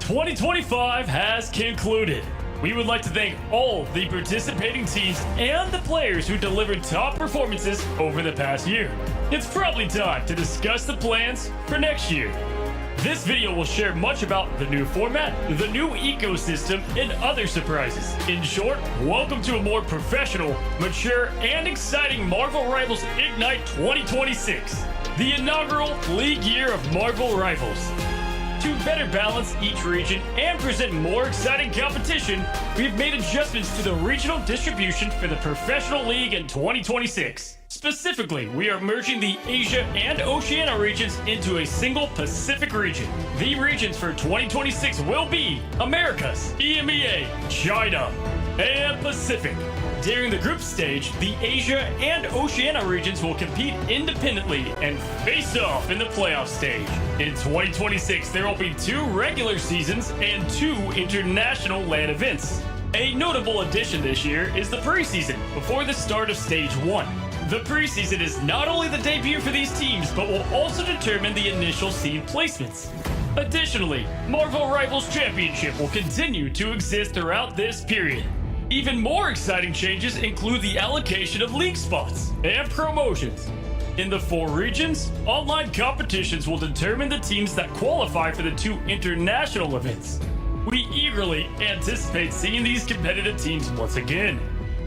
2025 has concluded. We would like to thank all the participating teams and the players who delivered top performances over the past year. It's probably time to discuss the plans for next year. This video will share much about the new format, the new ecosystem, and other surprises. In short, welcome to a more professional, mature, and exciting Marvel Rivals Ignite 2026, the inaugural league year of Marvel Rivals. To better balance each region and present more exciting competition, we've made adjustments to the regional distribution for the Professional League in 2026. Specifically, we are merging the Asia and Oceania regions into a single Pacific region. The regions for 2026 will be Americas, EMEA, China, and Pacific. During the group stage, the Asia and Oceania regions will compete independently and face off in the playoff stage. In 2026, there will be 2 regular seasons and 2 international LAN events. A notable addition this year is the preseason before the start of Stage 1. The preseason is not only the debut for these teams, but will also determine the initial seed placements. Additionally, Marvel Rivals Championship will continue to exist throughout this period. Even more exciting changes include the allocation of league spots and promotions. In the 4 regions, online competitions will determine the teams that qualify for the 2 international events. We eagerly anticipate seeing these competitive teams once again.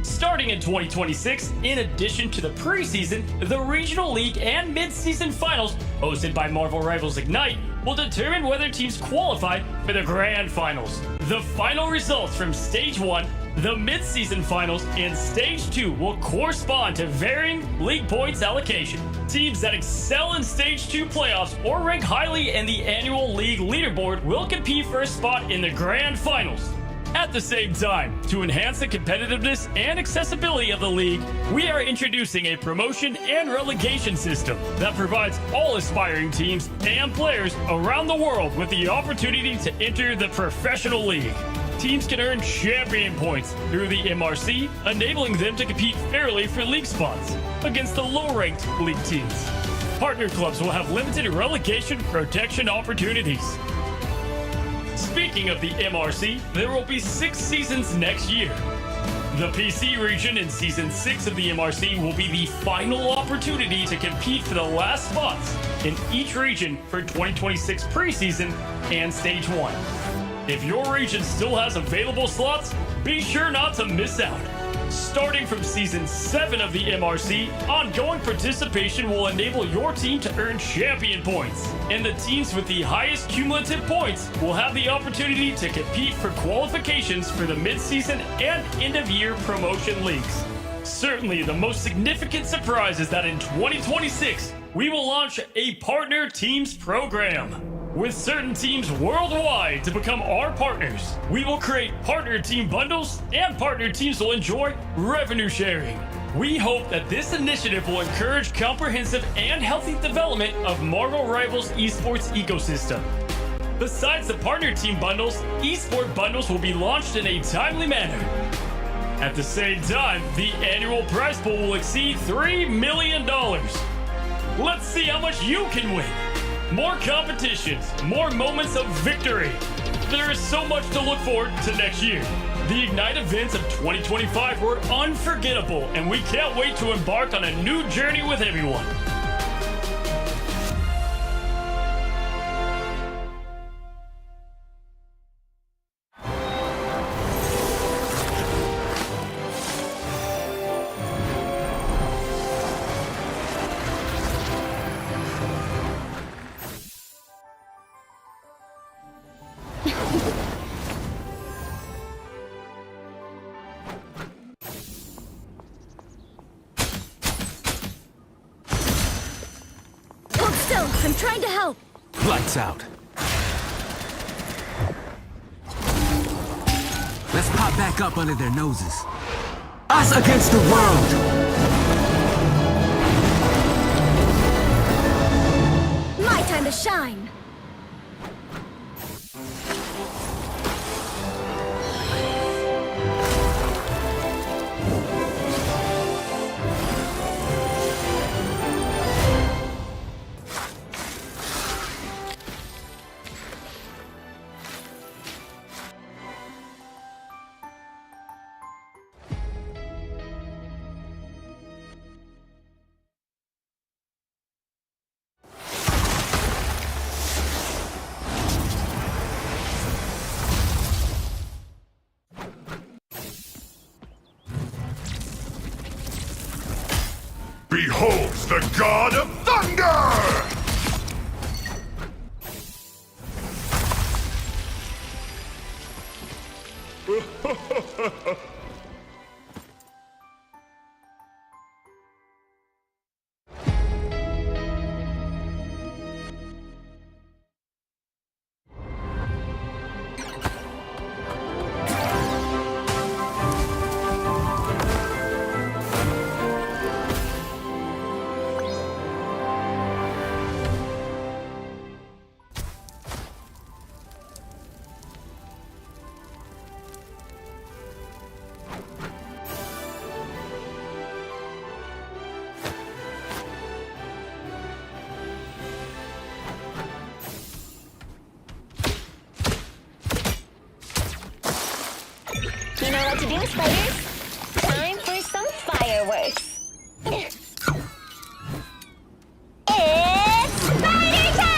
Starting in 2026, in addition to the preseason, the Regional League and Mid-Season Finals, hosted by Marvel Rivals Ignite, will determine whether teams qualify for the Grand Finals. The final results from Stage 1, the Mid-Season Finals, and Stage 2 will correspond to varying league points allocation. Teams that excel in Stage 2 playoffs or rank highly in the annual league leaderboard will compete for a spot in the Grand Finals. At the same time, to enhance the competitiveness and accessibility of the league, we are introducing a promotion and relegation system that provides all aspiring teams and players around the world with the opportunity to enter the professional league. Teams can earn champion points through the MRC, enabling them to compete fairly for league spots against the low-ranked league teams. Partner clubs will have limited relegation protection opportunities. Speaking of the MRC, there will be 6 seasons next year. The PC region in Season 6 of the MRC will be the final opportunity to compete for the last spots in each region for 2026 preseason and Stage 1. If your region still has available slots, be sure not to miss out. Starting from Season 7 of the MRC, ongoing participation will enable your team to earn champion points, and the teams with the highest cumulative points will have the opportunity to compete for qualifications for the mid-season and end-of-year promotion leagues. Certainly, the most significant surprise is that in 2026, we will launch a Partner Teams program. With certain teams worldwide to become our partners, we will create partner team bundles, and partner teams will enjoy revenue sharing. We hope that this initiative will encourage comprehensive and healthy development of Marvel Rivals esports ecosystem. Besides the partner team bundles, esport bundles will be launched in a timely manner. At the same time, the annual prize pool will exceed $3 million. Let's see how much you can win. More competitions, more moments of victory. There is so much to look forward to next year. The Ignite events of 2025 were unforgettable, and we can't wait to embark on a new journey with everyone. Hold still, I'm trying to help. Lights out. Let's pop back up under their noses. Us against the world! My time to shine. beholds the god of thunder! You know what to do, spiders? Time for some fireworks. It's spider time!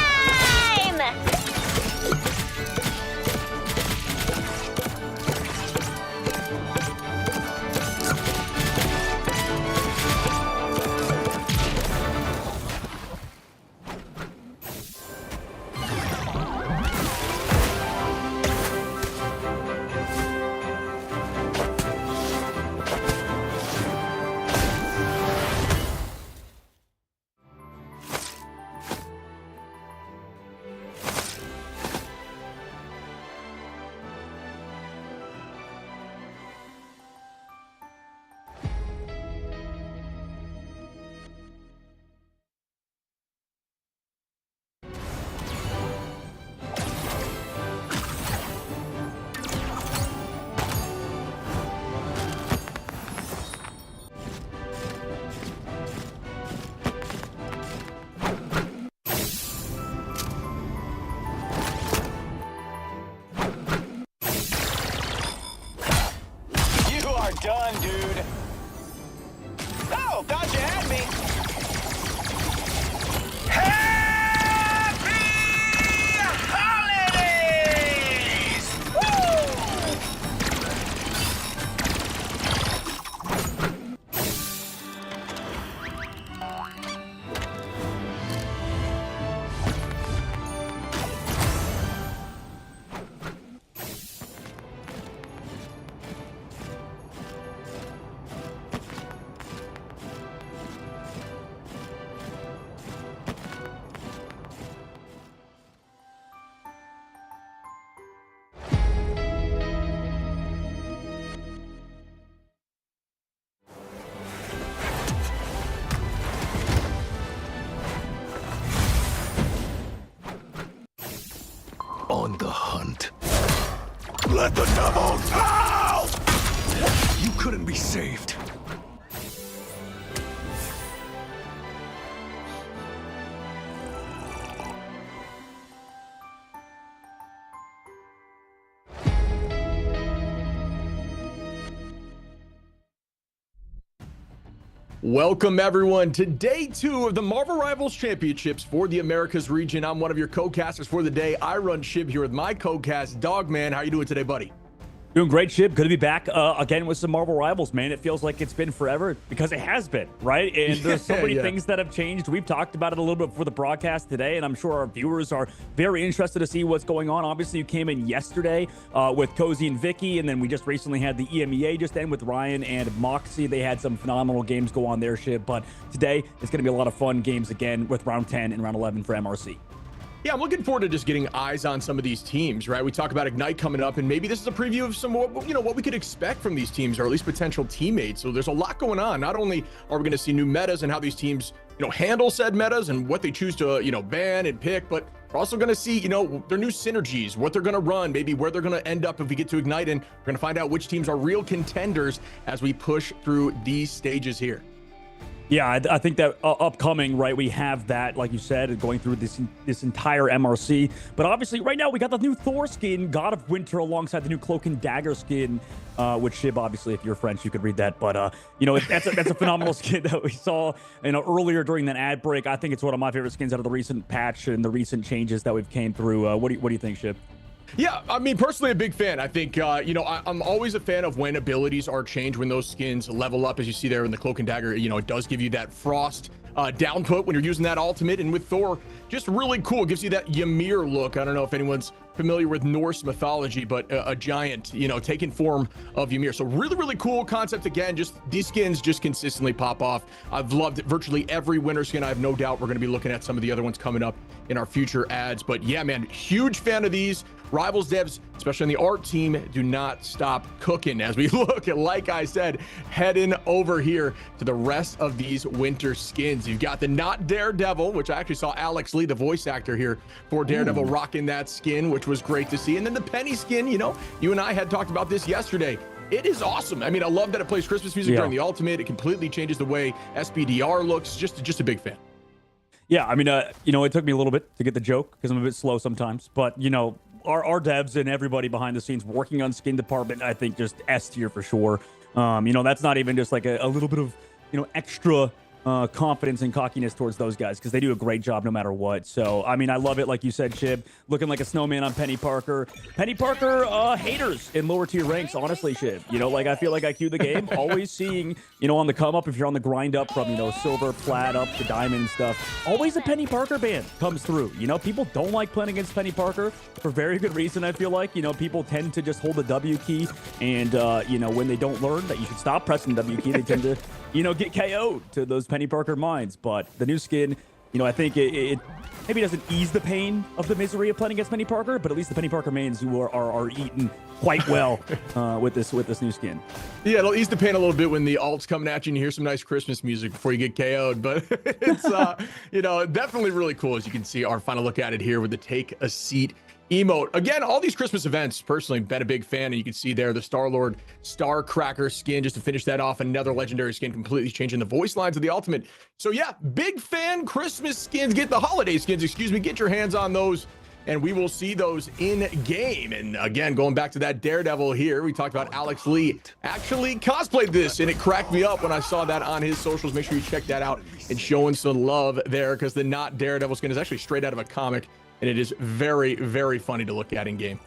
Done, dude. Oh, thought you had me. Happy holidays! On the hunt. Let the devils out! You couldn't be saved. Welcome everyone to day 2 of the Marvel Rivals Championships for the Americas region. I'm one of your co-casters for the day. I run Shib here with my co-cast Dogman. How you doing today, buddy? Doing great, Shib. Good to be back again with some Marvel Rivals, man. It feels like it's been forever because it has been, right? And there's so many things that have changed. We've talked about it a little bit before the broadcast today, and I'm sure our viewers are very interested to see what's going on. Obviously, you came in yesterday with Cozy and Vicky, and then we just recently had the EMEA just end with Ryan and Moxie. They had some phenomenal games go on their Shib, but today it's going to be a lot of fun games again with round 10 and round 11 for MRC. Yeah, I'm looking forward to just getting eyes on some of these teams, right? We talk about Ignite coming up, and maybe this is a preview of some, what we could expect from these teams, or at least potential teammates. So there's a lot going on. Not only are we going to see new metas and how these teams, handle said metas and what they choose to, ban and pick, but we're also going to see, their new synergies, what they're going to run, maybe where they're going to end up if we get to Ignite, and we're going to find out which teams are real contenders as we push through these stages here. Yeah, I think that upcoming, right, we have that, like you said, going through this entire MRC. But obviously, right now, we got the new Thor skin, God of Winter, alongside the new Cloak and Dagger skin, which, Shib, obviously, if you're French, you could read that. But, that's a phenomenal skin that we saw, earlier during that ad break. I think it's one of my favorite skins out of the recent patch and the recent changes that we've came through. What do you think, Shib? Yeah, I mean, personally, a big fan. I think, I'm always a fan of when abilities are changed, when those skins level up, as you see there in the Cloak and Dagger. It does give you that frost downput when you're using that ultimate. And with Thor, just really cool. It gives you that Ymir look. I don't know if anyone's familiar with Norse mythology, but a giant, taking form of Ymir. So really, really cool concept. Again, just these skins just consistently pop off. I've loved virtually every winter skin. I have no doubt we're going to be looking at some of the other ones coming up in our future ads. But yeah, man, huge fan of these. Rivals devs, especially on the art team, do not stop cooking as we look at, like I said, heading over here to the rest of these winter skins. You've got the Not Daredevil, which I actually saw Alex Lee, the voice actor here for Daredevil, rocking that skin, which was great to see. And then the Penny skin, you and I had talked about this yesterday. It is awesome. I mean, I love that it plays Christmas music during the ultimate. It completely changes the way SBDR looks. Just a big fan. Yeah, I mean, it took me a little bit to get the joke because I'm a bit slow sometimes, but our devs and everybody behind the scenes working on skin department, I think just S tier for sure. That's not even just like a little bit of, extra confidence and cockiness towards those guys because they do a great job no matter what. So, I mean, I love it. Like you said, Shib, looking like a snowman on Penny Parker. Penny Parker haters in lower tier ranks, honestly, Shib. I feel like I queue the game, always seeing, on the come up, if you're on the grind up from, silver, plat up to diamond stuff, always a Penny Parker ban comes through. People don't like playing against Penny Parker for very good reason, I feel like. People tend to just hold the W key and, when they don't learn that you should stop pressing the W key, they tend to, get KO'd to those Penny Parker minds. But the new skin, I think it maybe doesn't ease the pain of the misery of playing against Penny Parker, but at least the Penny Parker mains who are eating quite well with this new skin. Yeah, it'll ease the pain a little bit when the alt's coming at you and you hear some nice Christmas music before you get KO'd. But it's definitely really cool. As you can see, our final look at it here with the Take a Seat emote. Again, all these Christmas events, personally, been a big fan, and you can see there the Star-Lord Starcracker skin, just to finish that off, another legendary skin, completely changing the voice lines of the ultimate. So yeah, big fan. Christmas skins, get the holiday skins, get your hands on those, and we will see those in game. And again, going back to that Daredevil here, we talked about Alex Lee actually cosplayed this, and it cracked me up when I saw that on his socials. Make sure you check that out and showing some love there, because the Not Daredevil skin is actually straight out of a comic. And it is very, very funny to look at in game.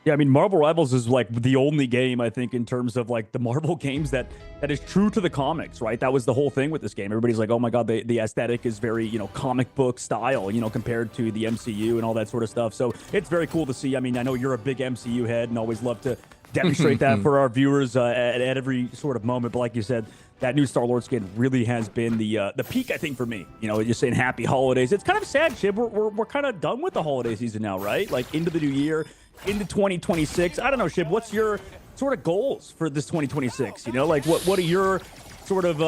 Yeah, I mean, Marvel Rivals is like the only game, I think, in terms of like the Marvel games that is true to the comics, right? That was the whole thing with this game. Everybody's like, oh my God, the aesthetic is very, comic book style, compared to the MCU and all that sort of stuff. So it's very cool to see. I mean, I know you're a big MCU head and always love to demonstrate that for our viewers at every sort of moment. But like you said, that new Star-Lord skin really has been the peak, I think, for me. Just saying happy holidays. It's kind of sad, Shib. We're kind of done with the holiday season now, right? Like into the new year, into 2026. I don't know, Shib. What's your sort of goals for this 2026? What are your sort of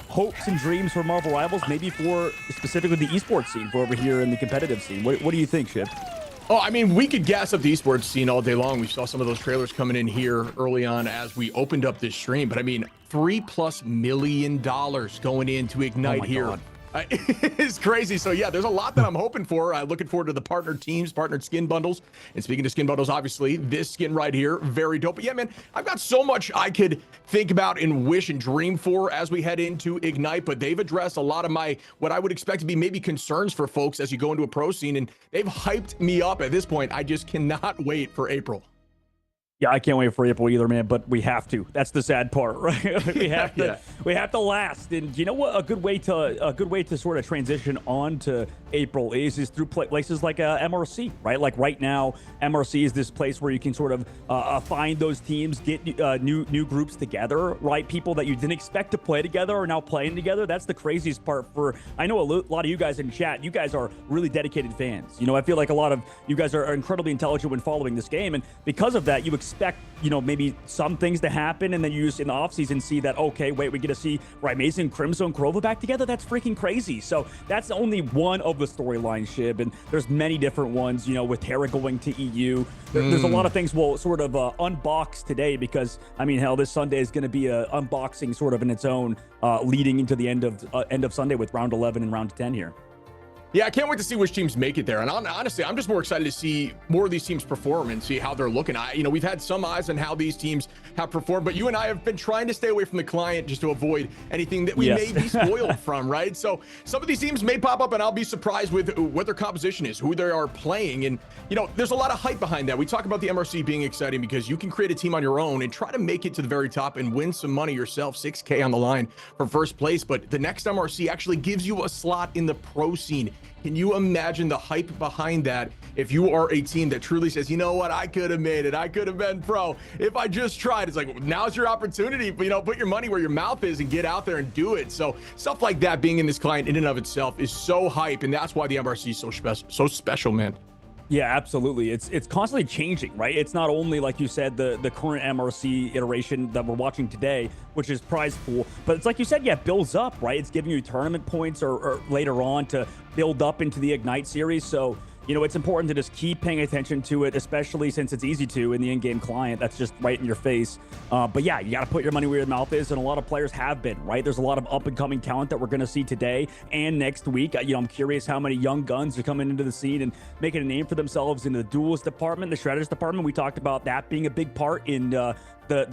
hopes and dreams for Marvel Rivals? Maybe for specifically the esports scene, for over here in the competitive scene. What do you think, Shib? Oh, I mean, we could gas up the esports scene all day long. We saw some of those trailers coming in here early on as we opened up this stream. But I mean, $3+ million going into Ignite here. It's crazy. So yeah, there's a lot that I'm hoping for. Looking forward to the partnered teams, partnered skin bundles. And speaking of skin bundles, obviously this skin right here, very dope. But yeah, man, I've got so much I could think about and wish and dream for as we head into Ignite, but they've addressed a lot of what I would expect to be maybe concerns for folks as you go into a pro scene, and they've hyped me up at this point. I just cannot wait for April. Yeah, I can't wait for April either, man, but we have to. That's the sad part, right? We have to we have to last. And you know what, a good way to sort of transition on to April is through places like MRC, right? Like right now, MRC is this place where you can sort of find those teams, get new groups together, right? People that you didn't expect to play together are now playing together. That's the craziest part. I know a lot of you guys in chat, you guys are really dedicated fans. I feel like a lot of you guys are incredibly intelligent when following this game, and because of that, you expect maybe some things to happen, and then you just in the offseason see that, okay, wait, we get to see Rymazin and Crimson Krova back together. That's freaking crazy. So that's only one of the storylines, Shib, and there's many different ones, with Terra going to EU. There's a lot of things we'll sort of unbox today, because I mean, hell, this Sunday is going to be a unboxing sort of in its own, leading into the end of Sunday with round 11 and round 10 here. Yeah, I can't wait to see which teams make it there. And honestly, I'm just more excited to see more of these teams perform and see how they're looking. We've had some eyes on how these teams have performed, but you and I have been trying to stay away from the client just to avoid anything that we may be spoiled from, right? So some of these teams may pop up and I'll be surprised with what their composition is, who they are playing. And, there's a lot of hype behind that. We talk about the MRC being exciting because you can create a team on your own and try to make it to the very top and win some money yourself, 6K on the line for first place. But the next MRC actually gives you a slot in the pro scene. Can you imagine the hype behind that if you are a team that truly says, you know what, I could have made it, I could have been pro if I just tried? It's like, now's your opportunity, put your money where your mouth is and get out there and do it. So stuff like that being in this client in and of itself is so hype, and that's why the MRC is so special, man. Yeah, absolutely. It's constantly changing, right? It's not only, like you said, the current MRC iteration that we're watching today, which is prize pool, but it's like you said, yeah, it builds up, right? It's giving you tournament points or later on to build up into the Ignite series. So, it's important to just keep paying attention to it, especially since it's easy to in the in-game client. That's just right in your face. But yeah, you got to put your money where your mouth is, and a lot of players have been, right? There's a lot of up-and-coming talent that we're going to see today and next week. I'm curious how many young guns are coming into the scene and making a name for themselves in the duelist department, the strategist department. We talked about that being a big part in the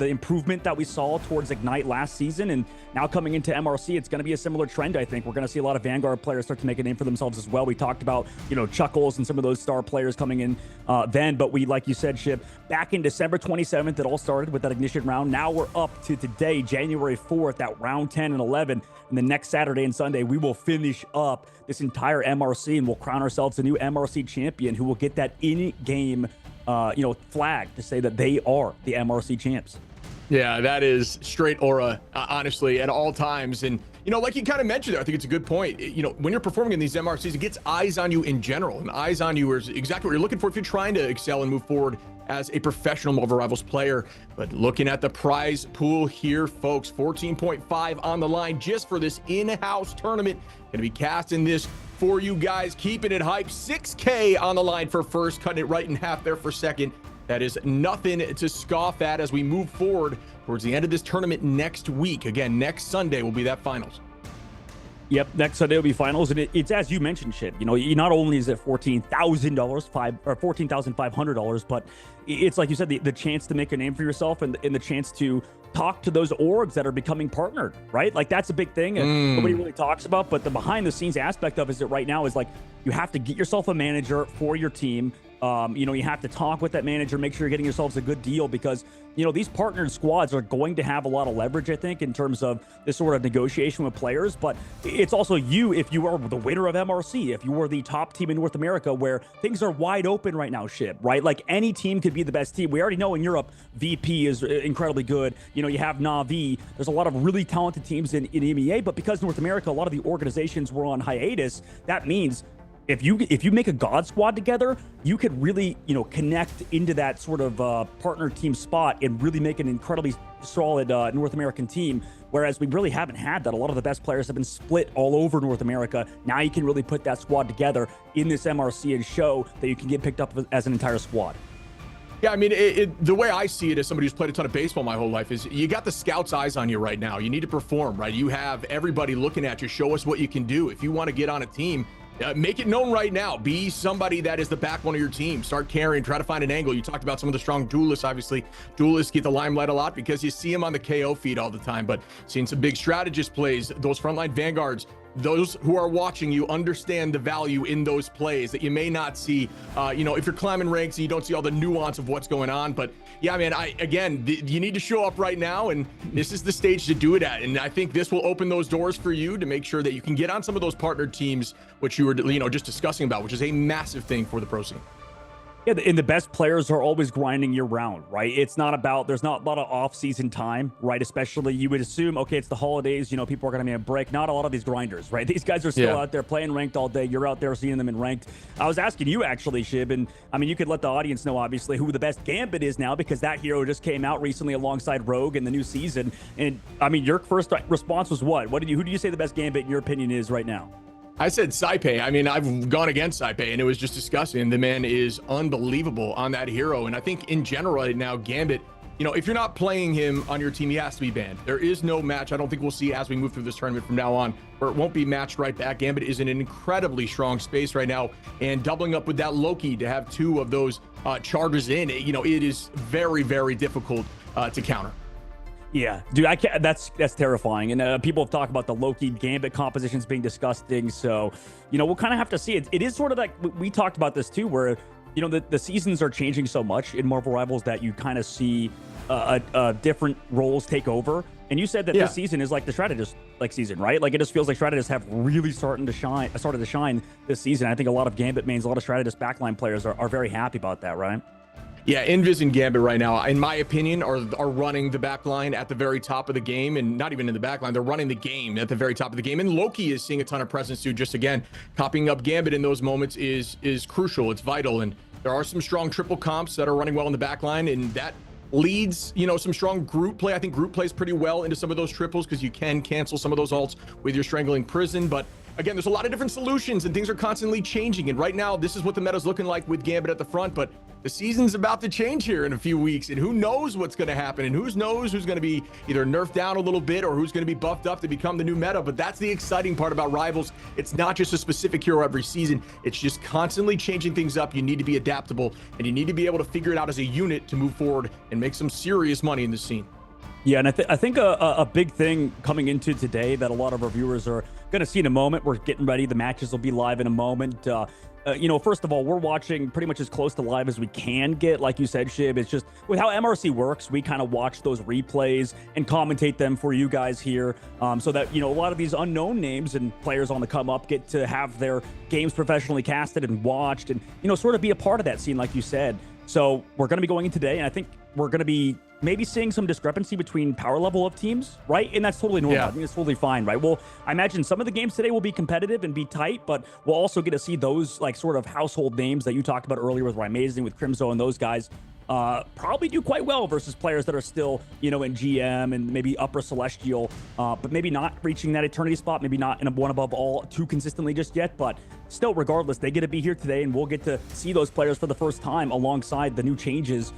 improvement that we saw towards Ignite last season, and now coming into MRC, it's going to be a similar trend. I think we're going to see a lot of Vanguard players start to make a name for themselves as well. We talked about Chuckles and some of those star players coming in then, but we, like you said, Ship, back in December 27th, it all started with that Ignition round. Now we're up to today, January 4th, at round 10 and 11, and the next Saturday and Sunday we will finish up this entire MRC, and we'll crown ourselves a new MRC champion who will get that in-game flag to say that they are the MRC champs. Yeah, that is straight aura, honestly, at all times. And, like you kind of mentioned there, I think it's a good point. When you're performing in these MRCs, it gets eyes on you in general. And eyes on you is exactly what you're looking for if you're trying to excel and move forward as a professional Marvel Rivals player. But looking at the prize pool here, folks, 14.5 on the line just for this in-house tournament. Going to be casting this for you guys, keeping it hype. 6K on the line for first, cutting it right in half there for second. That is nothing to scoff at as we move forward towards the end of this tournament next week. Again, next Sunday will be that finals. Yep, next Sunday will be finals, and it's as you mentioned, Shit. Not only is it $14,500, but it's like you said, the chance to make a name for yourself and the chance to talk to those orgs that are becoming partnered, right? Like that's a big thing and nobody really talks about, but the behind the scenes aspect of it right now is like you have to get yourself a manager for your team. You have to talk with that manager, make sure you're getting yourselves a good deal because, these partnered squads are going to have a lot of leverage, I think, in terms of this sort of negotiation with players. But it's also you, if you are the winner of MRC, if you are the top team in North America where things are wide open right now, Ship, right? Like any team could be the best team. We already know in Europe, VP is incredibly good. You have Na'Vi. There's a lot of really talented teams in EMEA, but because North America, a lot of the organizations were on hiatus, that means if you make a God squad together, you could really, connect into that sort of partner team spot and really make an incredibly solid North American team. Whereas we really haven't had that. A lot of the best players have been split all over North America. Now you can really put that squad together in this MRC and show that you can get picked up as an entire squad. Yeah, I mean, the way I see it as somebody who's played a ton of baseball my whole life is you got the scouts' eyes on you right now. You need to perform, right? You have everybody looking at you. Show us what you can do. If you want to get on a team, make it known right now. Be somebody that is the backbone of your team. Start carrying, try to find an angle. You talked about some of the strong duelists. Obviously, duelists get the limelight a lot because you see them on the KO feed all the time, but seeing some big strategist plays, those frontline vanguards, those who are watching you understand the value in those plays that you may not see, if you're climbing ranks and you don't see all the nuance of what's going on. But yeah, man, you need to show up right now, and this is the stage to do it at. And I think this will open those doors for you to make sure that you can get on some of those partnered teams, which you were, just discussing about, which is a massive thing for the pro scene. Yeah, and the best players are always grinding year round, right? It's not about, there's not a lot of off-season time, right? Especially you would assume, okay, it's the holidays, people are going to be on break. Not a lot of these grinders, right? These guys are still out there playing ranked all day. You're out there seeing them in ranked. I was asking you actually, Shib, and I mean, you could let the audience know, obviously, who the best Gambit is now because that hero just came out recently alongside Rogue in the new season. And I mean, your first response was what? Who do you say the best Gambit in your opinion is right now? I said Saipe. I mean, I've gone against Saipe, and it was just disgusting. The man is unbelievable on that hero. And I think in general right now, Gambit if you're not playing him on your team, he has to be banned. There is no match. I don't think we'll see as we move through this tournament from now on where it won't be matched right back. Gambit is in an incredibly strong space right now, and doubling up with that Loki to have 2 of those charges in, it is very, very difficult to counter. Yeah, dude, I can't. That's terrifying. And people have talked about the Loki Gambit compositions being disgusting. So, we'll kind of have to see it. It is sort of like we talked about this too, where the seasons are changing so much in Marvel Rivals that you kind of see different roles take over. And you said that this season is like the strategist season, right? Like it just feels like strategists have really started to shine this season. I think a lot of Gambit mains, a lot of strategist backline players are very happy about that, right? Yeah, Invis and Gambit right now, in my opinion, are running the backline at the very top of the game, and not even in the backline. They're running the game at the very top of the game. And Loki is seeing a ton of presence too. Just again, copying up Gambit in those moments is crucial. It's vital. And there are some strong triple comps that are running well in the backline, and that leads, some strong group play. I think group plays pretty well into some of those triples because you can cancel some of those ults with your Strangling Prison. But again, there's a lot of different solutions and things are constantly changing. And right now, this is what the meta's looking like with Gambit at the front. But the season's about to change here in a few weeks, and who knows what's going to happen, and who knows who's going to be either nerfed down a little bit or who's going to be buffed up to become the new meta. But that's the exciting part about Rivals. It's not just a specific hero every season. It's just constantly changing things up. You need to be adaptable, and you need to be able to figure it out as a unit to move forward and make some serious money in the scene. Yeah, and I think a big thing coming into today that a lot of our viewers are going to see in a moment. We're getting ready. The matches will be live in a moment. First of all, we're watching pretty much as close to live as we can get. Like you said, Shib, it's just with how MRC works, we kind of watch those replays and commentate them for you guys here, so that, a lot of these unknown names and players on the come up get to have their games professionally casted and watched and, sort of be a part of that scene, like you said. So we're going to be going in today, and I think we're going to be maybe seeing some discrepancy between power level of teams, right? And that's totally normal. Yeah. I think it's totally fine, right? Well, I imagine some of the games today will be competitive and be tight, but we'll also get to see those sort of household names that you talked about earlier with Amazing, with Crimzo, and those guys probably do quite well versus players that are still, in GM and maybe upper Celestial, but maybe not reaching that Eternity spot, maybe not in a one above all too consistently just yet, but still, regardless, they get to be here today, and we'll get to see those players for the first time alongside the new changes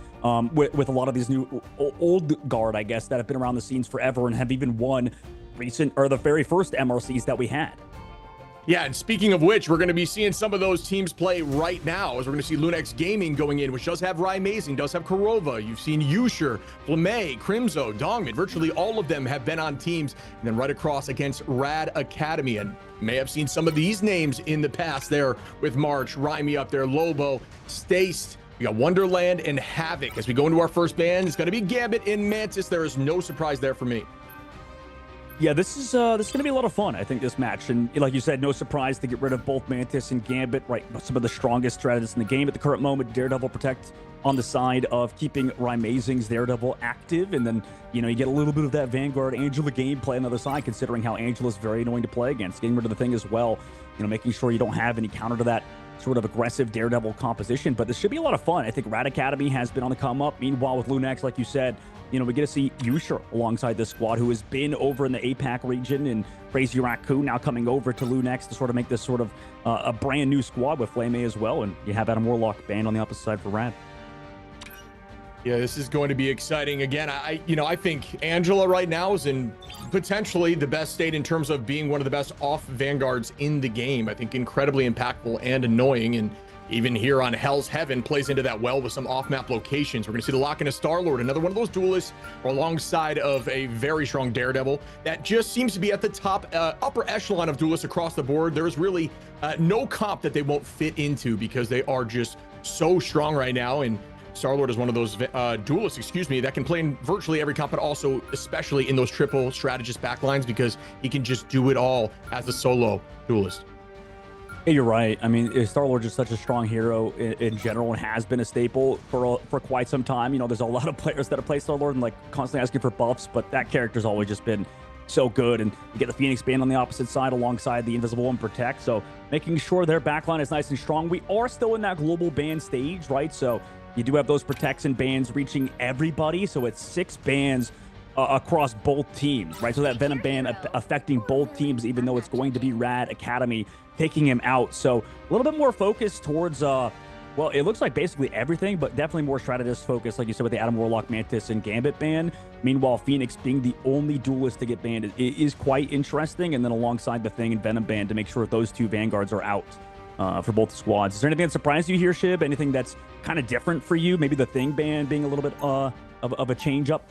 with a lot of these new old guard, I guess, that have been around the scenes forever and have even won the very first MRCs that we had. Yeah, and speaking of which, we're going to be seeing some of those teams play right now, as we're going to see Lunex Gaming going in, which does have Amazing, does have Korova. You've seen Yusher, Flamay, Crimzo, Dongman. Virtually all of them have been on teams, and then right across against Rad Academy. And may have seen some of these names in the past there with March, Raimi up there, Lobo, Stace. We got Wonderland and Havoc. As we go into our first band, it's going to be Gambit and Mantis. There is no surprise there for me. Yeah, this is going to be a lot of fun, I think, this match. And like you said, no surprise to get rid of both Mantis and Gambit, right? Some of the strongest strategists in the game at the current moment. Daredevil Protect on the side of keeping Amazing's Daredevil active. And then, you get a little bit of that Vanguard Angela gameplay on the other side, considering how Angela's very annoying to play against. Getting rid of the thing as well, making sure you don't have any counter to that sort of aggressive Daredevil composition. But this should be a lot of fun. I think Rad Academy has been on the come up. Meanwhile, with Lunex, like you said, we get to see Yusher alongside this squad, who has been over in the APAC region, and Crazy Raccoon now coming over to Lunex to sort of make this sort of a brand new squad with Flame A as well. And you have Adam Warlock banned on the opposite side for Rad. Yeah, this is going to be exciting. Again, I think Angela right now is in potentially the best state in terms of being one of the best off Vanguards in the game. I think incredibly impactful and annoying, and even here on Hell's Heaven plays into that well with some off-map locations. We're going to see the lock in a Star-Lord, another one of those duelists, alongside of a very strong Daredevil that just seems to be at the top, upper echelon of duelists across the board. There is really no comp that they won't fit into because they are just so strong right now. And Star-Lord is one of those duelists, that can play in virtually every comp, but also especially in those triple strategist backlines because he can just do it all as a solo duelist. Yeah, you're right. I mean, Star-Lord is such a strong hero in general and has been a staple for quite some time. There's a lot of players that have played Star-Lord and constantly asking for buffs, but that character's always just been so good. And you get the Phoenix band on the opposite side alongside the Invisible One Protect. So making sure their backline is nice and strong. We are still in that global ban stage, right? So you do have those protects and bans reaching everybody. So it's 6 bans across both teams, right? So that Venom ban affecting both teams, even though it's going to be Rad Academy taking him out. So a little bit more focus towards Well, it looks like basically everything, but definitely more strategist focused, like you said, with the Adam Warlock, Mantis, and Gambit ban. Meanwhile, Phoenix being the only duelist to get banned is quite interesting. And then alongside the Thing and Venom ban to make sure that those two Vanguards are out for both squads. Is there anything that surprised you here, Shib? Anything that's kind of different for you? Maybe the Thing ban being a little bit of a change up?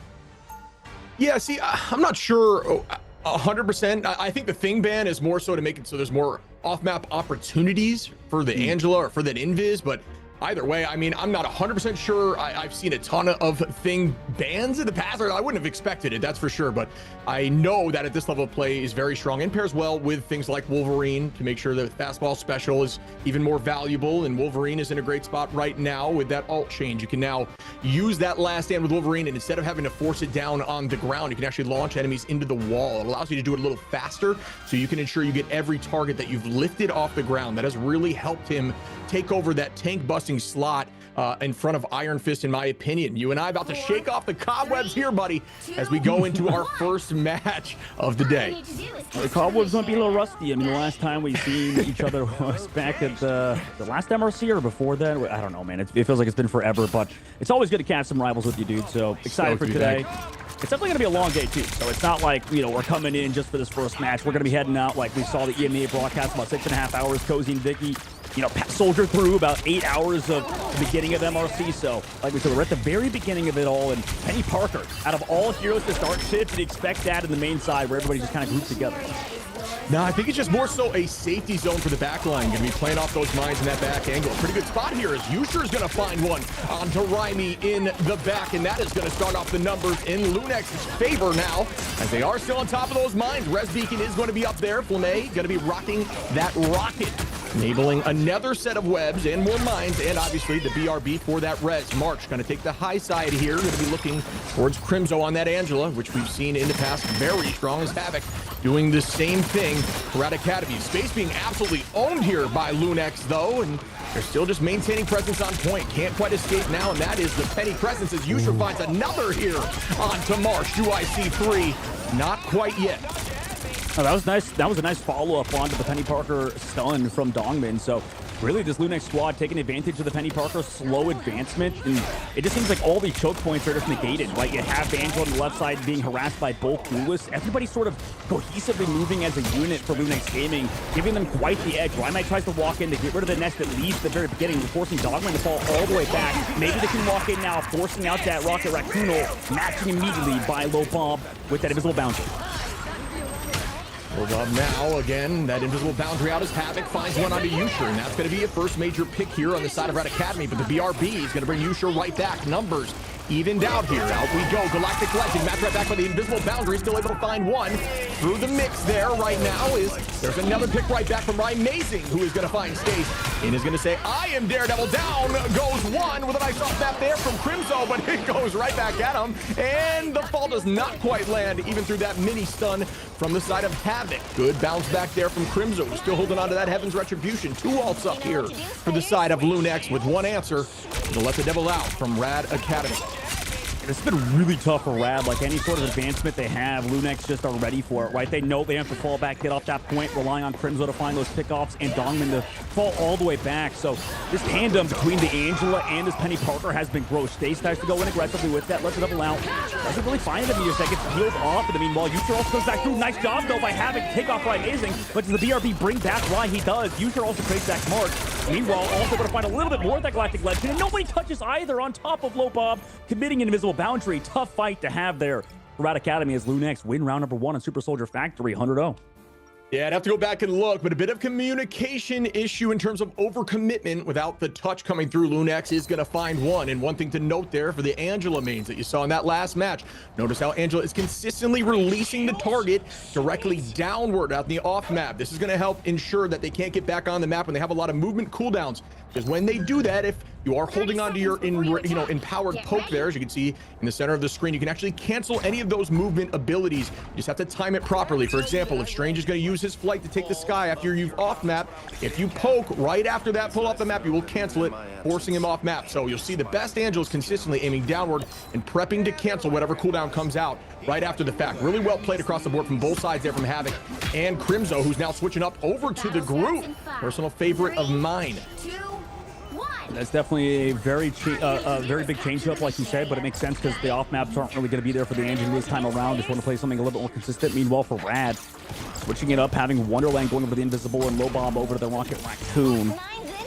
Yeah, see, I'm not sure 100%. I think the Thing ban is more so to make it so there's more off-map opportunities for the Angela or for that Invis, but either way, I mean, I'm not 100% sure. I've seen a ton of Thing bans in the past, or I wouldn't have expected it, that's for sure. But I know that at this level of play is very strong and pairs well with things like Wolverine to make sure that fastball special is even more valuable. And Wolverine is in a great spot right now with that alt change. You can now use that last stand with Wolverine, and instead of having to force it down on the ground, you can actually launch enemies into the wall. It allows you to do it a little faster, so you can ensure you get every target that you've lifted off the ground. That has really helped him take over that tank busting slot in front of Iron Fist, in my opinion. You and I about to shake off the cobwebs here, buddy, as we go into our first match of the day. The cobwebs might be a little rusty. I mean, the last time we seen each other was back at the last MRC or before that. I don't know, man. It feels like it's been forever, but it's always good to catch some rivals with you, dude. So excited for today. It's definitely going to be a long day, too. So it's not like, you know, we're coming in just for this first match. We're going to be heading out like we saw the EMEA broadcast, about 6.5 hours. Cozy and Vicky, you know, soldier through about 8 hours of the beginning of MRC. So, like we said, we're at the very beginning of it all. And Penny Parker, out of all heroes to start shit, you'd expect that in the main side where everybody just kind of groups together. No, I think it's just more so a safety zone for the back line. Going to be playing off those mines in that back angle. Pretty good spot here as Yusher is going to find one onto Raimi in the back, and that is going to start off the numbers in Lunex's favor now, as they are still on top of those mines. Res Beacon is going to be up there. Flamme going to be rocking that rocket, enabling another set of webs and more mines, and obviously the BRB for that res. March going to take the high side here. Going to be looking towards Crimzo on that Angela, which we've seen in the past very strong as Havoc, doing the same thing for Rat Academy. Space being absolutely owned here by Lunex, though, and they're still just maintaining presence on point. Can't quite escape now, and that is the Penny presence as Yusher finds another here onto March. Do I see three? Not quite yet. Oh, that was nice. That was a nice follow-up onto the Penny Parker stun from Dongmin. So really, this Lunex squad taking advantage of the Penny Parker slow advancement, and it just seems like all these choke points are just negated, right? You have Angela on the left side being harassed by both duelists. Everybody's sort of cohesively moving as a unit for Lunex Gaming, giving them quite the edge. Rymite tries to walk in to get rid of the nest at least at the very beginning, forcing Dogman to fall all the way back. Maybe they can walk in now, forcing out that Rocket Raccoon, matching immediately by Low Bob with that invisible boundary. Hold up now, again, that invisible boundary out as Havoc finds one onto Yusher, and that's going to be a first major pick here on the side of Red Academy, but the BRB is going to bring Yusher right back. Numbers evened out here. Out we go. Galactic Legend, match right back with the invisible boundary, still able to find one. Through the mix there right now there's another pick right back from Ryan Mazing, who is going to find Stace, and is going to say, I am Daredevil. Down goes one with a nice off snap there from Crimzo, but it goes right back at him, and the fall does not quite land, even through that mini stun from the side of Havoc. Good bounce back there from Crimzo, who's still holding on to that Heaven's Retribution. Two ults up here for the side of Lunex with one answer to let the devil out from Rad Academy. It's been really tough for Rad. Like any sort of advancement they have, Lunex just are ready for it, right? They know they have to fall back, get off that point, relying on Crimzo to find those pickoffs, and Dongman to fall all the way back. So this tandem between the Angela and this Penny Parker has been gross. Stace tries to go in aggressively with that, lets it double out. Doesn't really find him in a second. Heals off, and I mean, while Yusher also goes back through. Nice job, though, by having takeoff right Amazing. But does the BRB bring back why he does? Yusher also trades back March. Meanwhile, also going to find a little bit more of that Galactic Legend, and nobody touches either on top of Low Bob, committing an invisible boundary. Tough fight to have there for Rat Academy as Lunex win round number 1 on Super Soldier Factory, 100-0. Yeah, I'd have to go back and look, but a bit of communication issue in terms of overcommitment without the touch coming through. Lunex is going to find one, and one thing to note there for the Angela mains that you saw in that last match. Notice how Angela is consistently releasing the target directly downward out in the off map. This is going to help ensure that they can't get back on the map when they have a lot of movement cooldowns. Because when they do that, if you are holding onto your empowered poke there, as you can see in the center of the screen, you can actually cancel any of those movement abilities. You just have to time it properly. For example, if Strange is going to use his flight to take the sky after you've off map, if you poke right after that pull off the map, you will cancel it, forcing him off map. So you'll see the best Angels consistently aiming downward and prepping to cancel whatever cooldown comes out right after the fact. Really well played across the board from both sides there from Havoc and Crimzo, who's now switching up over to the group. Personal favorite of mine. That's definitely a very big change up, like you said, but it makes sense because the off maps aren't really going to be there for the engine this time around. Just want to play something a little bit more consistent. Meanwhile, for Rad, switching it up, having Wonderland going over the Invisible and Low Bomb over to the Rocket Raccoon.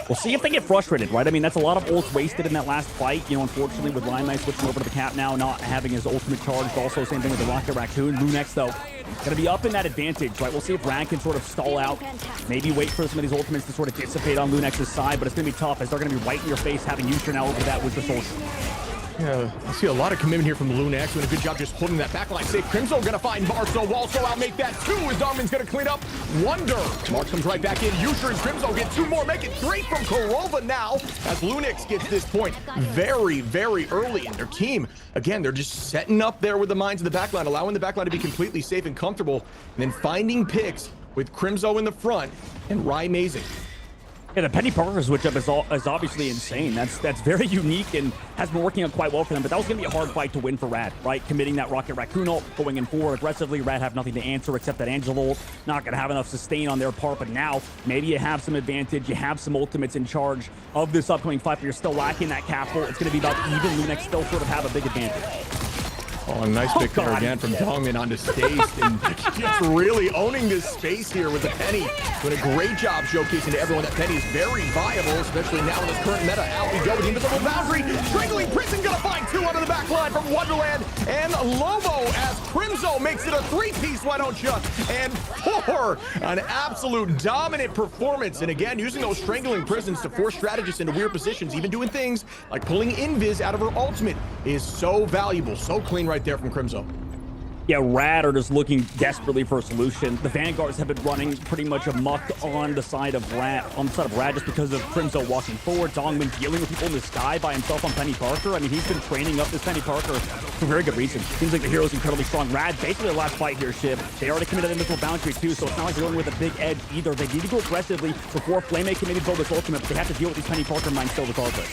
We'll see if they get frustrated, right? I mean, that's a lot of ults wasted in that last fight. You know, unfortunately, with Ryan Knight switching over to the cap now, not having his ultimate charged. Also, same thing with the Rocket Raccoon. Lunex, though, going to be up in that advantage, right? We'll see if Rad can sort of stall out, maybe wait for some of these ultimates to sort of dissipate on Lunex's side, but it's going to be tough as they're going to be right in your face, having Usher now over that with the Soldier. Yeah, I see a lot of commitment here from Lunex, doing a good job just holding that back line safe. Crimzo gonna find Marso. Walso outmake that too as Darman's gonna clean up. Wonder. Mark comes right back in. Usher and Crimzo get 2 more. Make it 3 from Korova now as Lunex gets this point very, very early in their team. Again, they're just setting up there with the mines in the backline, allowing the backline to be completely safe and comfortable, and then finding picks with Crimzo in the front and Rye Amazing. Yeah, the Penny Parker switch up is obviously insane. That's very unique and has been working out quite well for them, but that was going to be a hard fight to win for Rad, right? Committing that Rocket Raccoon ult, going in forward aggressively. Rad have nothing to answer except that Angela ult. Not going to have enough sustain on their part, but now maybe you have some advantage. You have some ultimates in charge of this upcoming fight, but you're still lacking that cap ult. It's going to be about even. Lunex still sort of have a big advantage. Oh, a nice pick there again from Dongmin onto Stace, and just really owning this space here with the Penny. Doing a great job showcasing to everyone that Penny is very viable, especially now in this current meta. Out we go with the Invisible Boundary. Strangling Prison gonna find 2 under the back line from Wonderland and Lobo as Crimzo makes it a 3-piece, why don't you? And 4, an absolute dominant performance. And again, using those Strangling Prisons to force strategists into weird positions, even doing things like pulling Invis out of her ultimate is so valuable, so clean right there from Crimzo. Yeah, Rad are just looking desperately for a solution. The Vanguards have been running pretty much amok on the side of Rad, just because of Crimzo walking forward. Dongman dealing with people in the sky by himself on Penny Parker. I mean, he's been training up this Penny Parker for very good reason. Seems like the hero's incredibly strong. Rad, basically the last fight here, Shib. They already committed Invisible Boundary too, so it's not like they're going with a big edge either. They need to go aggressively before Flame can maybe build this ultimate, but they have to deal with these Penny Parker mines still regardless.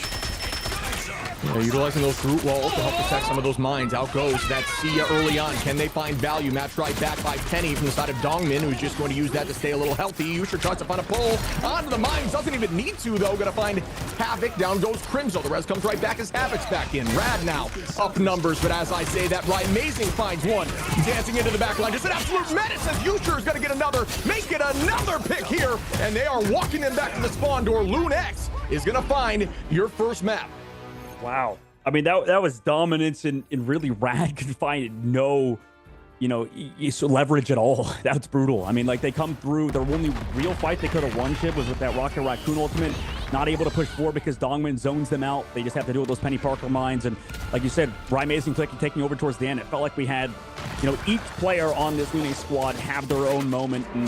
Yeah, utilizing those root walls to help protect some of those mines. Out goes that Sia early on. Can they find value? Matched right back by Penny from the side of Dongmin, who's just going to use that to stay a little healthy. Usher tries to find a pull onto the mines. Doesn't even need to, though. Gonna find Havoc. Down goes Crimzo. The res comes right back as Havoc's back in. Rad now up numbers, but as I say that, right, Amazing finds one. Dancing into the back line. Just an absolute menace as Usher is gonna get another. Make it another pick here, and they are walking them back to the spawn door. Lunex is gonna find your first map. Wow. I mean, that was dominance, and really Rad could find no, leverage at all. That's brutal. I mean, like, they come through. Their only real fight they could have won, Chip, was with that Rocket Raccoon ultimate. Not able to push forward because Dongman zones them out. They just have to deal with those Penny Parker mines. And like you said, Rye Amazing taking over towards the end. It felt like we had, each player on this Lune squad have their own moment, and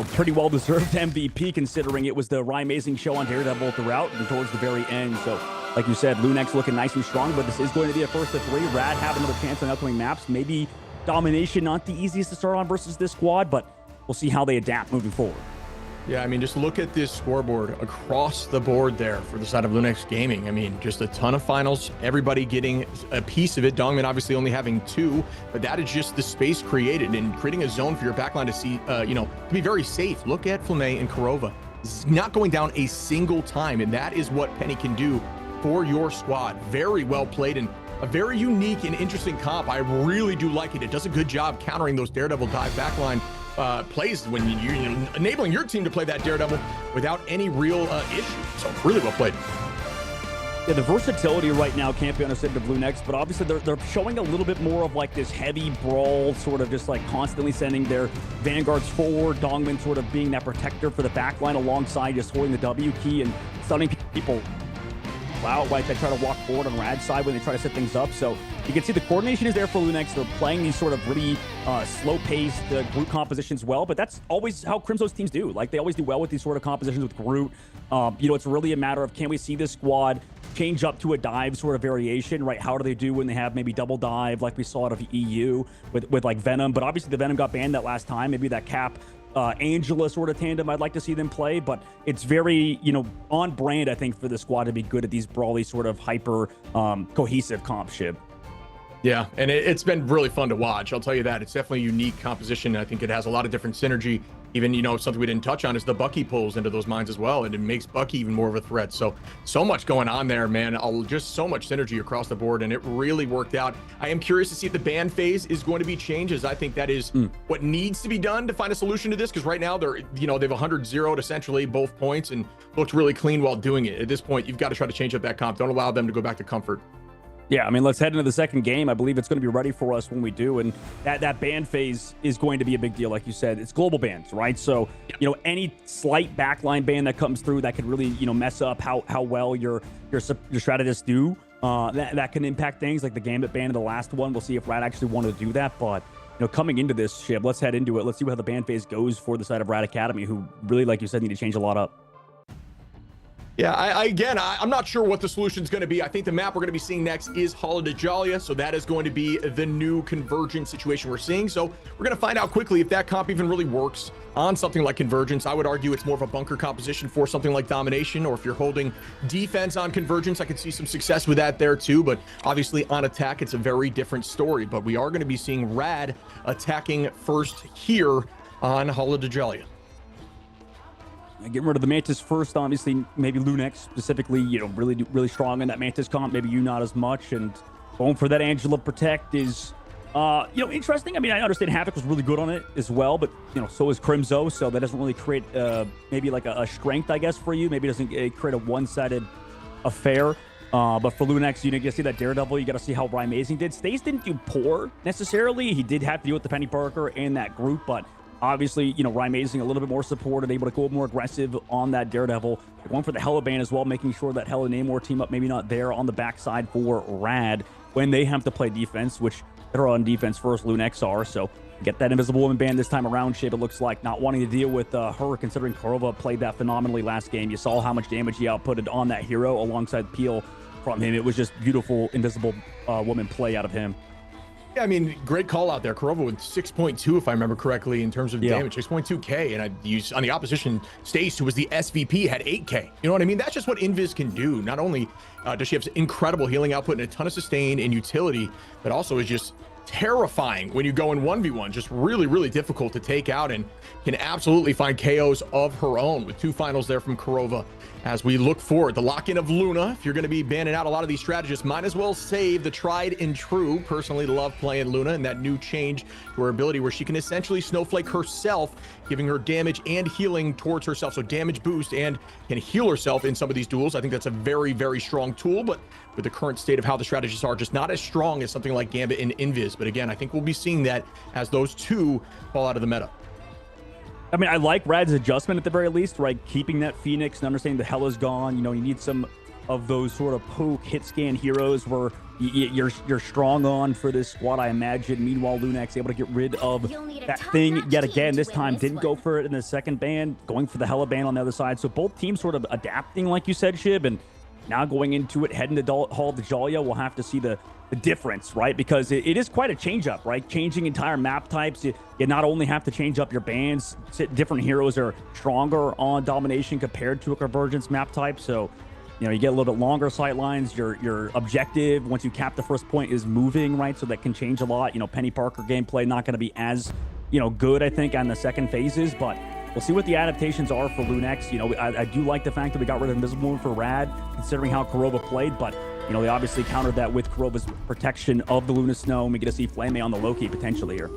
pretty well-deserved MVP considering it was the Rye Amazing show on Daredevil throughout and towards the very end. So, like you said, Lunex looking nice and strong, but this is going to be a first of 3. Rad have another chance on upcoming maps. Maybe Domination, not the easiest to start on versus this squad, but we'll see how they adapt moving forward. Yeah, I mean, just look at this scoreboard across the board there for the side of Lunex Gaming. I mean, just a ton of finals, everybody getting a piece of it. Dongman obviously only having 2, but that is just the space created and creating a zone for your backline to see, to be very safe. Look at Flame and Korova. It's not going down a single time, and that is what Penny can do for your squad. Very well played and a very unique and interesting comp. I really do like it. It does a good job countering those Daredevil dive backline plays when you're enabling your team to play that Daredevil without any real issue. So really well played. Yeah, the versatility right now can't be understated of Lunex, but obviously they're showing a little bit more of like this heavy brawl, sort of just like constantly sending their Vanguards forward. Dongman sort of being that protector for the backline alongside just holding the W key and stunning people out, like they try to walk forward on Rad's side when they try to set things up. So you can see the coordination is there for Lunex. They're playing these sort of really slow-paced group compositions well, but that's always how Crimso's teams do. Like, they always do well with these sort of compositions with Groot. It's really a matter of, can we see this squad change up to a dive sort of variation, right? How do they do when they have maybe double dive like we saw out of EU with like Venom? But obviously the Venom got banned that last time. Maybe that Cap Angela sort of tandem I'd like to see them play, but it's very, on brand, I think, for the squad to be good at these brawly sort of hyper cohesive comp ship. Yeah, and it's been really fun to watch. I'll tell you that. It's definitely a unique composition. I think it has a lot of different synergy even, something we didn't touch on is the Bucky pulls into those mines as well, and it makes Bucky even more of a threat. So much going on there, man. Just so much synergy across the board, and it really worked out. I am curious to see if the ban phase is going to be changed, as I think that is what needs to be done to find a solution to this, because right now they're, they've 100-0'd essentially both points and looked really clean while doing it. At this point, you've got to try to change up that comp. Don't allow them to go back to comfort. Yeah, I mean, let's head into the second game. I believe it's going to be ready for us when we do, and that ban phase is going to be a big deal. Like you said, it's global bans, right? So, any slight backline ban that comes through that could really, mess up how well your strategists do. That can impact things like the Gambit ban in the last one. We'll see if Rad actually wanted to do that, but coming into this, Shib, let's head into it. Let's see how the ban phase goes for the side of Rad Academy, who really, like you said, need to change a lot up. Yeah, I'm not sure what the solution is going to be. I think the map we're going to be seeing next is Holodajalia, so that is going to be the new convergence situation we're seeing. So we're going to find out quickly if that comp even really works on something like convergence. I would argue it's more of a bunker composition for something like domination, or if you're holding defense on convergence, I could see some success with that there too. But obviously on attack, it's a very different story. But we are going to be seeing Rad attacking first here on Holodajalia. Getting rid of the Mantis first, obviously, maybe Lunex specifically, really strong in that Mantis comp, maybe you not as much, and going for that Angela Protect is, interesting. I mean, I understand Havoc was really good on it as well, but, so is Crimzo, so that doesn't really create maybe like a strength, I guess, for you. Maybe it doesn't create a one-sided affair. But for Lunex, you get to see that Daredevil. You got to see how Rymazing did. Stace didn't do poor, necessarily. He did have to deal with the Penny Parker and that group, but obviously, Rymazing a little bit more supported, able to go more aggressive on that Daredevil. Going for the Hella ban as well, making sure that Hella Namor team up maybe not there on the backside for Rad when they have to play defense, which they're on defense first, Lunex are. So get that Invisible Woman ban this time around, Shape, it looks like. Not wanting to deal with her, considering Korova played that phenomenally last game. You saw how much damage he outputted on that hero alongside Peel from him. It was just beautiful Invisible Woman play out of him. Yeah, I mean, great call out there. Korova with 6.2, if I remember correctly, in terms of damage, 6.2K. And I used on the opposition, Stace, who was the SVP, had 8K. You know what I mean? That's just what Invis can do. Not only does she have incredible healing output and a ton of sustain and utility, but also is just terrifying when you go in 1v1. Just really, really difficult to take out, and can absolutely find KOs of her own with 2 finals there from Korova. As we look forward, the lock-in of Luna. If you're going to be banning out a lot of these strategists, might as well save the tried and true. Personally love playing Luna and that new change to her ability where she can essentially snowflake herself, giving her damage and healing towards herself. So damage boost, and can heal herself in some of these duels. I think that's a very, very strong tool, but with the current state of how the strategists are, just not as strong as something like Gambit and Invis. But again, I think we'll be seeing that as those two fall out of the meta. I mean, I like Rad's adjustment at the very least, right? Keeping that Phoenix and understanding the Hella's gone. You need some of those sort of poke hit scan heroes where you're strong on for this squad, I imagine. Meanwhile, Lunex able to get rid of that thing yet again. This time didn't go for it in the second ban, going for the Hella ban on the other side. So both teams sort of adapting, like you said, Shib, and now going into it, heading to Holodajalia, we'll have to see the difference, right? Because it is quite a change up, right? Changing entire map types. You not only have to change up your bans, different heroes are stronger on domination compared to a convergence map type. So, you get a little bit longer sight lines. Your objective, once you cap the first point, is moving, right? So that can change a lot. Penny Parker gameplay not going to be as, good, I think, on the second phases, but we'll see what the adaptations are for Lunex. I do like the fact that we got rid of Invisible Woman for Rad, considering how Korova played, but they obviously countered that with Korova's protection of the Luna Snow, and we get to see Flame on the Loki potentially here.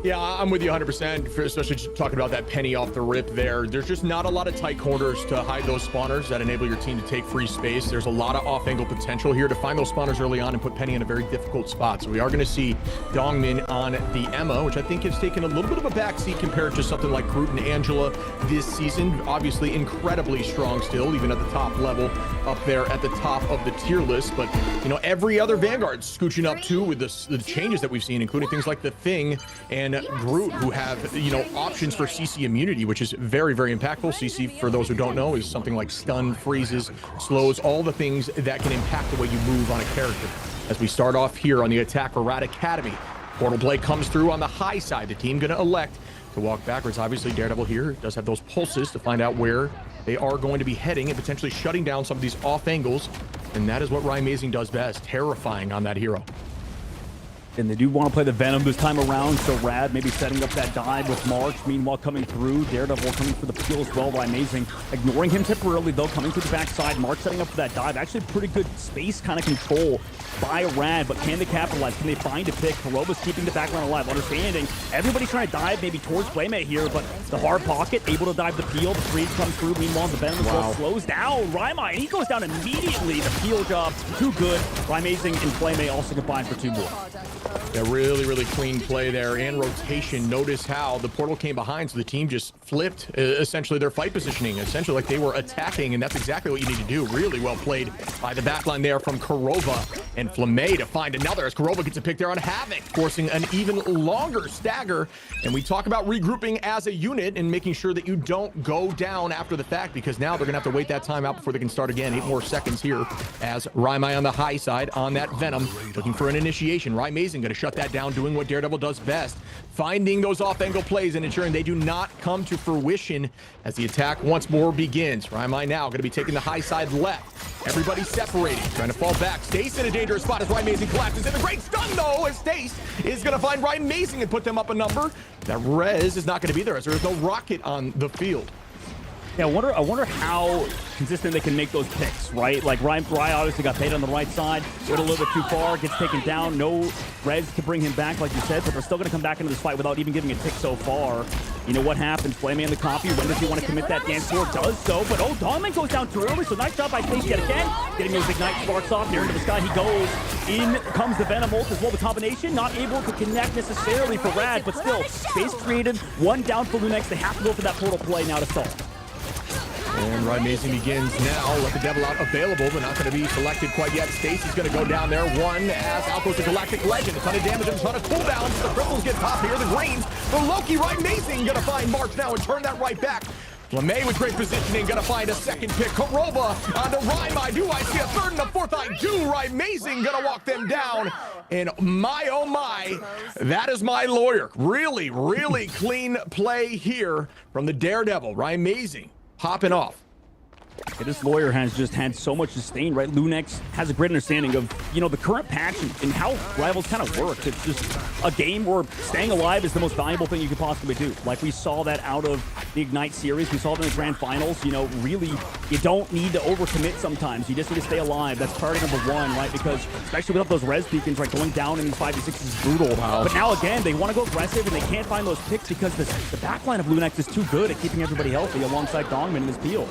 Yeah, I'm with you 100%, especially talking about that Penny off the rip there. There's just not a lot of tight corners to hide those spawners that enable your team to take free space. There's a lot of off-angle potential here to find those spawners early on and put Penny in a very difficult spot. So we are going to see Dongmin on the Emma, which I think has taken a little bit of a backseat compared to something like Groot and Angela this season. Obviously incredibly strong still, even at the top level, up there at the top of the tier list. But, every other Vanguard scooching up too with the changes that we've seen, including things like the Thing and Groot, who have options for CC immunity, which is very, very impactful. CC, for those who don't know, is something like stun, freezes, slows, all the things that can impact the way you move on a character. As we start off here on the attack for Rad Academy, Portal Play comes through on the high side. The team going to elect to walk backwards. Obviously, Daredevil here does have those pulses to find out where they are going to be heading and potentially shutting down some of these off angles, and that is what Rymazing does best, terrifying on that hero. And they do want to play the Venom this time around, so Rad maybe setting up that dive with March. Meanwhile, coming through, Daredevil coming for the peel as well. Amazing. Ignoring him temporarily, though, coming through the backside. March setting up for that dive. Actually, pretty good space kind of control by Rad, but can they capitalize? Can they find a pick? Karoba's keeping the background alive. Understanding everybody's trying to dive maybe towards Playmate here, but the hard pocket, able to dive the peel. The freeze comes through. Meanwhile, the Venom as well slows down Rhyma, and he goes down immediately. The peel job, too good. Amazing and Playmate also combined for 2 more. Yeah, really clean play there and rotation. Notice how the portal came behind, so the team just flipped essentially their fight positioning, essentially like they were attacking, and that's exactly what you need to do. Really well played by the backline there from Karova and Flamme to find another as Karova gets a pick there on Havoc, forcing an even longer stagger. And we talk about regrouping as a unit and making sure that you don't go down after the fact, because now they're gonna have to wait that time out before they can start again. 8 more seconds here as Rymai on the high side on that Venom, looking for an initiation. Amazing gonna shut that down, doing what Daredevil does best, finding those off-angle plays and ensuring they do not come to fruition as the attack once more begins. Rymai now going to be taking the high side left. Everybody separating, trying to fall back. Stace in a dangerous spot as Rymazing collapses in. A great stun, though, as Stace is going to find Rymazing and put them up a number. That res is not going to be there as there is no rocket on the field. Yeah, I wonder how consistent they can make those picks, right? Like Ryan obviously got paid on the right side, went a little bit too far, gets taken down, no res to bring him back, like you said, but they're still going to come back into this fight without even giving a tick so far. You know what happens? Flame in the copy. When does he want to commit that dance floor? Does so, but oh, Donovan goes down too early, so nice job by Stace yet again. Getting those Ignite sparks off there into the sky. He goes. In comes the Venom ult as well. The combination not able to connect necessarily for Rad, but still, space created. 1 down for Lunex. They have to go for that portal play now to solve. And Rymazing begins now. Let the Devil out available, but not going to be selected quite yet. Stacy's going to go down there. 1 as out goes the Galactic Legend. A ton of damage and a ton of cooldowns. The cripples get popped here. The greens for Loki. Rymazing going to find March now and turn that right back. Flamme with great positioning, gonna find a second pick. Karova onto Rymai. Do I see a third and a fourth? I do. Rymazing gonna walk them down. And my, oh my, that is my lawyer. Really clean play here from the Daredevil. Rymazing popping off. Yeah, this lawyer has just had so much sustain, right? Lunex has a great understanding of, you know, the current patch and how Rivals kind of works. It's just a game where staying alive is the most valuable thing you could possibly do. Like we saw that out of the Ignite series. We saw it in the grand finals. You know, really, you don't need to overcommit sometimes. You just need to stay alive. That's priority number 1, right? Because especially without those res beacons, right, going down in these 5v6 is brutal. Wow. But now, again, they want to go aggressive and they can't find those picks because the backline of Lunex is too good at keeping everybody healthy alongside Dongman in his peel.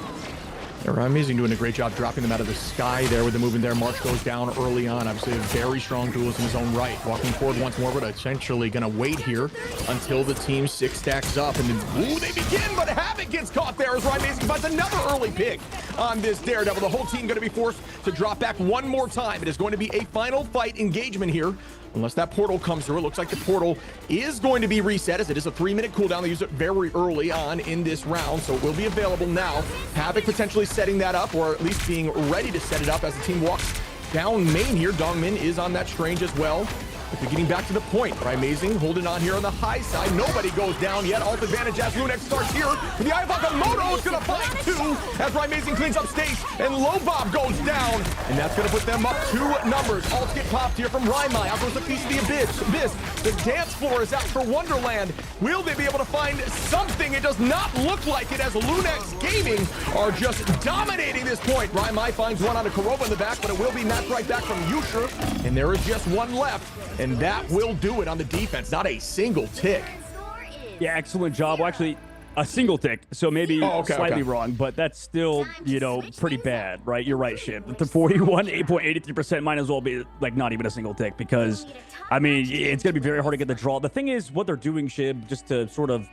Yeah, Rymazing doing a great job dropping them out of the sky there with the movement there. March goes down early on. Obviously, a very strong duelist in his own right. Walking forward once more, but essentially going to wait here until the team 6 stacks up. And then, ooh, they begin, but Havoc gets caught there as Rymazing finds another early pick on this Daredevil. The whole team going to be forced to drop back one more time. It is going to be a final fight engagement here. Unless that portal comes through. It looks like the portal is going to be reset as it is a 3-minute cooldown. They use it very early on in this round, so it will be available now. Havoc potentially setting that up, or at least being ready to set it up as the team walks down main here. Dongmin is on that Strange as well. But they're getting back to the point. Rymazing holding on here on the high side. Nobody goes down yet. Alt advantage as Lunex starts here. And the Moto is going to find 2 as Rymazing cleans up Stace. And Lobob goes down. And that's going to put them up 2 numbers. Alts get popped here from Rymai. Out goes the Feast of the Abyss. The dance floor is out for Wonderland. Will they be able to find something? It does not look like it as Lunex Gaming are just dominating this point. Rymai finds one on a Karova in the back, but it will be matched right back from Yusher. And there is just one left. And that will do it on the defense. Not a single tick. Yeah, excellent job. Well, actually, a single tick. So maybe slightly wrong, but that's still, you know, pretty bad, right? You're right, Ship. The 41, 8.83% might as well be like not even a single tick because, I mean, it's going to be very hard to get the draw. The thing is, what they're doing, Shib, just to sort of,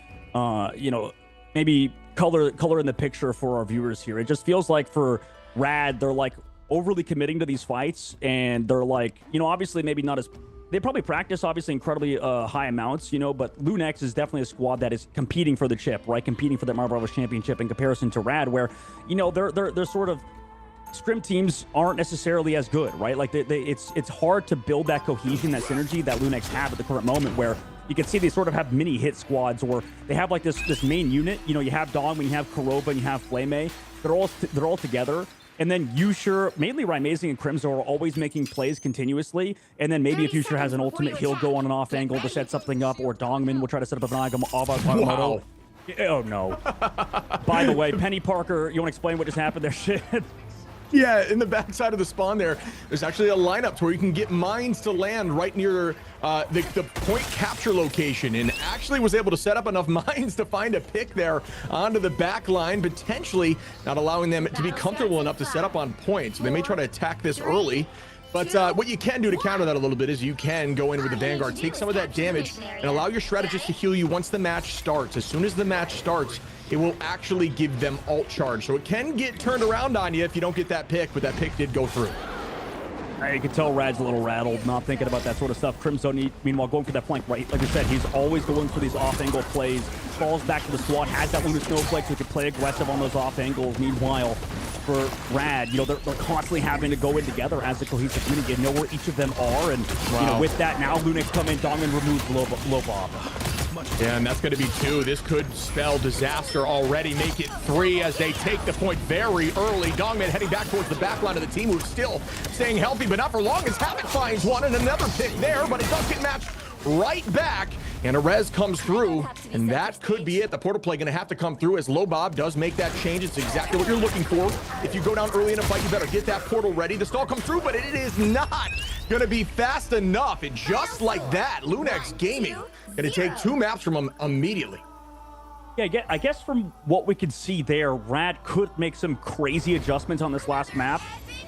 you know, maybe color in the picture for our viewers here. It just feels like for Rad, they're like overly committing to these fights, and they're like, you know, obviously maybe not as... They probably practice, obviously, incredibly high amounts, you know, but Lunex is definitely a squad that is competing for the chip, right? Competing for that Marvel Rivals Championship in comparison to Rad, where, you know, they're sort of... Scrim teams aren't necessarily as good, right? Like, it's hard to build that cohesion, that synergy that Lunex have at the current moment, where you can see they sort of have mini hit squads, or they have like this main unit. You know, you have Dawn, when you have Karova, and you have Flame. They're all together. And then Usher, mainly Amazing and Crimzo are always making plays continuously. And then maybe if Usher has an ultimate, he'll go on an off angle to set something up, or Dongman will try to set up an Wow. Oh, no. By the way, Penny Parker, you want to explain what just happened there? Shit. Yeah, in the backside of the spawn there's actually a lineup to where you can get mines to land right near the point capture location, and actually was able to set up enough mines to find a pick there onto the back line, potentially not allowing them to be comfortable enough to set up on point. So they may try to attack this early. But what you can do to counter that a little bit is you can go in with the Vanguard, take some of that damage, and allow your strategist to heal you once the match starts. As soon as the match starts, it will actually give them ult charge. So it can get turned around on you if you don't get that pick, but that pick did go through. You can tell Rad's a little rattled, not thinking about that sort of stuff. Crimzo, meanwhile, going for that flank, right? Like I said, he's always going for these off-angle plays. Falls back to the squad, has that Lunar Snowflake, so he can play aggressive on those off angles. Meanwhile, for Rad, they're constantly having to go in together as a cohesive unit. You know where each of them are, and with that, now Lunix come in, Dongman removes Lobob. Yeah, and that's going to be 2. This could spell disaster already. Make it 3 as they take the point very early. Dongman heading back towards the back line of the team, who's still staying healthy, but not for long, as Havoc finds one, and another pick there, but it does get matched right back, and a res comes through, and that could be it. The portal play going to have to come through as Lobob does make that change. It's exactly what you're looking for. If you go down early in a fight, you better get that portal ready. The stall comes through, but it is not going to be fast enough. And just like that, Lunex Gaming going to take 2 maps from them immediately. Yeah, I guess from what we can see there, Rad could make some crazy adjustments on this last map.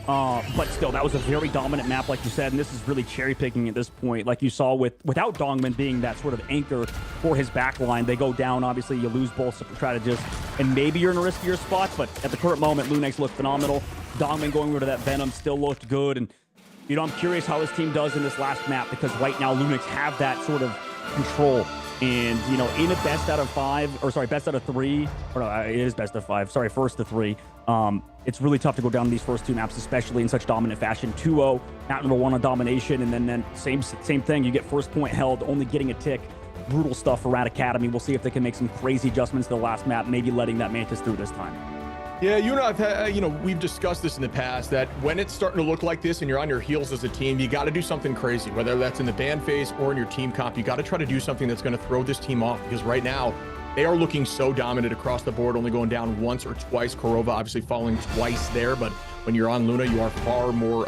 But still, that was a very dominant map, like you said, and this is really cherry picking at this point. Like you saw without Dongman being that sort of anchor for his back line, they go down. Obviously, you lose both strategists, and maybe you're in a riskier spot. But at the current moment, Lunex looked phenomenal. Dongman going over to that Venom still looked good, and I'm curious how his team does in this last map, because right now Lunex have that sort of control. And, in a best out of 5, or sorry, best out of 3, or no, it is best of 5, sorry, first to 3, it's really tough to go down these first 2 maps, especially in such dominant fashion. 2-0, map number 1 on domination, and then same thing, you get first point held, only getting a tick. Brutal stuff for Rad Academy. We'll see if they can make some crazy adjustments to the last map, maybe letting that Mantis through this time. Yeah, we've discussed this in the past, that when it's starting to look like this and you're on your heels as a team, you got to do something crazy, whether that's in the ban phase or in your team comp. You got to try to do something that's going to throw this team off, because right now they are looking so dominant across the board, only going down once or twice. Korova obviously falling twice there, but when you're on Luna, you are far more,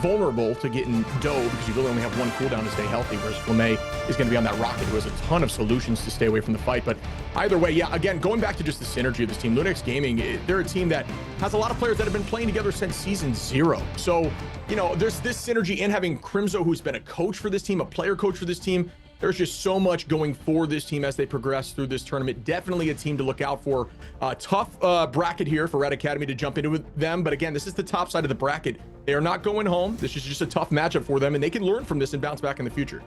vulnerable to getting dove, because you really only have one cooldown to stay healthy, whereas Flamey is going to be on that rocket, who has a ton of solutions to stay away from the fight. But either way, yeah, again, going back to just the synergy of this team, Lunex Gaming, they're a team that has a lot of players that have been playing together since season 0. So, there's this synergy in having Crimzo, who's been a coach for this team, a player coach for this team. There's just so much going for this team as they progress through this tournament. Definitely a team to look out for. Tough bracket here for Red Academy to jump into with them. But again, this is the top side of the bracket. They are not going home. This is just a tough matchup for them, and they can learn from this and bounce back in the future.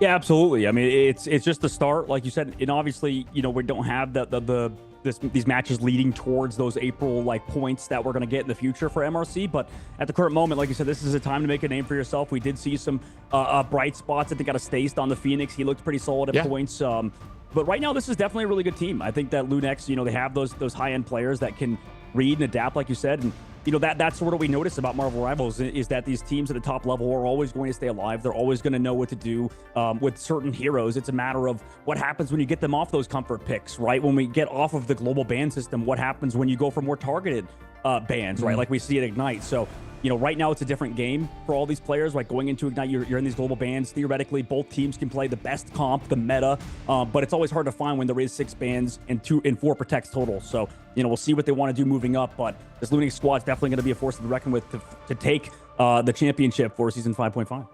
Yeah, absolutely. I mean, it's just the start, like you said. And obviously, we don't have these matches leading towards those April points that we're going to get in the future for MRC. But at the current moment, like you said, this is a time to make a name for yourself. We did see some bright spots. I think out of Staced on the Phoenix, he looked pretty solid at points. But right now, this is definitely a really good team. I think that Lunex, they have those high-end players that can read and adapt, like you said. And that's sort of what we notice about Marvel Rivals, is that these teams at the top level are always going to stay alive. They're always going to know what to do with certain heroes. It's a matter of what happens when you get them off those comfort picks, right? When we get off of the global ban system, what happens when you go for more targeted bans, right? Like we see at Ignite. So, right now it's a different game for all these players. Like going into Ignite, you're in these global bans. Theoretically, both teams can play the best comp, the meta, but it's always hard to find when there is 6 bans and 4 protects total. So, we'll see what they want to do moving up, but this Lunex squad is definitely going to be a force to be reckoned with to take the championship for Season 5.5.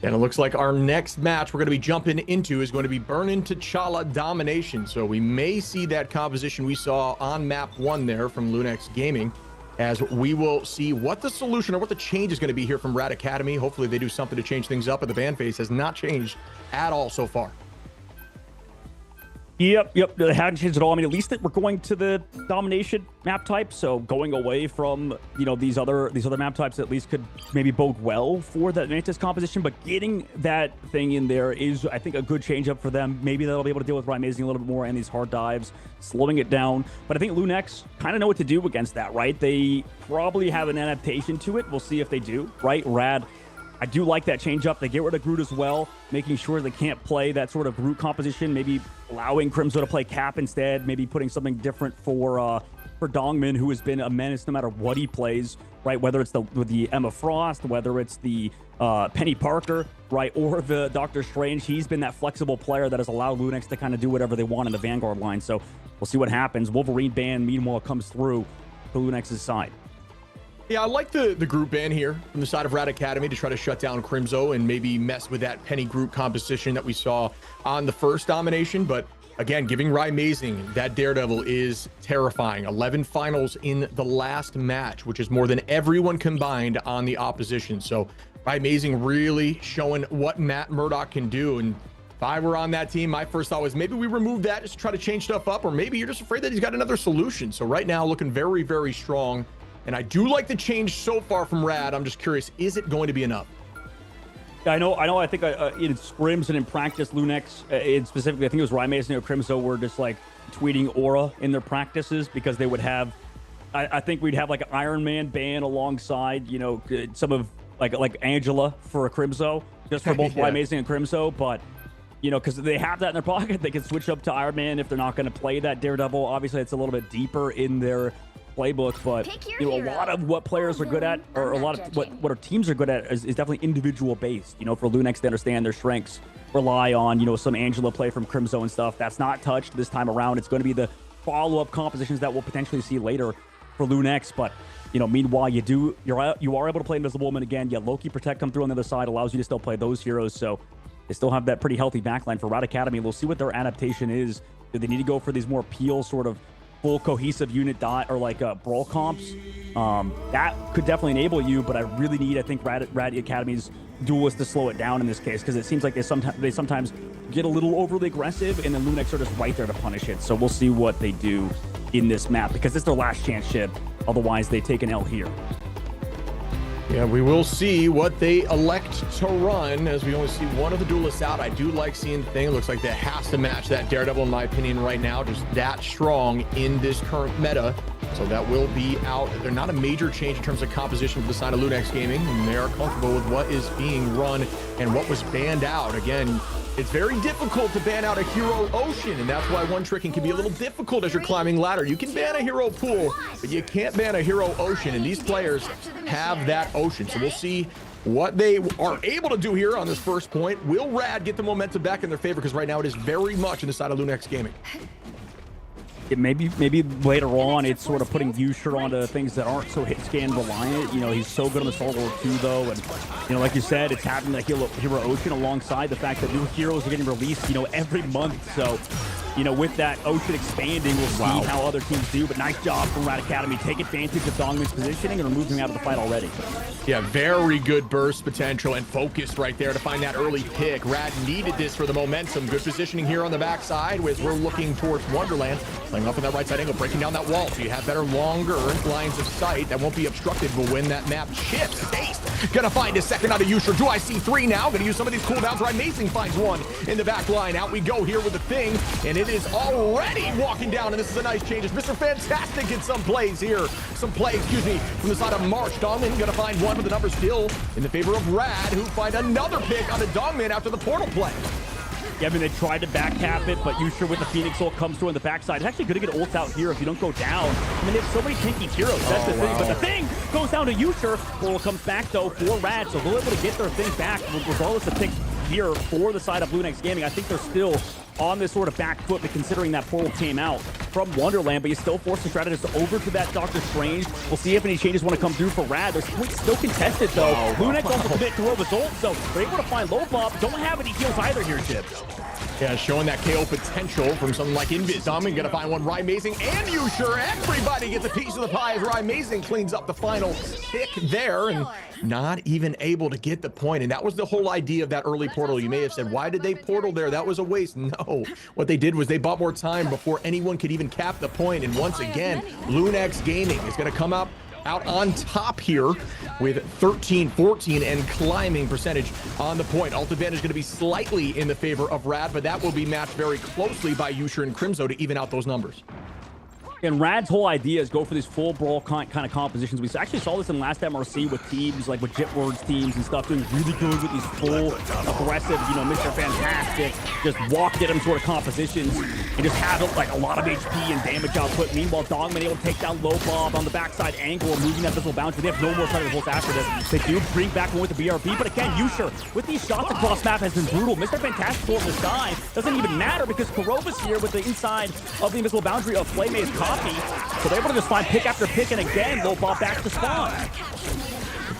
And it looks like our next match we're going to be jumping into is going to be Burnin' T'Challa Domination. So we may see that composition we saw on map 1 there from Lunex Gaming, as we will see what the solution or what the change is going to be here from Rad Academy. Hopefully they do something to change things up, but the ban phase has not changed at all so far. Yep. They haven't changed at all. I mean, at least that we're going to the domination map type, so going away from these other map types at least could maybe bode well for that Mantis composition. But getting that thing in there is, I think, a good change up for them. Maybe they'll be able to deal with Amazing a little bit more and these hard dives, slowing it down. But I think Lunex kind of know what to do against that, right? They probably have an adaptation to it. We'll see if they do, right? Rad. I do like that change up. They get rid of Groot as well, making sure they can't play that sort of Groot composition, maybe allowing Crimzo to play Cap instead, maybe putting something different for Dongmin, who has been a menace no matter what he plays, right? Whether it's with the Emma Frost, whether it's the Penny Parker, right? Or the Doctor Strange. He's been that flexible player that has allowed Lunex to kind of do whatever they want in the Vanguard line. So we'll see what happens. Wolverine ban, meanwhile, comes through to Lunex's side. Yeah, I like the group ban here from the side of Rad Academy to try to shut down Crimzo and maybe mess with that Penny group composition that we saw on the first domination. But again, giving Amazing that Daredevil is terrifying. 11 finals in the last match, which is more than everyone combined on the opposition. So Amazing really showing what Matt Murdock can do. And if I were on that team, my first thought was maybe we remove that just to try to change stuff up, or maybe you're just afraid that he's got another solution. So right now, looking very, very strong. And I do like the change so far from Rad. I'm just curious, is it going to be enough? I know. I think in scrims and in practice, Lunex, specifically, I think it was Amazing or Crimzo were just like tweeting Aura in their practices because they would have, I think we'd have like an Iron Man ban alongside, some of like Angela for a Crimzo, just for both Yeah. Amazing and Crimzo. But, because they have that in their pocket, they can switch up to Iron Man if they're not going to play that Daredevil. Obviously, it's a little bit deeper in their playbook, but a lot of what players are good at, or a lot of what our teams are good at is definitely individual based. For Lunex to understand their strengths, rely on some Angela play from Crimzo and stuff. That's not touched this time around. It's going to be the follow-up compositions that we'll potentially see later for Lunex. But meanwhile, you are able to play Invisible Woman again. Yeah, Loki Protect come through on the other side, allows you to still play those heroes. So they still have that pretty healthy backline for Rad Academy. We'll see what their adaptation is. Do they need to go for these more peel sort of full cohesive unit or like brawl comps? That could definitely enable you, but I really need, I think, Rad Academy's duelists to slow it down in this case, because it seems like they sometimes get a little overly aggressive, and then Lunex are just right there to punish it. So we'll see what they do in this map, because it's their last chance ship. Otherwise, they take an L here. Yeah, we will see what they elect to run, as we only see one of the duelists out. I do like seeing the thing. It looks like that has to match that Daredevil, in my opinion, right now. Just that strong in this current meta. So that will be out. They're not a major change in terms of composition for the side of Lunex Gaming, and they are comfortable with what is being run and what was banned out. Again, it's very difficult to ban out a hero ocean, and that's why one tricking can be a little difficult as you're climbing ladder. You can ban a hero pool, but you can't ban a hero ocean, and these players have that ocean. So we'll see what they are able to do here on this first point. Will Rad get the momentum back in their favor? Because right now it is very much in the side of Lunex Gaming. Maybe later on it's sort of putting Usher onto things that aren't so hit scan reliant. He's so good on the Star Wars 2 though, and like you said, it's having that hero ocean alongside the fact that new heroes are getting released every month. So with that ocean expanding, we'll see how other teams do. But nice job from Rad Academy. Take advantage of Dongman's positioning and remove him out of the fight already. Yeah, very good burst potential and focus right there to find that early pick. Rad needed this for the momentum. Good positioning here on the backside as we're looking towards Wonderland. Playing up in that right side angle, breaking down that wall so you have better, longer lines of sight that won't be obstructed when that map shifts. Based. Gonna find a second out of Usher. Do I see three now? Gonna use some of these cooldowns. Amazing finds one in the back line. Out we go here with the thing, and it is already walking down, and this is a nice change. It's Mr. Fantastic in some plays here. From the side of March. Dongman gonna find one, but the number still in the favor of Rad, who find another pick on the Dongman after the portal play. Yeah, they tried to back cap it, but Usher with the Phoenix ult comes through on the backside. It's actually good to get ult out here if you don't go down. They have so many tanky heroes. That's the thing. But the thing goes down to Usher. Portal comes back, though, for Rad, so they're able to get their thing back, regardless of picks here for the side of Lunex Gaming. I think they're still on this sort of back foot, but considering that portal came out from Wonderland, but you still force the strategist over to that Doctor Strange. We'll see if any changes want to come through for Rad. There's points still contested, though. Lunex also commit to Rova's ult, so they're able to find low buff. Don't have any heals either here, Chip. Yeah, showing that KO potential from something like Invis. Dongman gonna find one. Amazing and Usher. Everybody gets a piece of the pie as Amazing cleans up the final pick there. And not even able to get the point. And that was the whole idea of that early portal. You may have said, why did they portal there? That was a waste. No, what they did was they bought more time before anyone could even cap the point. And once again, Lunex Gaming is going to come out on top here with 13-14 and climbing percentage on the point. Ult advantage going to be slightly in the favor of Rad, but that will be matched very closely by Yusher and Crimzo to even out those numbers. And Rad's whole idea is go for these full brawl kind of compositions. We actually saw this in last MRC with teams like with Jitward's teams and stuff doing really good with these full aggressive, you know, Mr. Fantastic, just walk at him sort of compositions and just have like a lot of HP and damage output. Meanwhile, Dogman able to take down Low Bob on the backside angle, moving that visible boundary. They have no more target after this. They do bring back one with the BRB, but again, Yusher with these shots across map has been brutal. Mr. Fantastic over the sky doesn't even matter because Kurova's here with the inside of the invisible boundary of Flame's copy. So they're able to just find pick after pick, and again, Low Bob back to spawn.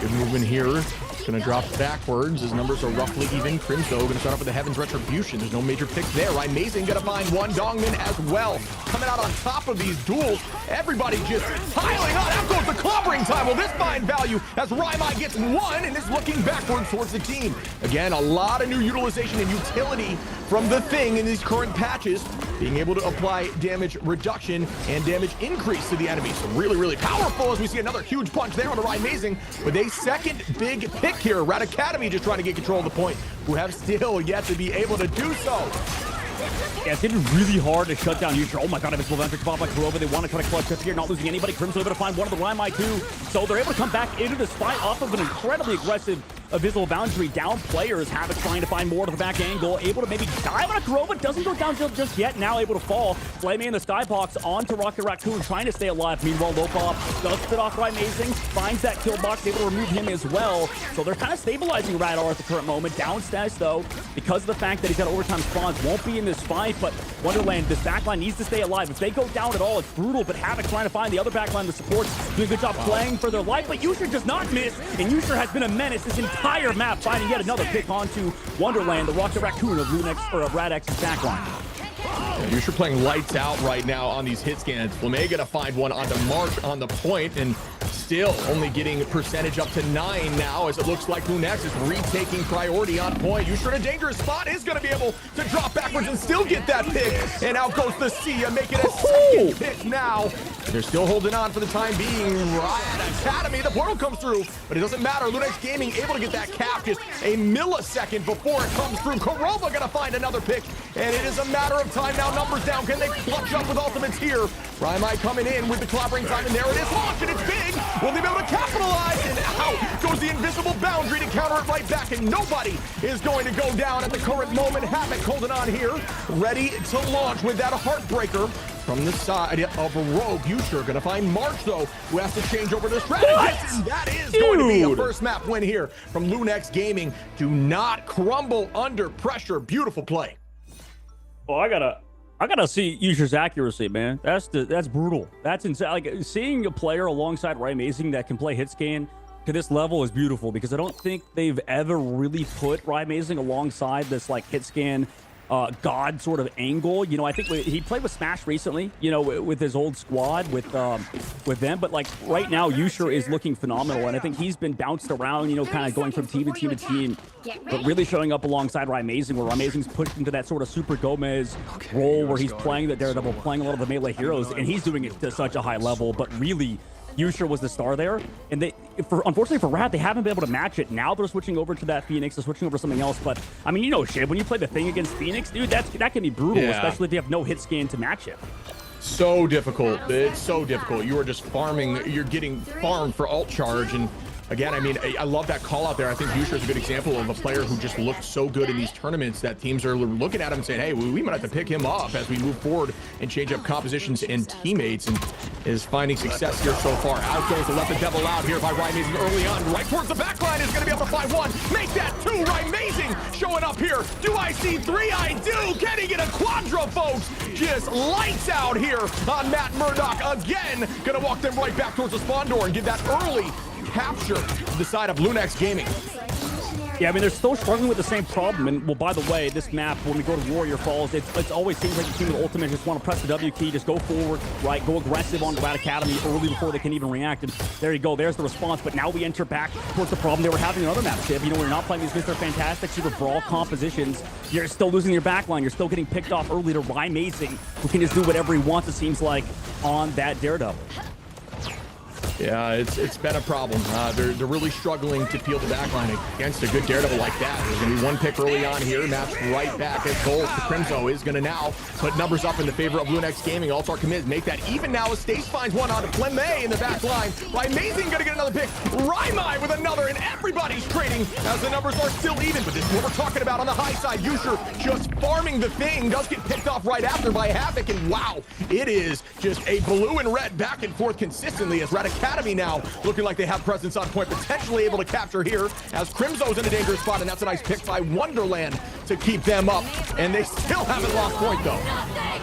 Good movement here. Going to drop backwards. His numbers are roughly even. Crimzo going to start off with the Heaven's Retribution. There's no major picks there. Amazing going to find one. Dongman as well. Coming out on top of these duels. Everybody just piling on. Out goes the clobbering time. Will this find value as Raimai gets one and is looking backwards towards the team. Again, a lot of new utilization and utility from the Thing in these current patches. Being able to apply damage reduction and damage increase to the enemy. So really, really powerful as we see another huge punch there on the Amazing with a second big pick here. Rat Academy just trying to get control of the point, who have still yet to be able to do so. Yeah, it's getting really hard to shut down Yusher. Oh my god, Invisible Boundary spot by Kurova. They want to try to clutch up here, not losing anybody. Crimson able to find one of the Raimai too. So they're able to come back into this fight off of an incredibly aggressive Invisible Boundary. Down players. Havoc trying to find more to the back angle. Able to maybe dive on a Kurova. Doesn't go down just yet. Now able to fall. Flaming in the Skybox onto Rocket Raccoon, trying to stay alive. Meanwhile, Lopop does fit off Amazing. Finds that kill box. Able to remove him as well. So they're kind of stabilizing Radar at the current moment. Downstairs though, because of the fact that he's got overtime spawns, won't be in this fight. But Wonderland, this backline needs to stay alive. If they go down at all, it's brutal. But Havoc trying to find the other backline, the supports doing a good job playing for their life. But Yusher does not miss, and Yusher has been a menace this entire map, finding yet another pick onto Wonderland, the Rocket Raccoon of Lunex or of Radx's backline. Yusher playing lights out right now on these hit scans. Flamé gonna find one onto March on the point, and still only getting percentage up to 9 now, as it looks like Lunex is retaking priority on point. Yusher in a dangerous spot, is gonna be able to drop backwards and still get that pick. And out goes the Sia, making a second pick now. They're still holding on for the time being. Riot Academy, the portal comes through, but it doesn't matter. Lunex Gaming able to get that cap just a millisecond before it comes through. Kurova gonna find another pick, and it is a matter of time now. Numbers down. Can they clutch up with ultimates here? Raimai coming in with the clobbering time, and there it is. Launch, and it's big. Will they be able to capitalize? And out goes the invisible boundary to counter it right back, and nobody is going to go down at the current moment. Havoc holding on here, ready to launch with that heartbreaker from the side of Rogue. Yusher gonna find March though, who has to change over to strategist. And that is going to be a first map win here from Lunex Gaming. Do not crumble under pressure. Beautiful play. Oh, I gotta see Yusher's accuracy, man. That's brutal. That's insane. Like, seeing a player alongside Amazing that can play hit scan to this level is beautiful, because I don't think they've ever really put Amazing alongside this like hit scan god sort of angle. You know, I think he played with Smash recently, you know, with his old squad with them, but like right now Yusher is looking phenomenal, and I think he's been bounced around, you know, kind of going from team to team to team, but really showing up alongside Amazing, where Amazing's pushed into that sort of Super Gomez role where he's playing the Daredevil, playing a lot of the melee heroes, and he's doing it to such a high level. But really, Yusher was the star there, and unfortunately for Rat, they haven't been able to match it. Now they're switching over to that Phoenix, they're switching over to something else. But I mean, you know, Shib, when you play the Thing against Phoenix, dude, that can be brutal, especially if you have no hit scan to match it. So difficult. It's so difficult. You are just farming. You're getting farmed for ult charge. And again, I mean, I love that call out there. I think Yusher is a good example of a player who just looked so good in these tournaments that teams are looking at him and saying, hey, we might have to pick him up as we move forward and change up compositions and teammates, and is finding success here so far. Out goes the Let the Devil Out here by Amazing early on. Right towards the back line, is going to be able to find one. Make that 2. Amazing showing up here. Do I see 3? I do. Can he get a quadra, folks? Just lights out here on Matt Murdoch again. Going to walk them right back towards the spawn door and give that early capture to the side of Lunex Gaming. Yeah, I mean, they're still struggling with the same problem. And, well, by the way, this map, when we go to Warrior Falls, it always seems like the team with Ultimate just want to press the W key, just go forward, right, go aggressive on Rat Academy early before they can even react. And there you go, there's the response. But now we enter back towards the problem they were having in other maps, Chip. You know, when you're not playing these Mr. Fantastic super brawl compositions, you're still losing your backline. You're still getting picked off early to Amazing, who can just do whatever he wants, it seems like, on that Daredevil. Yeah, it's been a problem. They're really struggling to peel the backline against a good Daredevil like that. There's going to be one pick early on here. Maps right back at goal. Crimzo is going to now put numbers up in the favor of Lunex Gaming. All-Star commit, make that even now as Stace finds one on to Flemme in the back line. Amazing going to get another pick. Raimai with another, and everybody's trading as the numbers are still even. But this is what we're talking about on the high side. Yusher just farming the thing. Does get picked off right after by Havoc, and wow, it is just a blue and red back and forth consistently as Rat Academy now looking like they have presence on point, potentially able to capture here as Crimzo's in a dangerous spot, and that's a nice pick by Wonderland to keep them up, and they still haven't lost point though.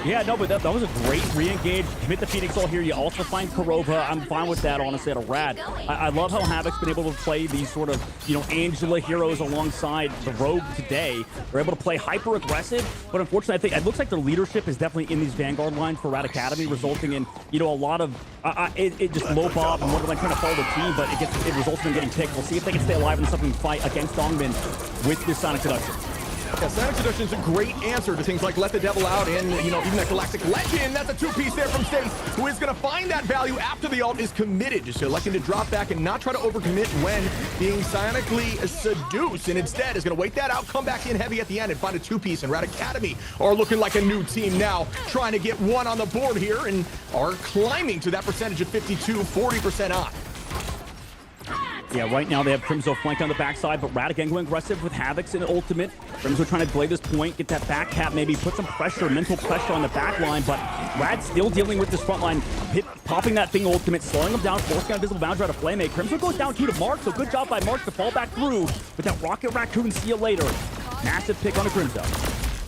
Yeah, no, but that was a great re-engage. Commit the Phoenix all here. You also find Kurova. I'm fine with that, honestly, at a Rad. I love how Havoc's been able to play these sort of, you know, Angela heroes alongside the Rogue today. They're able to play hyper-aggressive, but unfortunately, I think it looks like their leadership is definitely in these Vanguard lines for Rat Academy, resulting in, you know, a lot of, it just low bob and Wonderland trying to follow the team, but it results in getting picked. We'll see if they can stay alive in the subsequent fight against Dongmin with this Sonic Seduction. Yeah, Sonic Seduction is a great answer to things like Let the Devil Out and, you know, even that Galactic Legend. That's a two-piece there from Stace, who is going to find that value after the ult is committed, just electing to drop back and not try to overcommit when being psionically seduced, and instead is going to wait that out, come back in heavy at the end and find a two-piece. And Rat Academy are looking like a new team now, trying to get one on the board here and are climbing to that percentage of 52, 40% off. Yeah, right now they have Crimzo flanked on the backside, but Rat again going aggressive with Havocs and Ultimate. Crimzo trying to play this point, get that back cap, maybe put some pressure, mental pressure on the back line, but Rat still dealing with this front line, popping that thing Ultimate, slowing him down, forcing out Invisible Boundary out of Flame. Crimzo goes down 2 to Mark, so good job by Mark to fall back through with that Rocket Raccoon. See you later. Massive pick on the Crimzo.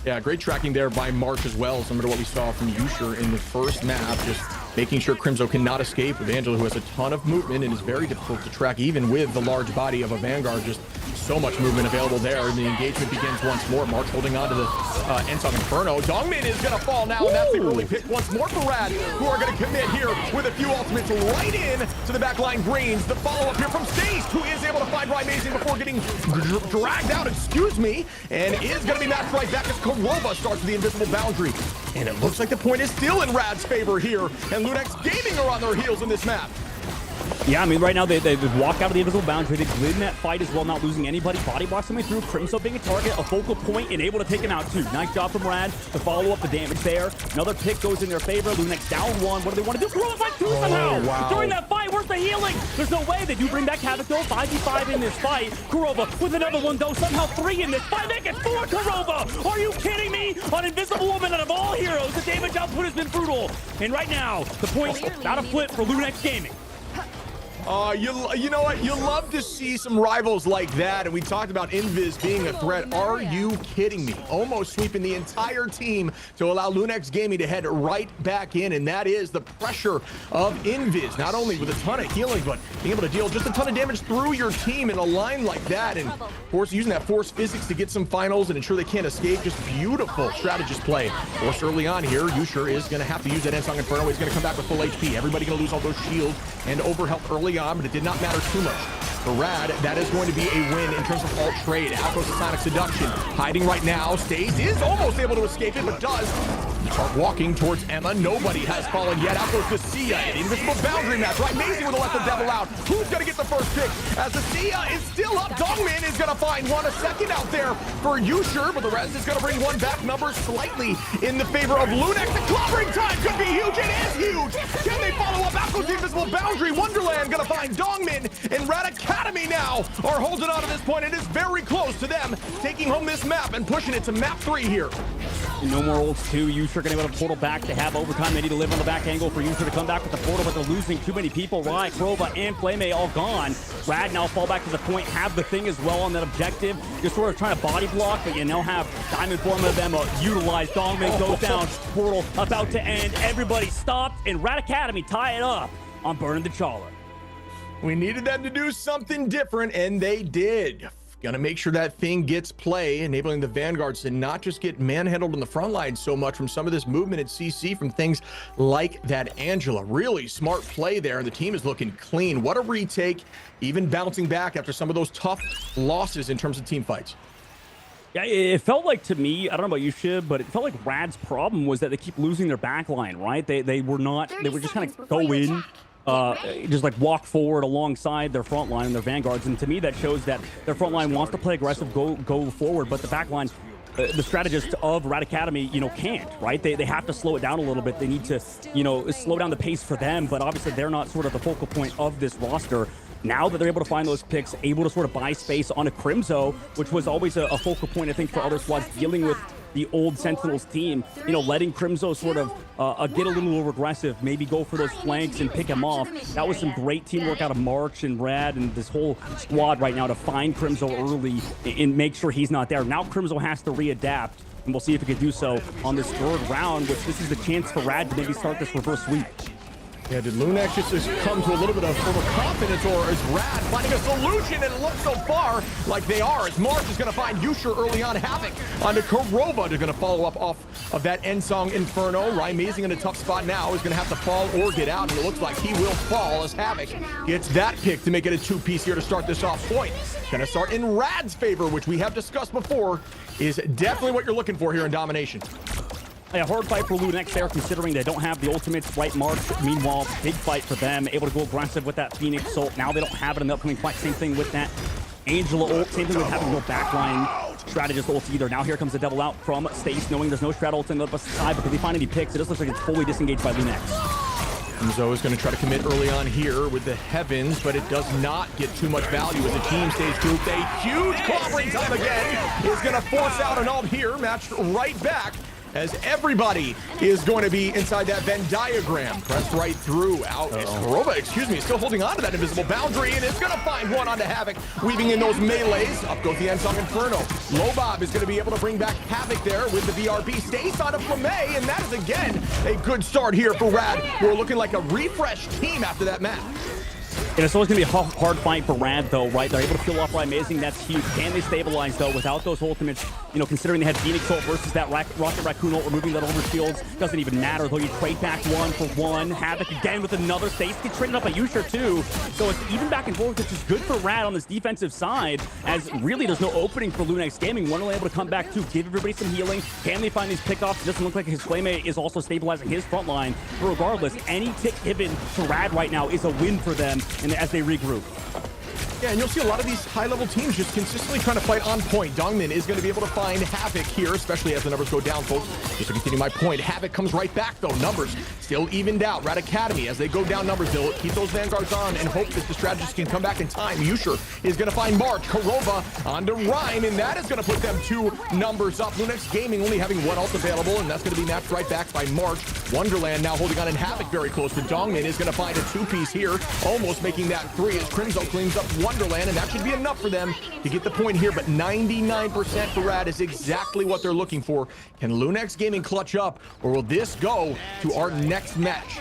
Yeah, great tracking there by Mark as well, similar to what we saw from Yusher in the first map, just making sure Crimzo cannot escape with Angela, who has a ton of movement and is very difficult to track, even with the large body of a Vanguard. Just so much movement available there, and the engagement begins once more. Mark's holding on to the Ensong Inferno. Dongmin is going to fall now, and that's the early pick once more for Rad, who are going to commit here with a few ultimates right in to the backline greens. The follow-up here from Stace, who is able to find Amazing before getting dragged out, and is going to be matched right back as Kurova starts with the Invisible Boundary. And it looks like the point is still in Rad's favor here, and Lunex Gaming are on their heels in this map. Yeah, I mean, right now they walk out of the Invisible Boundary. They win that fight as well, not losing anybody. Body blocks coming through. Crimzo being a target, a focal point, and able to take him out too. Nice job from Rad to follow up the damage there. Another pick goes in their favor. Lunex down 1. What do they want to do? Kurova fight 2 somehow. Wow. During that fight, where's the healing? There's no way. They do bring back Havoc though. 5v5 in this fight. Kurova with another one though. Somehow 3 in this fight. Make it 4 Kurova. Are you kidding me? On Invisible Woman out of all heroes, the damage output has been brutal. And right now, the point's not a flip for Lunex Gaming. You know what? You love to see some rivals like that, and we talked about Invis being a threat. Are you kidding me? Almost sweeping the entire team to allow Lunex Gaming to head right back in, and that is the pressure of Invis. Not only with a ton of healing, but being able to deal just a ton of damage through your team in a line like that, and of course using that force physics to get some finals and ensure they can't escape. Just beautiful strategist play. Forced early on here. Yusher is going to have to use that Ensong Inferno. He's going to come back with full HP. Everybody going to lose all those shields and overhealth early on, but it did not matter too much. For Rad, that is going to be a win in terms of alt trade. Out goes the Sonic Seduction. Hiding right now. Stays, is almost able to escape it, but does start walking towards Emma. Nobody has fallen yet. Out goes the Sia. An Invisible Boundary match. Right, Amazing with a Let the Devil Out. Who's going to get the first pick? As the Sia is still up. Dongmin is going to find one. A second out there for Yusher, but the rest is going to bring one back. Numbers slightly in the favor of Lunex. The clobbering time could be huge. It is huge. Can they follow up? Out goes the Invisible Boundary. Wonderland going to find Dongmin, and Rat Academy now are holding on to this point. It is very close to them taking home this map and pushing it to map 3 here. No more ults too. Yusher going to go to portal back to have overtime. They need to live on the back angle for Yusher to come back with the portal, but they're losing too many people. Rye, Kurova, and Flame all gone. Rad now fall back to the point, have the thing as well on that objective. You're sort of trying to body block, but you now have Diamond Form of them utilized. Dongman goes down. Portal about to end. Everybody stopped, and Rat Academy tie it up on Burning the Challah. We needed them to do something different, and they did. Gonna make sure that thing gets play, enabling the Vanguards to not just get manhandled on the front line so much from some of this movement at CC from things like that Angela. Really smart play there, and the team is looking clean. What a retake, even bouncing back after some of those tough losses in terms of team fights. Yeah, it felt like to me, I don't know about you, Shib, but it felt like Rad's problem was that they keep losing their back line, right? They were just kind of go in, just like walk forward alongside their front line and their Vanguards. And to me, that shows that their front line wants to play aggressive, go forward, but the back line, the strategists of Rad Academy, can't, right? They have to slow it down a little bit. They need to, slow down the pace for them, but obviously they're not sort of the focal point of this roster. Now that they're able to find those picks, able to sort of buy space on a Crimzo, which was always a focal point, I think, for other squads dealing with the old Sentinels team, letting Crimzo sort of get a little over aggressive, maybe go for those flanks and pick him off. That was some great teamwork out of March and Rad and this whole squad right now to find Crimzo early and make sure he's not there. Now Crimzo has to readapt, and we'll see if he can do so on this third round, which this is the chance for Rad to maybe start this reverse sweep. Yeah, did Lunex just come to a little bit of overconfidence, or is Rad finding a solution? And it looks so far like they are, as March is going to find Yusher early on. Havoc onto Korova. They're going to follow up off of that end song Inferno. Amazing in a tough spot now. Is going to have to fall or get out, and it looks like he will fall as Havoc gets that pick to make it a two-piece here to start this off. Point going to start in Rad's favor, which we have discussed before is definitely what you're looking for here in Domination. A hard fight for Lunex there, considering they don't have the ultimates right March. Meanwhile, big fight for them, able to go aggressive with that Phoenix ult. Now they don't have it in the upcoming fight. Same thing with that Angela ult. Same thing with having no backline strategist ult either. Now here comes the devil out from Stace, knowing there's no strat ult in the side, but if they find any picks, it just looks like it's fully disengaged by Lunex. Crimzo is going to try to commit early on here with the Heavens, but it does not get too much value as the team stays grouped. A huge clobbering time again is going to force out an ult here, matched right back, as everybody is going to be inside that Venn diagram. Pressed right through. Out is Korova, still holding on to that invisible boundary, and it's going to find one onto Havoc, weaving in those melees. Up goes the Ensong Inferno. Lobob is going to be able to bring back Havoc there with the VRB. Stays on a Flame, and that is again a good start here for Rad, who are looking like a refreshed team after that match. And it's always going to be a hard fight for Rad, though, right? They're able to kill off Amazing. That's huge. Can they stabilize, though, without those ultimates? Considering they had Phoenix ult versus that Rocket Raccoon ult, removing that over shields doesn't even matter, though. You trade back 1-for-1. Havoc again with another Stace. Get traded up by Yusher, too. So it's even back and forth, which is good for Rad on this defensive side, as really there's no opening for Lunex Gaming. One able to come back, to give everybody some healing. Can they find these pickoffs? It doesn't look like his Flame is also stabilizing his front line. But regardless, any tick given to Rad right now is a win for them, and as they regroup. Yeah, and you'll see a lot of these high-level teams just consistently trying to fight on point. Dongmin is going to be able to find Havoc here, especially as the numbers go down, folks. Just to continue my point, Havoc comes right back, though. Numbers still evened out. Rad Academy, as they go down numbers, they'll keep those Vanguards on and hope that the strategist can come back in time. Yusher is going to find March. Korova onto Rhyme, and that is going to put them 2 numbers up. Lunex Gaming only having 1 ult available, and that's going to be matched right back by March. Wonderland now holding on, and Havoc very close to Dongmin is going to find a 2-piece here, almost making that 3 as Crimzo cleans up Wonderland, and that should be enough for them to get the point here. But 99% for Rad is exactly what they're looking for. Can Lunex Gaming clutch up, or will this go to our next match?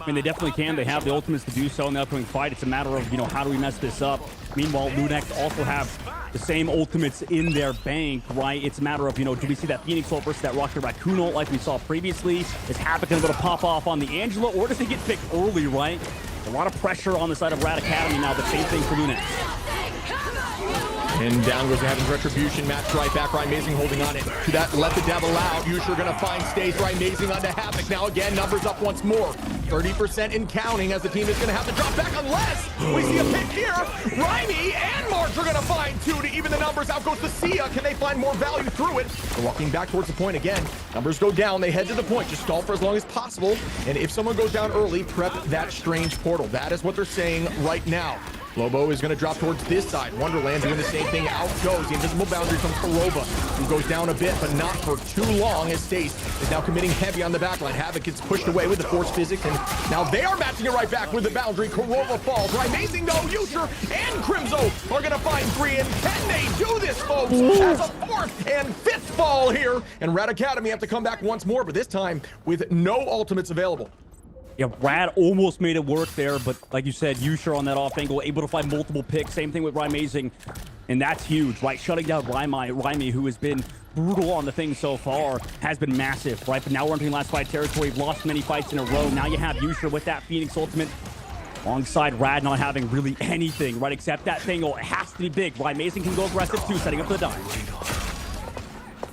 I mean, they definitely can. They have the ultimates to do so in the upcoming fight. It's a matter of, how do we mess this up? Meanwhile, Lunex also have the same ultimates in their bank, right? It's a matter of, do we see that Phoenix ult versus that Rocket Raccoon ult like we saw previously? Is Havoc going to pop off on the Angela, or does he get picked early, right? A lot of pressure on the side of Rad Academy now, but same thing for Lunex. And down goes the Heaven's Retribution, match right back. Amazing holding on it to that Let the Devil Out. Yusher gonna find Stace. Amazing onto Havoc. Now again, numbers up once more. 30% and counting, as the team is gonna have to drop back unless we see a pick here. Rimey and March are gonna find 2 to even the numbers. Out goes the Sia. Can they find more value through it? They're walking back towards the point again. Numbers go down. They head to the point. Just stall for as long as possible. And if someone goes down early, prep that strange portal. That is what they're saying right now. Lobo is going to drop towards this side. Wonderland doing the same thing. Out goes the invisible boundary from Korova, who goes down a bit, but not for too long, as Stace is now committing heavy on the backline. Havoc gets pushed away with the force physics, and now they are matching it right back with the boundary. Korova falls. Amazing though. Yusher and Crimzo are going to find 3, and can they do this, folks? As a 4th and 5th fall here, and Rad Academy have to come back once more, but this time with no ultimates available. Yeah, Rad almost made it work there, but like you said, Yusher on that off angle, able to find multiple picks. Same thing with Amazing. And that's huge, right? Shutting down Raimi, who has been brutal on the thing so far, has been massive, right? But now we're entering last fight territory. We've lost many fights in a row. Now you have Yusha with that Phoenix ultimate, alongside Rad not having really anything, right? Except that thing, it has to be big, right? Mason can go aggressive too, setting up for the dive.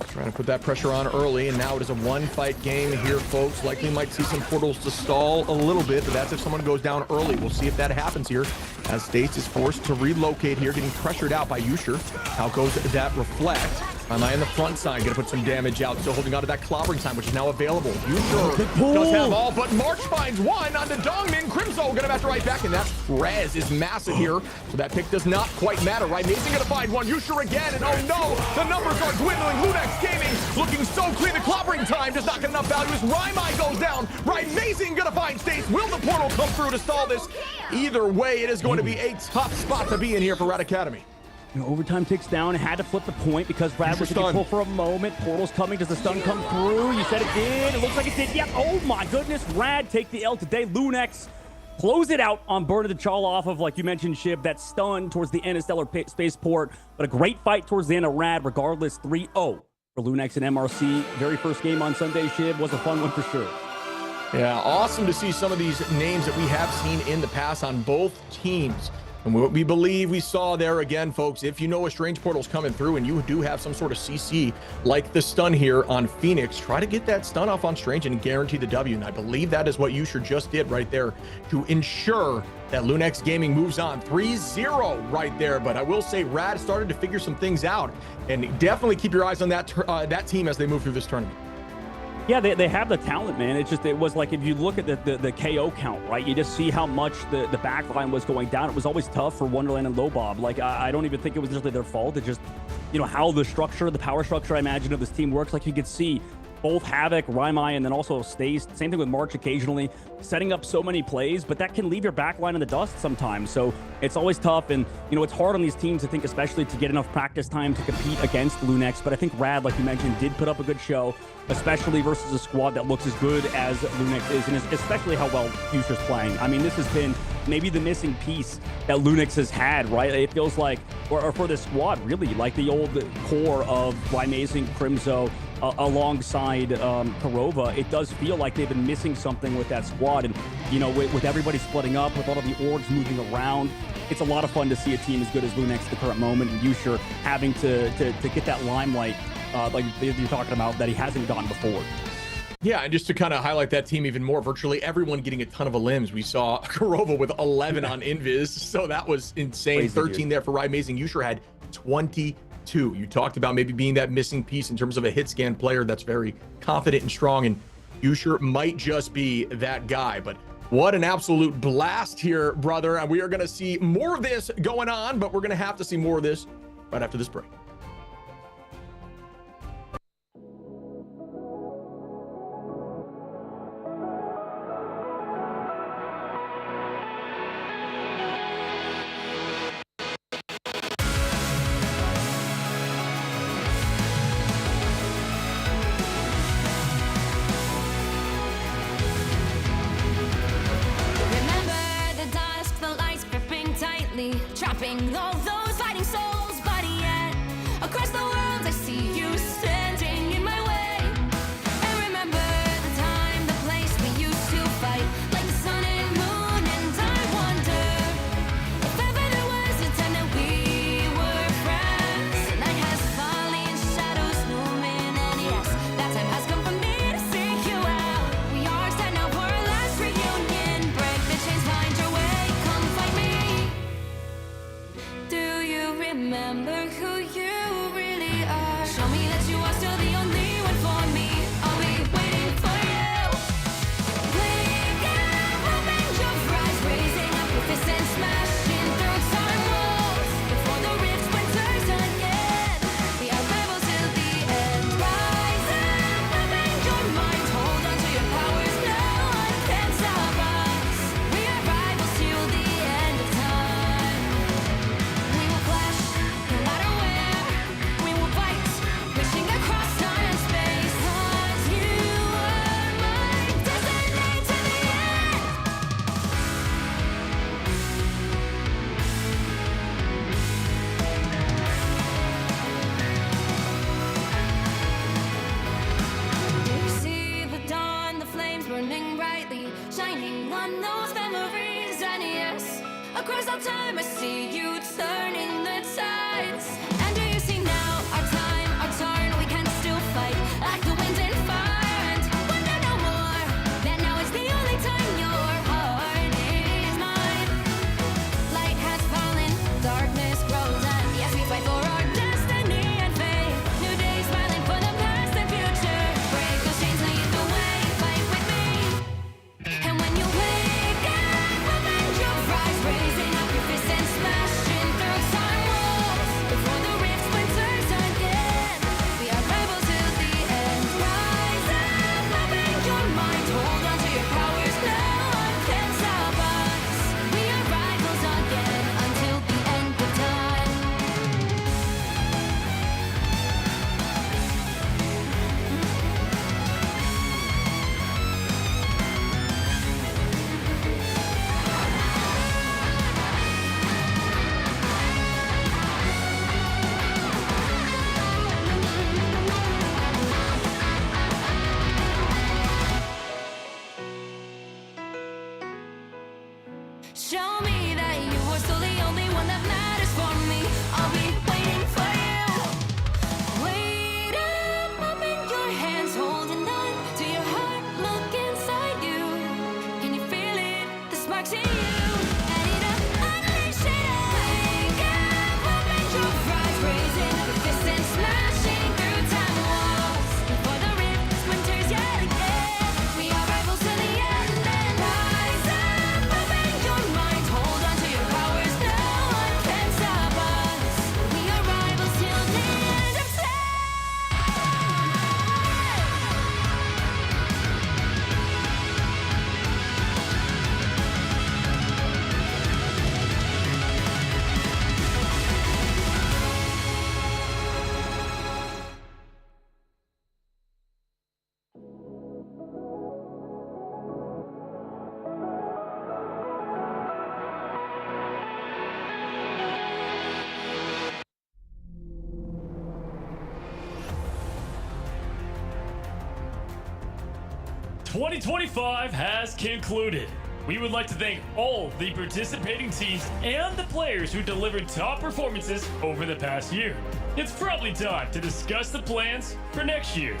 Trying to put that pressure on early, and now it is a one-fight game here, folks. Likely might see some portals to stall a little bit, but that's if someone goes down early. We'll see if that happens here, as States is forced to relocate here, getting pressured out by Yusher. How goes that Reflect? Am I on the front side? Gonna put some damage out, so holding on to that clobbering time, which is now available. Yusher does have all, but March finds one onto Dongmin. Crimzo gonna match right back, and that Rez is massive here, so that pick does not quite matter, right? Mason gonna find one. Yusher again, and oh no, the numbers are dwindling. Lunex Gaming looking so clean. The clobbering time does not get enough value as Raimai goes down. Right, Mason gonna find States. Will the portal come through to stall this? Either way, it is going to be a tough spot to be in here for Rad Academy. Overtime ticks down. Had to flip the point because Rad was in control for a moment. Portal's coming. Does the stun come through? You said it did. It looks like it did. Yep. Oh my goodness. Rad take the L today. Lunex close it out on Burn of the Chal off of, like you mentioned, Shib, that stun towards the end of Stellar Spaceport. But a great fight towards the end of Rad, regardless. 3-0 for Lunex and MRC. Very first game on Sunday, Shib. Was a fun one for sure. Yeah, awesome to see some of these names that we have seen in the past on both teams. And what we believe we saw there again, folks, if you know a Strange Portal's coming through and you do have some sort of CC like the stun here on Phoenix, try to get that stun off on Strange and guarantee the W. And I believe that is what Yusher just did right there to ensure that Lunex Gaming moves on 3-0 right there. But I will say Rad started to figure some things out, and definitely keep your eyes on that team as they move through this tournament. Yeah, they have the talent, man. It was like, if you look at the KO count, right, you just see how much the backline was going down. It was always tough for Wonderland and Lobob. Like, I don't even think it was necessarily their fault. It just, how the power structure, I imagine, of this team works. Like, you could see both Havoc, Raimai, and then also Stays. Same thing with March occasionally, setting up so many plays, but that can leave your backline in the dust sometimes. So it's always tough, and it's hard on these teams, I think, especially to get enough practice time to compete against Lunex. But I think Rad, like you mentioned, did put up a good show, especially versus a squad that looks as good as Lunex is, and especially how well Future's playing. I mean, this has been maybe the missing piece that Lunex has had, right? It feels like, or for this squad, really, like the old core of Amazing, Crimzo, alongside Karova. It does feel like they've been missing something with that squad, and with everybody splitting up, with all of the orgs moving around, it's a lot of fun to see a team as good as Lunex at the current moment, and Yusher having to get that limelight like you're talking about that he hasn't gotten before. Yeah, and just to kind of highlight that team even more, virtually everyone getting a ton of limbs. We saw Karova with 11 on Invis, so that was insane. Crazy, 13 dude. There for Ride Amazing. Yusher had 22. You talked about maybe being that missing piece in terms of a hit scan player that's very confident and strong, and Yusher might just be that guy. But what an absolute blast here, brother. And we are going to see more of this going on, but we're going to have to see more of this right after this break. Trapping all those fighting souls, but yet across the world I see you standing in my way. And remember the time, the place we used to fight, like the sun and moon. And I wonder if ever there was a time that we were friends. The night has fallen, shadows looming, and yes, that time has come for me to seek you out. We are set now for our last reunion. Break the chains, find your way, come fight me. brightly shining on those memories. And yes, across all time I see you turning the tides. And do you see now our time, our turn? We can still fight like the wind and fire. And wonder no more that now is the only time your heart is mine. Light has fallen, darkness grows, and yes, we fight for our destiny and fate. New days smiling for the past and future. Break those chains, lead the way, fight with me. And when you wake up, open your eyes, raising up your fists and smashing through time walls. Before the rift splinters again, we are rivals till the end. Rise up, open your mind, hold on to your powers, no one can stop us. We are rivals again until the end of time. Show me that you are still the only one that matters for me. I'll be waiting for you. Wait up, open your hands, holding on to your heart. Look inside you. Can you feel it? The sparks in you. Add it up, unleash it. Wake up, open your eyes, raising up your fists and smashing through time walls. Before the rift splinters yet again, we are rivals to the end. And rise up, open your mind, hold on to your powers, no one can stop us. We are rivals till the end of time. "2025 has concluded. We would like to thank all the participating teams and the players who delivered top performances over the past year. It's probably time to discuss the plans for next year.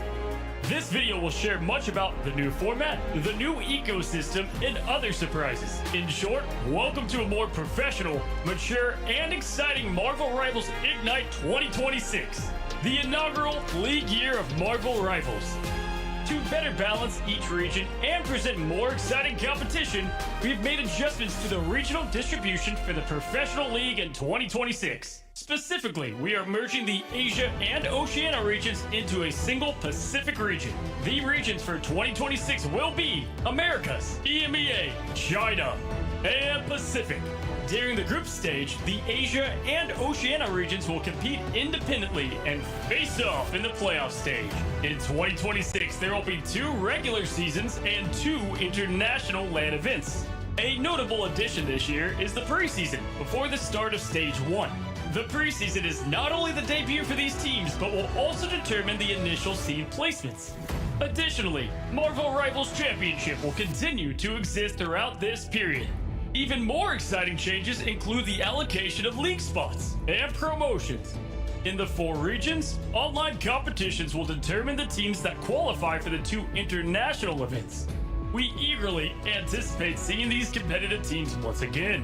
This video will share much about the new format, the new ecosystem, and other surprises. In short, welcome to a more professional, mature, and exciting Marvel Rivals Ignite 2026, the inaugural league year of Marvel Rivals. To better balance each region and present more exciting competition, we've made adjustments to the regional distribution for the Professional League in 2026. Specifically, we are merging the Asia and Oceania regions into a single Pacific region. The regions for 2026 will be Americas, EMEA, China, and Pacific. During the group stage, the Asia and Oceania regions will compete independently and face off in the playoff stage. In 2026, there will be 2 regular seasons and 2 international LAN events. A notable addition this year is the preseason before the start of Stage 1. The preseason is not only the debut for these teams, but will also determine the initial seed placements. Additionally, Marvel Rivals Championship will continue to exist throughout this period. Even more exciting changes include the allocation of league spots and promotions. In the 4 regions, online competitions will determine the teams that qualify for the 2 international events. We eagerly anticipate seeing these competitive teams once again.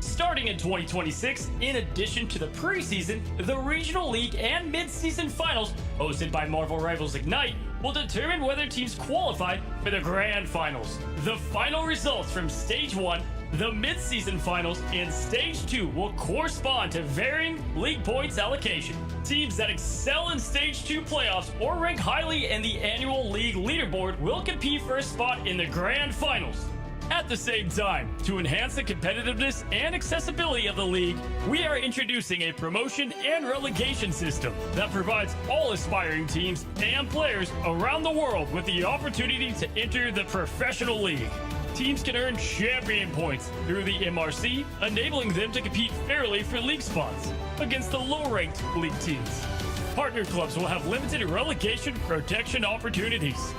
Starting in 2026, in addition to the preseason, the regional league and mid-season finals hosted by Marvel Rivals Ignite will determine whether teams qualify for the grand finals. The final results from Stage 1, the mid-season finals, and Stage 2 will correspond to varying league points allocation. Teams that excel in Stage 2 playoffs or rank highly in the annual league leaderboard will compete for a spot in the grand finals. At the same time, to enhance the competitiveness and accessibility of the league, we are introducing a promotion and relegation system that provides all aspiring teams and players around the world with the opportunity to enter the professional league. Teams can earn champion points through the MRC, enabling them to compete fairly for league spots against the low-ranked league teams. Partner clubs will have limited relegation protection opportunities.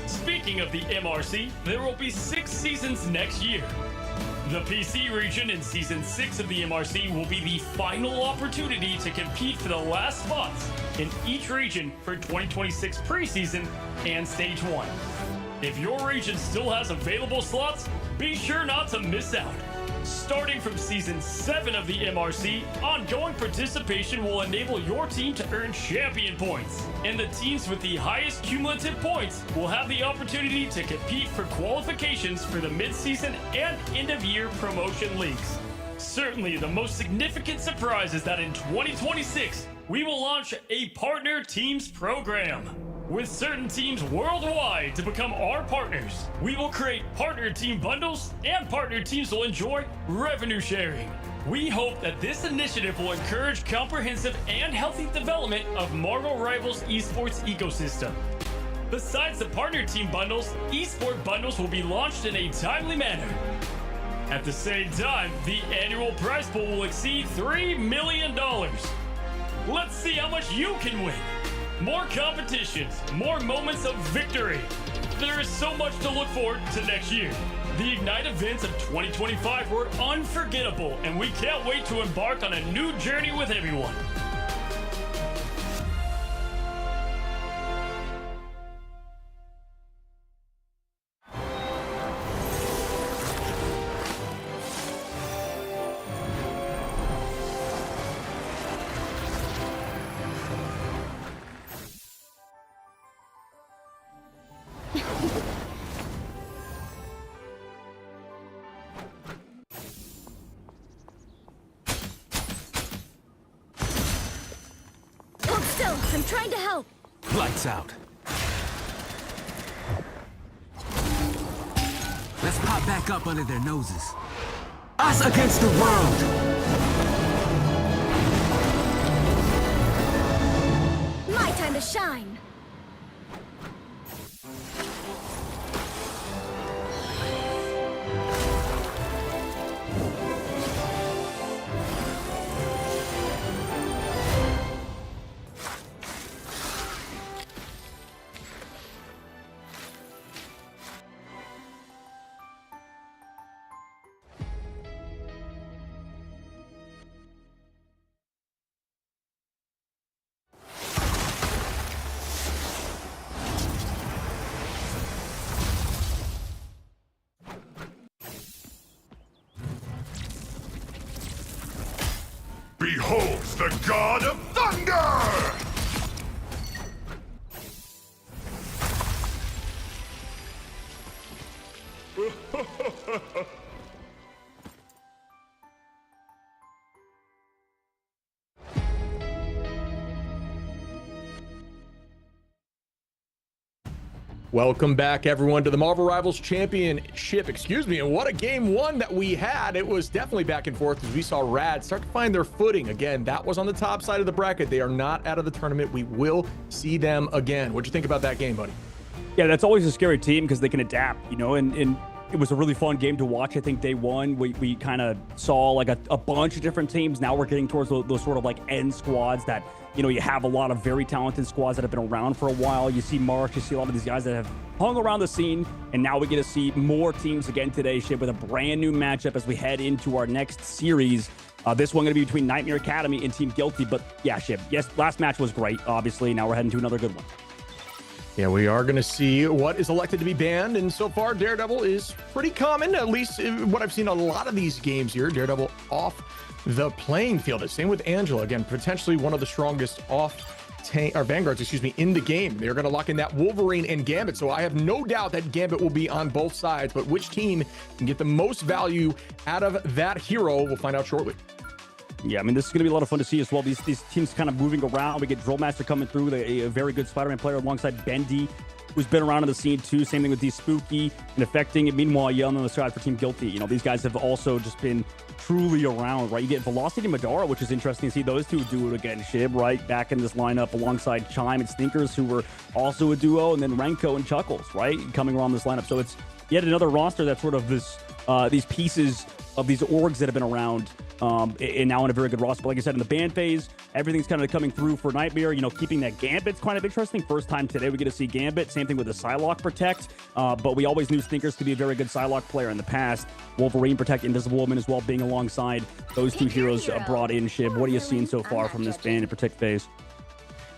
Speaking Speaking of the MRC, there will be 6 seasons next year. The PC region in Season 6 of the MRC will be the final opportunity to compete for the last spots in each region for 2026 preseason and Stage 1. If your region still has available slots, be sure not to miss out. Starting from Season 7 of the MRC, ongoing participation will enable your team to earn champion points, and the teams with the highest cumulative points will have the opportunity to compete for qualifications for the mid-season and end-of-year promotion leagues. Certainly, the most significant surprise is that in 2026, we will launch a Partner Teams program. With certain teams worldwide to become our partners, we will create partner team bundles, and partner teams will enjoy revenue sharing. We hope that this initiative will encourage comprehensive and healthy development of Marvel Rivals esports ecosystem. Besides the partner team bundles, esport bundles will be launched in a timely manner. At the same time, the annual prize pool will exceed $3 million. Let's see how much you can win. More competitions, more moments of victory. There is so much to look forward to next year. The Ignite events of 2025 were unforgettable, and we can't wait to embark on a new journey with everyone. Hold still, I'm trying to help. Lights out. Let's pop back up under their noses. Us against the world! My time to shine. Beholds the God of Thunder! Welcome back, everyone, to the Marvel Rivals Championship. Excuse me, and what a game one that we had. It was definitely back and forth as we saw Rad start to find their footing. Again, that was on the top side of the bracket. They are not out of the tournament. We will see them again. What'd you think about that game, buddy? Yeah, that's always a scary team because they can adapt, you know, and it was a really fun game to watch. I think day one, we kind of saw like a bunch of different teams. Now we're getting towards those sort of like end squads that, you know, you have a lot of very talented squads that have been around for a while. You see Marsh, you see a lot of these guys that have hung around the scene, and now we get to see more teams again today, Shib, with a brand new matchup as we head into our next series. This one going to be between Nightmare Academy and Team Guilty, but yeah, Shib, yes, last match was great, obviously. Now we're heading to another good one. Yeah, we are going to see what is elected to be banned, and so far Daredevil is pretty common, at least what I've seen a lot of these games here. Daredevil off the playing field. Same with Angela, again, potentially one of the strongest Vanguards, in the game. They're going to lock in that Wolverine and Gambit, so I have no doubt that Gambit will be on both sides, but which team can get the most value out of that hero, we'll find out shortly. Yeah, I mean, this is going to be a lot of fun to see as well. These teams kind of moving around. We get Drillmaster coming through, a very good Spider-Man player alongside Bendy, who's been around on the scene too. Same thing with these Spooky and Affecting. And meanwhile, Young on the side for Team Guilty. You know, these guys have also just been truly around, right? You get Velocity and Madara, which is interesting to see those two do it again. Shib, right? Back in this lineup alongside Chime and Stinkers, who were also a duo. And then Renko and Chuckles, right? Coming around this lineup. So it's yet another roster that's sort of this these pieces of these orgs that have been around and now in a very good roster. But like I said, in the ban phase, everything's kind of coming through for Nightmare. You know, keeping that Gambit's kind of interesting. First time today we get to see Gambit. Same thing with the Psylocke Protect. But we always knew Stinkers to be a very good Psylocke player in the past. Wolverine Protect, Invisible Woman as well, being alongside those two heroes brought in. Shib, what are you seeing so far from this ban and Protect phase?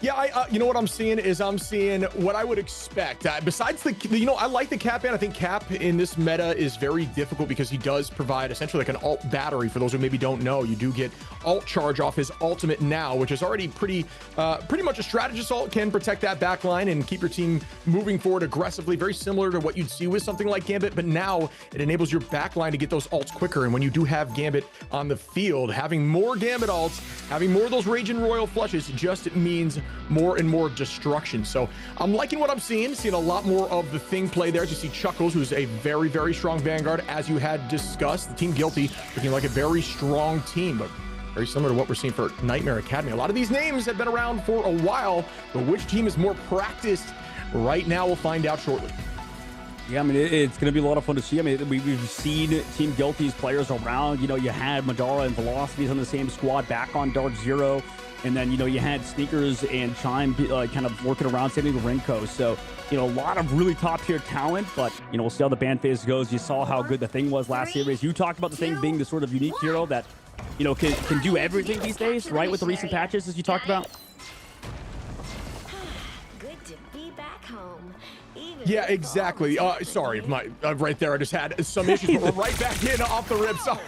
Yeah, you know what I'm seeing is I'm seeing what I would expect. Besides the, I like the Cap ban. I think Cap in this meta is very difficult because he does provide essentially like an alt battery. For those who maybe don't know, you do get alt charge off his ultimate now, which is already pretty much a strategist ult, can protect that back line and keep your team moving forward aggressively. Very similar to what you'd see with something like Gambit, but now it enables your back line to get those ults quicker. And when you do have Gambit on the field, having more Gambit ults, having more of those Raging Royal flushes just means more and more destruction. So I'm liking what I'm seeing a lot more of the thing play there. As you see Chuckles, who's a very, very strong Vanguard, as you had discussed. The Team Guilty looking like a very strong team, but very similar to what we're seeing for Nightmare Academy. A lot of these names have been around for a while, but which team is more practiced right now, we'll find out shortly. Yeah, I mean, it's going to be a lot of fun to see. I mean, we've seen Team Guilty's players around. You know, you had Madara and Velocities on the same squad back on Dark Zero. And then, you had Sneakers and Chime kind of working around, same thing with Renko. So, a lot of really top-tier talent, but, we'll see how the ban phase goes. You saw how good the Thing was last series. You talked about the Thing being the sort of unique hero that, can do everything these days, right, with the recent patches, as you talked about? Good to be back home. Yeah, exactly. Sorry, right there, I just had some issues, but we're right back in off the rib. Sorry.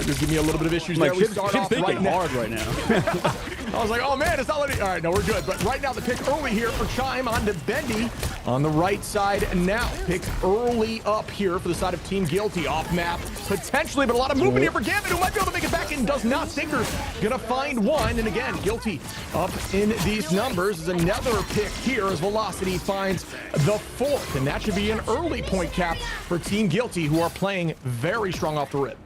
Just give me a little bit of issues there. We start off right now. Hard right now. I was like, oh man, it's not letting. All right, no, we're good. But right now, the pick early here for Chime onto Bendy on the right side now. Pick early up here for the side of Team Guilty. Off map, potentially, but a lot of movement here for Gambit, who might be able to make it back in. Does not. Stinkers gonna find one. And again, Guilty up in these numbers. Is another pick here as Velocity finds the fourth. And that should be an early point cap for Team Guilty, who are playing very strong off the rip.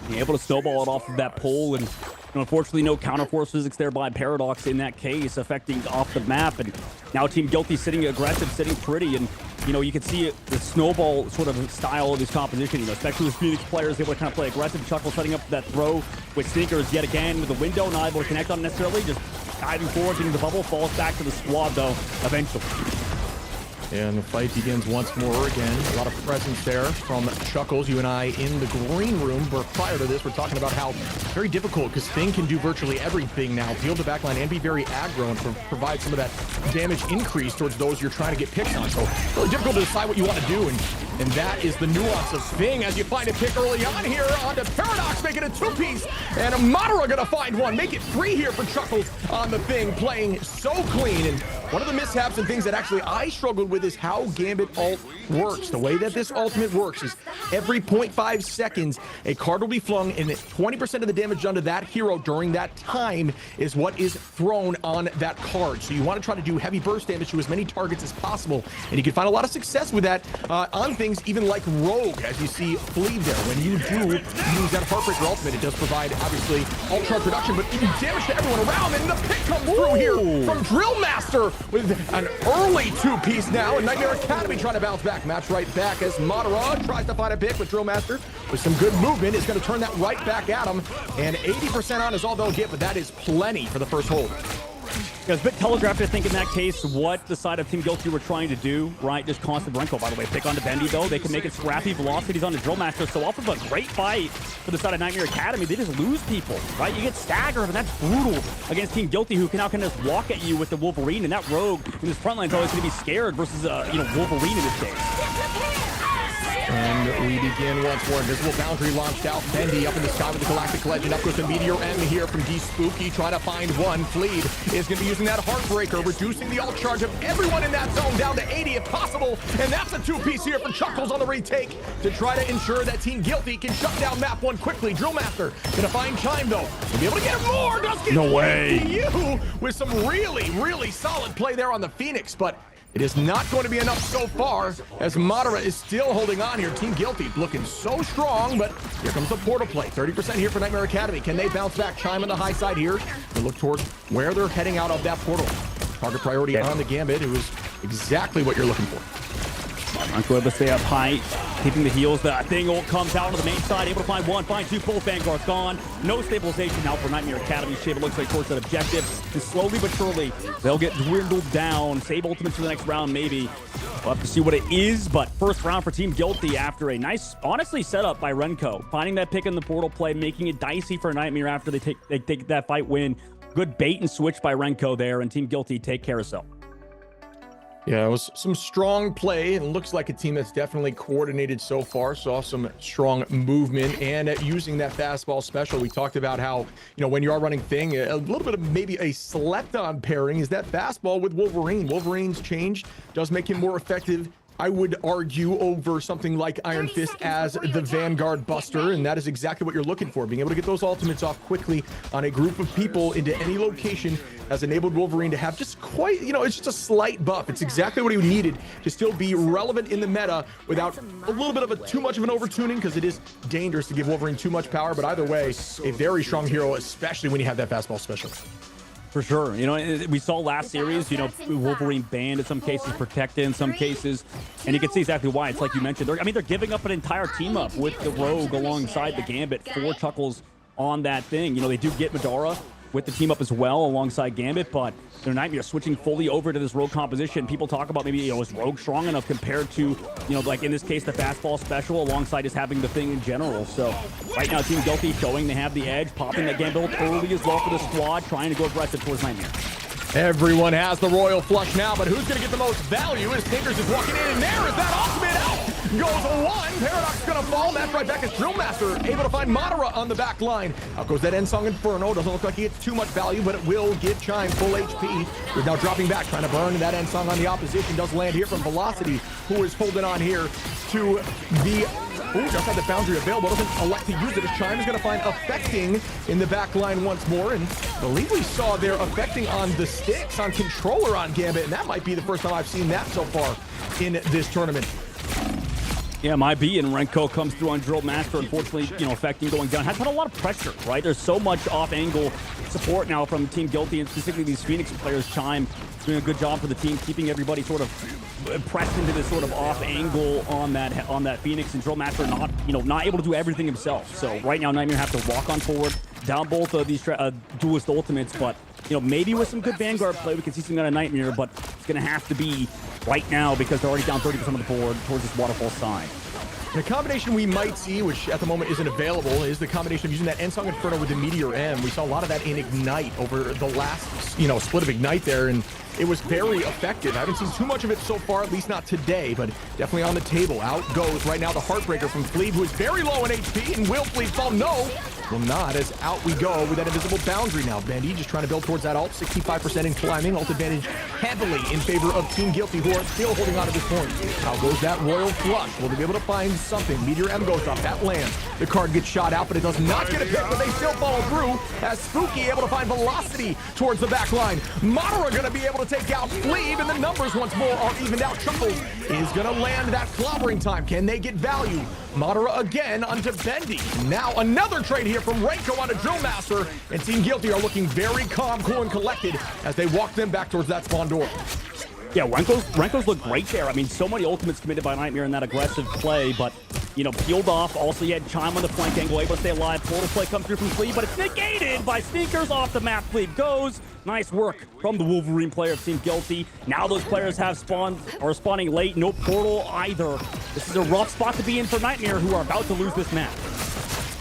Being able to snowball it off of that pole, and unfortunately no counterforce physics there by Paradox in that case, affecting off the map. And now Team Guilty sitting aggressive, sitting pretty, and you can see the snowball sort of style of his composition, especially with Phoenix players able to kind of play aggressive. Chuckle setting up that throw with Sneakers yet again with the window, not able to connect on necessarily, just diving forward, getting the bubble, falls back to the squad though eventually. And the fight begins once more again. A lot of presence there from Chuckles. You and I in the green room, where prior to this, we're talking about how very difficult, because Thing can do virtually everything now. Field to backline and be very aggro and provide some of that damage increase towards those you're trying to get picks on. So really difficult to decide what you want to do. And that is the nuance of Thing as you find a pick early on here onto Paradox, making a two-piece. And Madara gonna find one. Make it three here for Chuckles on the Thing, playing so clean. And one of the mishaps and things that actually I struggled with is how Gambit ult works. The way that this ultimate works is every 0.5 seconds, a card will be flung, and 20% of the damage done to that hero during that time is what is thrown on that card. So you want to try to do heavy burst damage to as many targets as possible. And you can find a lot of success with that on things even like Rogue, as you see Fleed there. When you do use that Heartbreaker ultimate, it does provide, obviously, ult charge reduction, but even damage to everyone around. And the pick comes through here from Drill Master with an early two-piece now, and Nightmare Academy trying to bounce back. Match right back as Madara tries to find a pick with Drill Master with some good movement. Is going to turn that right back at him, and 80% on is all they'll get, but that is plenty for the first hold. Yeah, it's a bit telegraphed, I think, in that case, what the side of Team Guilty were trying to do, right? Just constant Renko, by the way. Pick onto Bendy, though. They can make it scrappy. Velocities on the Drill Master. So off of a great fight for the side of Nightmare Academy, they just lose people, right? You get staggered, and that's brutal against Team Guilty, who can now kind of just walk at you with the Wolverine. And that Rogue in his front line is always going to be scared versus, Wolverine in this case. And we begin once more. Invisible Boundary launched out. Bendy up in the sky with the Galactic Legend. Up goes the Meteor M here from D-Spooky, trying to find one. Fleed is going to be using that Heartbreaker, reducing the ult charge of everyone in that zone down to 80 if possible. And that's a two-piece here for Chuckles on the retake to try to ensure that Team Guilty can shut down map one quickly. Drill Master going to find Chime, though. He'll be able to get more. Does get no way. You with some really, really solid play there on the Phoenix, but it is not going to be enough so far, as Madara is still holding on here. Team Guilty looking so strong, but here comes the portal play. 30% here for Nightmare Academy. Can they bounce back? Chime on the high side here. They look towards where they're heading out of that portal. Target priority on the Gambit. It was exactly what you're looking for. Renko able to stay up high, keeping the heels. The thing comes out on the main side, able to find one, find two, both Vanguards gone. No stabilization now for Nightmare Academy. Shape, it looks like towards that objective. And slowly but surely, they'll get dwindled down. Save ultimates for the next round, maybe. We'll have to see what it is, but first round for Team Guilty after a nice, honestly, setup by Renko. Finding that pick in the portal play, making it dicey for Nightmare after they take that fight win. Good bait and switch by Renko there, and Team Guilty take carousel. Yeah, it was some strong play. It looks like a team that's definitely coordinated so far. Saw some strong movement and using that fastball special. We talked about how, when you are running Thing, a little bit of maybe a slept-on pairing is that fastball with Wolverine. Wolverine's change does make him more effective, I would argue, over something like Iron Fist as the Vanguard Buster, and that is exactly what you're looking for. Being able to get those ultimates off quickly on a group of people into any location has enabled Wolverine to have just quite, it's just a slight buff. It's exactly what he needed to still be relevant in the meta without a little bit of too much of an overtuning, because it is dangerous to give Wolverine too much power, but either way, a very strong hero, especially when you have that fastball special. For sure. We saw last series, Wolverine banned in some cases, protected in some cases, and you can see exactly why. It's like you mentioned. They're giving up an entire team up with the Rogue alongside the Gambit. 4 Chuckles on that Thing. They do get Madara with the team up as well alongside Gambit, but their Nightmare switching fully over to this Rogue composition. People talk about maybe, is Rogue strong enough compared to, like in this case, the fastball special alongside just having the Thing in general. So right now, Team Guilty showing they have the edge, popping that Gambit early as well for the squad, trying to go aggressive towards Nightmare. Everyone has the Royal Flush now, but who's going to get the most value? As Snickers is walking in, and there is that ultimate out! Goes one, Paradox is going to fall, that's right back as Drillmaster, able to find Madara on the back line. Out goes that Ensong Inferno, doesn't look like he gets too much value, but it will give Chime full HP. He's now dropping back, trying to burn that Ensong on the opposition, does land here from Velocity, who is holding on here to the... Ooh, just had the boundary available, doesn't elect to use it, as Chime is going to find Affecting in the back line once more, and I believe we saw their Affecting on the sticks, on controller on Gambit, and that might be the first time I've seen that so far in this tournament. Yeah, might be, and Renko comes through on Drill Master. Unfortunately, Affecting going down. Has had a lot of pressure, right? There's so much off-angle support now from Team Guilty, and specifically these Phoenix players. Chime doing a good job for the team, keeping everybody sort of pressed into this sort of off-angle on that Phoenix, and Drill Master not able to do everything himself. So right now, Nightmare have to walk on forward, down both of these duelist ultimates, but maybe with some good Vanguard play, we can see something out of Nightmare, but it's going to have to be right now because they're already down 30% of the board towards this waterfall side. And a combination we might see, which at the moment isn't available, is the combination of using that Ensong Inferno with the Meteor M. We saw a lot of that in Ignite over the last, split of Ignite there, and it was very effective. I haven't seen too much of it so far, at least not today, but definitely on the table. Out goes right now the Heartbreaker from Fleeb, who is very low in HP, and will Fleeb fall? No, will not, as out we go with that invisible boundary now. Bendy just trying to build towards that ult, 65% in climbing, ult advantage heavily in favor of Team Guilty, who are still holding on to this point. Out goes that Royal Flush. Will they be able to find something? Meteor M goes off, that lands. The card gets shot out, but it does not get a pick, but they still follow through, as Spooky able to find Velocity towards the back line. Madara gonna be able to take out Fleeb, and the numbers once more are evened out. Chuckles is gonna land that clobbering time. Can they get value? Madara again onto Bendy. Now another trade here from Renko onto Drillmaster, and Team Guilty are looking very calm, cool, and collected as they walk them back towards that spawn door. Yeah, Renko's look great there. I mean, so many ultimates committed by Nightmare in that aggressive play, but, peeled off. Also, he had Chime on the flank angle, able to stay alive. Portal play comes through from Fleeb, but it's negated by Sneakers. Off the map, Fleeb goes. Nice work from the Wolverine player of Team Guilty. Now those players are spawning late. No portal either. This is a rough spot to be in for Nightmare, who are about to lose this map.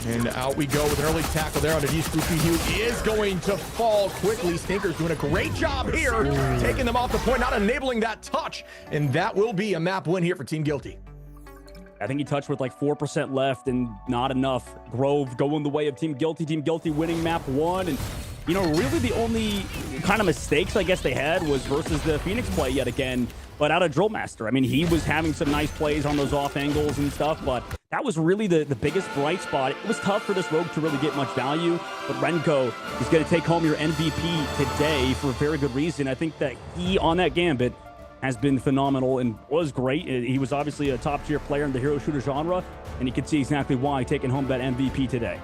And out we go with an early tackle there on the D-Spooky, who is going to fall quickly. Stinker's doing a great job here, taking them off the point, not enabling that touch. And that will be a map win here for Team Guilty. I think he touched with like 4% left and not enough. Grove going the way of Team Guilty. Team Guilty winning map 1. And, really the only kind of mistakes I guess they had was versus the Phoenix play yet again. But out of Drillmaster, I mean, he was having some nice plays on those off angles and stuff, but that was really the biggest bright spot. It was tough for this Rogue to really get much value, but Renko is going to take home your MVP today for a very good reason. I think that he, on that Gambit, has been phenomenal and was great. He was obviously a top-tier player in the hero shooter genre, and you can see exactly why taking home that MVP today.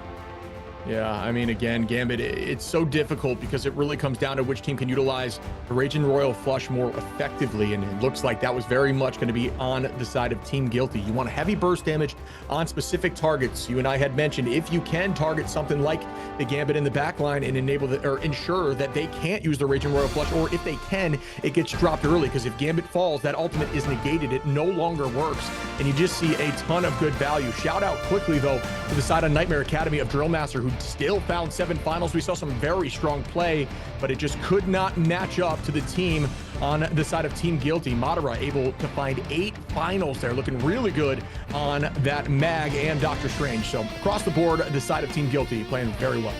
Yeah, I mean, again, Gambit, it's so difficult because it really comes down to which team can utilize the Raging Royal Flush more effectively, and it looks like that was very much going to be on the side of Team Guilty. You want heavy burst damage on specific targets. You and I had mentioned if you can target something like the Gambit in the backline and ensure that they can't use the Raging Royal Flush, or if they can, it gets dropped early, because if Gambit falls, that ultimate is negated. It no longer works, and you just see a ton of good value. Shout out quickly, though, to the side of Nightmare Academy of Drill Master, who still found 7 finals. We saw some very strong play, but it just could not match up to the team on the side of Team Guilty. Madara able to find 8 finals there, looking really good on that Mag and Doctor Strange. So across the board, the side of Team Guilty playing very well.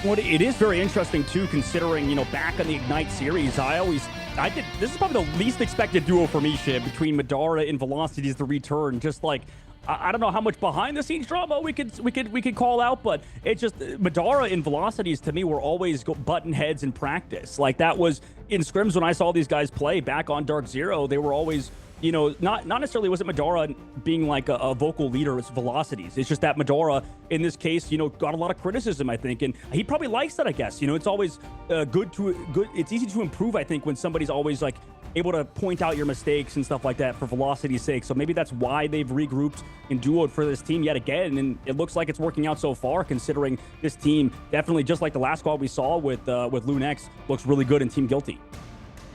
Well, it is very interesting too, considering, you know, back on the Ignite series, this is probably the least expected duo for me, Shib, between Madara and Velocity's the return. Just like, I don't know how much behind the scenes drama we could call out, but it's just Madara and Velocities to me were always button heads in practice. Like, that was in scrims when I saw these guys play back on Dark Zero. They were always, you know, not necessarily was it Madara being like a vocal leader, it's Velocities. It's just that Madara, in this case, you know, got a lot of criticism, I think, and he probably likes that, I guess. You know, it's always it's easy to improve, I think, when somebody's always like able to point out your mistakes and stuff like that for Velocity's sake. So maybe that's why they've regrouped and duoed for this team yet again, and it looks like it's working out so far, considering this team definitely, just like the last squad we saw with Lunex, looks really good in Team Guilty.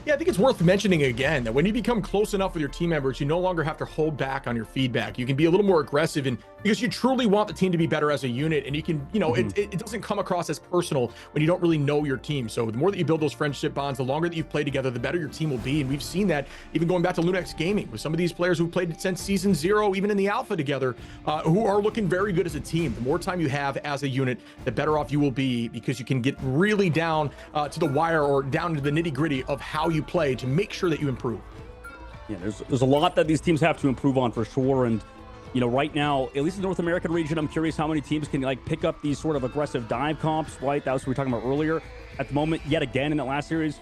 Yeah, I think it's worth mentioning again that when you become close enough with your team members, you no longer have to hold back on your feedback. You can be a little more aggressive, and because you truly want the team to be better as a unit, and you can, you know, it doesn't come across as personal when you don't really know your team. So the more that you build those friendship bonds, the longer that you've played together, the better your team will be. And we've seen that even going back to Lunex Gaming with some of these players who've played since season 0, even in the alpha together, who are looking very good as a team. The more time you have as a unit, the better off you will be, because you can get really down to the wire, or down to the nitty gritty of how you play to make sure that you improve. Yeah, there's a lot that these teams have to improve on for sure. And, you know, right now, at least in the North American region, I'm curious how many teams can like pick up these sort of aggressive dive comps, right? That was what we were talking about earlier. At the moment, yet again, in that last series,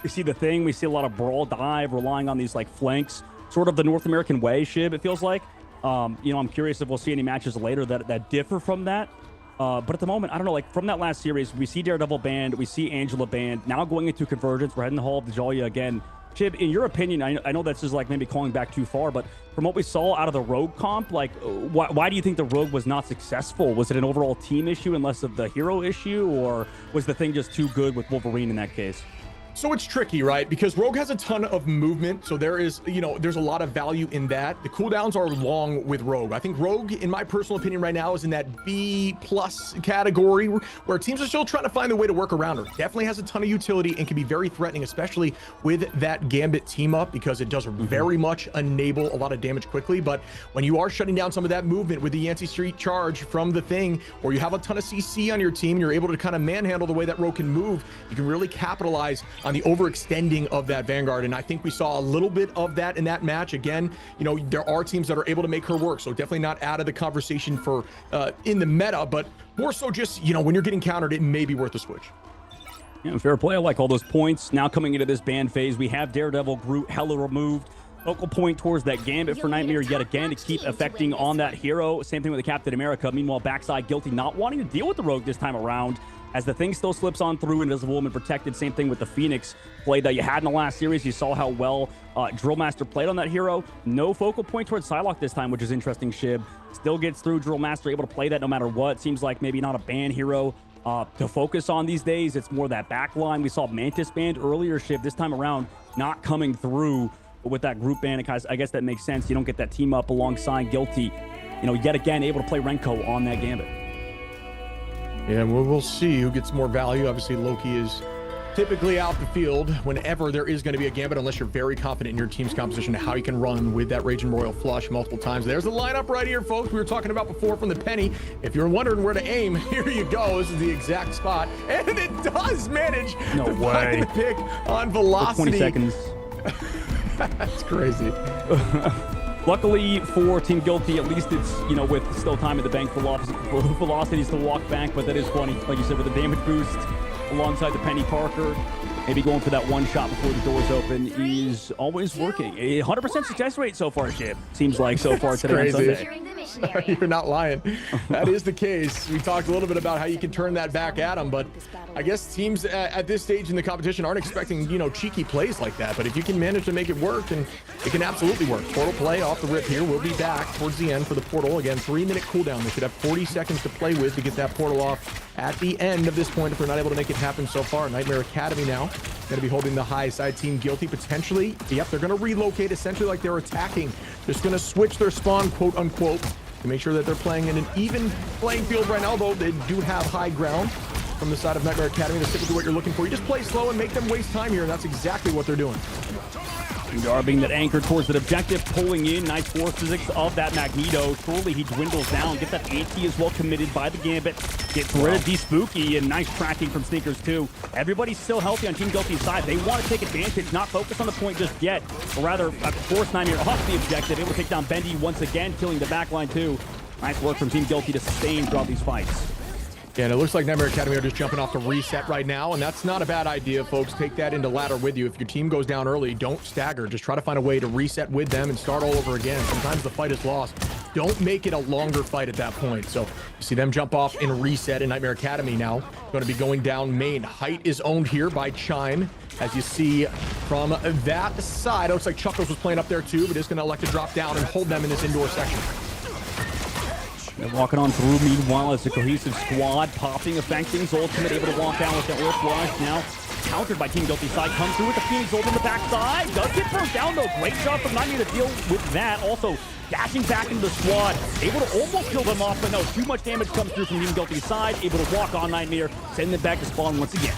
we see the thing. We see a lot of brawl dive, relying on these like flanks, sort of the North American way, Shib, it feels like. You know, I'm curious if we'll see any matches later that differ from that. But at the moment, I don't know, like from that last series, we see Daredevil banned, we see Angela banned. Now going into Convergence, we're heading the Hall of the Dahlia again. Chib, in your opinion, I know this is like maybe calling back too far, but from what we saw out of the Rogue comp, like why do you think the Rogue was not successful? Was it an overall team issue and less of the hero issue, or was the thing just too good with Wolverine in that case? So it's tricky, right? Because Rogue has a ton of movement, so there is, you know, there's a lot of value in that. The cooldowns are long with Rogue. I think Rogue, in my personal opinion right now, is in that B+ category, where teams are still trying to find a way to work around her. Definitely has a ton of utility and can be very threatening, especially with that Gambit team up, because it does very much enable a lot of damage quickly. But when you are shutting down some of that movement with the anti-street charge from the thing, or you have a ton of CC on your team, and you're able to kind of manhandle the way that Rogue can move, you can really capitalize on the overextending of that Vanguard. And I think we saw a little bit of that in that match. Again, you know, there are teams that are able to make her work, so definitely not out of the conversation for in the meta, but more so just, you know, when you're getting countered, it may be worth a switch. Yeah, fair play. I like all those points. Now coming into this ban phase, we have Daredevil, Groot, Hella removed. Focal point towards that Gambit for Nightmare yet again to keep affecting on that hero. Same thing with the Captain America. Meanwhile, backside Guilty not wanting to deal with the Rogue this time around, as the thing still slips on through, Invisible Woman protected. Same thing with the Phoenix play that you had in the last series. You saw how well Drill Master played on that hero. No focal point towards Psylocke this time, which is interesting, Shib. Still gets through. Drill Master able to play that no matter what. Seems like maybe not a ban hero to focus on these days. It's more that back line. We saw Mantis banned earlier, Shib. This time around, not coming through with that group ban. I guess that makes sense. You don't get that team up alongside Guilty. You know, yet again, able to play Renko on that Gambit. Yeah, we'll see who gets more value. Obviously, Loki is typically out the field whenever there is going to be a Gambit, unless you're very confident in your team's composition, how you can run with that Raging Royal Flush multiple times. There's the lineup right here, folks. We were talking about before from the penny. If you're wondering where to aim, here you go. This is the exact spot. And it does manage to find the pick on Velocity. 20 seconds. That's crazy. Luckily for Team Guilty, at least it's, you know, with still time in the bank for Velocities to walk back, but that is funny. Like you said, with the damage boost alongside the Penny Parker, maybe going for that one shot before the doors open is always working. A 100% success rate so far, Shib. Seems like so far today on Sunday. You're not lying. That is the case. We talked a little bit about how you can turn that back at them, but I guess teams at this stage in the competition aren't expecting, you know, cheeky plays like that. But if you can manage to make it work, then it can absolutely work. Portal play off the rip here. We'll be back towards the end for the portal. Again, 3-minute cooldown. They should have 40 seconds to play with to get that portal off at the end of this point if they're not able to make it happen so far. Nightmare Academy now going to be holding the high side. Team Guilty potentially. Yep, they're going to relocate essentially like they're attacking. Just going to switch their spawn, quote unquote, to make sure that they're playing in an even playing field right now, though they do have high ground from the side of Nightmare Academy. That's typically what you're looking for. You just play slow and make them waste time here, and that's exactly what they're doing. Dar being that anchor towards that objective, pulling in. Nice force physics of that Magneto. Surely he dwindles down. Get that anti as well committed by the Gambit. Gets rid of D-Spooky, and nice tracking from Sneakers too. Everybody's still healthy on Team Guilty's side. They want to take advantage, not focus on the point just yet. Or rather, force Nightmare off the objective. Able to take down Bendy once again, killing the backline too. Nice work from Team Guilty to sustain throughout these fights. Yeah, and it looks like Nightmare Academy are just jumping off the reset right now, and that's not a bad idea, folks. Take that into ladder with you. If your team goes down early, don't stagger. Just try to find a way to reset with them and start all over again. Sometimes the fight is lost. Don't make it a longer fight at that point. So you see them jump off and reset in Nightmare Academy now. Going to be going down main. Height is owned here by Chime. As you see from that side, it looks like Chuckles was playing up there too, but is going to elect to drop down and hold them in this indoor section. They're walking on through. Meanwhile, it's a cohesive squad popping, affecting Ultimate, able to walk down with the Earth Rush. Now countered by Team Guilty side. Comes through with the Phoenix Ult on the backside. Does get thrown down though. Great job from Nightmare to deal with that. Also dashing back into the squad. Able to almost kill them off, but no, too much damage comes through from Team Guilty's side. Able to walk on Nightmare, send them back to spawn once again.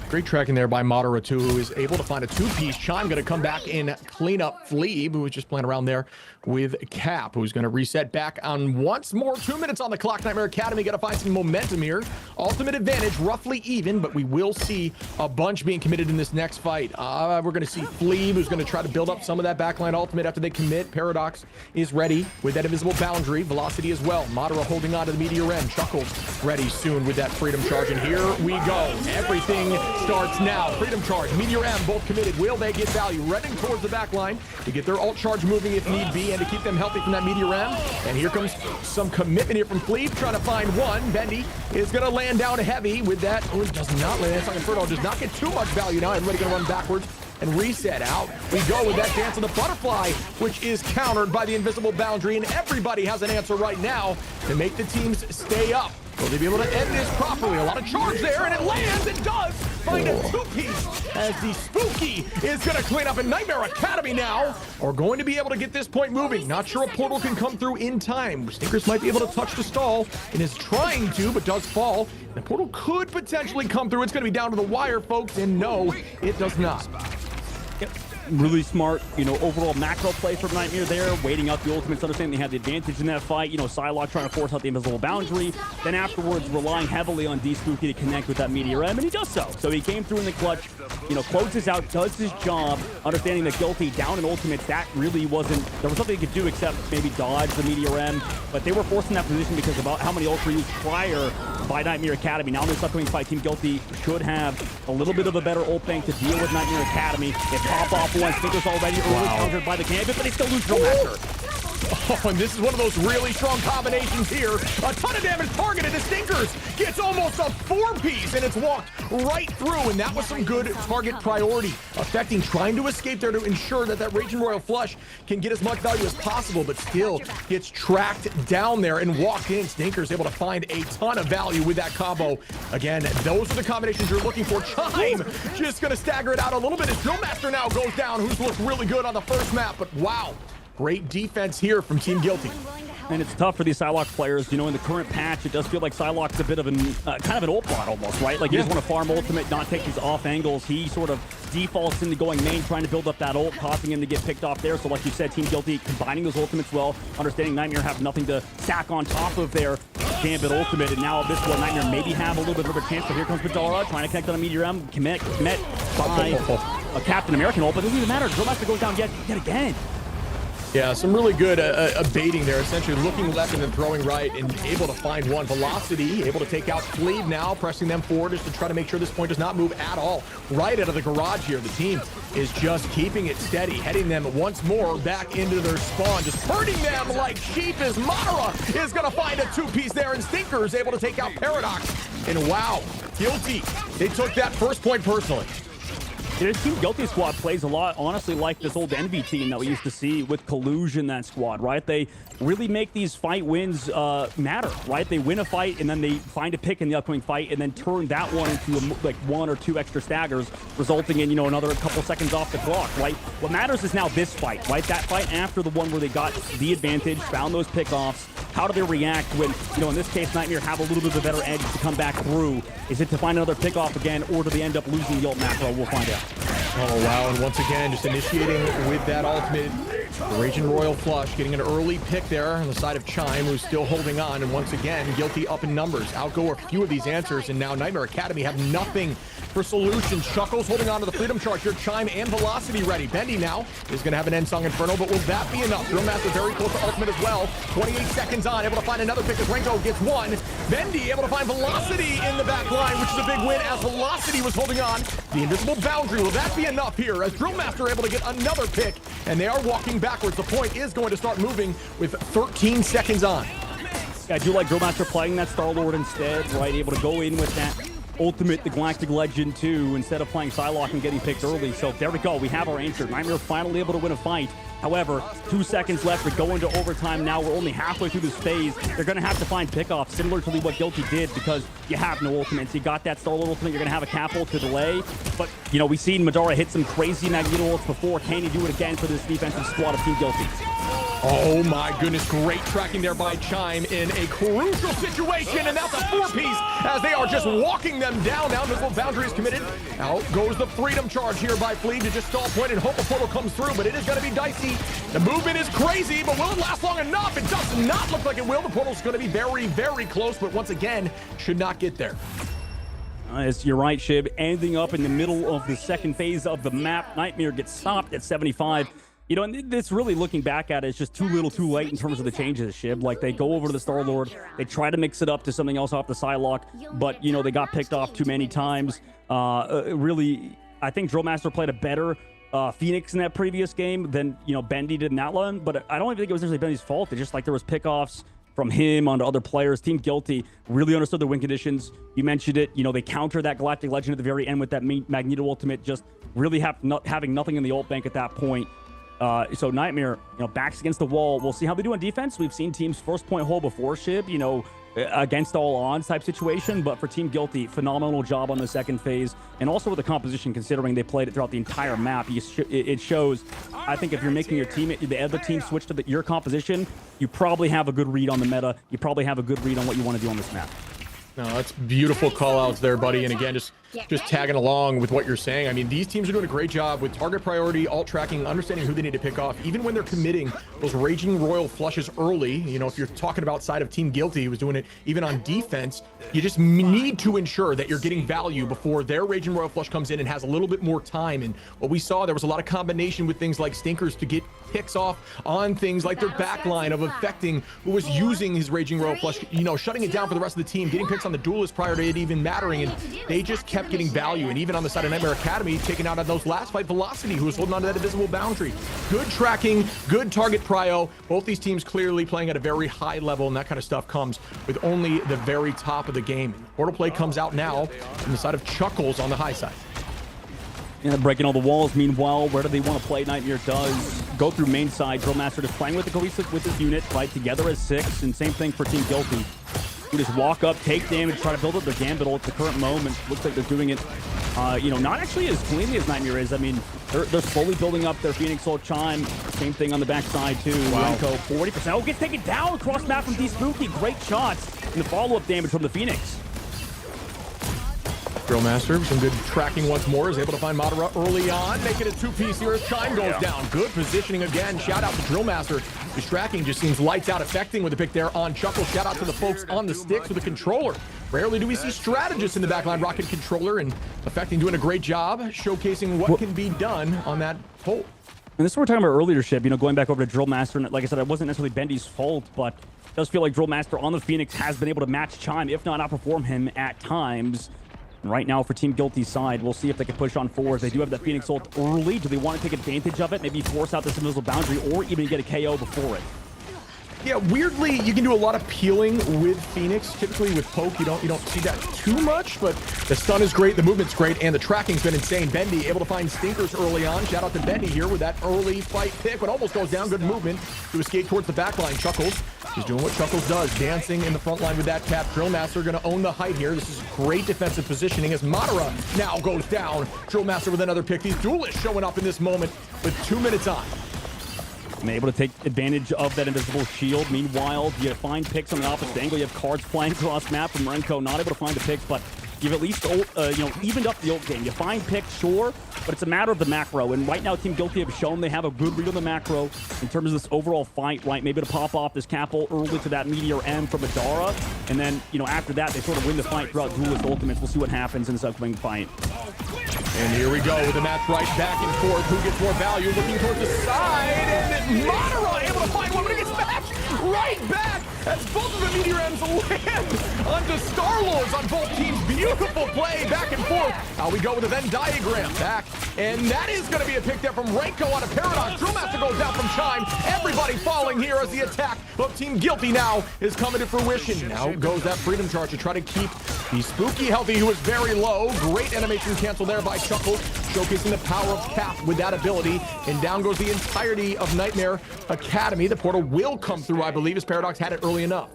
Great tracking there by Madara too, who is able to find a two-piece. Chime going to come back and clean up Fleeb, who was just playing around there with Cap, who's going to reset back on once more. 2 minutes on the clock. Nightmare Academy got to find some momentum here. Ultimate advantage, roughly even, but we will see a bunch being committed in this next fight. We're going to see Fleeb, who's going to try to build up some of that backline ultimate after they commit. Paradox is ready with that invisible boundary. Velocity as well. Madara holding on to the Meteor End. Chuckles ready soon with that Freedom Charge, and here we go. Everything starts now. Freedom Charge, Meteor M, both committed. Will they get value? Running towards the back line to get their ult charge moving if need be, and to keep them healthy from that Meteor M. And here comes some commitment here from Fleeb, trying to find one. Bendy is going to land down heavy with that. Oh, it does not land. It's like Inferno does not get too much value now. Everybody going to run backwards and reset out. We go with that dance of the butterfly, which is countered by the invisible boundary, and everybody has an answer right now to make the teams stay up. Will they be able to end this properly? A lot of charge there, and it lands. It does find a two-piece as the Spooky is going to clean up. And Nightmare Academy now are going to be able to get this point moving. Not sure a portal can come through in time. Snickers might be able to touch the stall and is trying to, but does fall. The portal could potentially come through. It's going to be down to the wire, folks, and no, it does not. Yep. Really smart, you know, overall macro play from Nightmare there, waiting out the ultimates, understanding they had the advantage in that fight. You know, Psylocke trying to force out the invisible boundary. Then afterwards, relying heavily on D-Spooky to connect with that Meteor M, and he does so. So he came through in the clutch, you know, closes out, does his job, understanding that Guilty down in ultimates, that really wasn't, there was nothing he could do except maybe dodge the Meteor M, but they were forced in that position because of how many ults were used prior by Nightmare Academy. Now in this upcoming fight, Team Guilty should have a little bit of a better ult bank to deal with Nightmare Academy. They pop off one, Snickers already early countered by the Gambit, but they still lose Drill Master. Oh, and this is one of those really strong combinations here. A ton of damage targeted to Stinkers. Gets almost a four-piece, and it's walked right through, and that was some good target priority. Affecting, trying to escape there to ensure that that Raging Royal Flush can get as much value as possible, but still gets tracked down there and walked in. Stinkers able to find a ton of value with that combo. Again, those are the combinations you're looking for. Chime just going to stagger it out a little bit as Drill Master now goes down, who's looked really good on the first map, but wow. Great defense here from Team Guilty. And it's tough for these Psylocke players. You know, in the current patch, it does feel like Psylocke's a bit of an, kind of an ult bot almost, right? Like, you just want to farm ultimate, not take these off angles. He sort of defaults into going main, trying to build up that ult, causing him to get picked off there. So like you said, Team Guilty combining those ultimates well, understanding Nightmare have nothing to stack on top of their Gambit ultimate. And now this one, Nightmare maybe have a little bit of a chance, but here comes Madara, trying to connect on a Meteor M, commit by a Captain American ult, but it doesn't even matter. Drill Master goes down yet again. Yeah, some really good baiting there, essentially looking left and then throwing right and able to find one. Velocity, able to take out Fleed now, pressing them forward just to try to make sure this point does not move at all. Right out of the garage here, the team is just keeping it steady, heading them once more back into their spawn, just hurting them like sheep as Mara is going to find a two-piece there, and Stinker is able to take out Paradox. And wow, Guilty, they took that first point personally. The Team Guilty squad plays a lot, honestly, like this old Envy team that we used to see with Collusion in that squad, right? They really make these fight wins matter, right? They win a fight, and then they find a pick in the upcoming fight, and then turn that one into like 1 or 2 extra staggers, resulting in, you know, another couple seconds off the clock, right? What matters is now this fight, right? That fight after the one where they got the advantage, found those pickoffs. How do they react when, you know, in this case, Nightmare have a little bit of a better edge to come back through? Is it to find another pickoff again, or do they end up losing the ult macro? We'll find out. Oh, wow. And once again, just initiating with that ultimate. The Raging Royal Flush getting an early pick there on the side of Chime, who's still holding on. And once again, Guilty up in numbers. Outgo a few of these answers. And now Nightmare Academy have nothing for solutions. Chuckles holding on to the Freedom Charge here. Chime and Velocity ready. Bendy now is going to have an End Song Inferno, but will that be enough? Drillmaster very close to ultimate as well. 28 seconds on, able to find another pick as Renko gets one. Bendy able to find Velocity in the back line, which is a big win as Velocity was holding on. The invisible boundary, will that be enough here as Drillmaster able to get another pick, and they are walking backwards. The point is going to start moving with 13 seconds on. Yeah, I do like Drillmaster playing that Star-Lord instead, right? Able to go in with that ultimate, the Galactic Legend too, instead of playing Psylocke and getting picked early. So there we go. We have our answer. Nightmare finally able to win a fight. However, 2 seconds left. We go into overtime now. We're only halfway through this phase. They're going to have to find pickoffs, similar to what Guilty did, because you have no ultimates. You got that Star-Lord ultimate. You're going to have a Cap ult to delay. But, you know, we've seen Madara hit some crazy Magneto ults before. Can he do it again for this defensive squad of Team Guilty? Oh my goodness, great tracking there by Chime in a crucial situation, and that's a 4-piece as they are just walking them down. Now Invisible Boundary is committed. Out goes the Freedom Charge here by Fleet to just stall point and hope a portal comes through, but it is going to be dicey. The movement is crazy, but will it last long enough? It does not look like it will. The portal's going to be very, very close, but once again, should not get there. You're right, Shib. Ending up in the middle of the second phase of the map. Nightmare gets stopped at 75. You know, and this really, looking back at it, is just too little too late in terms of the changes, Shib. Like, they go over to the Star-Lord, they try to mix it up to something else off the Psylocke, but, you know, they got picked off too many times. Really, I think Drillmaster played a better Phoenix in that previous game than, you know, Bendy did in that one, but I don't even think it was necessarily Bendy's fault. It's just like there was pickoffs from him onto other players. Team Guilty really understood the win conditions. You mentioned it. You know, they countered that Galactic Legend at the very end with that Magneto ultimate, just really having nothing in the ult bank at that point. So Nightmare, you know, backs against the wall. We'll see how they do on defense. We've seen teams first point hold before, Shib, you know, against all odds type situation. But for Team Guilty, phenomenal job on the second phase. And also with the composition, considering they played it throughout the entire map, it shows. I think if you're making your team, the other team switch to your composition, you probably have a good read on the meta. You probably have a good read on what you want to do on this map. No, that's beautiful call outs there, buddy. And again, just tagging along with what you're saying. I mean, these teams are doing a great job with target priority, alt tracking, understanding who they need to pick off, even when they're committing those Raging Royal flushes early. You know, if you're talking about side of Team Guilty, who was doing it even on defense, you just need to ensure that you're getting value before their Raging Royal flush comes in and has a little bit more time. And what we saw, there was a lot of combination with things like Stinkers to get picks off on things like their backline of affecting who was using his Raging Royal flush, you know, shutting it down for the rest of the team, getting picks on the duelist prior to it even mattering, and they just kept getting value. And even on the side of Nightmare Academy, taking out on those last fight Velocity, who was holding on to that invisible boundary. Good tracking, good target prio. Both these teams clearly playing at a very high level, and that kind of stuff comes with only the very top of the game. Portal play comes out now from the side of Chuckles on the high side. Yeah, breaking all the walls. Meanwhile, where do they want to play? Nightmare does go through main side. Drillmaster just playing with the cohesive with his unit, right together as 6, and same thing for Team Guilty. You just walk up, take damage, try to build up their Gambit ult at the current moment. Looks like they're doing it, you know, not actually as cleanly as Nightmare is. I mean, they're slowly building up their Phoenix ult Chime. Same thing on the backside too. Wow. Renko, 40%. Oh, gets taken down across map from D-Spooky. Great shots. And the follow-up damage from the Phoenix. Drillmaster, some good tracking once more, is able to find Madara early on, making a 2-piece here as Chime goes down. Good positioning again. Shout out to Drillmaster. His tracking just seems lights out, affecting with the pick there on Chuckle. Shout out to the folks on the sticks with the controller. Rarely do we see strategists in the backline rocking controller, and affecting doing a great job showcasing what can be done on that pole. And this is what we're talking about earlier, Shib, going back over to Drill Master, and like I said, it wasn't necessarily Bendy's fault, but it does feel like Drill Master on the Phoenix has been able to match Chime, if not outperform him at times. And right now for Team Guilty's side, we'll see if they can push on forward. They do have that Phoenix ult early. Do they want to take advantage of it? Maybe force out this invisible boundary or even get a KO before it? Yeah, weirdly, you can do a lot of peeling with Phoenix. Typically with poke, you don't see that too much, but the stun is great, the movement's great, and the tracking's been insane. Bendy able to find stinkers early on. Shout out to Bendy here with that early fight pick, but almost goes down. Good movement to escape towards the back line. Chuckles is doing what Chuckles does, dancing in the front line with that cap. Drill Master going to own the height here. This is great defensive positioning as Madara now goes down. Drill Master with another pick. These duelists showing up in this moment with 2 minutes on. And able to take advantage of that invisible shield. Meanwhile, you find picks on the opposite angle. You have cards flying across map from Renko, not able to find the picks, but you've at least evened up the ult game. You find picks, sure, but it's a matter of the macro. And right now, Team Guilty have shown they have a good read on the macro in terms of this overall fight, right? Maybe to pop off this Capel early to that Meteor M from Madara. And then, after that, they sort of win the fight throughout Duelist Ultimates. We'll see what happens in this upcoming fight. And here we go with the match right back and forth. Who gets more value? Looking towards the side. And Madara able to find one, but it gets matched right back as both of the Meteor M's land onto Star-Lords on both teams. Beautiful play back and forth. How we go with the Venn diagram back. And that is going to be a pick there from Renko on a Paradox. Drill Master goes down from Chime. Everybody falling here as the attack of Team Guilty now is coming to fruition. Now goes that Freedom Charge to try to keep the Spooky Healthy, who is very low. Great animation cancel there by Chuckles, showcasing the power of Cap with that ability. And down goes the entirety of Nightmare Academy. The portal will come through, I believe, as Paradox had it early enough.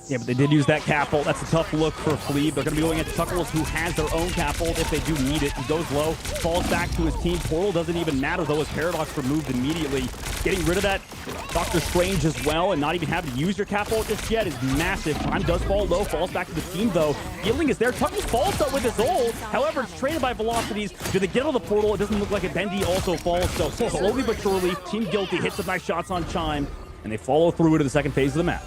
Yeah, but they did use that cap ult. That's a tough look for Fleeb. They're going to be going at Chuckles, who has their own cap ult if they do need it. He goes low, falls back to his team. Portal doesn't even matter, though, as Paradox removed immediately. Getting rid of that Doctor Strange as well, and not even having to use your cap ult just yet is massive. Time does fall low, falls back to the team, though. Healing is there. Chuckles falls up with his ult. However, it's traded by velocities. Do they get out of the portal? It doesn't look like it. Bendy also falls, so slowly but surely, Team Guilty hits some nice shots on Chime, and they follow through into the second phase of the map.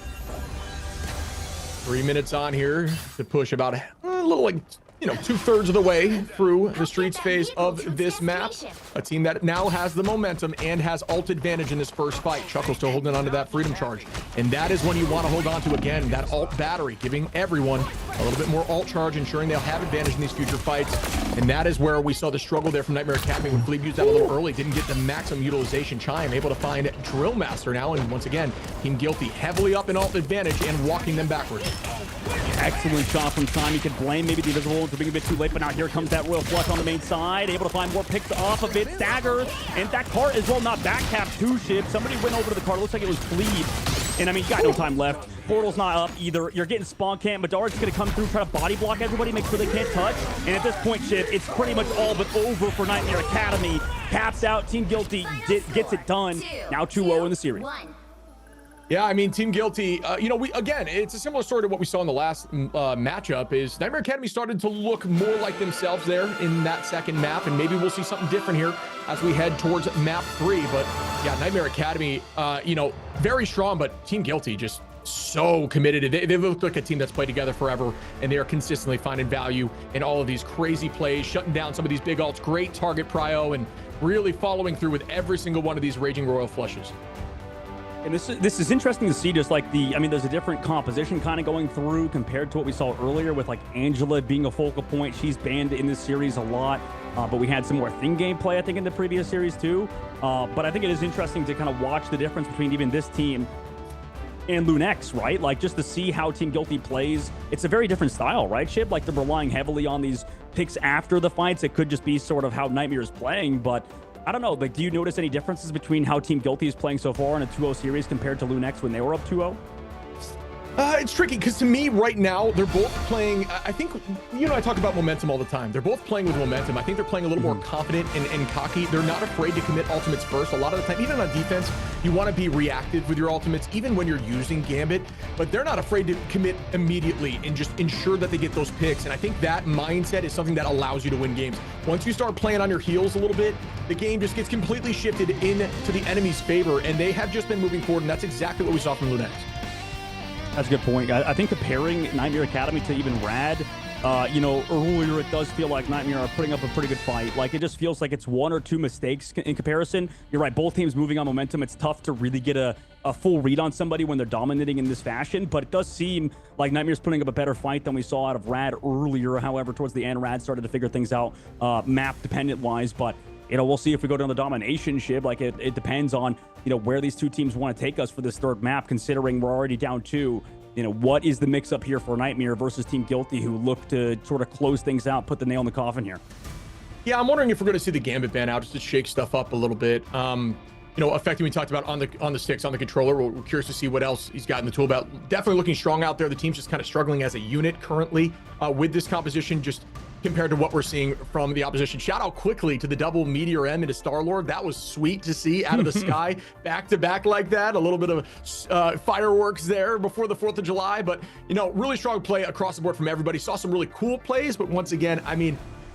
3 minutes on here to push about a little, like, 2/3 of the way through the streets phase of this map. A team that now has the momentum and has ult advantage in this first fight. Chuckle still holding on to that Freedom Charge. And that is when you want to hold on to, again, that ult battery, giving everyone a little bit more ult charge, ensuring they'll have advantage in these future fights. And that is where we saw the struggle there from Nightmare Academy when Fleeb used that a little early, didn't get the maximum utilization. Chime able to find Drill Master now, and once again, Team Guilty heavily up in ult advantage and walking them backwards. Excellent shot from Chime. You can blame maybe the invisible for being a bit too late, but now here comes that Royal Flush on the main side. Able to find more picks off of it. Staggers. And that cart as well, not back cap two ship. Somebody went over to the cart. Looks like it was Fleeb. And I mean, got no time left. Portal's not up either. You're getting spawn camp. Madara's going to come through, try to body block everybody, make sure they can't touch. And at this point, Ship, it's pretty much all but over for Nightmare Academy. Caps out. Team Guilty gets it done. Now 2-0 in the series. Yeah, I mean, Team Guilty, again, it's a similar story to what we saw in the last matchup. Is Nightmare Academy started to look more like themselves there in that second map, and maybe we'll see something different here as we head towards map 3. But yeah, Nightmare Academy, very strong, but Team Guilty just so committed. They look like a team that's played together forever, and they are consistently finding value in all of these crazy plays, shutting down some of these big ults, great target prio, and really following through with every single one of these Raging Royal Flushes. And this is interesting to see, just like there's a different composition kind of going through compared to what we saw earlier with like Angela being a focal point. She's banned in this series a lot, but we had some more thing gameplay, I think, in the previous series too. But I think it is interesting to kind of watch the difference between even this team and Lunex, right? Like, just to see how Team Guilty plays. It's a very different style, right, Shib? Like, they're relying heavily on these picks after the fights. It could just be sort of how Nightmare is playing, but I don't know. Like, do you notice any differences between how Team Guilty is playing so far in a 2-0 series compared to Lunex when they were up 2-0? It's tricky because to me right now, they're both playing, I think, I talk about momentum all the time. They're both playing with momentum. I think they're playing a little more confident and cocky. They're not afraid to commit ultimates first. A lot of the time, even on defense, you want to be reactive with your ultimates, even when you're using Gambit, but they're not afraid to commit immediately and just ensure that they get those picks. And I think that mindset is something that allows you to win games. Once you start playing on your heels a little bit, the game just gets completely shifted into the enemy's favor, and they have just been moving forward, and that's exactly what we saw from Lunex. That's a good point. I think comparing Nightmare Academy to even Rad, Earlier it does feel like Nightmare are putting up a pretty good fight. Like, it just feels like it's one or two mistakes in comparison. You're right, both teams moving on momentum. It's tough to really get a full read on somebody when they're dominating in this fashion, but it does seem like Nightmare's putting up a better fight than we saw out of Rad earlier. However, towards the end, Rad started to figure things out map-dependent-wise, but we'll see if we go down the domination ship. Like, it depends on, where these two teams want to take us for this third map, considering we're already down 2. What is the mix-up here for Nightmare versus Team Guilty, who look to sort of close things out, put the nail in the coffin here? Yeah, I'm wondering if we're going to see the Gambit ban out just to shake stuff up a little bit. Affecting, we talked about on the sticks, on the controller. We're curious to see what else he's got in the tool belt. Definitely looking strong out there. The team's just kind of struggling as a unit currently with this composition, just compared to what we're seeing from the opposition. Shout out quickly to the double Meteor M into Star-Lord. That was sweet to see out of the sky, back to back like that. A little bit of fireworks there before the 4th of July, but really strong play across the board from everybody. Saw some really cool plays, but once again,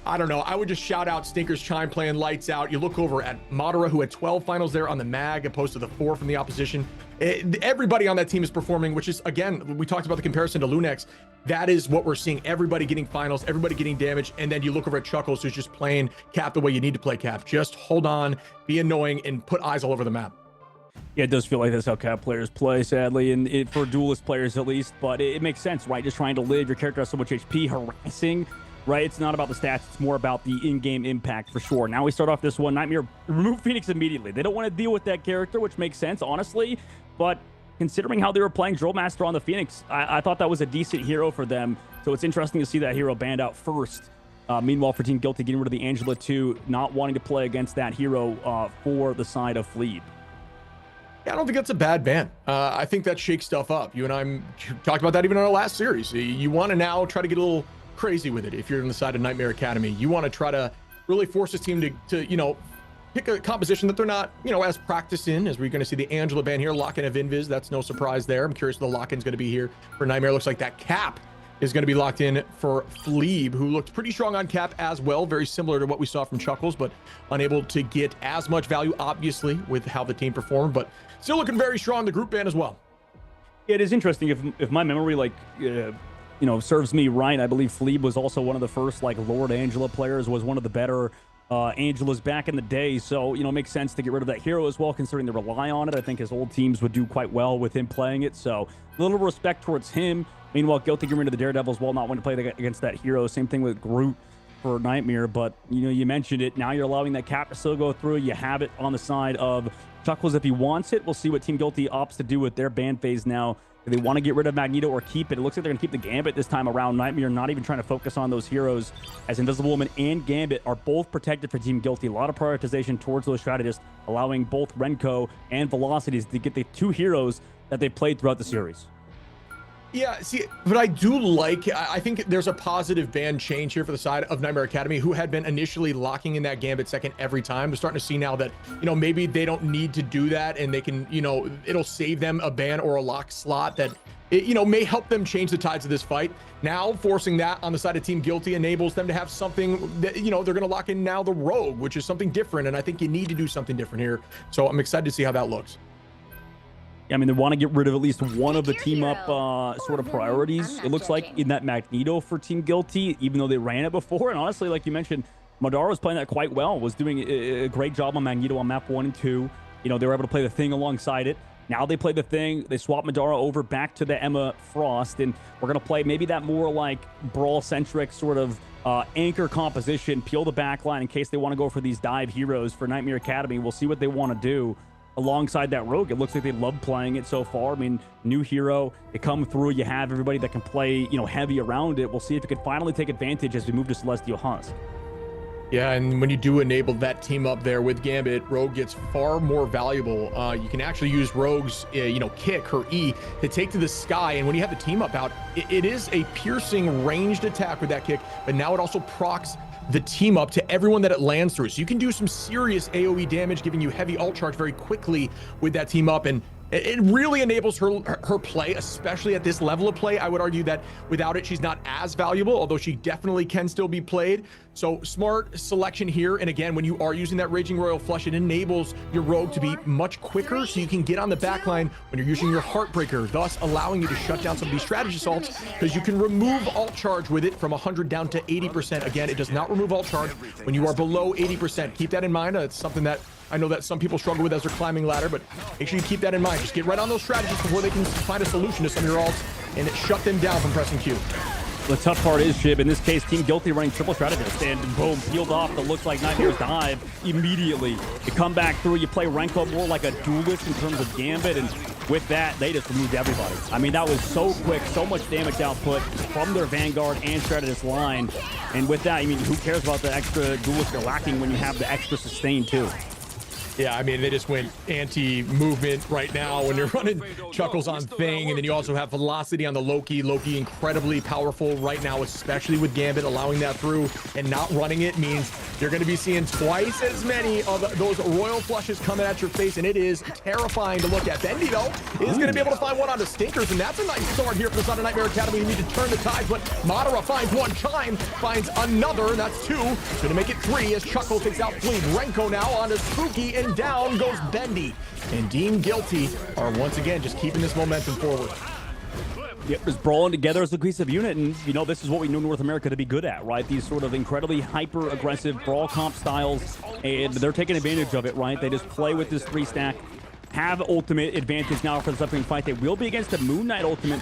I don't know. I would just shout out Stinker's Chime playing lights out. You look over at Madara, who had 12 finals there on the mag, opposed to the 4 from the opposition. Everybody on that team is performing, which is, again, we talked about the comparison to Lunex. That is what we're seeing. Everybody getting finals, everybody getting damage. And then you look over at Chuckles, who's just playing Cap the way you need to play Cap. Just hold on, be annoying, and put eyes all over the map. Yeah, it does feel like that's how Cap players play, sadly, and for duelist players at least. But it makes sense, right? Just trying to live. Your character has so much HP, harassing. Right, it's not about the stats, it's more about the in-game impact for sure. Now we start off this one, Nightmare remove Phoenix immediately. They don't want to deal with that character, which makes sense, honestly, but considering how they were playing Drill Master on the Phoenix, I thought that was a decent hero for them, so it's interesting to see that hero banned out first. Meanwhile, for Team Guilty, getting rid of the Angela 2, not wanting to play against that hero for the side of Fleet. Yeah, I don't think that's a bad ban. I think that shakes stuff up. You and I talked about that even in our last series. You want to now try to get a little crazy with it. If you're on the side of Nightmare Academy, you want to try to really force this team to pick a composition that they're not as practiced in, as we're going to see the Angela ban here, lock-in of Invis. That's no surprise there. I'm curious what the lock-in's going to be here for Nightmare. Looks like that Cap is going to be locked in for Fleeb, who looked pretty strong on Cap as well, very similar to what we saw from Chuckles, but unable to get as much value, obviously, with how the team performed, but still looking very strong. The group ban as well. It is interesting. If my memory serves me right, I believe Fleeb was also one of the first Lord Angela players, was one of the better Angelas back in the day. So, it makes sense to get rid of that hero as well, considering they rely on it. I think his old teams would do quite well with him playing it. So a little respect towards him. Meanwhile, Guilty getting rid of the Daredevils while not wanting to play against that hero. Same thing with Groot for Nightmare. But, you mentioned it. Now you're allowing that Cap to still go through. You have it on the side of Chuckles if he wants it. We'll see what Team Guilty opts to do with their ban phase now. If they want to get rid of Magneto or keep it, it looks like they're going to keep the Gambit this time around. Nightmare not even trying to focus on those heroes, as Invisible Woman and Gambit are both protected for Team Guilty. A lot of prioritization towards those strategists, allowing both Renko and Velocities to get the 2 heroes that they played throughout the series. Yeah, see, but I think there's a positive ban change here for the side of Nightmare Academy, who had been initially locking in that Gambit second every time. We're starting to see now that, maybe they don't need to do that, and they can, it'll save them a ban or a lock slot that, may help them change the tides of this fight. Now, forcing that on the side of Team Guilty enables them to have something that, they're going to lock in now the Rogue, which is something different, and I think you need to do something different here. So I'm excited to see how that looks. I mean, they want to get rid of at least one of the team-up sort of priorities. It looks like in that Magneto for Team Guilty, even though they ran it before. And honestly, like you mentioned, Madara was playing that quite well, was doing a great job on Magneto on map 1 and 2. They were able to play the Thing alongside it. Now they play the Thing. They swap Madara over back to the Emma Frost. And we're going to play maybe that more brawl-centric sort of anchor composition, peel the backline in case they want to go for these dive heroes for Nightmare Academy. We'll see what they want to do alongside that Rogue. It looks like they love playing it so far. I mean, new hero, it come through, you have everybody that can play, heavy around it. We'll see if it can finally take advantage as we move to Celestial Husk. Yeah, and when you do enable that team up there with Gambit, Rogue gets far more valuable. You can actually use Rogue's, kick, her E, to take to the sky. And when you have the team up out, it is a piercing ranged attack with that kick, but now it also procs the team up to everyone that it lands through. So you can do some serious AoE damage, giving you heavy ult charge very quickly with that team up. And It really enables her play, especially at this level of play. I would argue that without it, she's not as valuable, although she definitely can still be played. So smart selection here. And again, when you are using that Raging Royal Flush, it enables your rogue to be much quicker, so you can get on the back line when you're using your Heartbreaker, thus allowing you to shut down some of these strategy assaults, because you can remove alt charge with it from 100 down to 80%. Again, it does not remove alt charge when you are below 80%. Keep that in mind. It's something that I know that some people struggle with as they're climbing ladder, but make sure you keep that in mind. Just get right on those strategies before they can find a solution to some of your alts and shut them down from pressing Q. The tough part is, Shib, in this case, Team Guilty running triple strategist, and boom, peeled off the looks like Nightmare's dive immediately. You come back through, you play Renko more like a duelist in terms of Gambit, and with that, they just removed everybody. I mean, that was so quick, so much damage output from their Vanguard and strategist line. And with that, I mean, who cares about the extra duelist you're lacking when you have the extra sustain too? Yeah, I mean, they just went anti-movement right now when you're running Chuckles on Thing, and then you also have Velocity on the Loki. Loki incredibly powerful right now, especially with Gambit. Allowing that through and not running it means you're going to be seeing twice as many of those Royal Flushes coming at your face, and it is terrifying to look at. Bendy, though, is going to be able to find one onto Stinkers, and that's a nice start here for the Son of Nightmare Academy. You need to turn the tides, but Madara finds one, Chime finds another, and that's two. Going to make it three as Chuckle takes out Fleet. Renko now onto Spooky, and down goes Bendy. And Team Guilty are once again just keeping this momentum forward. Yep, just brawling together as a cohesive unit, and you know, this is what we know North America to be good at, right? These sort of incredibly hyper-aggressive brawl comp styles, and they're taking advantage of it, right? They just play with this 3-stack, have ultimate advantage now for this upcoming fight. They will be against the Moon Knight ultimate,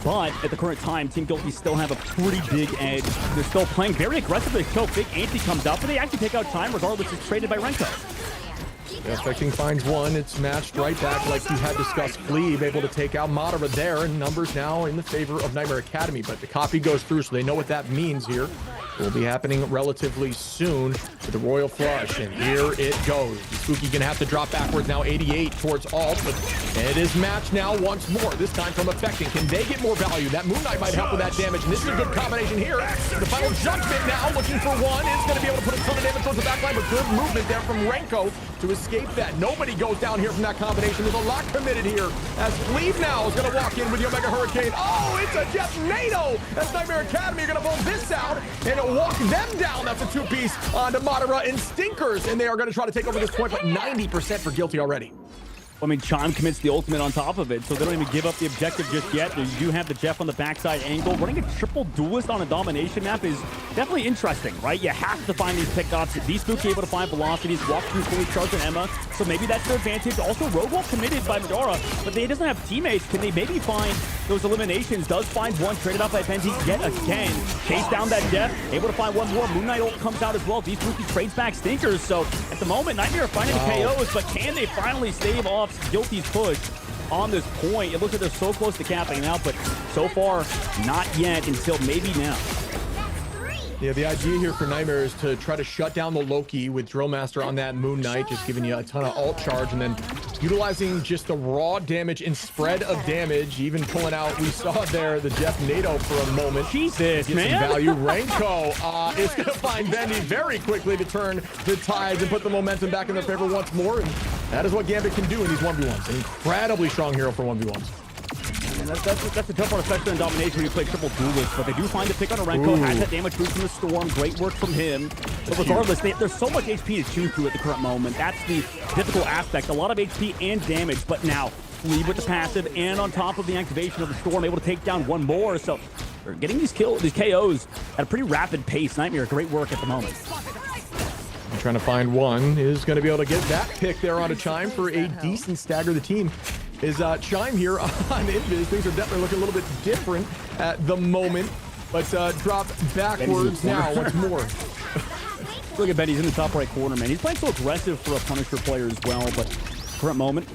but at the current time, Team Guilty still have a pretty big edge. They're still playing very aggressively. So big anti comes out, but they actually take out time regardless. It's traded by Renko. Yeah, Expecting finds one. It's matched right back like you had discussed. Fleeb able to take out Madara there, and numbers now in the favor of Nightmare Academy, but the copy goes through, so they know what that means here. Will be happening relatively soon with the Royal Flush, and here it goes. Spooky gonna have to drop backwards now, 88 towards alt, but it is matched now once more, this time from Affecting. Can they get more value? That Moon Knight might help with that damage, and this is a good combination here. The final judgment now, looking for one, is gonna be able to put a ton of damage towards the backline, but good movement there from Renko to escape that. Nobody goes down here from that combination. There's a lot committed here, as Fleeb now is gonna walk in with the Omega Hurricane. Oh, it's a Jeff NATO! As Nightmare Academy are gonna pull this out, and walk them down. That's a two-piece onto Madara and Stinkers, and they are going to try to take over this point, but 90% for Guilty already. I mean, Chime commits the ultimate on top of it, so they don't even give up the objective just yet. You do have the Jeff on the backside angle. Running a triple duelist on a domination map is definitely interesting, right? You have to find these pickups. These Spooky able to find velocities, walk through fully charged and Emma, so maybe that's their advantage. Also, Rogue committed by Madara, but they doesn't have teammates. Can they maybe find those eliminations? Does find one, traded off by Benji yet again. Chase down that Jeff, able to find one more. Moon Knight ult comes out as well. These Spooky trades back Stinkers, so at the moment, Nightmare are finding the KOs, but can they finally stave off Guilty's push on this point? It looks like they're so close to capping out, but so far, not yet until maybe now. Yeah, the idea here for Nightmare is to try to shut down the Loki with Drill Master on that Moon Knight, just giving you a ton of alt charge, and then utilizing just the raw damage and spread of damage, even pulling out, we saw there, the Jeff NATO for a moment. Jesus, get man. some value. Renko is going to find Bendy very quickly to turn the tides and put the momentum back in their favor once more, and that is what Gambit can do in these 1v1s. An incredibly strong hero for 1v1s. And that's the tough part, especially in domination when you play triple duelist, but they do find a pick on a Renko, has that damage boost from the Storm, great work from him. But regardless, there's so much HP to chew through at the current moment. That's the difficult aspect. A lot of HP and damage, but now Fleeb with the passive and on top of the activation of the Storm, able to take down one more. So they're getting these KOs at a pretty rapid pace. Nightmare, great work at the moment. I'm trying to find one, is going to be able to get that pick there onto Chime for a decent stagger. The team is Chime here on Invis. Things are definitely looking a little bit different at the moment, but drop backwards now once more. Look at Benny's in the top right corner, man. He's playing so aggressive for a Punisher player as well, but current moment,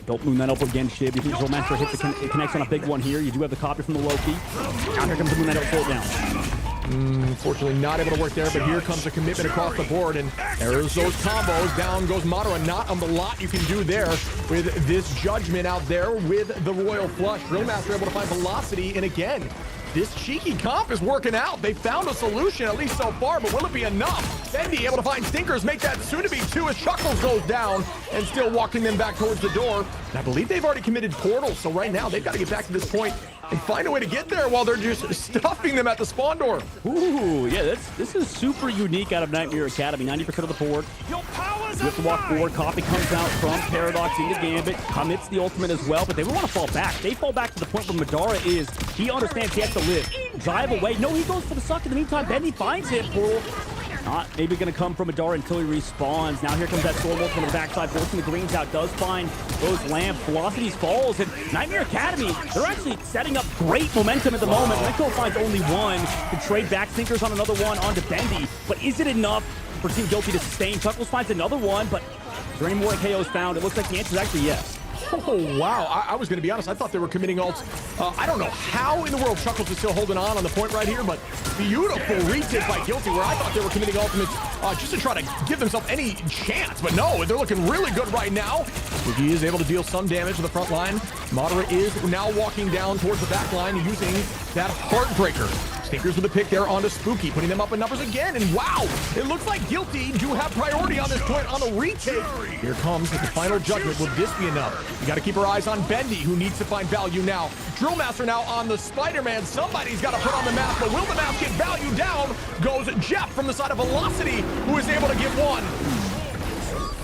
don't Moon Knight up again, Shib. You think Drill Master hit the connects on a big one here. You do have the copy from the Loki. Now here comes the Moon Knight up, pull it down. Unfortunately, not able to work there, but here comes a commitment across the board, and there's those combos. Down goes Madara. Not a lot you can do there with this judgment out there with the Royal Flush. Drill Master able to find velocity, and again, this cheeky comp is working out. They found a solution, at least so far, but will it be enough? Bendy able to find Stinkers, make that soon-to-be 2 as Chuckles goes down and still walking them back towards the door. And I believe they've already committed portals, so right now they've got to get back to this point and find a way to get there while they're just stuffing them at the spawn door. Ooh, yeah, this is super unique out of Nightmare Academy. 90% of the board. You have to walk forward. Copy comes out from Paradox into Gambit. Commits the ultimate as well, but they want to fall back. They fall back to the point where Madara is. He understands he has to live. Drive away. No, he goes for the suck. In the meantime, Bendy finds him. Portal. Not maybe going to come from Madara until he respawns. Now here comes that Storm Ult from the backside, forcing the greens out. Does find those lamps. Velocities falls, and Nightmare Academy, they're actually setting up great momentum at the moment. Rico finds only one to trade back. Thinkers on another one onto Bendy. But is it enough for Team Guilty to sustain? Chuckles finds another one, but is there any more KOs found? It looks like the answer is actually yes. Oh, wow. I was going to be honest. I thought they were committing ults. I don't know how in the world Chuckles is still holding on the point right here, but beautiful retake by Guilty where I thought they were committing ultimates just to try to give themselves any chance. But no, they're looking really good right now. He is able to deal some damage to the front line. Madara is now walking down towards the back line using that Heartbreaker. Stinkers with a pick there onto Spooky, putting them up in numbers again. And wow, it looks like Guilty do have priority on this point on the retake. Here comes the final judgment. Will this be enough? You got to keep our eyes on Bendy, who needs to find value now. Drillmaster now on the Spider-Man. Somebody's got to put on the mask, but will the mask get value down? Goes Jeff from the side of Velocity, who is able to get one.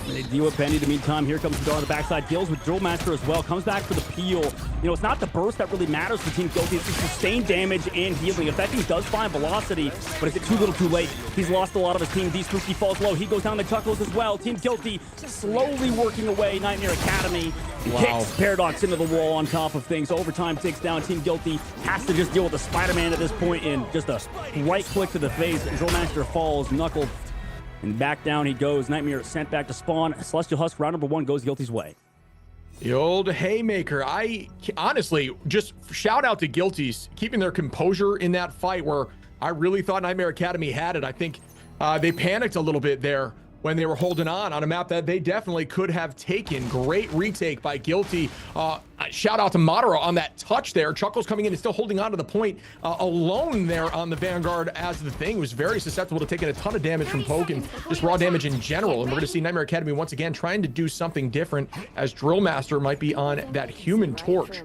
They deal with Bendy in the meantime. Here comes Madara on the backside. Deals with Drillmaster as well. Comes back for the peel. You know, it's not the burst that really matters for Team Guilty. It's the sustained damage and healing. Affecting does find Velocity, but is it too little too late? He's lost a lot of his team. D Spooky falls low. He goes down to Chuckles as well. Team Guilty slowly working away. Nightmare Academy kicks Paradox into the wall on top of things. Overtime takes down Team Guilty. Has to just deal with the Spider-Man at this point, and just a right click to the face. Drillmaster falls, knuckled. And back down he goes. Nightmare sent back to spawn. Celestial Husk, round number 1, goes Guilty's way. The old haymaker. I honestly just shout out to Guilty's keeping their composure in that fight where I really thought Nightmare Academy had it. I think they panicked a little bit there when they were holding on a map that they definitely could have taken. Great retake by Guilty. Shout out to Madara on that touch there. Chuckles coming in and still holding on to the point alone there on the Vanguard as the thing. Was very susceptible to taking a ton of damage from poke and just raw damage in general. And we're going to see Nightmare Academy once again trying to do something different as Drillmaster might be on that Human Torch.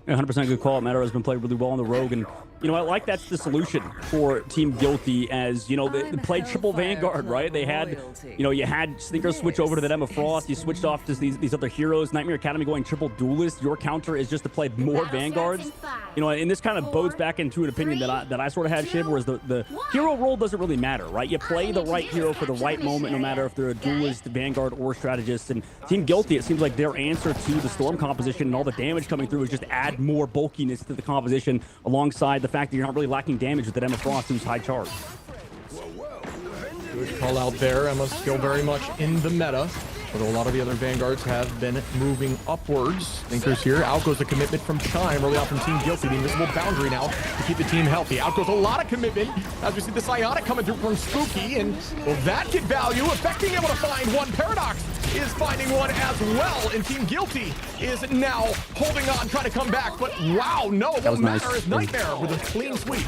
100% good call. Madara has been played really well on the Rogue, and you know, I like that's the solution for Team Guilty, as you know, they played triple Vanguard, right? They had, you know, you had Stinkers switch over to the Emma Frost, you switched off to these other heroes. Nightmare Academy going triple Duelist. Your counter is just to play more Vanguards, you know, and this kind of bodes back into an opinion that I sort of had, Shib, whereas the hero role doesn't really matter, right? You play the right hero for the right moment, no matter if they're a Duelist, Vanguard, or Strategist. And Team Guilty, it seems like their answer to the Storm composition and all the damage coming through is just add more bulkiness to the composition, alongside the fact that you're not really lacking damage with that Emma Frost, who's high charge. Good call out there. Emma's still very much in the meta, but a lot of the other Vanguards have been moving upwards. Thinkers here. Out goes the commitment from Chime early on from Team Guilty. The invisible boundary now to keep the team healthy. Out goes a lot of commitment as we see the Psionic coming through from Spooky, and will that get value? Affecting able to find one. Paradox is finding one as well, and Team Guilty is now holding on, trying to come back, but wow, no, it won't matter as Nightmare with a clean sweep.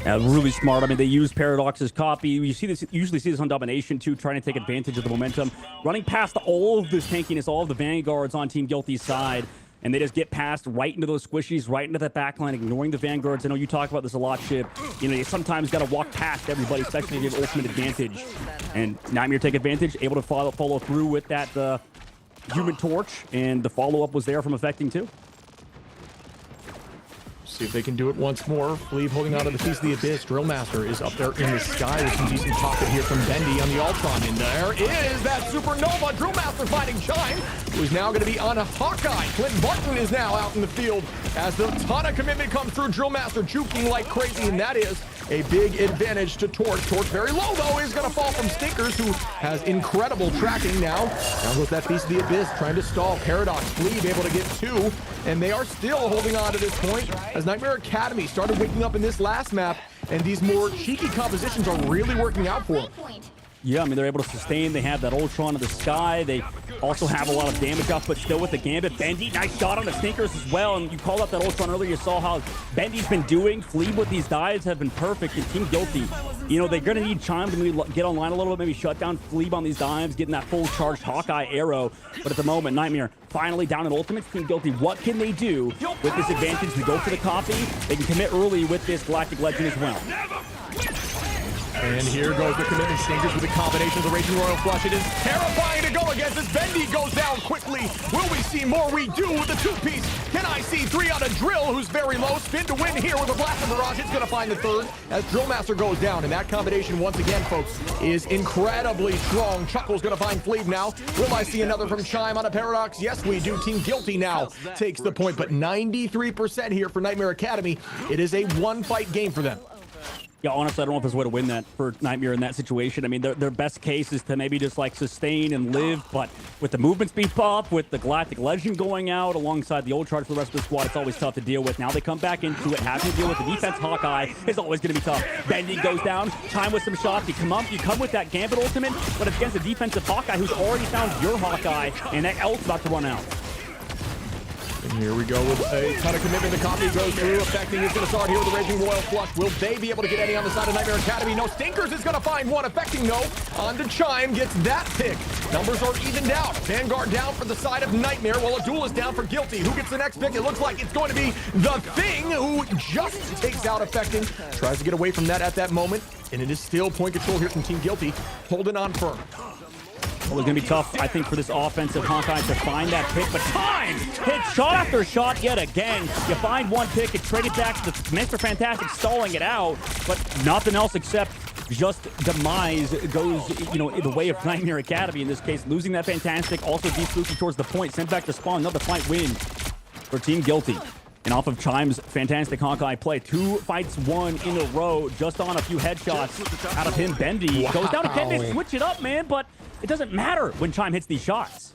Yeah, really smart. I mean, they use Paradox's copy. You see this, usually see this on Domination too, trying to take advantage of the momentum, running past all of this tankiness, all of the Vanguards on Team Guilty's side, and they just get past right into those squishies, right into that backline, ignoring the Vanguards. I know you talk about this a lot, Chip. You know, you sometimes got to walk past everybody, especially to give ultimate advantage. And Nightmare take advantage, able to follow through with that Human Torch, and the follow-up was there from Affecting too. See if they can do it once more. Fleeve holding on to the Feast of the Abyss. Drillmaster is up there in the sky with some decent pocket here from Bendy on the Ultron. And there is that Supernova. Drillmaster fighting Chime, who is now going to be on a Hawkeye. Clint Barton is now out in the field as the ton of commitment comes through. Drillmaster juking like crazy, and that is a big advantage to Torch. Torch very low, though, is going to fall from Stinkers, who has incredible tracking now. Down goes that Feast of the Abyss, trying to stall. Paradox, Fleeve able to get 2, and they are still holding on to this point as Nightmare Academy started waking up in this last map, and these more cheeky compositions are really working out for them. Yeah, I mean, they're able to sustain. They have that Ultron in the sky. They also have a lot of damage up, but still with the Gambit. Bendy, nice shot on the Stinkers as well. And you called out that Ultron earlier. You saw how Bendy's been doing. Fleeb with these dives have been perfect. And Team Guilty, you know, they're going to need Chime to maybe get online a little bit, maybe shut down Fleeb on these dives, getting that full charged Hawkeye arrow. But at the moment, Nightmare finally down in ultimates. Team Guilty, what can they do with this advantage to go for the copy? They can commit early with this Galactic Legend as well. And here goes the commitment. Stinkers with a combination of the Raging Royal Flush. It is terrifying to go against as Bendy goes down quickly. Will we see more? We do with the two-piece. Can I see 3 on a Drill, who's very low? Spin to win here with a Blast and Barrage. It's going to find the third as Drill Master goes down. And that combination, once again, folks, is incredibly strong. Chuckle's going to find Fleeb now. Will I see another from Chime on a Paradox? Yes, we do. Team Guilty now takes the point, but 93% here for Nightmare Academy. It is a one-fight game for them. Yeah, honestly, I don't know if there's a way to win that for Nightmare in that situation. I mean, their best case is to maybe just like sustain and live, but with the movement speed up, with the Galactic Legend going out alongside the old charge for the rest of the squad, it's always tough to deal with. Now they come back into it, having to deal with the defense. Hawkeye is always going to be tough. Bendy goes down, Chime with some shots. You come with that Gambit ultimate, but it's against a defensive Hawkeye who's already found your Hawkeye, and that ult's about to run out. And here we go with a ton of commitment. The copy goes through. Affecting is going to start here with the Raging Royal Flush. Will they be able to get any on the side of Nightmare Academy? No. Stinkers is going to find one. Affecting no. On to Chime. Gets that pick. Numbers are evened out. Vanguard down for the side of Nightmare, while a Duel is down for Guilty. Who gets the next pick? It looks like it's going to be the Thing, who just takes out Affecting. Tries to get away from that at that moment. And it is still point control here from Team Guilty. Holding on firm. Well, it's going to be tough, I think, for this offensive Hawkeye to find that pick, but Chime hits shot after shot yet again. You find one pick and trade it back to Mr. Fantastic, stalling it out, but nothing else except just demise goes, you know, in the way of Nightmare Academy in this case. Losing that Fantastic, also defluking towards the point, sent back to spawn. Another fight win for Team Guilty. And off of Chime's fantastic Hawkeye play, 2 fights won in a row, just on a few headshots out of him. Bendy goes down again. They switch it up, man, but it doesn't matter when Chime hits these shots.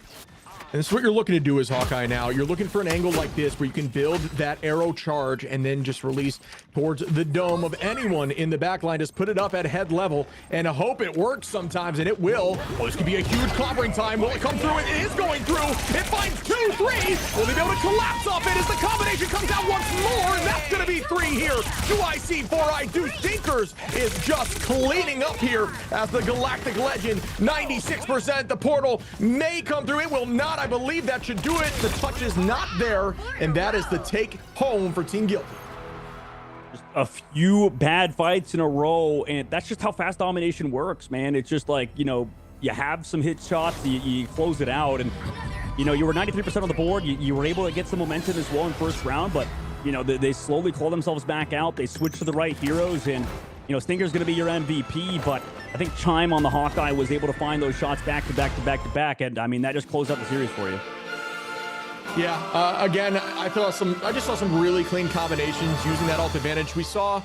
And this is what you're looking to do as Hawkeye now. You're looking for an angle like this where you can build that arrow charge and then just release towards the dome of anyone in the backline. Just put it up at head level and hope it works sometimes, and it will. Well, this could be a huge clobbering time. Will it come through? It is going through. It finds 2, 3. Will they be able to collapse off it as the combination comes out once more? And that's going to be 3 here. Do I see 4? I do. Stinkers is just cleaning up here as the Galactic Legend. 96%. The portal may come through. It will not. I believe that should do it. The touch is not there, and that is the take home for Team Guilty. Just a few bad fights in a row, and that's just how fast domination works, man. It's just like, you know, you have some hit shots, you close it out, and, you know, you were 93% on the board. You were able to get some momentum as well in first round, but, you know, they slowly claw themselves back out. They switch to the right heroes, and, you know, Stinker's going to be your MVP, but I think Chime on the Hawkeye was able to find those shots back to back to back to back, and I mean, that just closed out the series for you. Yeah, again, I just saw some really clean combinations using that ult advantage. We saw,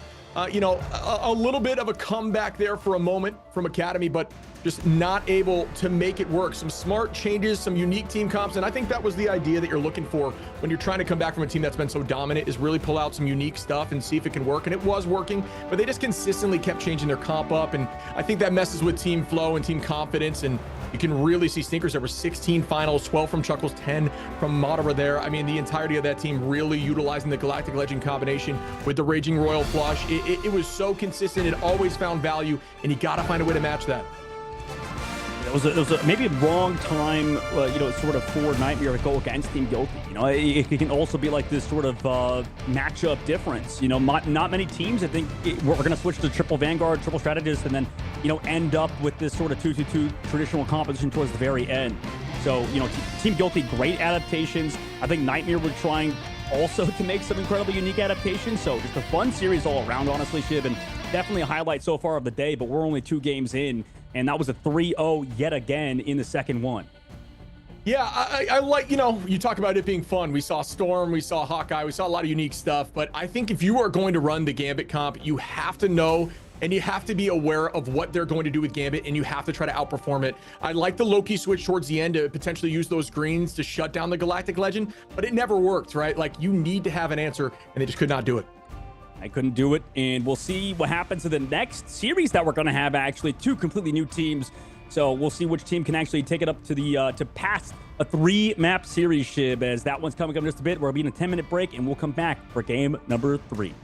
you know, a little bit of a comeback there for a moment from Academy, but just not able to make it work. Some smart changes, some unique team comps, and I think that was the idea that you're looking for when you're trying to come back from a team that's been so dominant, is really pull out some unique stuff and see if it can work. And it was working, but they just consistently kept changing their comp up, and I think that messes with team flow and team confidence. And you can really see Stinkers. There were 16 finals, 12 from Chuckles, 10 from Madara there. I mean, the entirety of that team really utilizing the Galactic Legend combination with the Raging Royal Flush. It was so consistent. It always found value, and you got to find a way to match that. It was maybe a wrong time, you know, sort of for Nightmare to go against Team Guilty. You know, it can also be like this sort of matchup difference. You know, not many teams, I think, we're going to switch to triple Vanguard, triple Strategist, and then, you know, end up with this sort of 2-2-2 traditional composition towards the very end. So, you know, Team Guilty, great adaptations. I think Nightmare were trying also to make some incredibly unique adaptations. So just a fun series all around, honestly, Shiv, and definitely a highlight so far of the day, but we're only 2 games in. And that was a 3-0 yet again in the second one. Yeah, I like, you know, you talk about it being fun. We saw Storm, we saw Hawkeye, we saw a lot of unique stuff. But I think if you are going to run the Gambit comp, you have to know and you have to be aware of what they're going to do with Gambit, and you have to try to outperform it. I like the Loki switch towards the end to potentially use those greens to shut down the Galactic Legend, but it never worked, right? Like, you need to have an answer, and they just could not do it. I couldn't do it, and we'll see what happens in the next series that we're going to have. Actually, 2 completely new teams So we'll see which team can actually take it up to the to pass a 3-map series, Shib, as that one's coming up in just a bit. We'll be in a 10-minute break, and we'll come back for game number 3.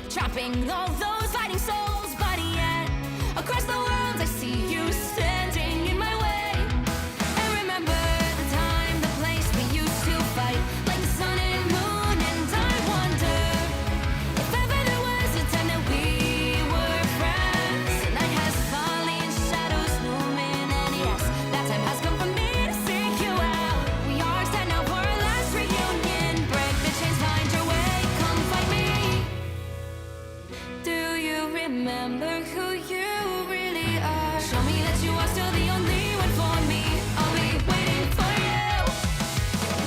Trapping all those fighting souls, but yet across the world I see you standing in my way. And remember the time, the place we used to fight like the sun and moon. And I wonder if ever there was a time that we were friends. The night has fallen, shadows looming, and yes, that time has come for me to seek you out. We are set now for our last reunion. Break the chains, find your way, come fight me. Do you remember who you really are? Show me that you are still the only one for me. I'll be waiting for you.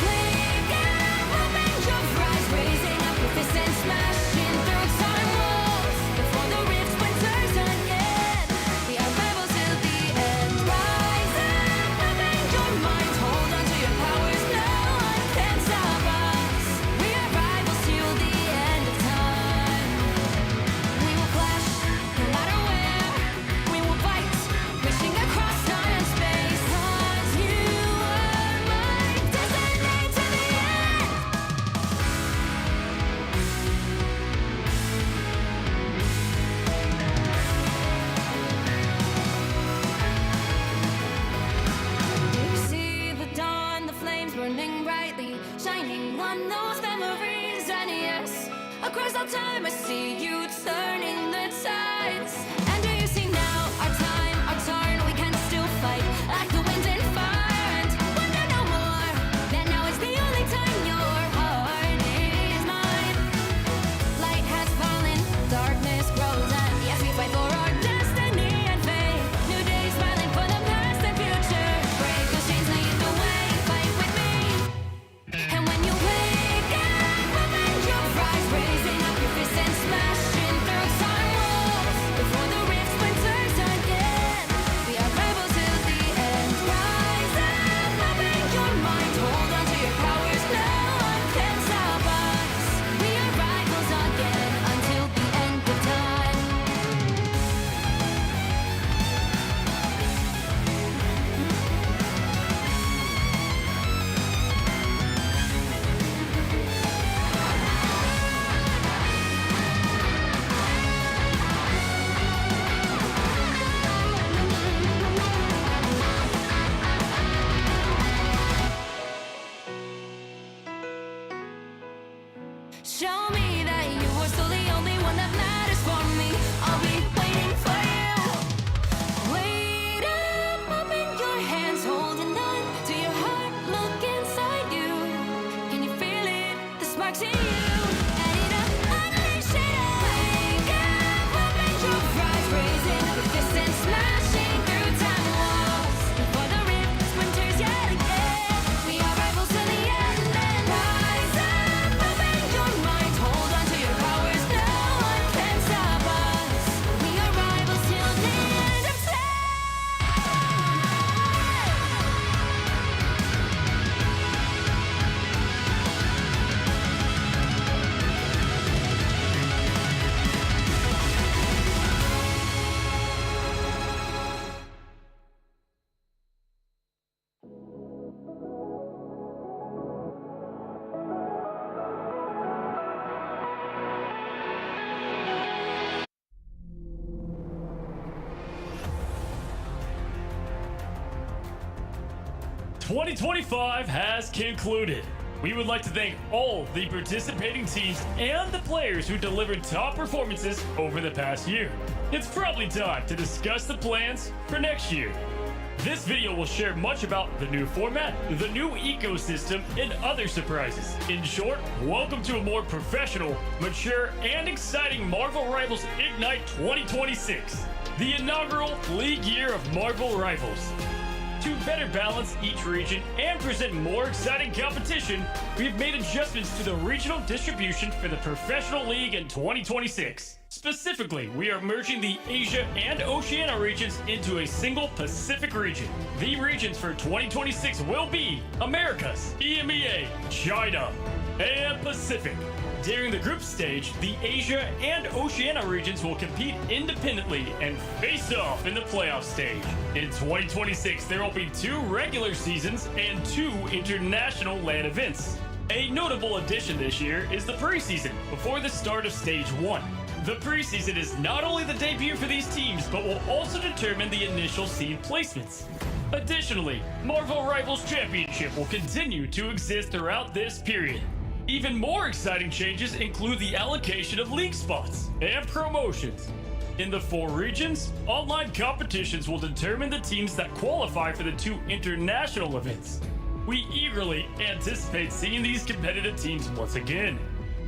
Wake up, open your eyes, raising up your fists and smashing through time walls. Before the rift splinters again, we are rebels till the end. Rise up, open your mind, hold on to your powers. No one can stop us. We are rivals till the end of time. We will clash, no matter where. We will fight, reaching across time and space. 'Cause you are my destiny to the end. See the dawn, the flames burning brightly, shining on those memories. And yes, across all time I see you turning the tides. And do you see now our time, our turn? We can still fight like the wind and fire. And wonder no more that now is the only time your heart is mine. Light has fallen, darkness grows, and yes, we fight for our destiny and fate. New days smiling for the past and future. Break those chains, lead the way, fight with me. And when you wake up, open your eyes, raising up your fists and smashing through time walls. Before the rift splinters again, we are rebels till the end. Rise up, open your mind, hold on to your powers. No one can stop us. We are rivals again until the end of time. Show me that you are still the only one that matters for me. I'll be waiting for you. Wait up, open your hands, holding on to your heart. Look inside you. Can you feel it? The sparks in you. Add it up, unleash it. Wake up, open your eyes, raising up your fists and smashing through time walls. Before the rift splinters yet again, we are rivals till the end. And rise up, open your mind, hold on to your powers. No one can stop us. We are rivals till the end of time. "2025 has concluded. We would like to thank all the participating teams and the players who delivered top performances over the past year. It's probably time to discuss the plans for next year. This video will share much about the new format, the new ecosystem, and other surprises. In short, welcome to a more professional, mature, and exciting Marvel Rivals Ignite 2026, the inaugural league year of Marvel Rivals. To better balance each region and present more exciting competition, we've made adjustments to the regional distribution for the Professional League in 2026. Specifically, we are merging the Asia and Oceania regions into a single Pacific region. The regions for 2026 will be Americas, EMEA, China, and Pacific. During the group stage, the Asia and Oceania regions will compete independently and face off in the playoff stage. In 2026, there will be 2 regular seasons and 2 international LAN events. A notable addition this year is the preseason before the start of Stage 1. The preseason is not only the debut for these teams, but will also determine the initial seed placements. Additionally, Marvel Rivals Championship will continue to exist throughout this period. Even more exciting changes include the allocation of league spots and promotions. In the 4 regions, online competitions will determine the teams that qualify for the 2 international events. We eagerly anticipate seeing these competitive teams once again.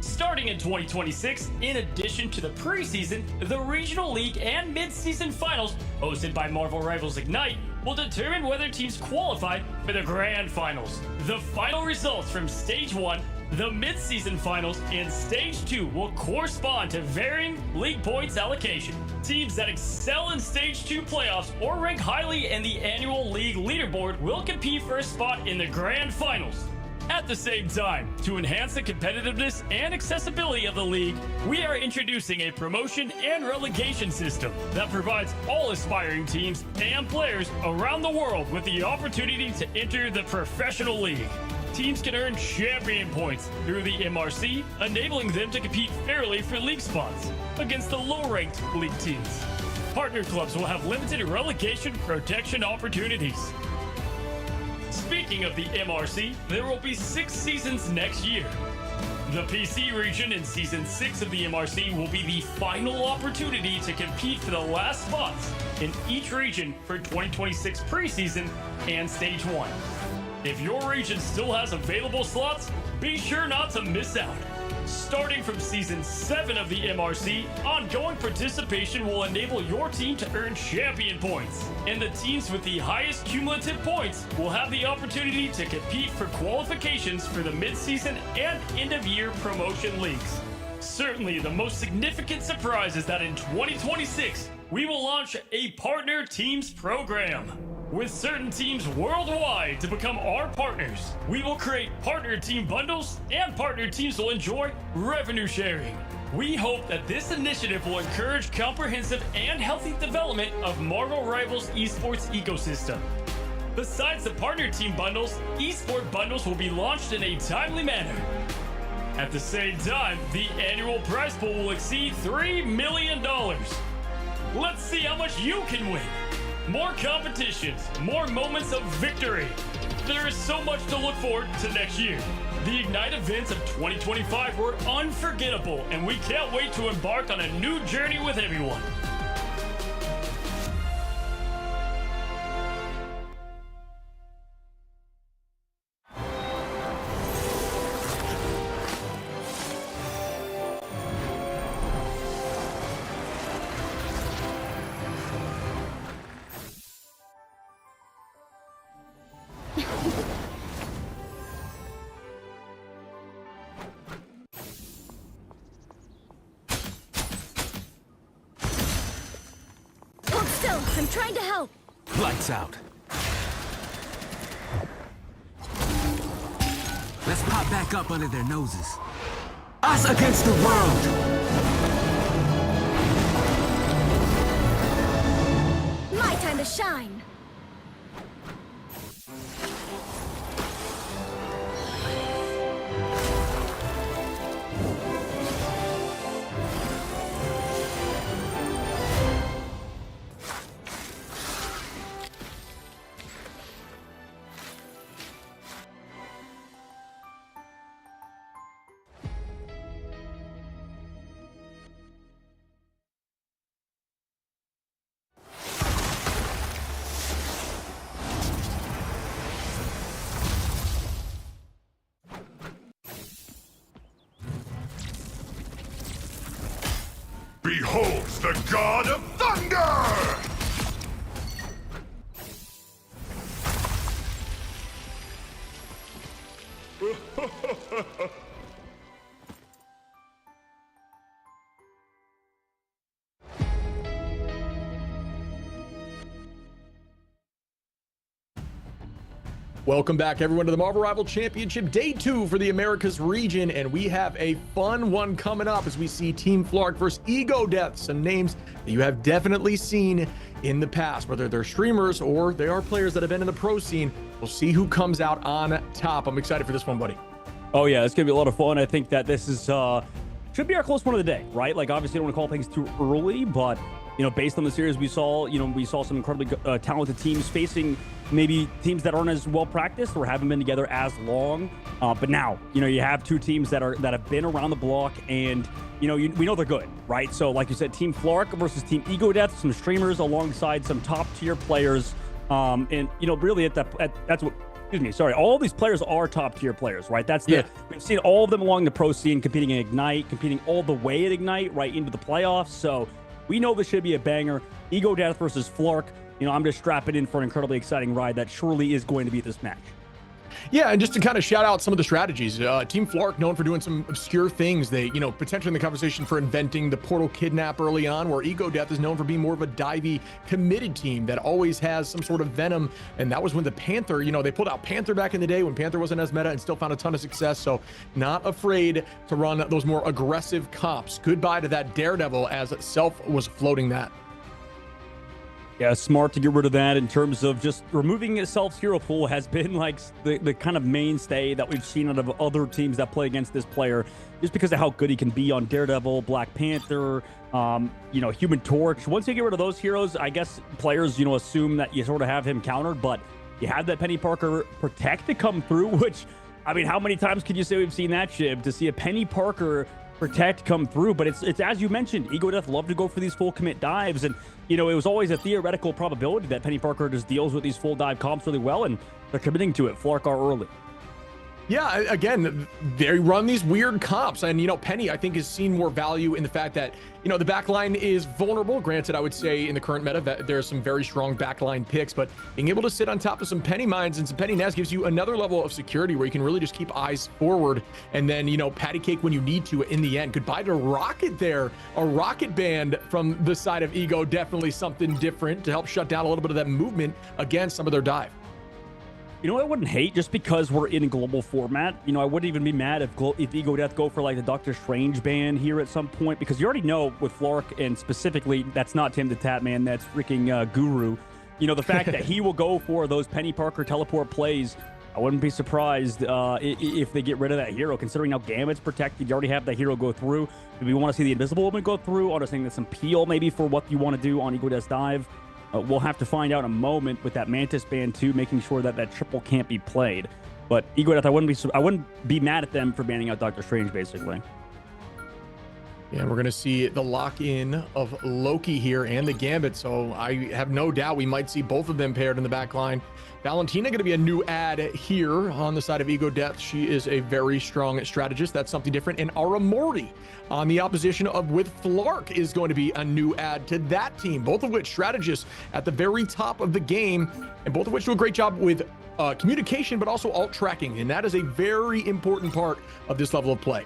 Starting in 2026, in addition to the preseason, the Regional League and Mid-Season Finals, hosted by Marvel Rivals Ignite, will determine whether teams qualify for the Grand Finals. The final results from Stage 1, the Mid-Season Finals, and Stage 2 will correspond to varying league points allocation. Teams that excel in Stage 2 playoffs or rank highly in the annual league leaderboard will compete for a spot in the Grand Finals. At the same time, to enhance the competitiveness and accessibility of the league, we are introducing a promotion and relegation system that provides all aspiring teams and players around the world with the opportunity to enter the professional league. Teams can earn champion points through the MRC, enabling them to compete fairly for league spots against the low-ranked league teams. Partner clubs will have limited relegation protection opportunities. Speaking of the MRC, there will be 6 seasons next year. The PC region in Season 6 of the MRC will be the final opportunity to compete for the last spots in each region for 2026 preseason and Stage 1. If your region still has available slots, be sure not to miss out. Starting from Season 7 of the MRC, ongoing participation will enable your team to earn champion points, and the teams with the highest cumulative points will have the opportunity to compete for qualifications for the mid-season and end-of-year promotion leagues. Certainly, the most significant surprise is that in 2026, we will launch a Partner Teams program. With certain teams worldwide to become our partners, we will create partner team bundles, and partner teams will enjoy revenue sharing. We hope that this initiative will encourage comprehensive and healthy development of Marvel Rivals esports ecosystem. Besides the partner team bundles, esport bundles will be launched in a timely manner. At the same time, the annual prize pool will exceed $3 million. Let's see how much you can win. More competitions, more moments of victory. There is so much to look forward to next year. The Ignite events of 2025 were unforgettable, and we can't wait to embark on a new journey with everyone. Hold still, I'm trying to help. Lights out. Let's pop back up under their noses. Us against the world! My time to shine. Beholds the God of Thunder! Welcome back, everyone, to the Marvel Rival Championship Day 2 for the Americas region, and we have a fun one coming up as we see Team Flark versus Ego Death, some names that you have definitely seen in the past, whether they're streamers or they are players that have been in the pro scene. We'll see who comes out on top. I'm excited for this one, buddy. Oh yeah, it's gonna be a lot of fun. I think that this is should be our close one of the day, right? Like, obviously, I don't want to call things too early, but based on the series we saw, we saw some incredibly talented teams facing maybe teams that aren't as well practiced or haven't been together as long. But now, you have two teams that have been around the block, and we know they're good, right? So, like you said, Team Flark versus Team Ego Death, some streamers alongside some top tier players, and really that's what. Excuse me, sorry. All these players are top tier players, right? We've seen all of them along the pro scene competing in Ignite, competing all the way at Ignite, right into the playoffs. So we know this should be a banger. Ego Death versus Flark. I'm just strapping in for an incredibly exciting ride that surely is going to be this match. Yeah, and just to kind of shout out some of the strategies, Team Flark known for doing some obscure things. They, potentially in the conversation for inventing the portal kidnap early on, where Ego Death is known for being more of a divey, committed team that always has some sort of venom. And that was when the Panther, they pulled out Panther back in the day when Panther wasn't as meta and still found a ton of success. So not afraid to run those more aggressive comps. Goodbye to that Daredevil, as Self was floating that. Yeah, smart to get rid of that. In terms of just removing Self's hero pool has been like the kind of mainstay that we've seen out of other teams that play against this player, just because of how good he can be on Daredevil, Black Panther, Human Torch. Once you get rid of those heroes, I guess players, assume that you sort of have him countered, but you have that Penny Parker Protect to come through, which, I mean, how many times could you say we've seen that, Shib, to see a Penny Parker Protect come through? But it's as you mentioned, Ego Death love to go for these full commit dives, and it was always a theoretical probability that Penny Parker just deals with these full dive comps really well, and they're committing to it. Flark are early. Yeah, again, they run these weird comps, and Penny, I think, has seen more value in the fact that the backline is vulnerable. Granted, I would say in the current meta there's some very strong backline picks, but being able to sit on top of some Penny mines and some Penny Naz gives you another level of security where you can really just keep eyes forward, and then patty cake when you need to in the end. Goodbye to Rocket there, a Rocket Band from the side of Ego, definitely something different to help shut down a little bit of that movement against some of their dive. I wouldn't hate, just because we're in a global format. I wouldn't even be mad if Ego Death go for like the Doctor Strange ban here at some point, because you already know with Flark, and specifically, that's not Tim the Tap Man, that's freaking Guru. The fact that he will go for those Penny Parker teleport plays, I wouldn't be surprised if they get rid of that hero, considering now Gambit's protected. You already have that hero go through. Do we want to see the Invisible Woman go through? Understanding that some peel maybe for what you want to do on Ego Death's dive. We'll have to find out in a moment with that Mantis ban too, making sure that that triple can't be played. But Ego Death, I wouldn't be mad at them for banning out Doctor Strange, basically. Yeah, we're going to see the lock-in of Loki here and the Gambit, so I have no doubt we might see both of them paired in the back line. Valentina going to be a new add here on the side of Ego Death. She is a very strong strategist. That's something different. And Aramori on the opposition with Flark is going to be a new add to that team. Both of which strategists at the very top of the game, and both of which do a great job with communication, but also alt tracking. And that is a very important part of this level of play.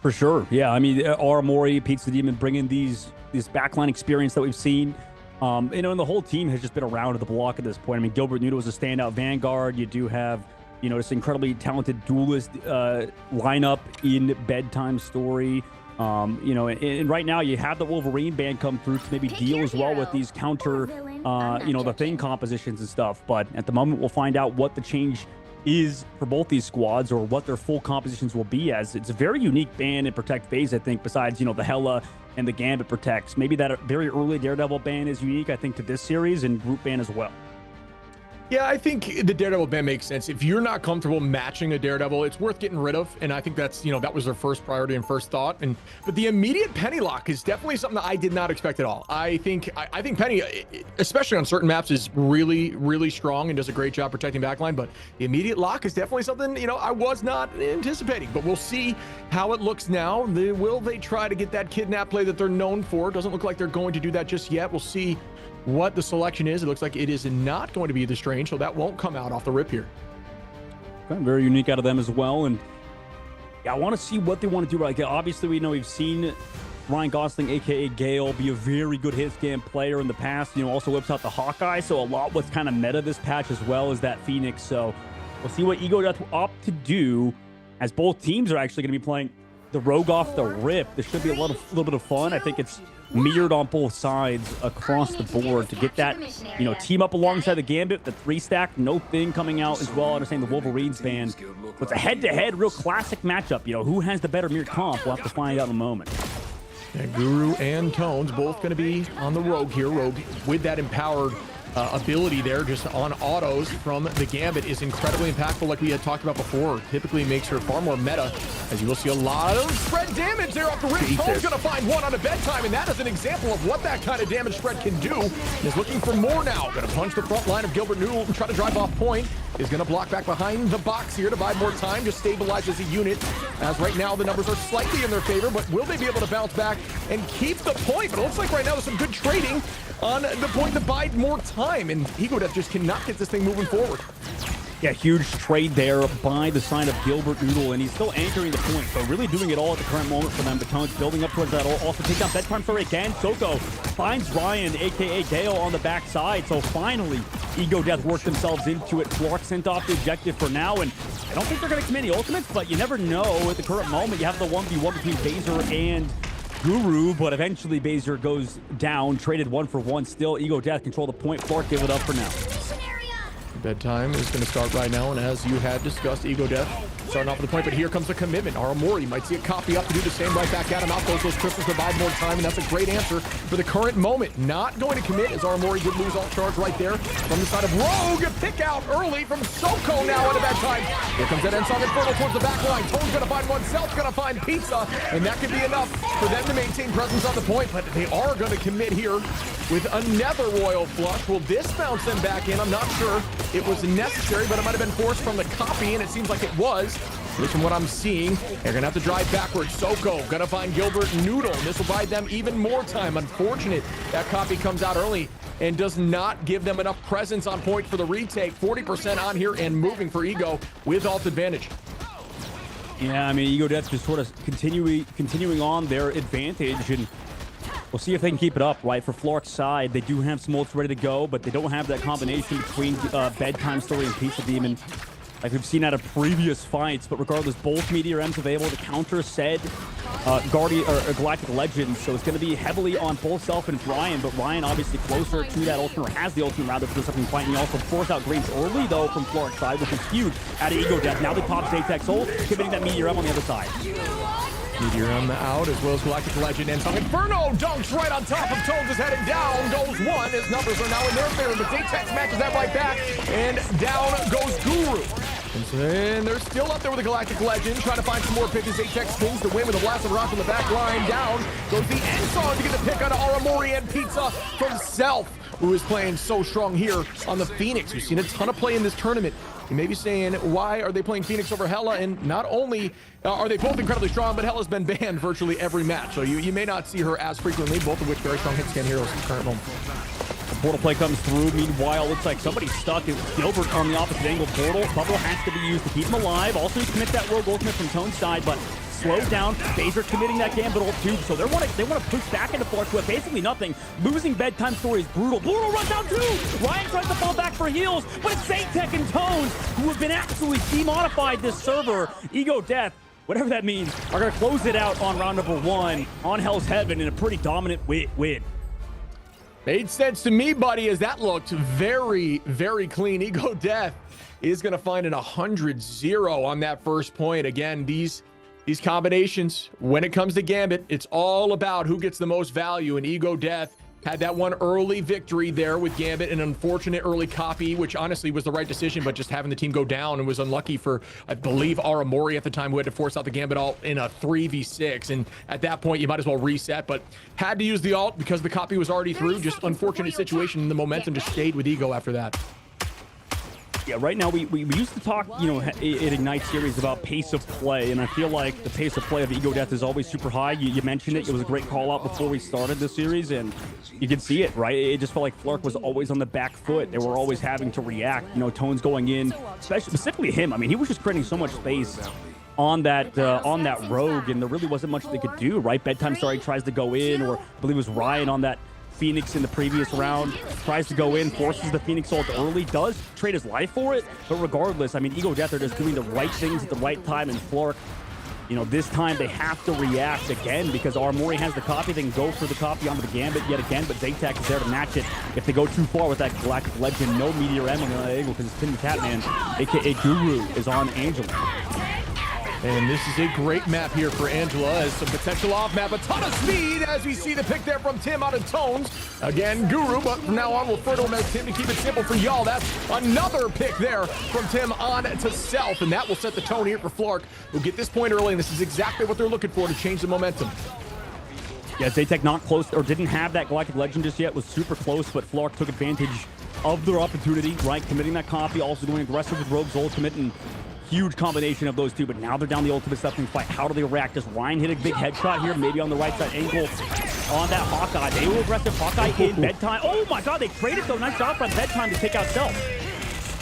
For sure. Yeah, I mean, Aramori, Pete's the Demon, bringing this backline experience that we've seen. And the whole team has just been around the block at this point. I mean, Gilbert Nudo was a standout Vanguard. You do have, this incredibly talented duelist lineup in Bedtime Story. And right now you have the Wolverine band come through to maybe deal as well with these counter, the Thing compositions and stuff. But at the moment, we'll find out what the change is for both these squads, or what their full compositions will be, as it's a very unique ban in Protect phase, I think, besides, the Hela and the Gambit Protects. Maybe that very early Daredevil ban is unique, I think, to this series, and group ban as well. Yeah, I think the Daredevil ban makes sense. If you're not comfortable matching a Daredevil, it's worth getting rid of. And I think that's, that was their first priority and first thought. But the immediate Penny lock is definitely something that I did not expect at all. I think Penny, especially on certain maps, is really, really strong and does a great job protecting backline. But the immediate lock is definitely something, I was not anticipating. But we'll see how it looks now. Will they try to get that kidnap play that they're known for? Doesn't look like they're going to do that just yet. We'll see what the selection is. It looks like it is not going to be the Strange, so that won't come out off the rip here. Okay, very unique out of them as well. And yeah, I want to see what they want to do. Like, obviously, we know we've seen Ryan Gosling, aka Gale, be a very good hit scan player in the past. Also whips out the Hawkeye, so a lot what's kind of meta this patch as well as that Phoenix. So we'll see what Ego Death will opt to do, as both teams are actually going to be playing the Rogue off the rip. This should be a little bit of fun. I think it's mirrored on both sides across the board to get that, team up alongside the Gambit, the 3-stack, no thing coming out as well. I understand the Wolverines ban. It's a head-to-head, real classic matchup. Who has the better mirror comp? We'll have to find out in a moment. Yeah, Guru and Tones both going to be on the Rogue here. Rogue with that empowered ability there, just on autos from the Gambit, is incredibly impactful, like we had talked about before. Typically makes her far more meta, as you will see a lot of spread damage there off the ridge. Tone's going to find one on a bedtime, and that is an example of what that kind of damage spread can do. Is looking for more now. Going to punch the front line of Gilbert Noodle and try to drive off point. Is going to block back behind the box here to buy more time, just stabilizes the unit, as right now the numbers are slightly in their favor, but will they be able to bounce back and keep the point? But it looks like right now there's some good trading on the point to buy more time, and Ego Death just cannot get this thing moving forward. Yeah, huge trade there by the side of Gilbert Noodle, and he's still anchoring the point, so really doing it all at the current moment for them. The Tones building up towards that. Also take down bedtime story again. Soko finds Ryan, aka Gale, on the backside, so finally Ego Death worked themselves into it. Flork sent off the objective for now, and I don't think they're going to commit any ultimates, but you never know. At the current moment, you have the 1v1 between Baser and Guru, but eventually Baser goes down, traded 1-for-1 still. Ego Death control the point. Flork give it up for now. Bedtime is going to start right now, and as you had discussed, Ego Death starting off with the point, but here comes the commitment. Aramori might see a copy up to do the same, right back at him. Out goes those crystals to buy more time, and that's a great answer for the current moment. Not going to commit, as Aramori did lose all charge right there from the side of Rogue. A pick out early from Soko now at a bedtime. Here comes that Ensong Inferno towards the back line. Tone's going to find one, Self's going to find Pizza, and that could be enough for them to maintain presence on the point, but they are going to commit here with another Royal Flush. Will this bounce them back in? I'm not sure it was necessary, but it might have been forced from the copy, and it seems like it was. At least from what I'm seeing, they're gonna have to drive backwards. Soko gonna find Gilbert Noodle. This will buy them even more time. Unfortunate that copy comes out early and does not give them enough presence on point for the retake. 40% on here and moving for Ego with alt advantage. Yeah, I mean, Ego Death just sort of continuing on their advantage, and we'll see if they can keep it up, right? For Flork's side, they do have some ults ready to go, but they don't have that combination between Bedtime Story and Pizza Demon like we've seen out of previous fights. But regardless, both Meteor M's have able to counter said Galactic Legends, so it's going to be heavily on both Self and Ryan, but Ryan obviously closer to that ultimate, or has the ultimate rather, for something fighting. He also forced out Graves early, though, from Flork's side, which is huge out of Ego Death. Now they pop Zaytech Soul, committing that Meteor M on the other side. Meteor M out, as well as Galactic Legend, and some Inferno dunks right on top of Tones is heading down. Goes one. His numbers are now in their favor, but Zaytech smashes that right back, and down goes Guru. And they're still up there with the Galactic Legend, trying to find some more picks. Zaytech spins the win with a blast of rock on the back line. Down goes the Ensong to get the pick on Aramori and Pizza from Self, who is playing so strong here on the Phoenix. We've seen a ton of play in this tournament. You may be saying, why are they playing Phoenix over Hela? And not only are they both incredibly strong, but Hela's been banned virtually every match. So you may not see her as frequently, both of which very strong hit scan heroes in the current moment. The portal play comes through. Meanwhile, looks like somebody's stuck. It's Gilbert on the opposite angle portal. Bubble has to be used to keep him alive. Also, he commits that rogue ultimate from Tone's side, but slowed down. Baser committing that Gambit ult too, so they want to push back into Flork with basically nothing. Losing Bedtime Story is brutal. Brutal runs down too. Ryan tries to fall back for heals, but it's Zaytech and Tones, who have been absolutely demodified this server. Ego Death, whatever that means, are going to close it out on round number 1 on Hell's Heaven in a pretty dominant win. Made sense to me, buddy, as that looked very, very clean. Ego Death is going to find an 100-0 on that first point. Again, these combinations, when it comes to Gambit, it's all about who gets the most value, and Ego Death had that one early victory there with Gambit, an unfortunate early copy, which honestly was the right decision, but just having the team go down and was unlucky for, I believe, Aramori at the time, who had to force out the Gambit ult in a 3v6. And at that point, you might as well reset, but had to use the ult because the copy was already through. Just unfortunate situation, and the momentum just stayed with Ego after that. Yeah, right now we used to talk, in Ignite series about pace of play, and I feel like the pace of play of Ego Death is always super high. You mentioned it. It was a great call out before we started the series, and you can see it, right? It just felt like Flork was always on the back foot. They were always having to react. Tones going in, specifically him. I mean, he was just creating so much space on that rogue, and there really wasn't much they could do, right? Bedtime tries to go in, or I believe it was Ryan on that Phoenix in the previous round, tries to go in, forces the Phoenix ult early, does trade his life for it, but regardless, I mean, Ego Death are just doing the right things at the right time, and Flark, you know, this time they have to react again because Armory has the copy. They can go for the copy onto the Gambit yet again, but Zaytek is there to match it. If they go too far with that Galactic Legend, no Meteor M on the angle because it's Tim the Catman, aka Guru, is on Angela. And this is a great map here for Angela as some potential off map. A ton of speed as we see the pick there from Tim out of Tones. Again, Guru, but from now on we'll refer to him as Tim to keep it simple for y'all. That's another pick there from Tim on to Self, and that will set the tone here for Flark, who get this point early, and this is exactly what they're looking for to change the momentum. Yeah, Zaytek not close, or didn't have that Galactic Legend just yet, was super close, but Flark took advantage of their opportunity, right? Committing that copy, also going aggressive with Rogue's ultimate, and huge combination of those two, but now they're down the ultimate stepping fight. How do they react? Does Ryan hit a big headshot here? Maybe on the right side angle on that Hawkeye. They were aggressive. Hawkeye in Bedtime. Oh my god, they traded though. Nice job from Bedtime to take out Self.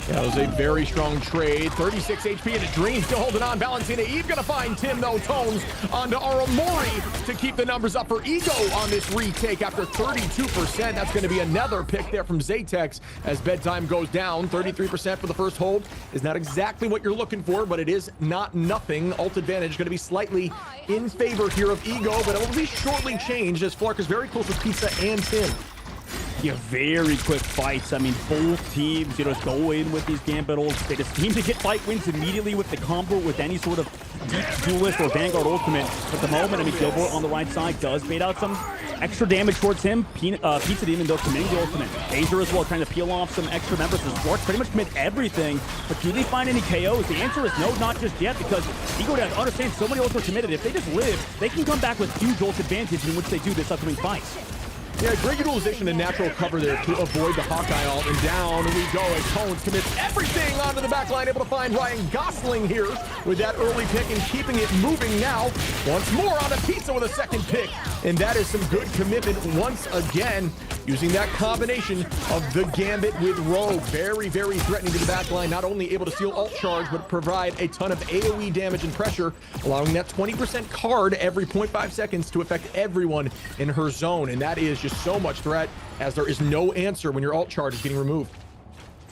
That was a very strong trade. 36 HP into Dream, still holding on. Valentina Eve gonna find Tim, though. Tones onto Aramori to keep the numbers up for Ego on this retake after 32%. That's gonna be another pick there from Zaytex as Bedtime goes down. 33% for the first hold is not exactly what you're looking for, but it is not nothing. Ult advantage gonna be slightly in favor here of Ego, but it will be shortly changed as Flark is very close with Pizza and Tim. Yeah, very quick fights. I mean, both teams, you know, go in with these Gambit ults. They just seem to get fight wins immediately with the combo with any sort of deep duelist or Vanguard ultimate. At the moment, I mean, Gilbert on the right side does bait out some extra damage towards him. Pizza Demon, though, committing the ultimate. Phaser as well, trying to peel off some extra members. Flark pretty much commit everything, but do they find any KOs? The answer is no, not just yet, because Ego does understand so many ults are committed. If they just live, they can come back with huge ult advantage in which they do this upcoming fight. Yeah, great utilization and natural cover there to avoid the Hawkeye ult, and down we go as Tones commits everything onto the back line, able to find Ryan Gosling here with that early pick and keeping it moving now. Once more on a Pizza with a second pick, and that is some good commitment once again, using that combination of the Gambit with Rogue. Very, very threatening to the back line, not only able to steal ult charge, but provide a ton of AoE damage and pressure, allowing that 20% card every 0.5 seconds to affect everyone in her zone, and that is just so much threat as there is no answer when your ult charge is getting removed.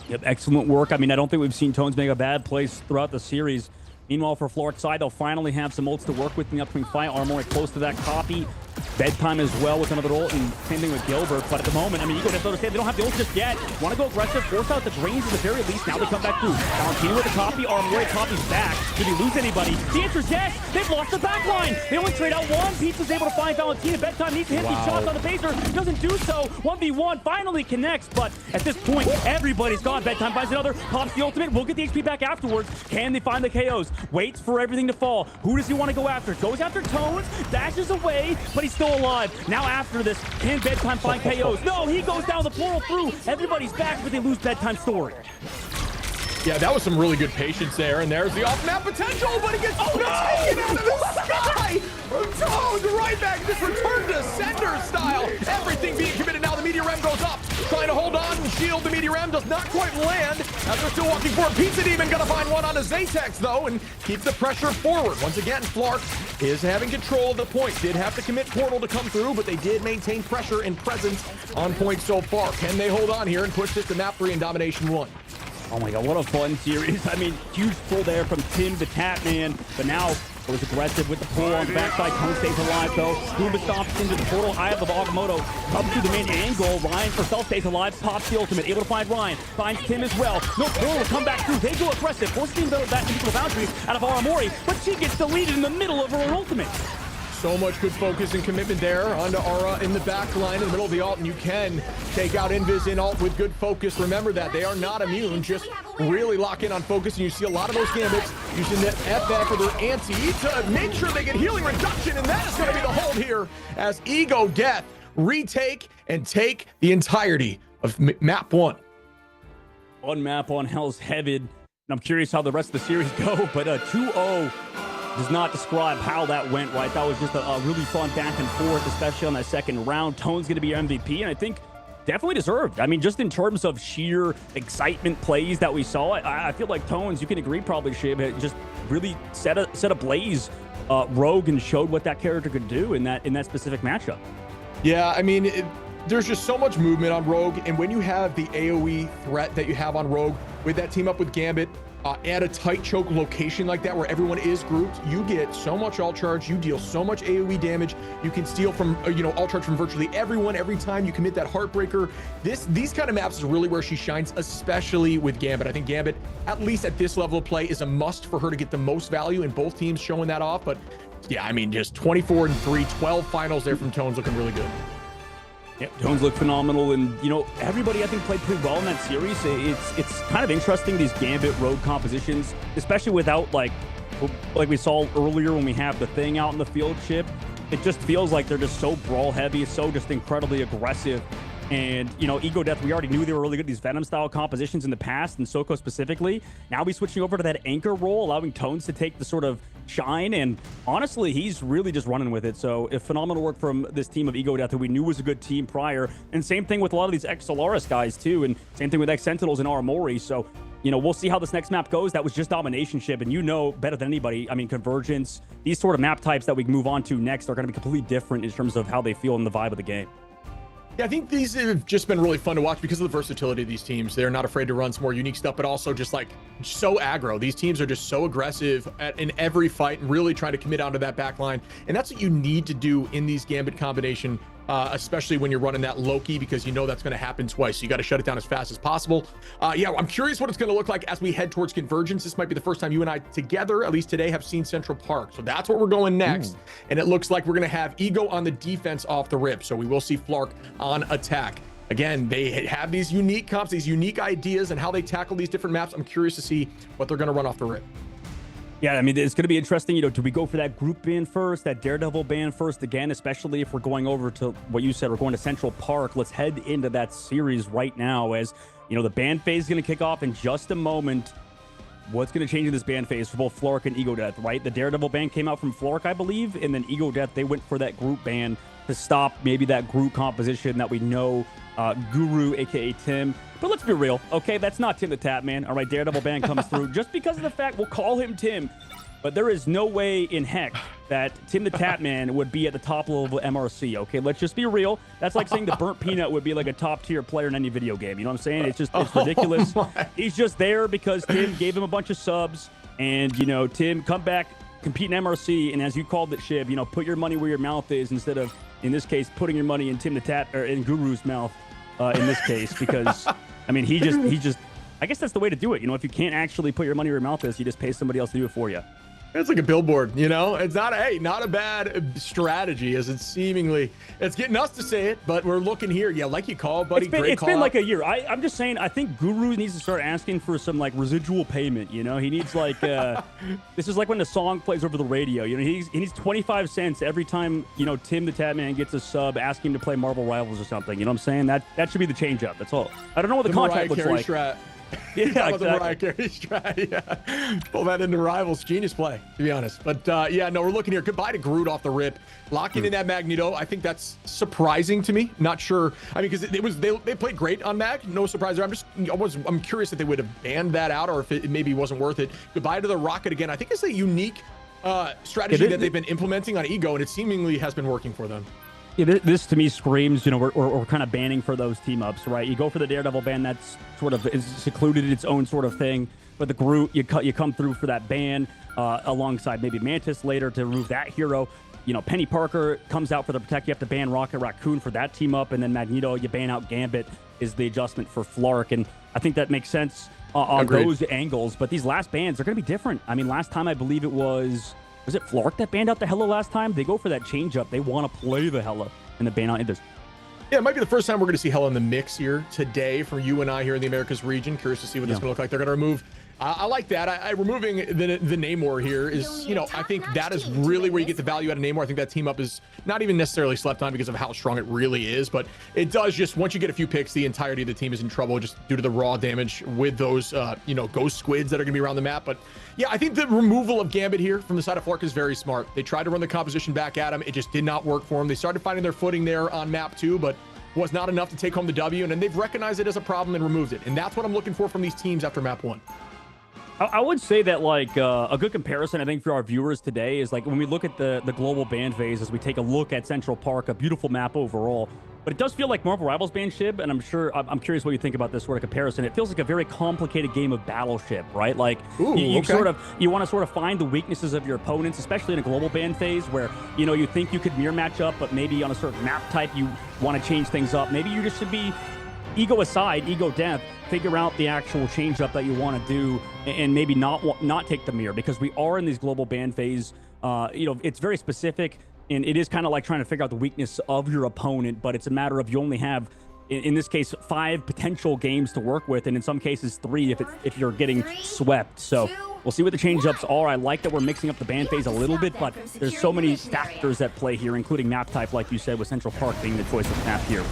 Yep, excellent work. I mean, I don't think we've seen Tones make a bad place throughout the series. Meanwhile, for Flark's side, they'll finally have some ults to work with in the upcoming fight. Armory close to that copy. Bedtime as well with another ult, and same thing with Gilbert. But at the moment, I mean, you got to understand they don't have the ult just yet. Want to go aggressive, force out the drains at the very least. Now they come back through. Valentina with the copy. Armory copies back. Did he lose anybody? The answer is yes. They've lost the back line. They only trade out one. Pizza's able to find Valentina. Bedtime needs to hit these shots on the phaser. Doesn't do so. 1v1 finally connects, but at this point, everybody's gone. Bedtime finds another. Pops the ultimate. We'll get the HP back afterwards. Can they find the KOs? Waits for everything to fall. Who does he want to go after? Goes after Tones. Dashes away, but he's still alive. Now after this, can Bedtime find KOs? No, he goes down the portal through. Everybody's back, but they lose Bedtime story. Yeah, that was some really good patience there, and there's the off-map potential, but he gets taken out of the sky! Tones right back, this return to sender style. Everything being committed now, the Meteor M goes up. Trying to hold on and shield, the Meteor M does not quite land, as they're still walking for a Pizza Demon. Gonna find one on a Zaytex, though, and keep the pressure forward. Once again, Flark is having control of the point. Did have to commit Portal to come through, but they did maintain pressure and presence on point so far. Can they hold on here and push this to map 3 and domination 1? Oh my god, what a fun series. I mean, huge pull there from Tim the Tatman, but now it was aggressive with the pull on the backside. Tone stays alive though. Goomba stomps into the portal. Eye of the Agamotto comes to the main angle. Ryan for self stays alive. Pops the ultimate. Able to find Ryan. Finds Tim as well. No portal will come back through. They go aggressive. Forcing that into boundary out of Aramori, but she gets deleted in the middle of her ultimate. So much good focus and commitment there onto Aura in the back line in the middle of the ult, and you can take out Invis in ult with good focus. Remember that they are not immune. Just really lock in on focus, and you see a lot of those Gambits using that FF or their anti to make sure they get healing reduction, and that is going to be the hold here as Ego Death retake and take the entirety of map 1. One map on Hell's Heaven, and I'm curious how the rest of the series go, but 2-0 does not describe how that went, right? That was just a really fun back and forth, especially on that second round. Tone's going to be MVP, and I think definitely deserved. I mean, just in terms of sheer excitement plays that we saw, I feel like Tones, you can agree probably, Shib, just really set ablaze Rogue and showed what that character could do in that specific matchup. Yeah, I mean, there's just so much movement on Rogue, and when you have the AoE threat that you have on Rogue with that team up with Gambit, at a tight choke location like that where everyone is grouped, you get so much alt charge, you deal so much AoE damage, you can steal from alt charge from virtually everyone every time you commit that heartbreaker. These kind of maps is really where she shines, especially with Gambit. I think Gambit, at least at this level of play, is a must for her to get the most value, and both teams showing that off. But yeah, I mean, just 24-3, 12 finals there from Tones, looking really good. Yeah, Tones look phenomenal, and everybody I think played pretty well in that series. It's kind of interesting, these Gambit Rogue compositions, especially without like we saw earlier when we have the thing out in the field chip. It just feels like they're just so brawl heavy, so just incredibly aggressive. And Ego Death, we already knew they were really good at these Venom style compositions in the past, and Soko specifically. Now we switching over to that anchor role, allowing Tones to take the sort of shine, and honestly, he's really just running with it. So phenomenal work from this team of Ego Death, who we knew was a good team prior. And same thing with a lot of these ex-Solaris guys too, and same thing with ex-Sentinels and Aramori. So we'll see how this next map goes. That was just Domination Ship, and better than anybody, I mean, Convergence, these sort of map types that we move on to next are going to be completely different in terms of how they feel in the vibe of the game. Yeah, I think these have just been really fun to watch because of the versatility of these teams. They're not afraid to run some more unique stuff, but also just like so aggro. These teams are just so aggressive in every fight and really trying to commit onto that back line. And that's what you need to do in these Gambit combination, especially when you're running that Loki, because that's going to happen twice. So you got to shut it down as fast as possible. Yeah, I'm curious what it's going to look like as we head towards Convergence. This might be the first time you and I together, at least today, have seen Central Park. So that's what we're going next. And it looks like we're going to have Ego on the defense off the rip. So we will see Flark on attack. Again, they have these unique comps, these unique ideas, and how they tackle these different maps. I'm curious to see what they're going to run off the rip. Yeah, I mean, it's going to be interesting. Do we go for that group ban first, that Daredevil ban first again, especially if we're going over to what you said, we're going to Central Park. Let's head into that series right now as, the ban phase is going to kick off in just a moment. What's going to change in this ban phase for both Flark and Ego Death, right? The Daredevil ban came out from Flark, I believe, and then Ego Death, they went for that group ban to stop maybe that group composition that we know Guru, aka Tim. But let's be real, okay? That's not Tim the Tap Man. All right, Daredevil ban comes through just because of the fact we'll call him Tim. But there is no way in heck that Tim the Tap Man would be at the top level of MRC, okay? Let's just be real. That's like saying the Burnt Peanut would be like a top tier player in any video game. You know what I'm saying? It's ridiculous. He's just there because Tim gave him a bunch of subs. And, Tim, come back, compete in MRC. And as you called it, Shib, put your money where your mouth is instead of, in this case, putting your money in Tim the Tap, or in Guru's mouth. In this case, because I mean, he just I guess that's the way to do it. If you can't actually put your money where your mouth is, you just pay somebody else to do it for you. It's like a billboard, it's not a bad strategy, as it's getting us to say it, but we're looking here. Yeah, like you call, buddy. It's been like a year. I'm just saying, I think Guru needs to start asking for some like residual payment. He needs like this is like when the song plays over the radio. He needs 25 cents every time Tim the Tatman gets a sub, ask him to play Marvel Rivals or something. You know what I'm saying? That should be the change up. That's all. I don't know what the contract looks like. Strat. Yeah, exactly. The Mariah Carey strat. Yeah. Pull that into Rivals. Genius play, to be honest. But we're looking here. Goodbye to Groot off the rip. Locking in that Magneto. I think that's surprising to me. Not sure. I mean, because they played great on Mag. No surprise there. I'm curious if they would have banned that out or if it maybe wasn't worth it. Goodbye to the Rocket again. I think it's a unique strategy that they've been implementing on Ego, and it seemingly has been working for them. Yeah, this to me screams, we're kind of banning for those team ups, right? You go for the Daredevil ban, that's sort of is secluded in its own sort of thing. But the Groot, you come through for that ban alongside maybe Mantis later to remove that hero. Penny Parker comes out for the Protect. You have to ban Rocket Raccoon for that team up, and then Magneto, you ban out Gambit is the adjustment for Flark, and I think that makes sense on those angles. But these last bans are going to be different. I mean, last time I believe it was it Flark that banned out the Hella last time? They go for that change up. They want to play the Hella and the ban out Indus. Yeah, it might be the first time we're going to see Hella in the mix here today from you and I here in the Americas region. Curious to see what this is going to look like. They're going to remove. I like that. Removing the Namor here is, I think that is really where you get the value out of Namor. I think that team up is not even necessarily slept on because of how strong it really is, but it does just, once you get a few picks, the entirety of the team is in trouble just due to the raw damage with those, ghost squids that are going to be around the map. But yeah, I think the removal of Gambit here from the side of Flark is very smart. They tried to run the composition back at him. It just did not work for them. They started finding their footing there on map 2, but was not enough to take home the W, and then they've recognized it as a problem and removed it. And that's what I'm looking for from these teams after map 1. I would say that, like, a good comparison, I think, for our viewers today is, like, when we look at the global ban phase, as we take a look at Central Park, a beautiful map overall. But it does feel like Marvel Rivals ban Shib, and I'm curious what you think about this sort of comparison. It feels like a very complicated game of Battleship, right? Like, you want to sort of find the weaknesses of your opponents, especially in a global ban phase where, you know, you think you could mirror match up, but maybe on a certain map type, you want to change things up. Maybe you just should be ego aside, ego dev, figure out the actual change up that you want to do, and maybe not take the mirror, because we are in these global ban phase. You know, it's very specific, and it is kind of like trying to figure out the weakness of your opponent, but it's a matter of you only have, in this case, 5 potential games to work with, and in some cases 3 if you're getting swept. So we'll see what the change-ups are. I like that we're mixing up the ban phase a little bit, but there's so many factors at play here, including map type, like you said, with Central Park being the choice of map here.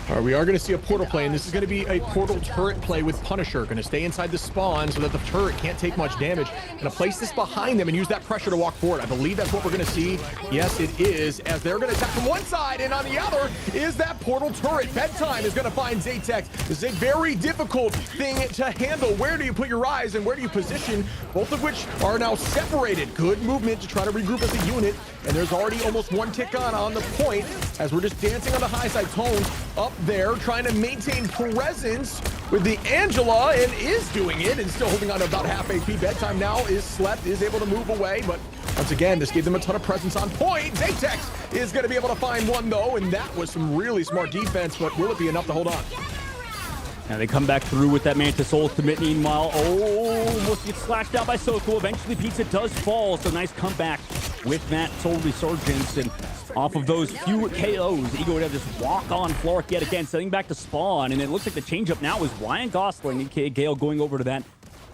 All right, we are going to see a portal play, and this is going to be a portal turret play with Punisher. Going to stay inside the spawn so that the turret can't take much damage. Going to place this behind them and use that pressure to walk forward. I believe that's what we're going to see. Yes, it is, as they're going to attack from one side, and on the other is that portal turret. Bedtime is going to find Zaytex. This is a very difficult thing to handle. Where do you put your eyes and where do you position? Both of which are now separated. Good movement to try to regroup as a unit, and there's already almost 1 tick on the point as we're just dancing on the high side. Tones up there trying to maintain presence with the Angela, and is doing it and still holding on to about half AP. Bedtime now is slept, is able to move away, but once again, this gave them a ton of presence on point. Zaytex is going to be able to find one though, and that was some really smart defense, but will it be enough to hold on? Now they come back through with that Mantis ultimate. Meanwhile, almost gets slashed out by Soko. Eventually, Pizza does fall, so nice comeback with that Soul Resurgence. And off of those few KOs, Ego would have just walk on Flork yet again, setting back to spawn. And it looks like the changeup now is Ryan Gosling, aka Gale, going over to that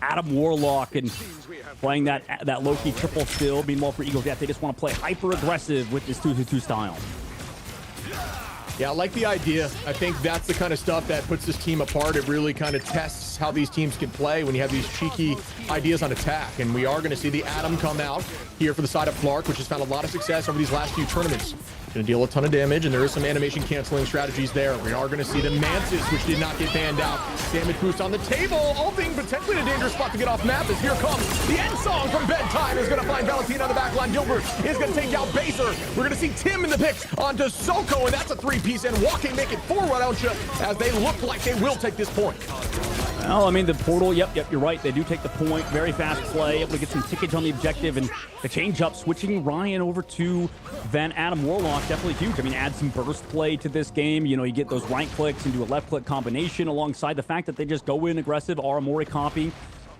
Adam Warlock and playing that Loki triple still. Meanwhile, for Ego Death, they just want to play hyper aggressive with this 2-2 style. Yeah, I like the idea. I think that's the kind of stuff that puts this team apart. It really kind of tests how these teams can play when you have these cheeky ideas on attack. And we are going to see the Atom come out here for the side of Flark, which has found a lot of success over these last few tournaments. Going to deal a ton of damage, and there is some animation canceling strategies there. We are going to see the Mantis, which did not get banned out. Damage boost on the table, all being potentially a dangerous spot to get off map, as here comes the end song from Bedtime. Is going to find Valentina on the back line. Gilbert is going to take out Baser. We're going to see Tim in the picks onto Soko, and that's a 3-piece, and Walking make it forward, don't you, as they look like they will take this point. Well, I mean, the portal, yep, you're right. They do take the point. Very fast play, able to get some tickage on the objective, and the change-up, switching Ryan over to Van Adam Warlock, definitely huge. I mean, add some burst play to this game. You know, you get those right clicks and do a left-click combination alongside the fact that they just go in aggressive, Aramori copy.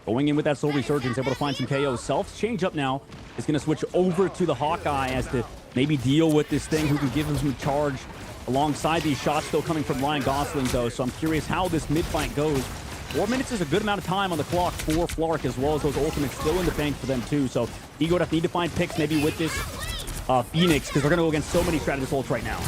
Going in with that Soul Resurgence, able to find some KOs. Self's change-up now is going to switch over to the Hawkeye as to maybe deal with this thing who can give him some charge alongside these shots still coming from Ryan Gosling, though. So I'm curious how this mid-fight goes. 4 minutes is a good amount of time on the clock for Flark, as well as those ultimates still in the bank for them, too. So Ego need to find picks maybe with this Phoenix, because they're going to go against so many Strategist ults right now.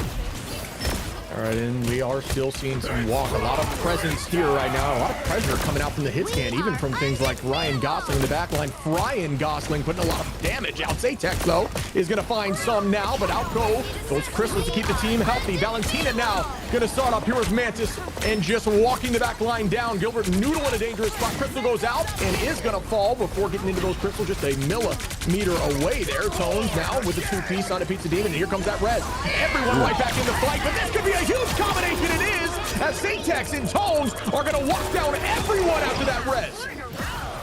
All right, and we are still seeing some walk. A lot of presence here right now. A lot of pressure coming out from the hit scan, even from things like Ryan Gosling in the backline. Ryan Gosling putting a lot of damage out. Zaytex, though, is going to find some now, but out go those crystals to keep the team healthy. Valentina now going to start up here with Mantis and just walking the back line down. Gilbert Noodle in a dangerous spot. Crystal goes out and is going to fall before getting into those crystals just a millimeter away there. Tones now with the 2-piece on a Pizza Demon, and here comes that res. Everyone right back in the fight, but this could be a huge combination. It is, as Zaytex and Tones are going to walk down everyone after that res.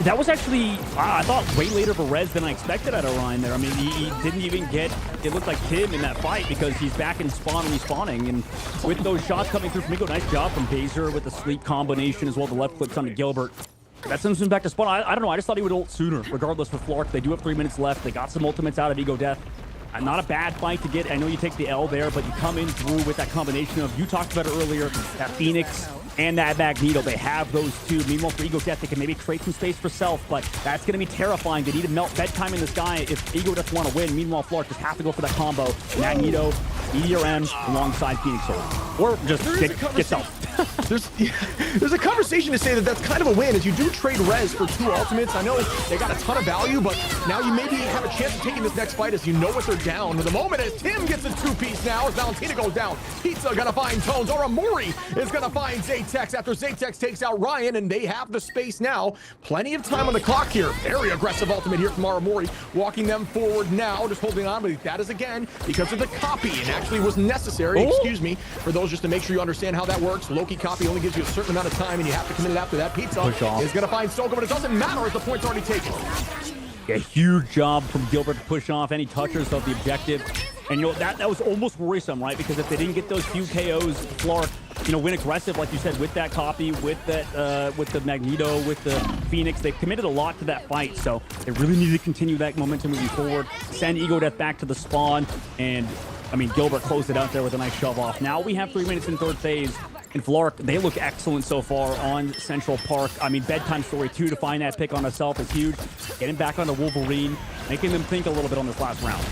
That was actually, I thought, way later of a res than I expected out of Ryan there. I mean, he didn't even get, it looked like him in that fight, because he's back in spawn respawning. And with those shots coming through from Miko, nice job from Baser with the sleep combination, as well as the left clicks onto Gilbert. That sends him back to spawn. I don't know, I just thought he would ult sooner, regardless for Flark. They do have 3 minutes left. They got some ultimates out of Ego Death. Not a bad fight to get. I know you take the L there, but you come in through with that combination of, you talked about it earlier, that Phoenix and that Magneto. They have those two. Meanwhile, for Ego Death, they can maybe create some space for Self, but that's going to be terrifying. They need to melt Bedtime in the sky if Ego doesn't want to win. Meanwhile, Flark just have to go for that combo. Magneto Meteor M alongside Phoenix Soul. Or just get self. There's a conversation to say that that's kind of a win, as you do trade res for 2 ultimates. I know they got a ton of value, but now you maybe have a chance of taking this next fight as you know what they're down. The moment as Tim gets a 2-piece now, as Valentina goes down, Pizza gonna find Tones, or Amori is gonna find Zaytex after Zaytex takes out Ryan, and they have the space now. Plenty of time on the clock here. Very aggressive ultimate here from Aramori, walking them forward now, just holding on, but that is again because of the copy, and actually was necessary, excuse me, for those just to make sure you understand how that works. Loki copy only gives you a certain amount of time, and you have to commit it after that. Pizza is going to find Soko, but it doesn't matter as the point's already taken. A huge job from Gilbert to push off any touchers of the objective. And you know, that was almost worrisome, right? Because if they didn't get those few KOs, Flark, you know, went aggressive, like you said, with that copy, with that, with the Magneto, with the Phoenix. They committed a lot to that fight, so they really need to continue that momentum moving forward. Send Ego Death back to the spawn, and I mean, Gilbert closed it out there with a nice shove off. Now we have 3 minutes in third phase. And Flark, they look excellent so far on Central Park. I mean, bedtime story too, to find that pick on herself is huge. Getting back on the Wolverine, making them think a little bit on this last round.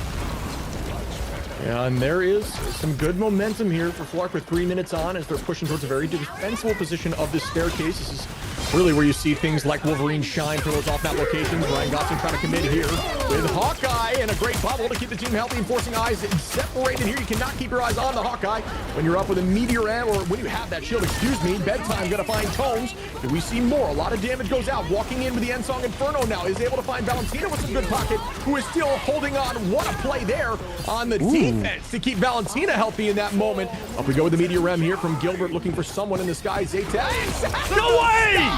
Yeah, and there is some good momentum here for Flark with 3 minutes on as they're pushing towards a very defensible position of this staircase. This is really where you see things like Wolverine shine for those off-map locations. Ryan Gosling trying to commit here with Hawkeye and a great bubble to keep the team healthy and forcing eyes separated here. You cannot keep your eyes on the Hawkeye when you're up with a Meteor M, or when you have that shield, excuse me. Bedtime gonna find Tones. Do we see more? A lot of damage goes out. Walking in with the Ensong Inferno now is able to find Valentina with some good pocket, who is still holding on. What a play there on the defense to keep Valentina healthy in that moment. Up we go with the Meteor M here from Gilbert, looking for someone in the sky. Zaytex. No way!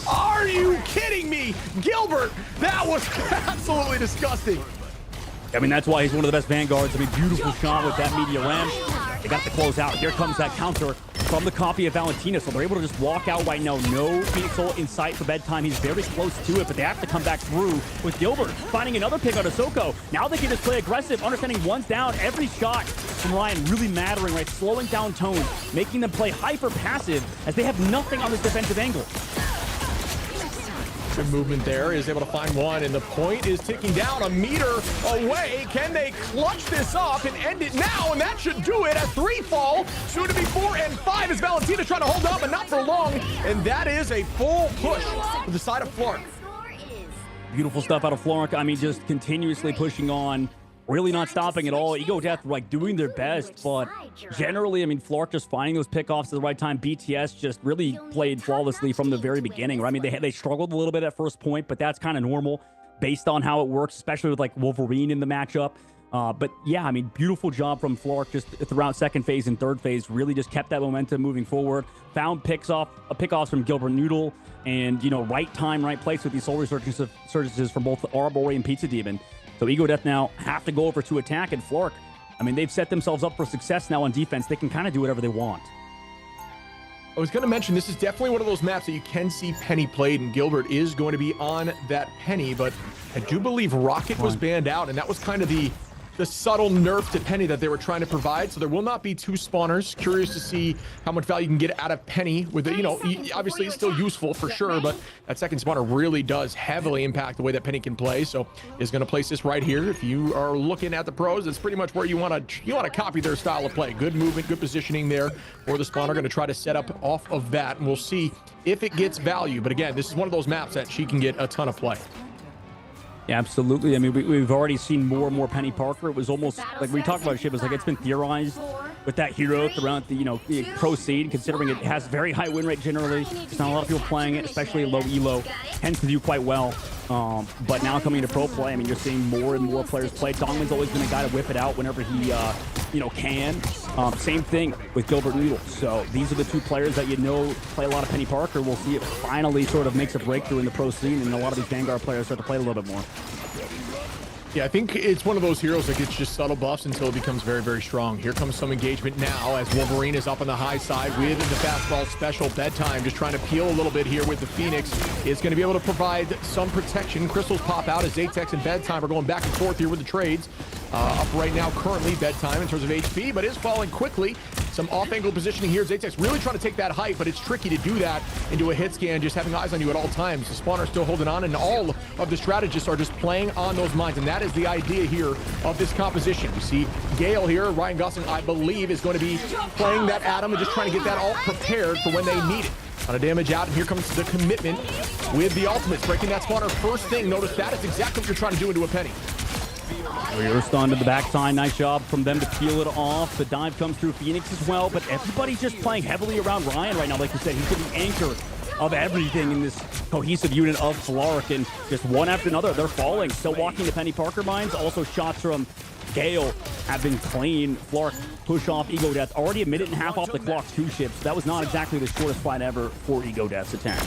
Are you kidding me? Gilbert, that was absolutely disgusting. I mean, that's why he's one of the best Vanguards. I mean, beautiful shot with that Meteor M. They got the close out. Here comes that counter from the copy of Valentina, so they're able to just walk out right now. No Phoenix Soul in sight for Bedtime. He's very close to it, but they have to come back through with Gilbert finding another pick on Ahsoka. Now they can just play aggressive, understanding one's down. Every shot from Ryan really mattering, right? Slowing down Tone, making them play hyper passive as they have nothing on this defensive angle. Good movement there, is able to find one, and the point is ticking down a meter away. Can they clutch this up and end it now? And that should do it as 3 fall, soon to be 4 and 5 as Valentina trying to hold on, but not for long. And that is a full push to the side of Flark. Beautiful stuff out of Flark. I mean, just continuously pushing on, really not stopping at all. Ego Death, like, doing their best, but generally, I mean, Flark just finding those pickoffs at the right time. BTS just really played flawlessly from the very beginning, right? I mean, they struggled a little bit at first point, but that's kind of normal based on how it works, especially with, like, Wolverine in the matchup. But yeah, I mean, beautiful job from Flark just throughout second phase and third phase. Really just kept that momentum moving forward. Found pickoffs from Gilbert Noodle, and, you know, right time, right place with these soul resurgences from both Arabori and Pizza Demon. So Ego Death now have to go over to attack, and Flark, I mean, they've set themselves up for success now on defense. They can kind of do whatever they want. I was going to mention, this is definitely one of those maps that you can see Penny played, and Gilbert is going to be on that Penny, but I do believe Rocket was banned out, and that was kind of the subtle nerf to Penny that they were trying to provide. So there will not be 2 spawners. Curious to see how much value you can get out of Penny with it. You know, obviously it's still useful for sure, but that second spawner really does heavily impact the way that Penny can play. So is going to place this right here. If you are looking at the pros, it's pretty much where you want to copy their style of play. Good movement, good positioning there for the spawner. Going to try to set up off of that, and we'll see if it gets value. But again, this is one of those maps that she can get a ton of play. Yeah, absolutely. I mean, we've already seen more and more Penny Parker. It was almost like we talked about shit. It was like it's been theorized with that hero throughout the, you know, the pro seed, considering it has very high win rate generally. There's not a lot of people playing it, especially low elo. Tends to do quite well. But now coming into pro play, I mean, you're seeing more and more players play. Dongman's always been a guy to whip it out whenever he, you know, can. Same thing with Gilbert Noodle. So these are the 2 players that, you know, play a lot of Penny Parker. We'll see it finally sort of makes a breakthrough in the pro scene, and a lot of these Vanguard players start to play a little bit more. Yeah, I think it's one of those heroes that gets just subtle buffs until it becomes very, very strong. Here comes some engagement now as Wolverine is up on the high side with the fastball special. Bedtime just trying to peel a little bit here with the Phoenix. Is going to be able to provide some protection. Crystals pop out as Zaytex and Bedtime are going back and forth here with the trades. Up right now currently Bedtime in terms of HP, but is falling quickly. Some off-angle positioning here. Zaytek's really trying to take that height, but it's tricky to do that into a hit scan, just having eyes on you at all times. The spawner's still holding on, and all of the strategists are just playing on those mines, and that is the idea here of this composition. We see Gale here. Ryan Gosling, I believe, is going to be playing that Atom and just trying to get that all prepared for when they need it. A lot of damage out, and here comes the commitment with the ultimates. Breaking that spawner first thing. Notice that is exactly what you're trying to do into a penny. We're stunned to the backside. Nice job from them to peel it off. The dive comes through Phoenix as well, but everybody's just playing heavily around Ryan right now. Like you said, he's the anchor of everything in this cohesive unit of Flark, and just one after another, they're falling. Still walking the Penny Parker mines. Also shots from Gale have been clean. Flark push off Ego Death. Already a minute and a half off the clock, 2 ships. That was not exactly the shortest fight ever for Ego Death's attack.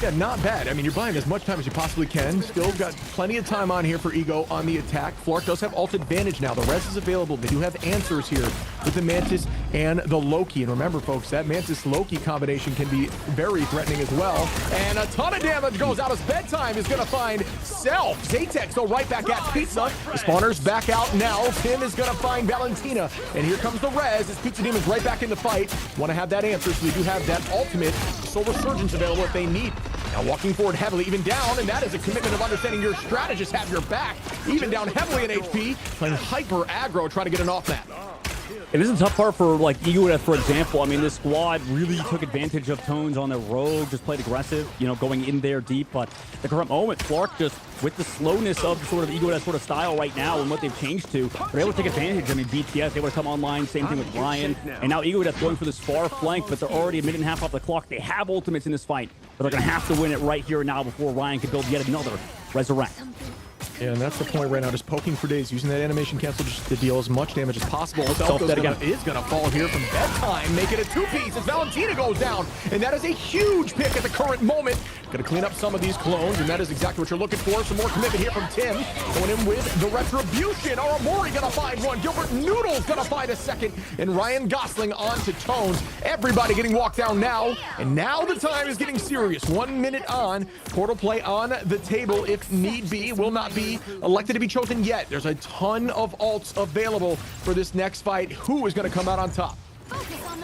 Yeah, not bad. I mean, you're buying as much time as you possibly can. Still got plenty of time on here for Ego on the attack. Flark does have ult advantage now. The res is available. They do have answers here with the Mantis and the Loki. And remember, folks, that Mantis-Loki combination can be very threatening as well. And a ton of damage goes out as Bedtime is going to find Self. Zaytek still right back at Pizza. The spawner's back out now. Tim is going to find Valentina. And here comes the res as Pizza Demon's right back in the fight. Want to have that answer, so they do have that ultimate Soul Resurgence available if they need. Now walking forward heavily, even down, and that is a commitment of understanding your strategists have your back. Even down heavily in HP, playing hyper aggro, trying to get an off map. And this is a tough part for like Ego Death, for example. I mean, this squad really took advantage of Tones on their rogue, just played aggressive, you know, going in there deep. But the current moment, Flark just with the slowness of sort of Ego Death sort of style right now and what they've changed to, they're able to take advantage. I mean, BTS able to come online, same thing with Ryan, and now Ego Death going for this far flank, but they're already a minute and a half off the clock. They have ultimates in this fight, but they're gonna have to win it right here and now before Ryan can build yet another resurrect. Yeah, and that's the point right now, just poking for days, using that animation cancel just to deal as much damage as possible. Self is gonna fall here from Bedtime, make it a 2-piece as Valentina goes down, and that is a huge pick at the current moment. Gonna clean up some of these clones, and that is exactly what you're looking for. Some more commitment here from Tim, going in with the Retribution. Aramori gonna find one, Gilbert Noodle's gonna find a second, and Ryan Gosling on to Tones. Everybody getting walked down now, and now the time is getting serious. 1 minute on, portal play on the table if need be. Will not be elected to be chosen yet. There's a ton of ults available for this next fight. Who is going to come out on top?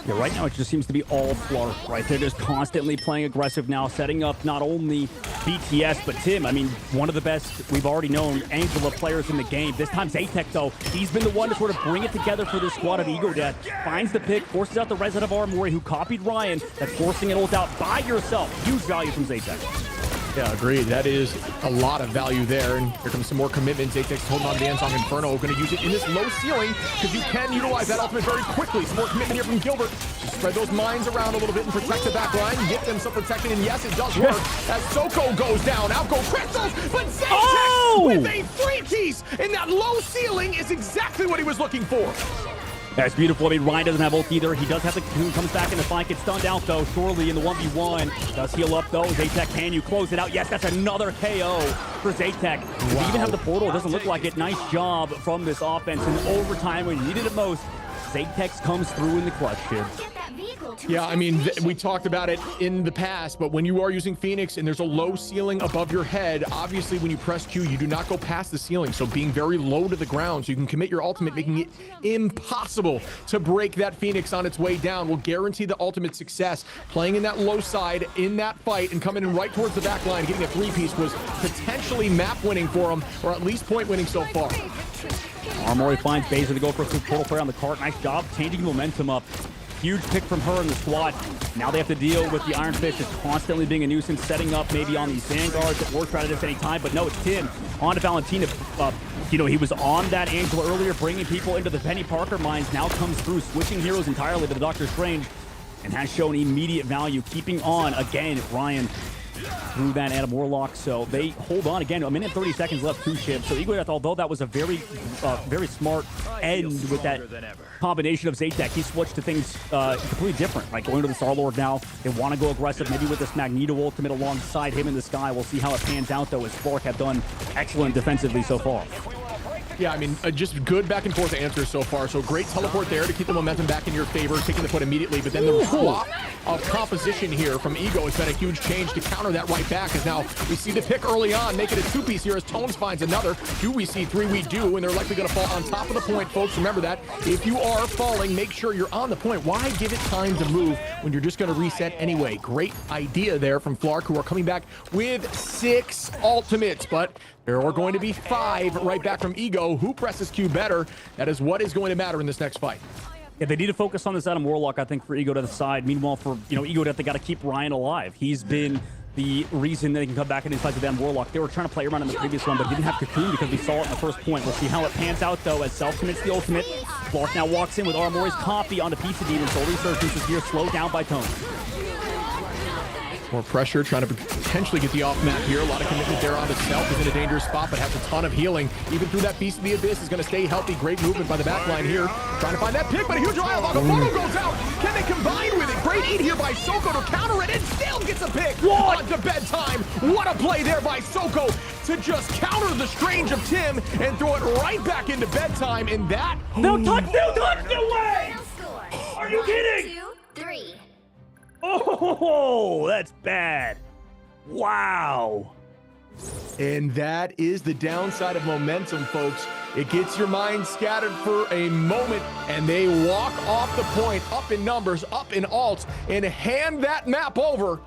Yeah, right now it just seems to be all Flark, right? They're just constantly playing aggressive now, setting up not only BTS, but Tim. I mean, one of the best, we've already known, Angela players in the game. This time Zaytek, though, he's been the one to sort of bring it together for this squad of Ego Death. Finds the pick, forces out the resident of Aramori, who copied Ryan. That's forcing it ult out by yourself. Huge value from Zaytek. Yeah, agreed. That is a lot of value there. And here comes some more commitment. Zaytek's holding on to Dansong Inferno. Going to use it in this low ceiling because you can utilize that ultimate very quickly. Some more commitment here from Gilbert. Spread those mines around a little bit and protect the back line. Get them some protection. And yes, it does work as Soko goes down. Out go Crystals. But Zaytek with a 3-piece in that low ceiling is exactly what he was looking for. That's beautiful. I mean, Ryan doesn't have ult either. He does have the cocoon, comes back in the fight, gets stunned out, though, surely in the 1v1. Does heal up, though. Zaytek, can you close it out? Yes, that's another KO for Zaytek. Wow. We even have the portal. It doesn't look like it. Nice job from this offense. In overtime, when you needed it most, Zaytek comes through in the clutch here. Yeah, I mean, we talked about it in the past, but when you are using Phoenix and there's a low ceiling above your head, obviously when you press Q, you do not go past the ceiling. So being very low to the ground so you can commit your ultimate, making it impossible to break that Phoenix on its way down will guarantee the ultimate success. Playing in that low side in that fight and coming in right towards the back line, getting a 3-piece was potentially map winning for him, or at least point winning so far. Aramori finds Baser to go for a quick portal player on the cart. Nice job changing momentum up. Huge pick from her in the squad. Now they have to deal with the Iron Fist just constantly being a nuisance, setting up maybe on these Vanguards that work at this any time. But no, it's Tim on to Valentina. You know, he was on that Angela earlier, bringing people into the Penny Parker mines. Now comes through, switching heroes entirely to the Doctor Strange, and has shown immediate value, keeping on again. Ryan through that Adam Warlock, so they hold on again. A minute 30 seconds left, 2 ships. So Ego Death, although that was a very smart end with that combination of Zaytek, he switched to things completely different, like going to the Star-Lord now. They want to go aggressive, maybe with this Magneto ultimate alongside him in the sky. We'll see how it pans out, though, as Flark have done excellent defensively so far. Yeah, I mean, just good back and forth answers so far. So great teleport there to keep the momentum back in your favor, taking the point immediately. But then the swap of composition here from Ego has been a huge change to counter that right back. As now we see the pick early on, make it a 2-piece here as Tones finds another. Do we see 3? We do, and they're likely going to fall on top of the point, folks. Remember that. If you are falling, make sure you're on the point. Why give it time to move when you're just going to reset anyway? Great idea there from Flark, who are coming back with 6 ultimates, but there are going to be 5 right back from Ego. Who presses Q better? That is what is going to matter in this next fight. Yeah, they need to focus on this Adam Warlock, I think, for Ego to the side. Meanwhile, for Ego Death, they got to keep Ryan alive. He's been the reason they can come back into the fight with Adam Warlock. They were trying to play around in the previous one, but didn't have Cocoon because we saw it in the first point. We'll see how it pans out, though, as Self commits the ultimate. Flark now walks in with Armori's copy onto Pizza Demon. So Resurgence is here, slowed down by Tone. More pressure, trying to potentially get the off map here. A lot of commitment there on himself. He's in a dangerous spot, but has a ton of healing. Even through that Feast of the Abyss, is going to stay healthy. Great movement by the back line here. Trying to find that pick, but a huge dialogue. A photo goes out. Can they combine with it? Great eat here by Soko to counter it, and still gets a pick. On to bedtime. What a play there by Soko to just counter the strange of Tim and throw it right back into bedtime. And that... No touch, no way! Are you kidding? 2, 3. Oh, that's bad. Wow. And that is the downside of momentum, folks. It gets your mind scattered for a moment, and they walk off the point, up in numbers, up in alts, and hand that map over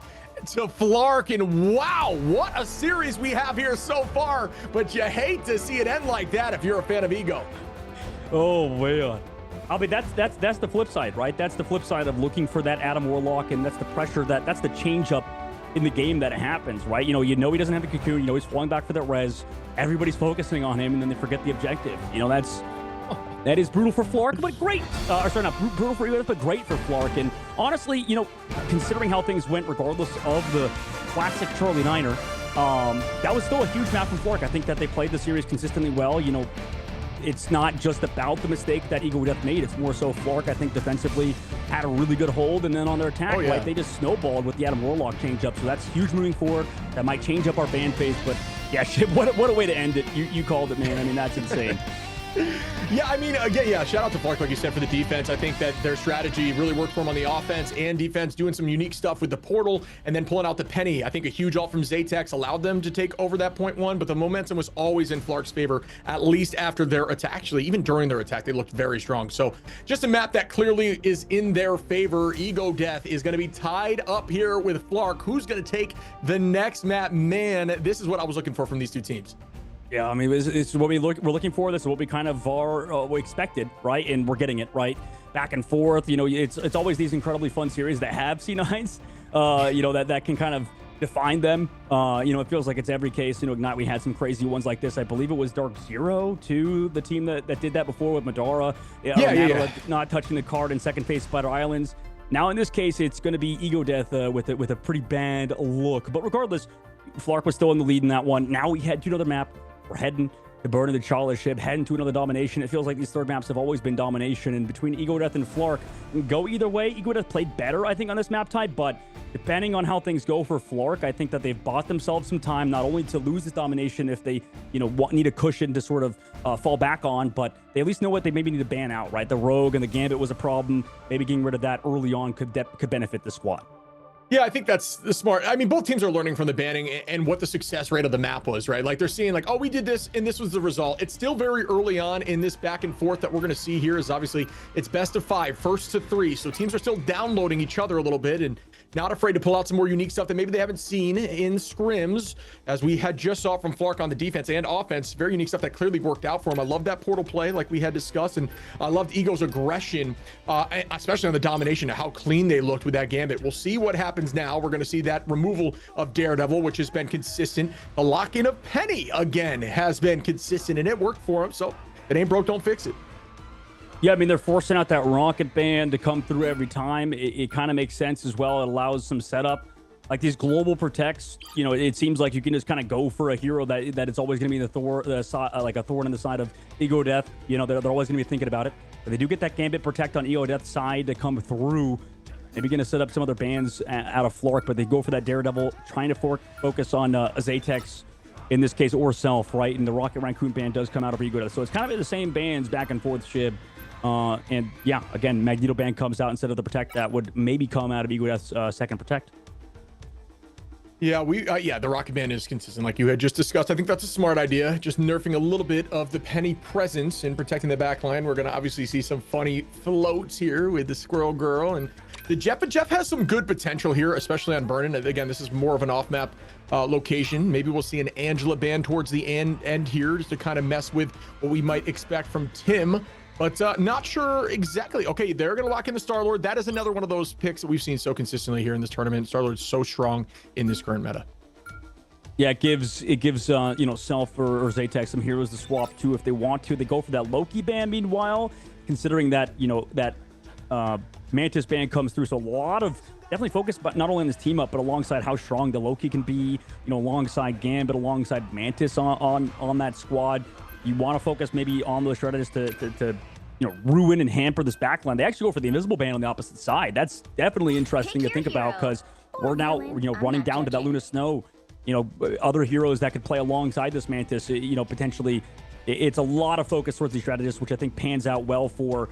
to Flark. And wow, what a series we have here so far. But you hate to see it end like that if you're a fan of Ego. Oh, man. I mean, that's the flip side, right? That's the flip side of looking for that Adam Warlock, and that's the pressure, that's the change up in the game that happens, right? You know he doesn't have the Cocoon, he's falling back for that res. Everybody's focusing on him, and then they forget the objective. That is brutal for Flark, but great. Sorry, not brutal for you, but great for Flark. And honestly, considering how things went, regardless of the classic Charlie Niner, that was still a huge map from Flark. I think that they played the series consistently well. It's not just about the mistake that Ego Death made. It's more so Flark, I think, defensively had a really good hold, and then on their attack, they just snowballed with the Adam Warlock change-up. So that's huge moving forward. That might change up our fan phase, but yeah, shit, what a way to end it. You called it, man. I mean, that's insane. Yeah, I mean, again, shout out to Flark, like you said, for the defense. I think that their strategy really worked for them on the offense and defense, doing some unique stuff with the portal and then pulling out the penny. I think a huge ult from Zatex allowed them to take over that point 1, but the momentum was always in Flark's favor, at least after their attack. Actually, even during their attack, they looked very strong. So just a map that clearly is in their favor. Ego Death is going to be tied up here with Flark. Who's going to take the next map? Man, this is what I was looking for from these two teams. Yeah, I mean, it's what we're looking for. This is what we kind of we expected, right? And we're getting it, right? Back and forth. It's always these incredibly fun series that have C9s, that can kind of define them. It feels like it's every case. Ignite, we had some crazy ones like this. I believe it was Dark Zero to the team that did that before with Madara. Not touching the card in second phase Spider Islands. Now, in this case, it's going to be Ego Death with a pretty bad look. But regardless, Flark was still in the lead in that one. Now we head to another map. We're heading to burn the Chala ship, heading to another domination. It feels like these third maps have always been domination, and between Ego Death and Flark, go either way. Ego Death played better, I think, on this map type, but depending on how things go for Flark, I think that they've bought themselves some time, not only to lose this domination if they, need a cushion to sort of fall back on, but they at least know what they maybe need to ban out, right? The Rogue and the Gambit was a problem. Maybe getting rid of that early on could benefit the squad. Yeah, I think that's the smart. I mean, both teams are learning from the banning and what the success rate of the map was, right? Like they're seeing like, oh, we did this and this was the result. It's still very early on in this back and forth that we're going to see here is obviously it's best of 5, first to 3. So teams are still downloading each other a little bit and not afraid to pull out some more unique stuff that maybe they haven't seen in scrims, as we had just saw from Flark on the defense and offense. Very unique stuff that clearly worked out for him. I love that portal play like we had discussed, and I loved Ego's aggression, especially on the domination, how clean they looked with that Gambit. We'll see what happens now. We're going to see that removal of Daredevil, which has been consistent. The lock-in of Penny, again, has been consistent, and it worked for him. So if it ain't broke, don't fix it. Yeah, I mean, they're forcing out that rocket band to come through every time. It kind of makes sense as well. It allows some setup. Like these global protects, it seems like you can just kind of go for a hero that it's always going to be like a thorn in the side of Ego Death. They're always going to be thinking about it. But they do get that Gambit protect on Ego Death's side to come through. Maybe going to set up some other bands out of Flark, but they go for that Daredevil, trying to focus on Zatex. in this case, or Self, right? And the Rocket Raccoon ban does come out of Ego Death. So it's kind of the same bans back and forth, Shib. And yeah, again, Magneto ban comes out instead of the Protect that would maybe come out of Ego Death's second Protect. Yeah, the Rocket Band is consistent, like you had just discussed. I think that's a smart idea. Just nerfing a little bit of the Penny presence in protecting the back line. We're gonna obviously see some funny floats here with the Squirrel Girl and the Jeff. But Jeff has some good potential here, especially on Burnin. Again, this is more of an off-map location. Maybe we'll see an Angela ban towards the end here, just to kind of mess with what we might expect from Tim. But not sure exactly. Okay, they're going to lock in the Star-Lord. That is another one of those picks that we've seen so consistently here in this tournament. Star-Lord's so strong in this current meta. Yeah, it gives you know, Self or Zatex some heroes to swap to if they want to. They go for that Loki ban, meanwhile, considering that, you know, that Mantis ban comes through. So a lot of definitely focus, but not only on this team up, but alongside how strong the Loki can be, you know, alongside Gambit, alongside Mantis on that squad. You want to focus maybe on those strategists to you know, ruin and hamper this backline. They actually go for the invisible ban on the opposite side. That's definitely interesting to think about, because we're now, you know, running down to that Luna Snow, you know, other heroes that could play alongside this Mantis, you know, potentially. It's a lot of focus towards these strategists, which I think pans out well for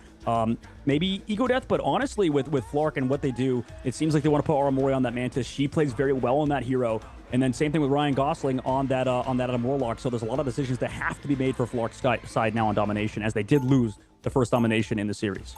maybe Ego Death, but honestly with Flark and what they do, it seems like they want to put Aramori on that Mantis. She plays very well on that hero. And then same thing with Ryan Gosling on that Adam Warlock. So there's a lot of decisions that have to be made for Flark's side now on domination, as they did lose the first domination in the series.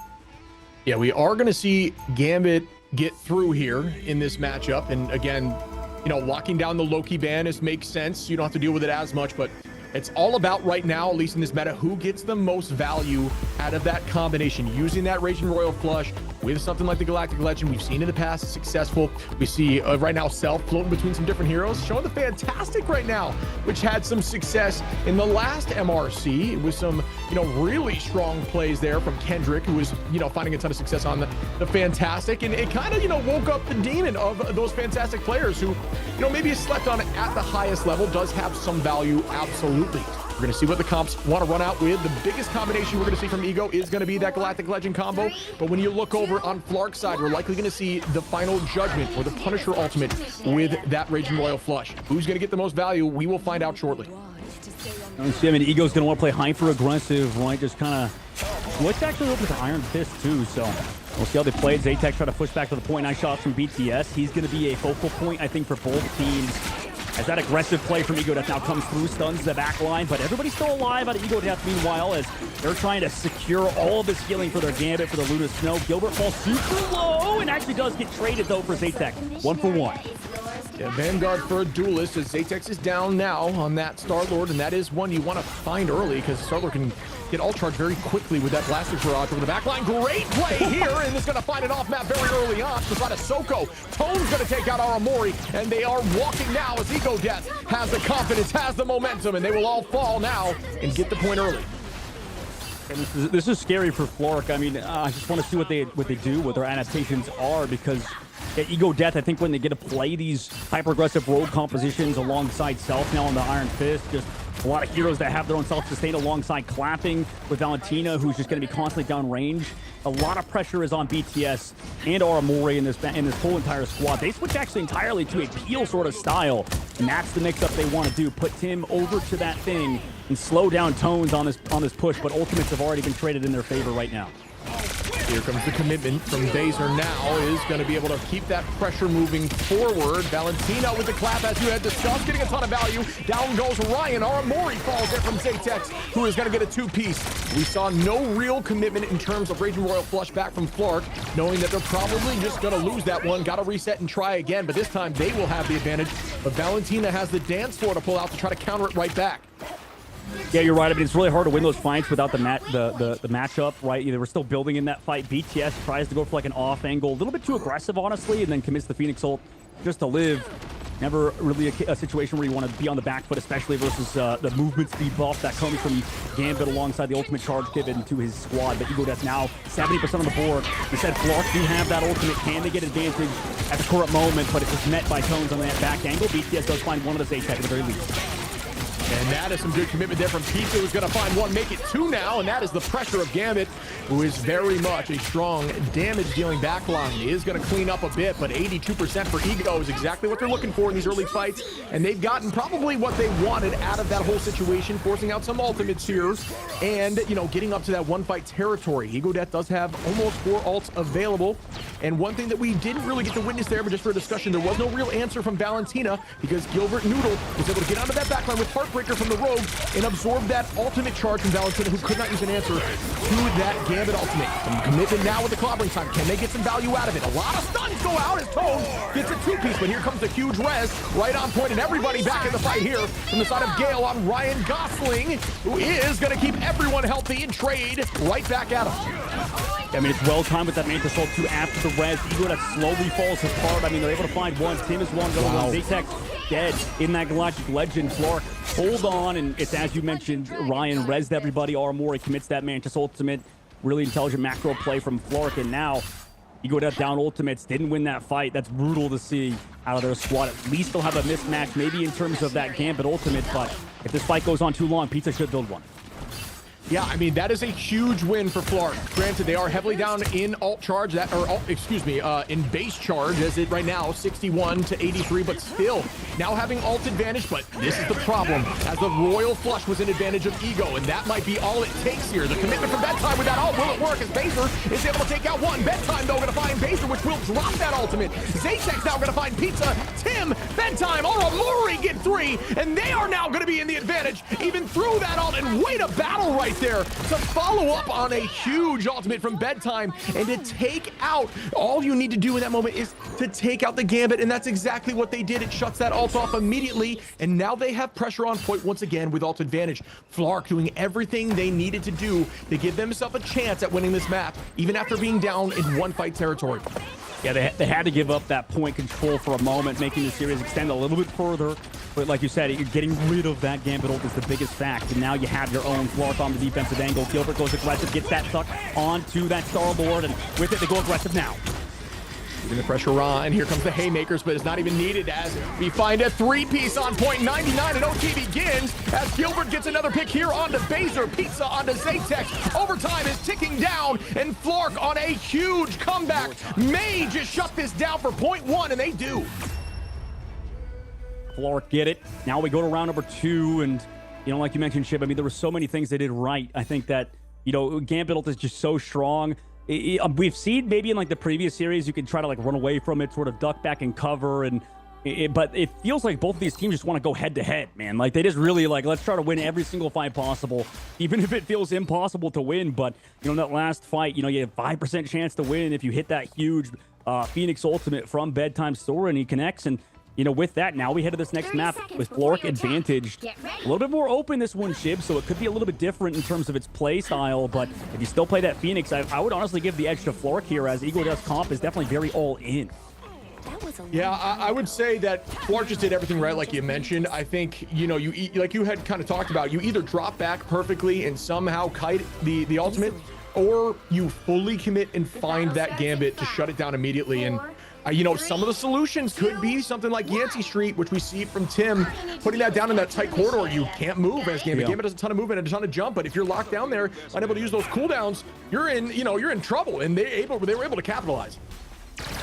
Yeah, we are going to see Gambit get through here in this matchup. And again, you know, locking down the Loki ban makes sense. You don't have to deal with it as much, but it's all about right now, at least in this meta, who gets the most value out of that combination. Using that Raging Royal Flush with something like the Galactic Legend. We've seen in the past, it's successful. We see right now Self floating between some different heroes, showing the Fantastic right now, which had some success in the last MRC. It was some, you know, really strong plays there from Kendrick, who was, you know, finding a ton of success on the Fantastic. And it kind of, you know, woke up the demon of those Fantastic players who, you know, maybe slept on it at the highest level. Does have some value, absolutely. We're going to see what the comps want to run out with. The biggest combination we're going to see from Ego is going to be that Galactic Legend combo. But when you look over on Flark's side, we're likely going to see the final judgment or the Punisher ultimate with that Raging Royal Flush. Who's going to get the most value? We will find out shortly. I mean, Ego's going to want to play hyper aggressive, right? Just kind of what's actually open to Iron Fist too. So we'll see how they play. Zatex try to push back to the point. Nice shots from BTS. He's going to be a focal point, I think, for both teams. As that aggressive play from Ego Death now comes through, stuns the back line, but everybody's still alive out of Ego Death meanwhile, as they're trying to secure all of this healing for their Gambit for the Luna Snow. Gilbert falls super low and actually does get traded though for Zatex. 1-for-1. Yeah, Vanguard for a duelist, as Zatex is down now on that Star-Lord, and that is one you want to find early, because Star-Lord can get all charged very quickly with that Blasted Barrage over the back line. Great play here, and it's going to find it off map very early on. Beside of Soko, Tone's going to take out Aramori, and they are walking now as Ego Death has the confidence, has the momentum, and they will all fall now and get the point early. And this is scary for Flark. I mean, I just want to see what they do, what their adaptations are, because at Ego Death, I think when they get to play these hyper-aggressive rogue compositions alongside Self now on the Iron Fist, just a lot of heroes that have their own self-sustain alongside Clapping with Valentina, who's just going to be constantly downrange. A lot of pressure is on BTS and Aramori in this whole entire squad. They switch actually entirely to a peel sort of style, and that's the mix-up they want to do. Put Tim over to that thing and slow down Tones on this push, but ultimates have already been traded in their favor right now. Here comes the commitment from Dazer now, is going to be able to keep that pressure moving forward. Valentina with the clap, as you had discussed, getting a ton of value. Down goes Ryan. Aramori falls there from Zatex, who is going to get a two-piece. We saw no real commitment in terms of Raging Royal Flush back from Flark, knowing that they're probably just going to lose that one. Got to reset and try again, but this time they will have the advantage. But Valentina has the dance floor to pull out to try to counter it right back. Yeah, you're right. I mean, it's really hard to win those fights without the matchup, right? We're still building in that fight. BTS tries to go for like an off angle, a little bit too aggressive, honestly, and then commits the Phoenix ult just to live. Never really a situation where you want to be on the back foot, especially versus the movement speed buff that comes from Gambit alongside the ultimate charge given to his squad. But Ego Death now 70% on the board. We said Flark do have that ultimate. Can they get advantage at the current moment? But it's just met by Tones on that back angle. BTS does find one of the Zatex at the very least. And that is some good commitment there from Pizza, who's going to find one, make it two now, and that is the pressure of Gambit, who is very much a strong damage-dealing backline. He is going to clean up a bit, but 82% for Ego is exactly what they're looking for in these early fights, and they've gotten probably what they wanted out of that whole situation, forcing out some ultimates here, and, you know, getting up to that one-fight territory. Ego Death does have almost 4 ults available, and one thing that we didn't really get to witness there, but just for a discussion, there was no real answer from Valentina, because Gilbert Noodle was able to get onto that backline with Heartbreaker from the Rogue and absorb that ultimate charge from Valentina, who could not use an answer to that Gambit ultimate. Some commitment now with the clobbering time. Can they get some value out of it? A lot of stuns go out as Tone gets a 2-piece, but here comes the huge res right on point, and everybody back in the fight here from the side of Gale on Ryan Gosling, who is going to keep everyone healthy and trade right back at him. I mean, it's well timed with that Mantis Assault 2 after the res. Ego that slowly falls apart. I mean, they're able to find one. Tim is one. Wow. Zaytek dead in that Galactic Legend. Flark, hold on, and it's as you mentioned, Ryan resed everybody. Armor, he commits that Mantis Ultimate. Really intelligent macro play from Flark, and now Ego Death down ultimates. Didn't win that fight. That's brutal to see out of their squad. At least they'll have a mismatch, maybe in terms of that Gambit ultimate, but if this fight goes on too long, Pizza should build one. Yeah, I mean, that is a huge win for Flark. Granted, they are heavily down in ult charge, in base charge, as it right now, 61 to 83, but still now having ult advantage. But this is the problem, as the Royal Flush was an advantage of Ego, and that might be all it takes here. The commitment from Bedtime with that ult, will it work? As Baser is able to take out one. Bedtime, though, going to find Baser, which will drop that ultimate. Zaytek's now going to find Pizza. Tim, Bedtime, Mori get 3, and they are now going to be in the advantage, even through that ult, and wait a battle right there to follow up on a huge ultimate from Bedtime and to take out. All you need to do in that moment is to take out the Gambit, and that's exactly what they did. It shuts that ult off immediately, and now they have pressure on point once again with ult advantage. Flark doing everything they needed to do to give themselves a chance at winning this map, even after being down in one fight territory. Yeah, they had to give up that point control for a moment, making the series extend a little bit further. But like you said, you're getting rid of that Gambit ult is the biggest fact. And now you have your own Flark on the defensive angle. Gilbert goes aggressive, gets that tuck onto that Star-Lord, and with it, they go aggressive now. Keeping the pressure on. Here comes the haymakers, but it's not even needed as we find a 3-piece on point. 99 and OT begins as Gilbert gets another pick here onto Baser. Pizza onto Zaytek. Overtime is ticking down, and Flark on a huge comeback may just shut this down for point 1, and they do. Flark get it. Now we go to round number 2, and you know, like you mentioned, Shib, I mean, there were so many things they did right. I think that, you know, Gambit ult is just so strong. We've seen maybe in like the previous series, you can try to like run away from it, sort of duck back and cover, and but it feels like both of these teams just want to go head to head, man. Like they just really like, let's try to win every single fight possible, even if it feels impossible to win. But you know, that last fight, you know, you have 5% chance to win if you hit that huge Phoenix ultimate from Bedtime Store, and he connects. And you know, with that, now we head to this next map with Flark advantaged. A little bit more open this one, Shib, so it could be a little bit different in terms of its play style, but if you still play that Phoenix, I would honestly give the edge to Flark here, as Ego Death's comp is definitely very all-in. Yeah, I would say that Flark just did everything right, like you mentioned. I think, you know, like you had kind of talked about, you either drop back perfectly and somehow kite the ultimate, or you fully commit and find that Gambit to shut it down immediately. And you know, some of the solutions could be something like Yancey Street, which we see from Tim, putting that down in that tight corridor. You can't move as Gambit. Gambit has a ton of movement and a ton of jump, but if you're locked down there, unable to use those cooldowns, you're in trouble, and they were able to capitalize.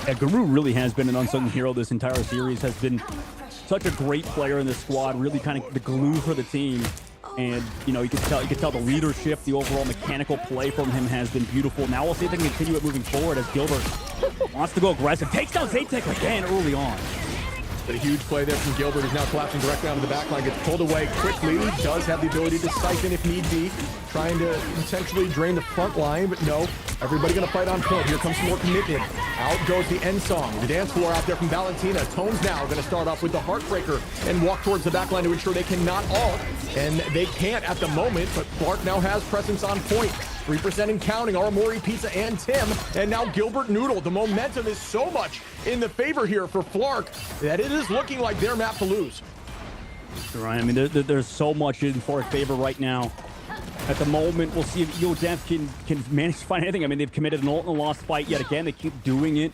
Yeah, Guru really has been an unsung hero this entire series, has been such a great player in this squad, really kind of the glue for the team. And you know, you can tell the leadership, the overall mechanical play from him has been beautiful. Now we'll see if they can continue it moving forward, as Gilbert wants to go aggressive. Takes down Zaytek again early on. But a huge play there from Gilbert, who's now collapsing directly onto the back line, gets pulled away quickly. Does have the ability to siphon if need be, trying to potentially drain the front line, but no. Everybody gonna fight on point. Here comes some more commitment. Out goes the end song. The dance floor out there from Valentina. Tone's now gonna start off with the Heartbreaker and walk towards the back line to ensure they cannot ult. And they can't at the moment, but Flark now has presence on point. 3% and counting, Aramori, Pizza, and Tim. And now Gilbert Noodle. The momentum is so much in the favor here for Flark that it is looking like their map to lose. Right, I mean, there's so much in Flark's favor right now. At the moment, we'll see if Ego Death can manage to find anything. I mean, they've committed an ult and a lost fight yet again. They keep doing it.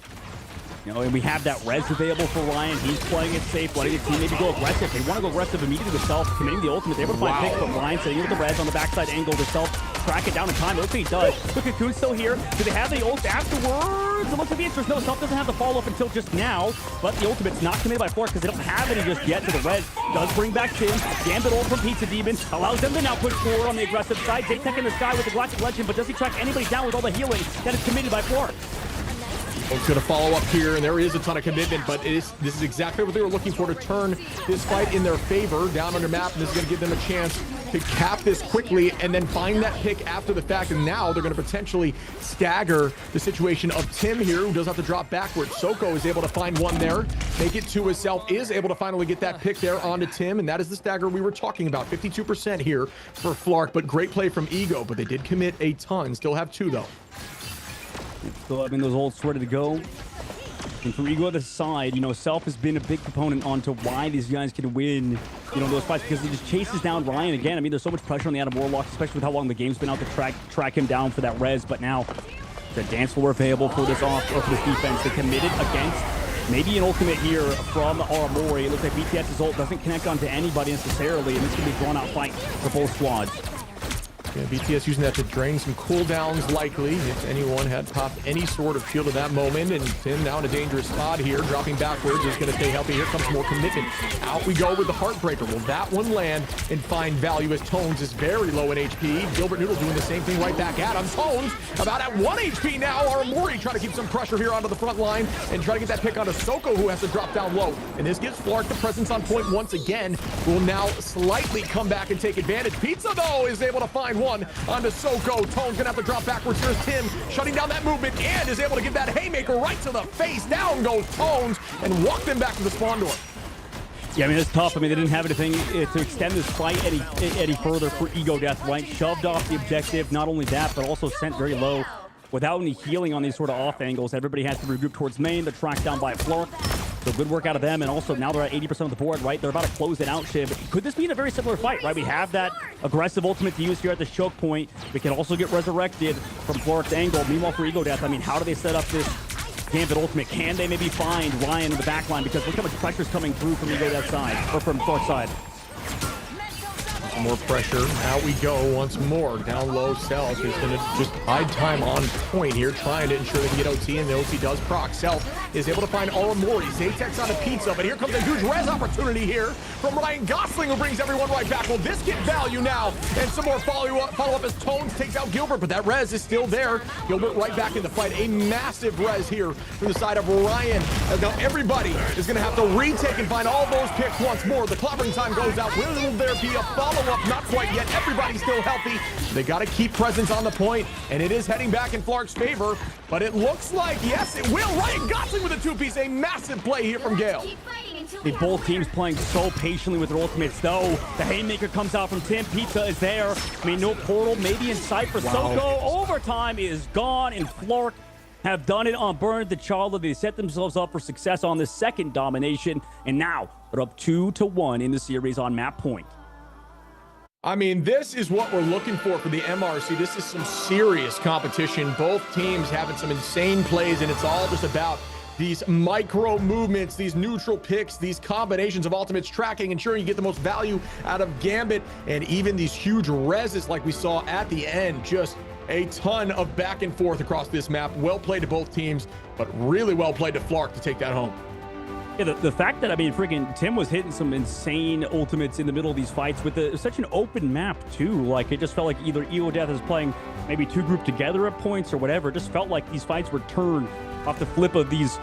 You know, and we have that res available for Ryan. He's playing it safe, letting his team maybe go aggressive. They want to go aggressive immediately with Self, committing the ultimate. They're able to find pick, but Ryan sitting with the res on the backside angle to Self track it down in time. Looks like he does. Look at Coon's still here. Do they have the ult afterwards? It looks like the answer is no. Self doesn't have the follow-up until just now, but the ultimate's not committed by Flork because they don't have any just yet. So the res does bring back Tim. Gambit ult from Pizza Demon allows them to now push forward on the aggressive side. Day2 in the sky with the Galactic Legend, but does he track anybody down with all the healing that is committed by Flork? It's going to follow up here, and there is a ton of commitment, but this is exactly what they were looking for to turn this fight in their favor down under map, and this is going to give them a chance to cap this quickly and then find that pick after the fact, and now they're going to potentially stagger the situation of Tim here, who does have to drop backwards. Soko is able to find one there, make it to himself, is able to finally get that pick there onto Tim, and that is the stagger we were talking about. 52% here for Flark, but great play from Ego, but they did commit a ton. Still have 2, though. Still having those ults ready to go. And for Ego to the side, you know, Self has been a big proponent onto why these guys can win, you know, those fights, because he just chases down Ryan again. I mean, there's so much pressure on the Adam Warlock, especially with how long the game's been out to track him down for that res. But now the dance floor available for this for this defense. They committed against maybe an ultimate here from Aramori. It looks like BTS's ult doesn't connect onto anybody necessarily, and it's going to be a drawn-out fight for both squads. Yeah, BTS using that to drain some cooldowns likely, if anyone had popped any sort of shield at that moment. And Tim now in a dangerous spot here, dropping backwards, is going to stay healthy. Here comes more commitment. Out we go with the Heartbreaker. Will that one land and find value as Tones is very low in HP? Gilbert Noodle doing the same thing right back at him. Tones about at 1 HP now. Aramori trying to keep some pressure here onto the front line and try to get that pick onto Soko, who has to drop down low. And this gives Flark the presence on point once again. Will now slightly come back and take advantage. Pizza, though, is able to find one onto Soko. Tone's gonna have to drop backwards. Here's Tim shutting down that movement and is able to get that haymaker right to the face. Down goes Tones and walk them back to the spawn door. Yeah, I mean, it's tough. I mean, they didn't have anything to extend this fight any further for Ego Death, right? Shoved off the objective. Not only that, but also sent very low without any healing on these sort of off angles. Everybody has to regroup towards main. They're tracked down by Flark. So good work out of them, and also now they're at 80% of the board, right? They're about to close it out, Shiv. Could this be in a very similar fight, right? We have that aggressive ultimate to use here at the choke point. We can also get resurrected from Flark's angle. Meanwhile, for Ego Death, I mean, how do they set up this Gambit ultimate? Can they maybe find Ryan in the back line? Because look how much pressure's coming through from Ego Death's side, or from Flark's side. More pressure. Out we go once more. Down low, Self is going to just bide time on point here, trying to ensure they can get OT, and the OT does proc. Self is able to find Aramori. Zatex on a pizza, but here comes a huge res opportunity here from Ryan Gosling, who brings everyone right back. Will this get value now? And some more follow-up as Tones takes out Gilbert, but that res is still there. Gilbert right back in the fight. A massive res here from the side of Ryan. As now everybody is going to have to retake and find all those picks once more. The clobbering time goes out. Will there be a follow-up? Not quite yet. Everybody's still healthy. They got to keep presence on the point, and it is heading back in Flark's favor, but it looks like, yes, it will. Ryan Gosling with a 2-piece. A massive play here from Gale. Both teams playing so patiently with their ultimates, though. The haymaker comes out from Tim. Pizza is there. I mean, no portal maybe in sight for Soko. Overtime is gone, and Flark have done it on Burn the Charla. They set themselves up for success on this second domination, and now they're up 2-1 in the series on map point. I mean, this is what we're looking for the MRC. This is some serious competition. Both teams having some insane plays, and it's all just about these micro movements, these neutral picks, these combinations of ultimates, tracking, ensuring you get the most value out of Gambit, and even these huge reses like we saw at the end. Just a ton of back and forth across this map. Well played to both teams, but really well played to Flark to take that home. Yeah, the fact that, I mean, freaking Tim was hitting some insane ultimates in the middle of these fights with such an open map, too. Like, it just felt like either Ego Death is playing maybe two grouped together at points or whatever. It just felt like these fights were turned off the flip of these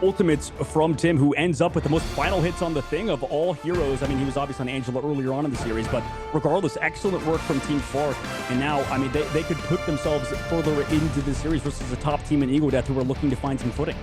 ultimates from Tim, who ends up with the most final hits on the thing of all heroes. I mean, he was obviously on Angela earlier on in the series, but regardless, excellent work from Team Flark. And now, I mean, they could put themselves further into the series versus the top team in Ego Death, who are looking to find some footing.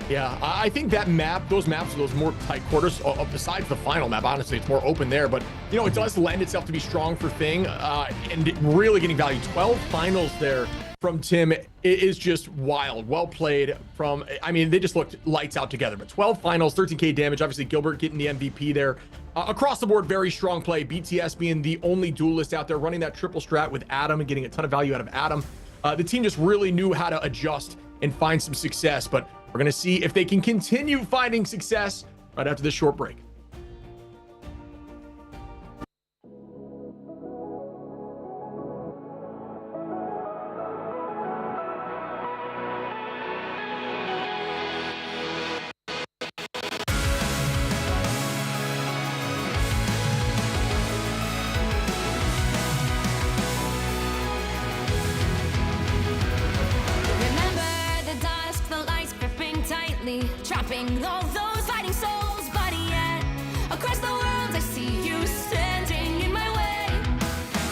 Yeah, I think that map, those maps, those more tight quarters, besides the final map, honestly, it's more open there. But, you know, it does lend itself to be strong for Thing and really getting value. 12 finals there from Tim is just wild. Well played from, I mean, they just looked lights out together. But 12 finals, 13K damage. Obviously, Gilbert getting the MVP there. Across the board, very strong play. BTS being the only duelist out there, running that triple strat with Adam and getting a ton of value out of Adam. The team just really knew how to adjust and find some success. But we're going to see if they can continue finding success right after this short break. Remember the dusk, the lights gripping tightly, trapping all those fighting souls. But yet, across the world, I see you standing in my way.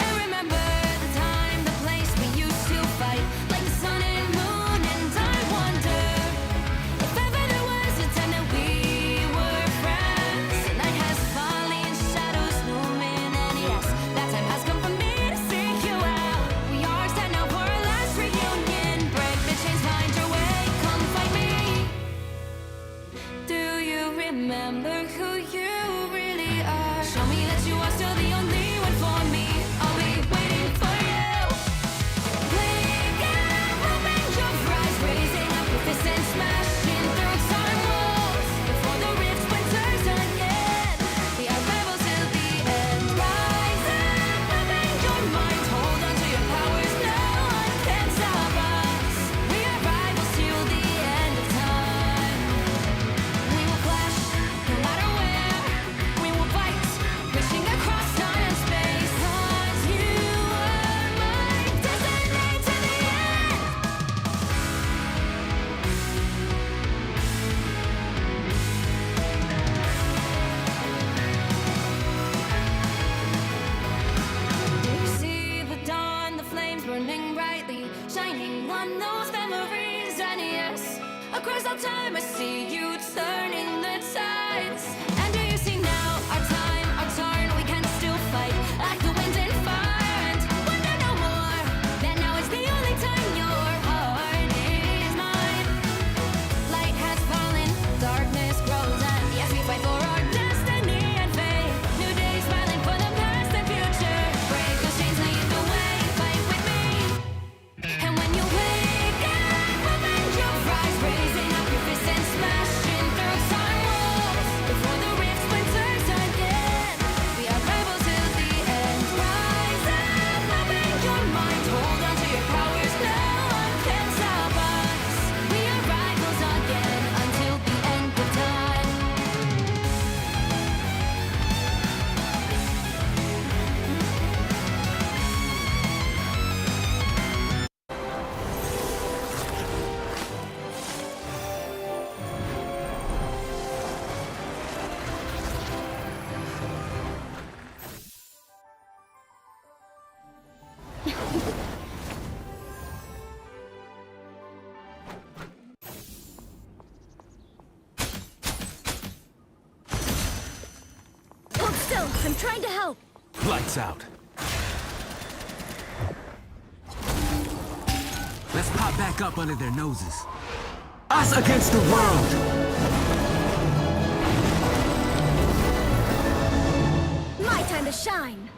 And remember the time, the place we used to fight, like the sun and moon. And I wonder if ever there was a time that we were friends. The night has fallen, shadows looming, and yes, that time has come for me to seek you out. We are set now for our last reunion. Break the chains, find your way, come find me. Do you remember who you really are? Show me that you are still the only one for me. I'll be waiting for you. Wake up, open your eyes, raising up your fists and smashing through time walls. Before the rift splinters again, we are rebels till the end. Rise up, open your mind, hold on to your powers. No one can stop us. We are rivals till the end of time. We will clash, no matter where. We will fight, reaching across time and space. 'Cause you are my destiny to the end. You see the dawn, the flames burning brightly, shining on those memories. And yes, across all time I see you turning the tides. And do you see now our time, our turn? We can still fight like the wind and fire. And wonder no more that now is the only time your heart is mine. Light has fallen, darkness grows, and yes, we fight for our destiny and fate. New days smiling for the past and future. Break those chains, lead the way, fight with me. And when you wake up, open your eyes, raising up your fists and smashing through time walls. Before the rift splinters again, we are rebels till the end. Rise up, open your mind, hold on to your powers. No one can stop us. We are rivals again until the end of time. Hold still. I'm trying to help. Lights out. Let's pop back up under their noses. Us against the world. My time to shine.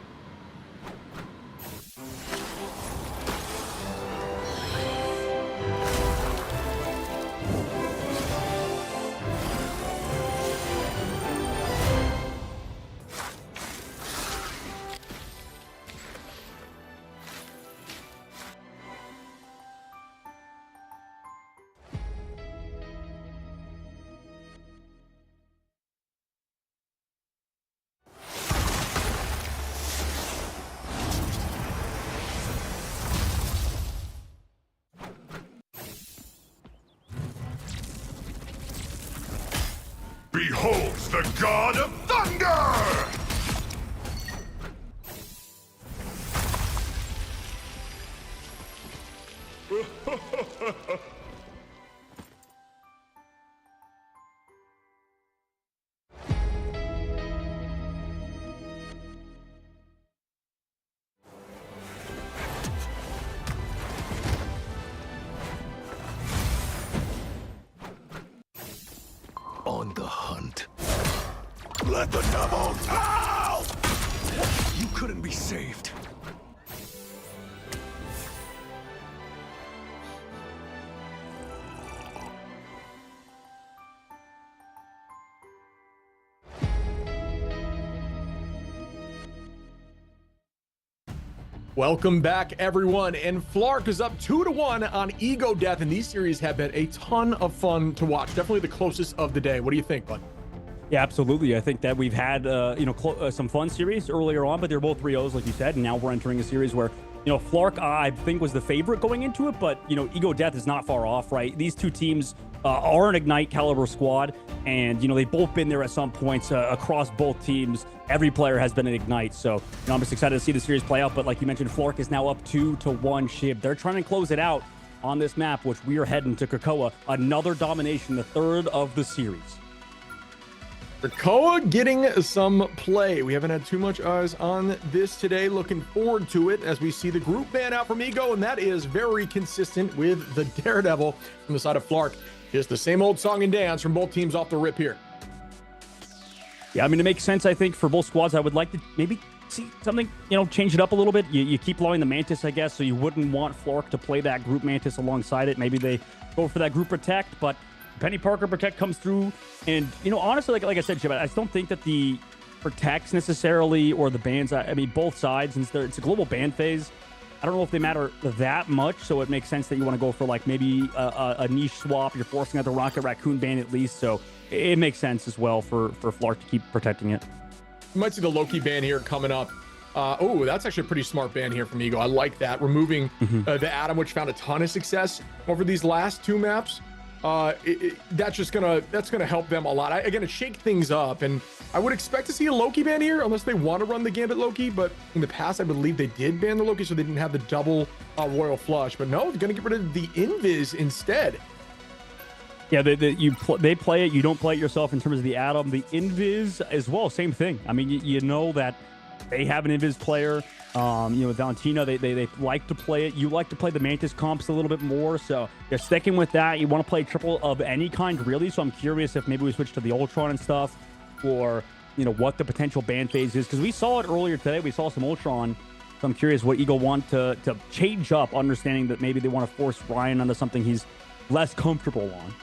Beholds the God of Thunder! On the hunt. Let the devils out! You couldn't be saved. Welcome back, everyone. And Flark is up 2-1 on Ego Death, and these series have been a ton of fun to watch. Definitely the closest of the day. What do you think, bud? Yeah, absolutely. I think that we've had some fun series earlier on, but they're both 3-0s, like you said, and now we're entering a series where Flark, I think, was the favorite going into it, but Ego Death is not far off, right? These two teams are an Ignite caliber squad, and they've both been there at some points across both teams. Every player has been an Ignite, so I'm just excited to see the series play out. But like you mentioned, Flark is now up 2-1 Shib. They're trying to close it out on this map, which we are heading to Krakoa. Another domination, the third of the series. Krakoa getting some play. We haven't had too much eyes on this today. Looking forward to it as we see the group ban out from Ego, and that is very consistent with the Daredevil from the side of Flark. Just the same old song and dance from both teams off the rip here. Yeah, I mean, it makes sense, I think, for both squads. I would like to maybe see something, change it up a little bit. You keep allowing the Mantis, I guess, so you wouldn't want Flark to play that group Mantis alongside it. Maybe they go for that group Protect, but Penny Parker Protect comes through. And, honestly, like I said, Jim, I just don't think that the Protects necessarily or the bans, I mean, both sides, since it's a global ban phase, I don't know if they matter that much, so it makes sense that you want to go for like maybe a niche swap. You're forcing out the Rocket Raccoon ban at least, so it makes sense as well for Flark to keep protecting it. You might see the Loki ban here coming up. Oh, that's actually a pretty smart ban here from Ego. I like that. Removing the Atom, which found a ton of success over these last two maps. That's gonna help them a lot. Again, it shake things up, and I would expect to see a Loki ban here unless they want to run the Gambit Loki. But in the past, I believe they did ban the Loki, so they didn't have the double Royal Flush. But no, they're gonna get rid of the Invis instead. Yeah, they play it. You don't play it yourself in terms of the Atom. The Invis as well, same thing. I mean, you know that they have an Invis player. Valentina, they like to play it. You like to play the Mantis comps a little bit more, so you're sticking with that. You want to play triple of any kind, really. So I'm curious if maybe we switch to the Ultron and stuff, or what the potential ban phase is, because we saw it earlier today. We saw some Ultron. So I'm curious what Eagle want to change up, understanding that maybe they want to force Ryan onto something he's less comfortable on.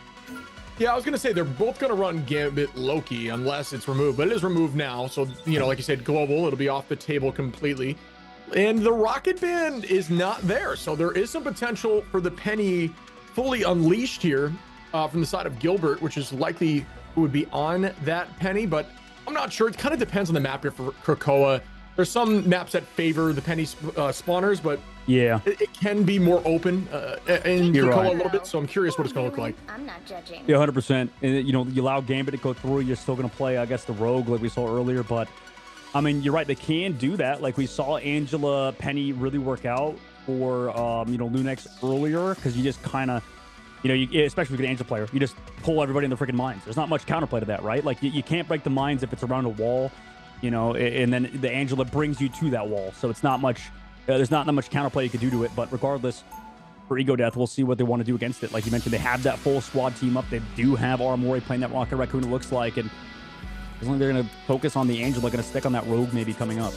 Yeah, I was going to say they're both going to run Gambit Loki unless it's removed, but it is removed now. So, like you said, global, it'll be off the table completely. And the Rocket ban is not there. So there is some potential for the Penny fully unleashed here from the side of Gilbert, which is likely who would be on that Penny. But I'm not sure. It kind of depends on the map here for Krakoa. There's some maps that favor the Penny spawners, but yeah, it can be more open in Krakoa a little bit. So I'm curious what it's going to look like. I'm not judging. Yeah, 100%. And you allow Gambit to go through. You're still going to play, I guess, the Rogue like we saw earlier. But I mean, you're right. They can do that. Like we saw Angela Penny really work out for Lunex earlier, because you just kind of, especially with an Angela player, you just pull everybody in the freaking mines. There's not much counterplay to that, right? Like you can't break the mines if it's around a wall. And then the Angela brings you to that wall. So it's not much, there's not that much counterplay you can do to it. But regardless, for Ego Death, we'll see what they want to do against it. Like you mentioned, they have that full squad team up. They do have Armori playing that Rocket Raccoon, it looks like. And as long as they're going to focus on the Angela, going to stick on that Rogue maybe coming up.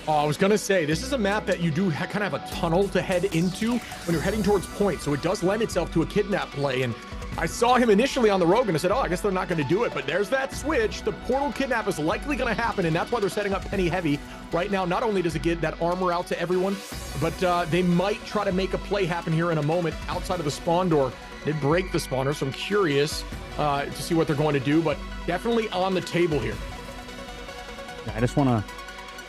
Oh, I was going to say, this is a map that you do kind of have a tunnel to head into when you're heading towards point. So it does lend itself to a kidnap play. And I saw him initially on the Rogue and I said, oh, I guess they're not going to do it. But there's that switch. The portal kidnap is likely going to happen. And that's why they're setting up Penny heavy right now. Not only does it get that armor out to everyone, but they might try to make a play happen here in a moment outside of the spawn door. They break the spawner. So I'm curious to see what they're going to do, but definitely on the table here. Yeah, I just want to,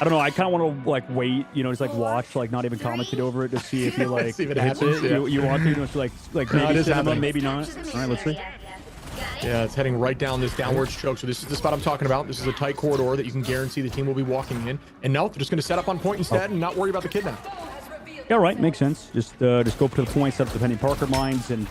I don't know. I kind of want to like wait, just like watch, like not even commentate over it to see if he like see if it hits happens, it. yeah. You want to, like No, it maybe is cinema, happening. maybe not. All right, let's see. Yeah, it's heading right down this downwards choke. So this is the spot I'm talking about. This is a tight corridor that you can guarantee the team will be walking in. And no, they're just going to set up on point instead and not worry about the kidnap. Yeah, right. Makes sense. Just go to the point, set up the Penny Parker mines, and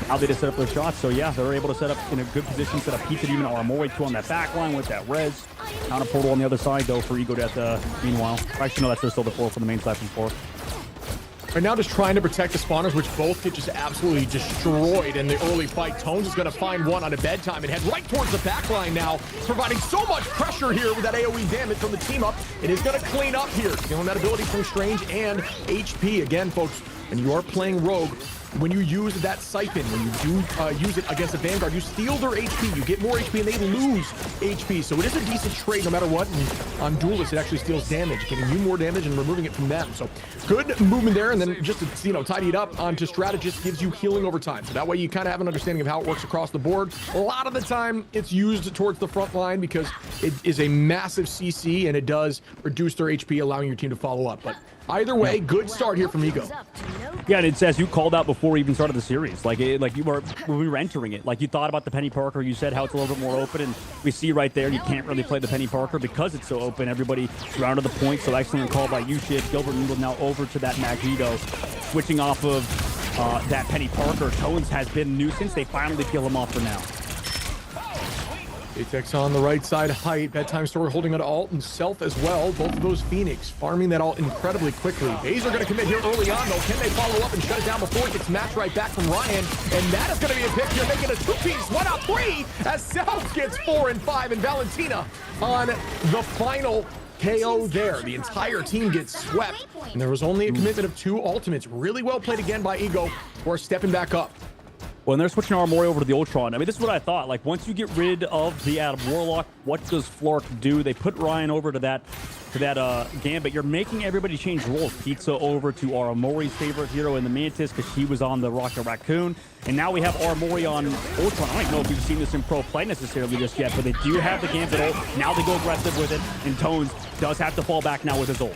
how they just set up their shots. So yeah, they're able to set up in a good position, set up Pizza Demon Armori 2 on that back line with that res. Counter portal on the other side though for Ego Death. Meanwhile, actually no, that's still the portal for the main side from 4. Right now, just trying to protect the spawners, which both get just absolutely destroyed in the early fight. Tones is going to find one on a bedtime and head right towards the back line now, providing so much pressure here with that AoE damage from the team up. It is going to clean up here, stealing that ability from Strange and HP. Again, folks, when you are playing Rogue, when you use that siphon, when you do use it against a Vanguard, you steal their HP. You get more HP and they lose HP. So it is a decent trade no matter what. And on Duelist, it actually steals damage, getting you more damage and removing it from them. So good movement there. And then just to, you know, tidy it up onto Strategist gives you healing over time. So that way you kind of have an understanding of how it works across the board. A lot of the time it's used towards the front line because it is a massive CC and it does reduce their HP, allowing your team to follow up. But either way, good start here from Ego. Yeah, and it's as you called out before we even started the series. Like you were when we were entering it. Like you thought about the Penny Parker. You said how it's a little bit more open, and we see right there you can't really play the Penny Parker because it's so open. Everybody rounded the point. So excellent call by you, Shib. Gilbert Noodle now over to that Magneto, switching off of that Penny Parker. Tones has been a nuisance. They finally kill him off for now. Atex on the right side, height. Bedtime Story holding on to alt and self as well. Both of those Phoenix farming that alt incredibly quickly. Bays are going to commit here early on, though. Can they follow up and shut it down before it gets matched right back from Ryan? And that is going to be a pick here, making a two-piece 1 out 3 as Self gets 4 and 5, and Valentina on the final KO there. The entire team gets swept, and there was only a commitment of 2 ultimates. Really well played again by Ego, who are stepping back up. Well, and they're switching Armory over to the Ultron. I mean, this is what I thought. Like, once you get rid of the Adam Warlock, what does Flork do? They put Ryan over to that Gambit. You're making everybody change roles. Pizza over to Armori's favorite hero in the Mantis because she was on the Rocket Raccoon. And now we have Armory on Ultron. I don't even know if we've seen this in pro play necessarily just yet, but they do have the Gambit ult. Now they go aggressive with it, and Tones does have to fall back now with his ult.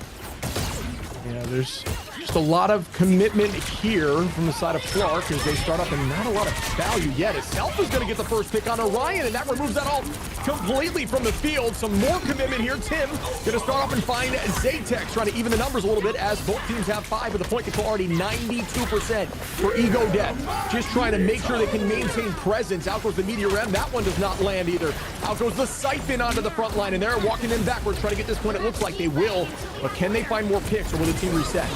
Yeah, there's just a lot of commitment here from the side of Clark as they start up, and not a lot of value yet. As Self is going to get the first pick on Orion, and that removes that all completely from the field. Some more commitment here. Tim going to start off and find Zaytex, trying to even the numbers a little bit as both teams have 5 with the point control already 92% for Ego Death. Just trying to make sure they can maintain presence. Out goes the Meteor M. That one does not land either. Out goes the Siphon onto the front line, and they're walking in backwards, trying to get this one. It looks like they will, but can they find more picks, or will the team reset?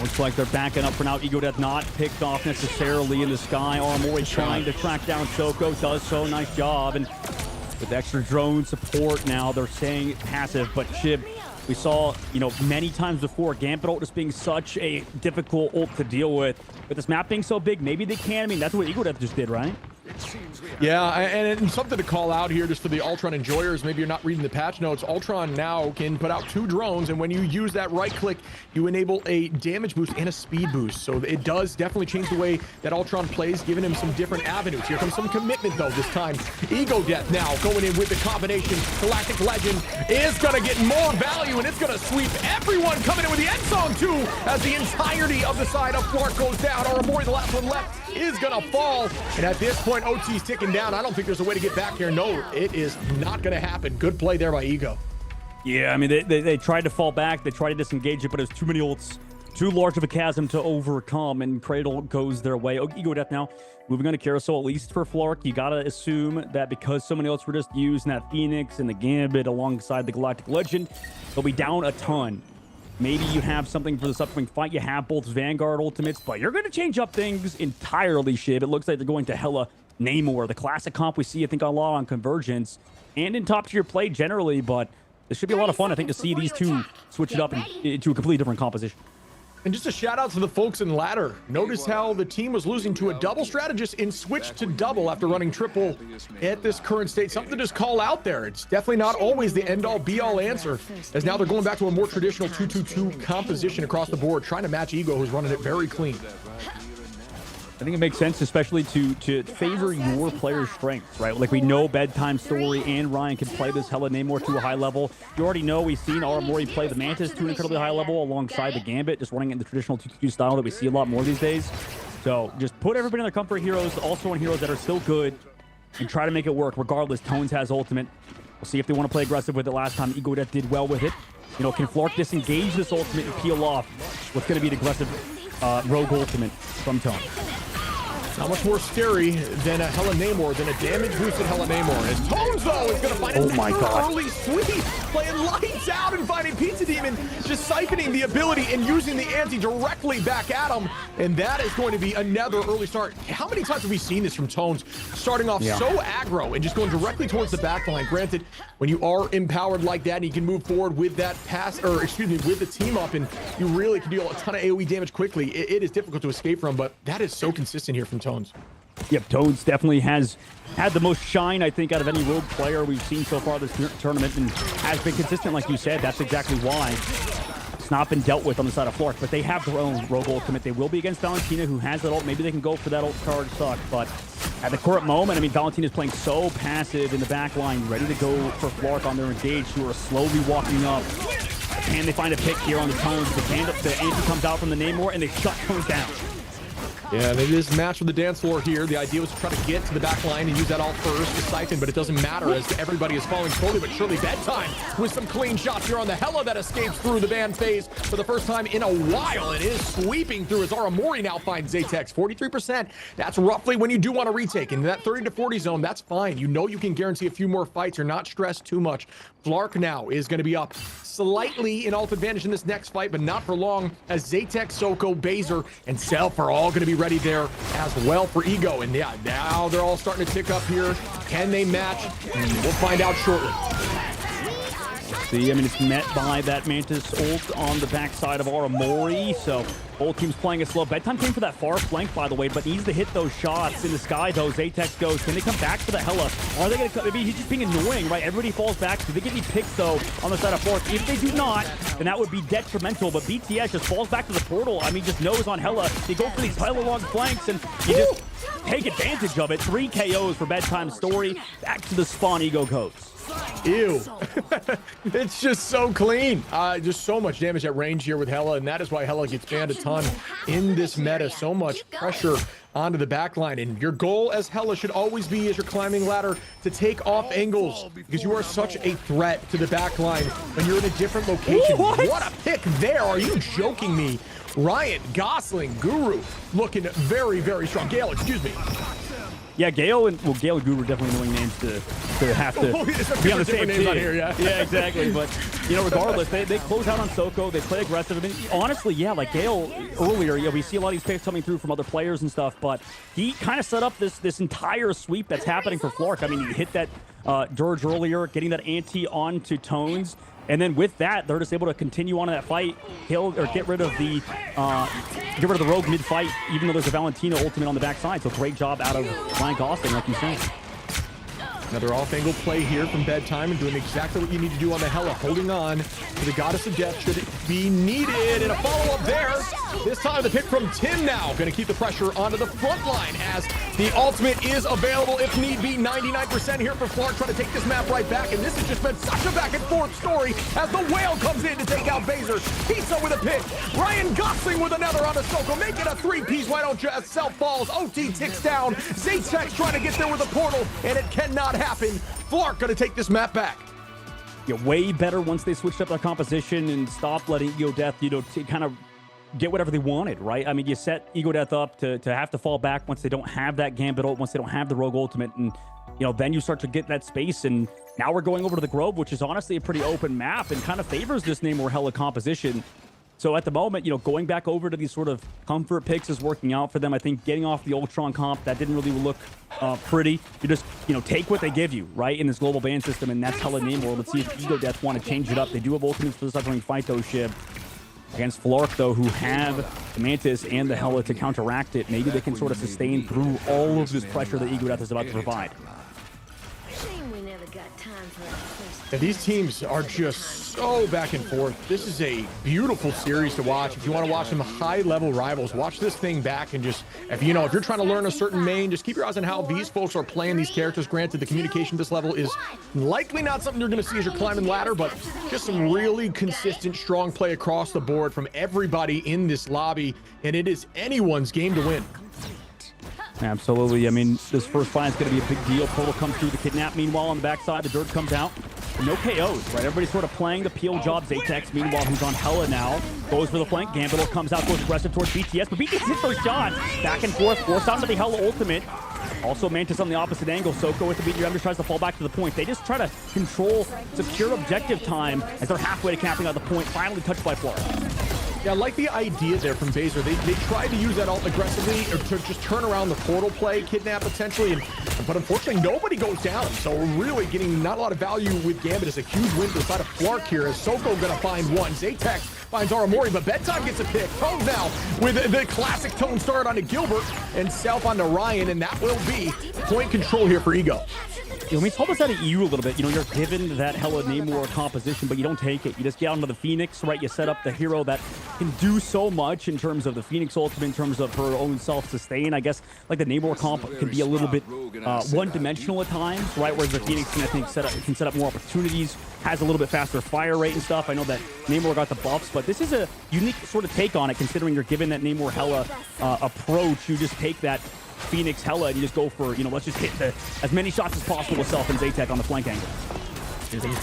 Looks like they're backing up for now. Ego Death not picked off necessarily in the sky. Armory trying to track down Choco. Does so. Nice job. And with extra drone support now, they're staying passive. But Shib, we saw, you know, many times before, Gambit ult just being such a difficult ult to deal with. With this map being so big, maybe they can. I mean, that's what Ego Death just did, right? Yeah, and something to call out here just for the Ultron enjoyers. Maybe you're not reading the patch notes. Ultron now can put out 2 drones, and when you use that right click, you enable a damage boost and a speed boost. So it does definitely change the way that Ultron plays, giving him some different avenues. Here comes some commitment, though, this time. Ego Death now going in with the combination. Galactic Legend is going to get more value, and it's going to sweep everyone coming in with the end song, too, as the entirety of the side of Clark goes down. Armory, the last one left, is going to fall. And at this point, OT's ticking down. I don't think there's a way to get back here. No, it is not going to happen. Good play there by Ego. Yeah, I mean, they tried to fall back. They tried to disengage it, but it was too many ults. Too large of a chasm to overcome, and Cradle goes their way. Oh, Ego Death now moving on to Carousel, at least for Flark. You got to assume that because so many ults were just used in that Phoenix and the Gambit alongside the Galactic Legend, they'll be down a ton. Maybe you have something for this upcoming fight. You have both Vanguard ultimates, but you're going to change up things entirely, Shib. It looks like they're going to Hella Namor, the classic comp we see, I think, a lot on Convergence and in top-tier play generally, but this should be a lot of fun, I think, to see these two switch it up into a completely different composition. And just a shout out to the folks in ladder. Notice how the team was losing to a double strategist and switched to double after running triple at this current state. Something to just call out there. It's definitely not always the end-all be-all answer, as now they're going back to a more traditional 2-2-2 composition across the board, trying to match Ego, who's running it very clean. I think it makes sense, especially to favor your player's strengths, right? Like, we know Bedtime Story and Ryan can play this Hella Namor to a high level. You already know we've seen Armory play the Mantis to an incredibly high level alongside the Gambit, just running it in the traditional 2-2 style that we see a lot more these days. So just put everybody in their comfort heroes, also on heroes that are still good, and try to make it work. Regardless, Tones has ultimate. We'll see if they want to play aggressive with it. Last time, Ego Death did well with it. You know, can Flark disengage this ultimate and peel off what's going to be the aggressive rogue ultimate from Tones? How much more scary than a Hella Namor, than a damage-boosted Hella Namor. As Tones, though, is going to find another early sweep, playing lights out and finding Pizza Demon, just siphoning the ability and using the anti directly back at him. And that is going to be another early start. How many times have we seen this from Tones? Starting off so aggro and just going directly towards the back line. Granted, when you are empowered like that and you can move forward with that pass, or excuse me, with the team up, and you really can deal a ton of AoE damage quickly, it is difficult to escape from, but that is so consistent here from Tones. Yep, Tones definitely has had the most shine, I think, out of any rogue player we've seen so far this tournament, and has been consistent, like you said. That's exactly why it's not been dealt with on the side of Flork, but they have their own rogue ultimate. They will be against Valentina, who has that ult. Maybe they can go for that ult card suck, but at the current moment, I mean, Valentina's playing so passive in the back line, ready to go for Flork on their engage, who are slowly walking up. Can they find a pick here on the Tones? The anti comes out from the Namor, and they shut Tones down. Yeah, they just match with the dance floor here. The idea was to try to get to the back line and use that ult first to siphon, but it doesn't matter as everybody is falling slowly but surely. Bedtime with some clean shots here on the Hella that escapes through the ban phase for the first time in a while. It is sweeping through as Aramori now finds Zatex. 43%. That's roughly when you do want to retake. In that 30 to 40 zone, that's fine. You know you can guarantee a few more fights. You're not stressed too much. Flark now is going to be up slightly in ult advantage in this next fight, but not for long, as Zatex, Soko, Baser, and Self are all going to be ready there as well for Ego. And yeah, now they're all starting to tick up here. Can they match? We'll find out shortly. See, I mean, it's met by that Mantis ult on the backside of Aramori, so both teams playing it slow. Bedtime came for that far flank, by the way, but needs to hit those shots in the sky, though. Zatex goes. Can they come back for the Hella? Are they going to come? Maybe he's just being annoying, right? Everybody falls back. Do they get any picks, though, on the side of Flork? If they do not, then that would be detrimental, but BTS just falls back to the portal. I mean, just knows on Hella. They go for these pile-along flanks, and you just take advantage of it. 3 KOs for Bedtime Story. Back to the spawn, Ego goes. Ew. It's just so clean. Just so much damage at range here with Hella, and that is why Hella gets banned a ton in this meta. So much pressure onto the backline, and your goal as Hella should always be, as you're climbing ladder, to take off angles, because you are such a threat to the backline when you're in a different location. Ooh, what a pick there. Are you joking me? Ryan, Gosling, Guru looking very, very strong. Gale, excuse me. Yeah, Gale and Gale and Guru are definitely knowing names to have to be on the same team. On here, yeah, exactly. But you know, regardless, they close out on Soko. They play aggressive. I mean, honestly, yeah, like Gale earlier, we see a lot of these picks coming through from other players and stuff. But he kind of set up this entire sweep that's happening for Flork. I mean, he hit that Dirge earlier, getting that anti onto Tones. And then with that, they're just able to continue on in that fight, kill or get rid of the rogue mid-fight, even though there's a Valentina ultimate on the backside. So great job out of Ryan Gosling, like you said. Another off-angle play here from Bedtime, and doing exactly what you need to do on the Hella, holding on to the Goddess of Death should it be needed. And a follow-up there. This time the pick from Tim now. Going to keep the pressure onto the front line as the ultimate is available if need be. 99% here for Flork, trying to take this map right back. And this has just been such a back-and-forth story as the Whale comes in to take out Baser. Pizza with a pick. Ryan Gosling with another on Soko. Make it a 3-piece. Why don't you? As Self falls. OT ticks down. Zatex trying to get there with a portal, and it cannot happen. Flork going to take this map back. Yeah, way better once they switched up their composition and stopped letting Ego Death, to kind of get whatever they wanted, right? I mean, you set Ego Death up to have to fall back once they don't have that Gambit ult, once they don't have the Rogue ultimate, and then you start to get that space. And now we're going over to the Grove, which is honestly a pretty open map and kind of favors this Namor Hella composition. So at the moment, going back over to these sort of comfort picks is working out for them. I think getting off the Ultron comp, that didn't really look pretty. You just, take what they give you, right, in this global ban system, and that's Hella Namor. Let's see if Ego Death want to change it up. They do have ultimates for this upcoming fight, though, Shib. Against Flork, though, who have the Mantis and the Hella to counteract it. Maybe they can sort of sustain through all of this pressure that Ego Death is about to provide. And these teams are just so back and forth. This is a beautiful series to watch. If you want to watch some high-level rivals, watch this thing back and just, if you're trying to learn a certain main, just keep your eyes on how these folks are playing these characters. Granted, the communication at this level is likely not something you're going to see as you're climbing ladder, but just some really consistent, strong play across the board from everybody in this lobby, and it is anyone's game to win. Absolutely. I mean, this first fight is going to be a big deal. Portal comes through the kidnap. Meanwhile, on the backside, the Dirt comes out. no KOs, right? Everybody's sort of playing the peel job. Zatex, meanwhile, who's on Hella now, goes for the flank. Gambit comes out, goes aggressive towards BTS, but BTS hits those shots. Back and forth, forced onto the Hella ultimate. Also, Mantis on the opposite angle. Soko with the BTM just tries to fall back to the point. They just try to control, secure objective time as they're halfway to capping out the point, finally touched by Flora. Yeah, I like the idea there from Baser. They tried to use that ult aggressively or to just turn around the portal play, kidnap potentially, but unfortunately nobody goes down. So we're really getting not a lot of value with Gambit. It's a huge win for the side of Flark here as Soko gonna find one. Zatex finds Aramori, but Bedtime gets a pick. Tones now with the classic Tone start onto Gilbert and Self onto Ryan, and that will be point control here for Ego. You know, we told us out of EU a little bit. You know, you're given that Hella Namor composition, but you don't take it. You just get onto the Phoenix, right? You set up the hero that can do so much in terms of the Phoenix ultimate, in terms of her own self-sustain. I guess, like the Namor comp can be a little bit one-dimensional at times, right? Whereas the Phoenix can, I think, can set up more opportunities, has a little bit faster fire rate and stuff. I know that Namor got the buffs, but this is a unique sort of take on it, considering you're given that Namor Hella approach. You just take that Phoenix Hella and you just go for, you know, let's just hit as many shots as possible with Self and Zatek on the flank angle.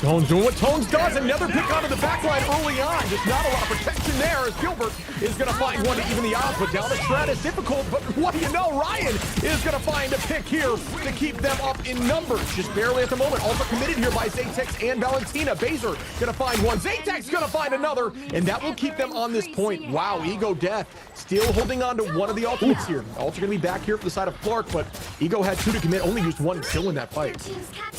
Tones doing what Tones does. Another pick onto the backline early on. Just not a lot of protection there as Gilbert is going to find one to even the odds. But down the strat is difficult. But what do you know? Ryan is going to find a pick here to keep them up in numbers. Just barely at the moment. Also committed here by Zatex and Valentina. Baser going to find one. Zatex going to find another. And that will keep them on this point. Wow, Ego Death still holding on to one of the ultimates here. Also going to be back here for the side of Flark. But Ego had two to commit. Only used one still in that fight.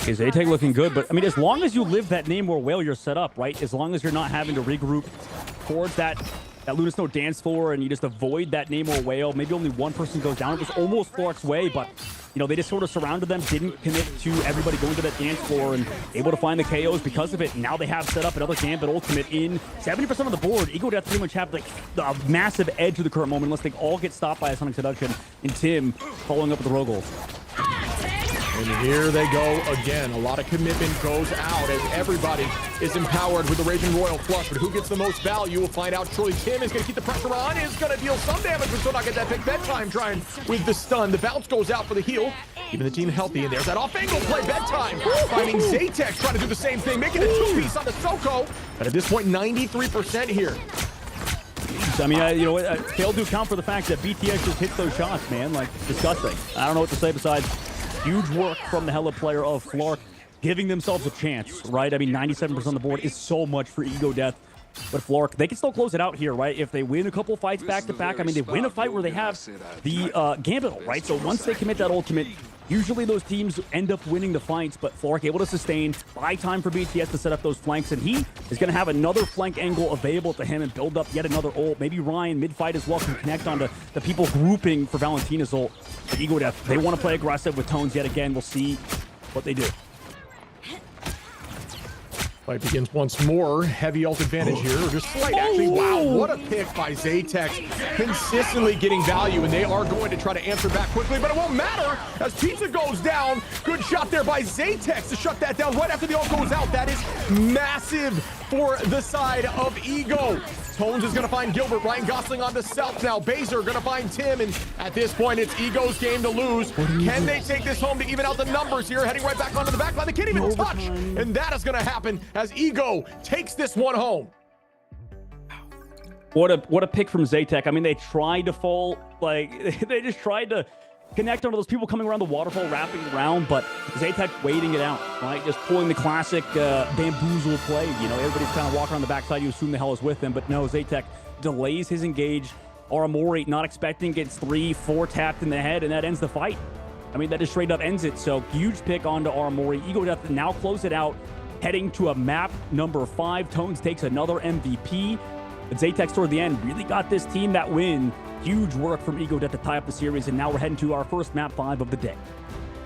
Okay, Zatek looking good. But, I mean, as long as you live that Namor whale, you're set up, right? As long as you're not having to regroup towards that Luna Snow dance floor and you just avoid that Namor whale. Maybe only one person goes down. It was almost Flark's way, but, you know, they just sort of surrounded them, didn't commit to everybody going to that dance floor and able to find the KOs because of it. Now they have set up another Gambit ultimate in 70% of the board. Ego Death pretty much have like a massive edge to the current moment unless they all get stopped by a Sonic Seduction and Tim following up with the Rogol. And here they go again. A lot of commitment goes out as everybody is empowered with the Raging Royal Flush. But who gets the most value? We'll find out shortly. Tim is going to keep the pressure on, is going to deal some damage, but still not get that pick. Bedtime trying with the stun. The bounce goes out for the heal. Keeping the team healthy, and there's that off-angle play. Bedtime finding Zatex, trying to do the same thing, making a two-piece on the Soko. But at this point, 93% here. I mean, you know, fail to account for the fact that BTS just hits those shots, man. Like, disgusting. I don't know what to say besides huge work from the Hella player of Flark, giving themselves a chance, right? I mean, 97% on the board is so much for Ego Death. But Flark, they can still close it out here, right? If they win a couple fights back-to-back, I mean, they win a fight where they have the Gambit, right? So once they commit that ultimate, usually those teams end up winning the fights, but Flark able to sustain, buy time for BTS to set up those flanks, and he is going to have another flank angle available to him and build up yet another ult. Maybe Ryan, mid-fight as well, can connect onto the people grouping for Valentina's ult. But Ego Death, they want to play aggressive with Tones yet again. We'll see what they do. Fight begins once more. Heavy ult advantage here. Or just slight, actually. Wow, what a pick by Zatex. Consistently getting value, and they are going to try to answer back quickly, but it won't matter as Pizza goes down. Good shot there by Zatex to shut that down right after the ult goes out. That is massive for the side of Ego. Tones is going to find Gilbert. Ryan Gosling on the south now. Baser going to find Tim, and at this point, it's Ego's game to lose. Can they take this home to even out the numbers here? Heading right back onto the back line. They can't even touch, and that is going to happen as Ego takes this one home. What a pick from Zatek. I mean, they tried to fall, like, they just tried to connect onto those people coming around the waterfall, wrapping around, but Zatek waiting it out, right? Just pulling the classic bamboozle play. You know, everybody's kind of walking on the backside. You assume the hell is with him, but no, Zatek delays his engage. Aramori not expecting, gets 3-4 tapped in the head, and that ends the fight. I mean, that just straight up ends it. So huge pick onto Aramori. Ego Death now close it out, heading to a map number 5. Tones takes another MVP. But Zatek toward the end really got this team that win. Huge work from Ego Death to tie up the series, and now we're heading to our first map 5 of the day.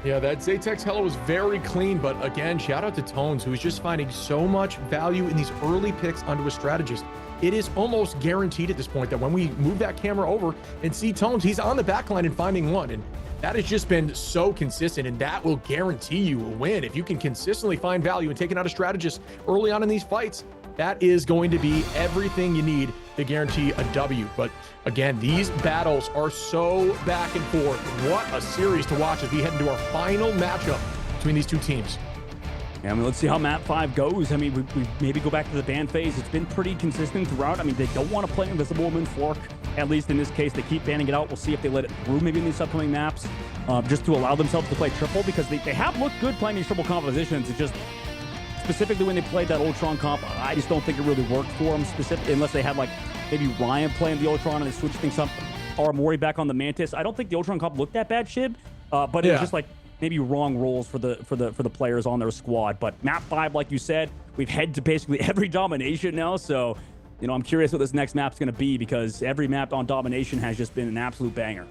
Yeah, that Zatex Hella was very clean, but again, shout out to Tones, who is just finding so much value in these early picks onto a strategist. It is almost guaranteed at this point that when we move that camera over and see Tones, he's on the backline and finding one. And that has just been so consistent, and that will guarantee you a win. If you can consistently find value and taking out a strategist early on in these fights, that is going to be everything you need to guarantee a W. But again, these battles are so back and forth. What a series to watch as we head into our final matchup between these two teams. Yeah, I mean, let's see how map 5 goes. I mean, we maybe go back to the ban phase. It's been pretty consistent throughout. I mean, they don't want to play Invisible Woman Flark. At least in this case, they keep banning it out. We'll see if they let it through maybe in these upcoming maps, just to allow themselves to play triple, because they have looked good playing these triple compositions. It's just specifically when they played that Ultron comp, I just don't think it really worked for them, specifically unless they had like maybe Ryan playing the Ultron and they switched things up, or Mori back on the Mantis. I don't think the Ultron comp looked that bad, Shib, but it was just like maybe wrong roles for the players on their squad. But map 5, like you said, we've head to basically every domination now, so you know, I'm curious what this next map's going to be, because every map on domination has just been an absolute banger.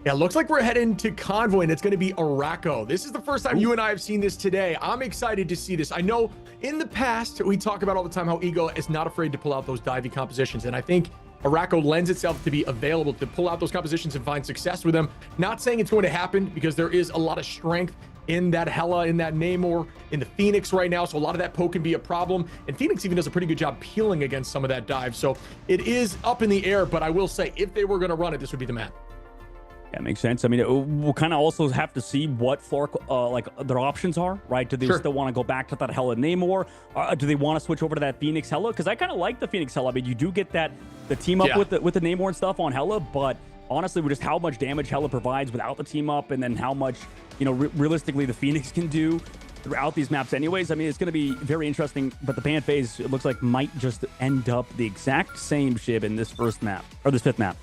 Yeah, looks like we're heading to Convoy, and it's going to be Araco. This is the first time you and I have seen this today. I'm excited to see this. I know in the past, we talk about all the time how Ego is not afraid to pull out those divey compositions, and I think Araco lends itself to be available to pull out those compositions and find success with them. Not saying it's going to happen, because there is a lot of strength in that Hela, in that Namor, in the Phoenix right now, so a lot of that poke can be a problem, and Phoenix even does a pretty good job peeling against some of that dive, so it is up in the air. But I will say, if they were going to run it, this would be the map. That makes sense. I mean, we'll kind of also have to see what Flark, like their options are, right? Do they still want to go back to that Hela Namor? Do they want to switch over to that Phoenix Hela? Because I kind of like the Phoenix Hela. I mean, you do get the team up with the Namor and stuff on Hela, but honestly, with just how much damage Hela provides without the team up, and then how much, you know, realistically the Phoenix can do throughout these maps anyways, I mean, it's going to be very interesting. But the ban phase, it looks like, might just end up the exact same, Shib, in this first map, or this 5th map.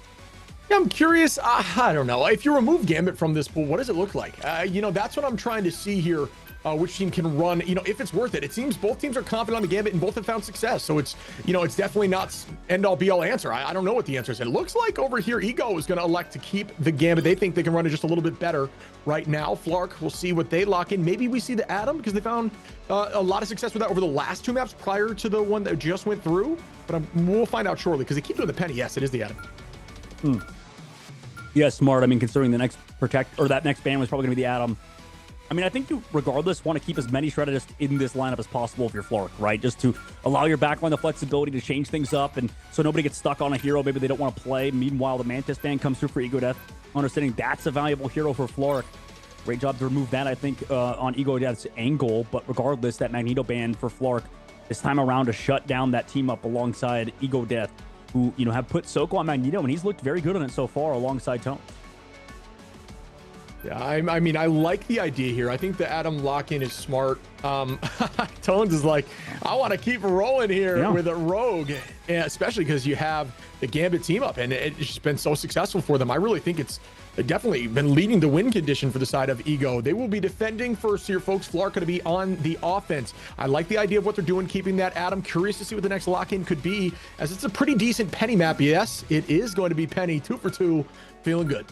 Yeah, I'm curious. I don't know. If you remove Gambit from this pool, what does it look like? You know, that's what I'm trying to see here. Which team can run, you know, if it's worth it. It seems both teams are confident on the Gambit and both have found success. So it's, you know, it's definitely not end all be all answer. I don't know what the answer is. It looks like over here, Ego is going to elect to keep the Gambit. They think they can run it just a little bit better right now. Flark, we'll see what they lock in. Maybe we see the Atom, because they found a lot of success with that over the last 2 maps prior to the one that just went through. But we'll find out shortly, because they keep doing the Penny. Yes, it is the Atom. Yeah, smart. I mean, considering the next that next ban was probably going to be the Atom. I mean, I think you, regardless, want to keep as many strategists in this lineup as possible if you're Flark, right? Just to allow your backline the flexibility to change things up, and so nobody gets stuck on a hero maybe they don't want to play. Meanwhile, the Mantis ban comes through for Ego Death. Understanding that's a valuable hero for Flark. Great job to remove that, I think, on Ego Death's angle. But regardless, that Magneto ban for Flark this time around to shut down that team up alongside Ego Death, who, you know, have put Soko on Magneto, and he's looked very good on it so far alongside Tone. Yeah, I mean, I like the idea here. I think the Atom lock-in is smart. Tones is like, I want to keep rolling here with a Rogue, and especially because you have the Gambit team up, and it's just been so successful for them. I really think it's definitely been leading the win condition for the side of Ego. They will be defending first here, folks. Flark going to be on the offense. I like the idea of what they're doing, keeping that Atom. Curious to see what the next lock-in could be, as it's a pretty decent Penny map. Yes, it is going to be Penny. 2 for 2. Feeling good.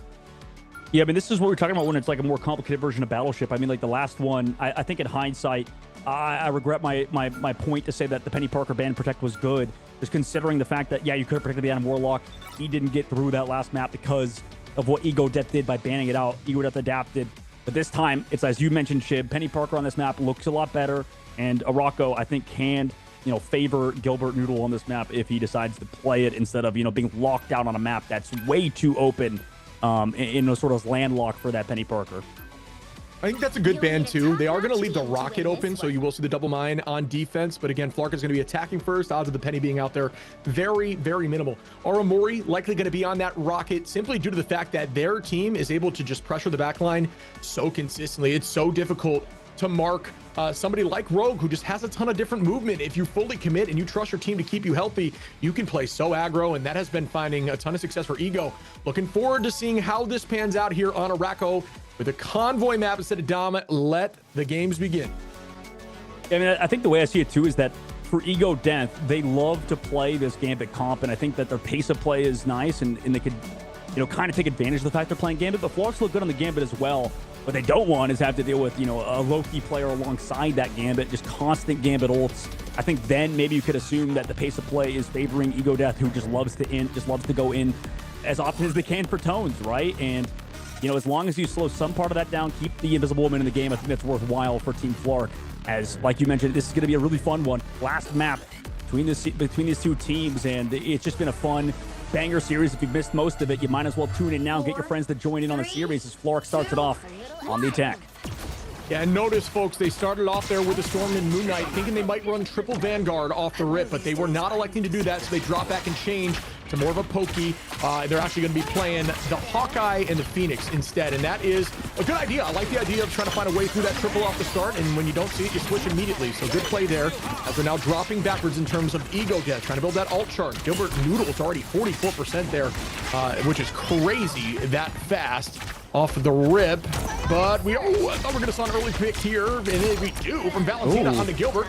Yeah, I mean, this is what we're talking about when it's like a more complicated version of Battleship. I mean, like the last one, I think in hindsight, I regret my point to say that the Penny Parker ban protect was good, just considering the fact that, yeah, you could have protected the Adam Warlock. He didn't get through that last map because of what Ego Death did by banning it out. Ego Death adapted. But this time, it's as you mentioned, Shib, Penny Parker on this map looks a lot better, and Araco, I think, can, you know, favor Gilbert Noodle on this map if he decides to play it instead of, you know, being locked out on a map that's way too open. In a sort of landlock for that Penny Parker. I think that's a good ban too. They are going to leave the rocket open, so you will see the double mine on defense. But again, Flark is going to be attacking first. Odds of the Penny being out there very, very minimal. Aramori likely going to be on that rocket simply due to the fact that their team is able to just pressure the backline so consistently. It's so difficult to mark somebody like Rogue, who just has a ton of different movement. If you fully commit and you trust your team to keep you healthy, you can play so aggro, and that has been finding a ton of success for Ego. Looking forward to seeing how this pans out here on Araco with a convoy map instead of Dom. Let the games begin. I mean, I think the way I see it too is that for Ego Death, they love to play this Gambit comp, and I think that their pace of play is nice, and they could, you know, kind of take advantage of the fact they're playing Gambit. But Flarks look good on the Gambit as well. What they don't want is have to deal with, you know, a Loki player alongside that Gambit, just constant Gambit ults. I think then maybe you could assume that the pace of play is favoring Ego Death, who just loves to go in as often as they can for Tones, right? And, you know, as long as you slow some part of that down, keep the Invisible Woman in the game, I think that's worthwhile for Team Flark. As, like you mentioned, this is going to be a really fun one. Last map between these two teams, and it's just been a fun banger series. If you've missed most of it, you might as well tune in now. Get your friends to join in on the series as Flark starts it off on the attack. Yeah, and notice, folks, they started off there with the Storm and Moon Knight, thinking they might run triple Vanguard off the rip, but they were not electing to do that, so they drop back and change to more of a pokey. They're actually going to be playing the Hawkeye and the Phoenix instead, and that is a good idea. I like the idea of trying to find a way through that triple off the start, and when you don't see it, you switch immediately. So good play there, as they're now dropping backwards in terms of ego death, trying to build that alt charge. Gilbert Noodle's already 44% there, which is crazy that fast off the rip. But I thought we were going to saw an early pick here, and then we do from Valentina onto Gilbert.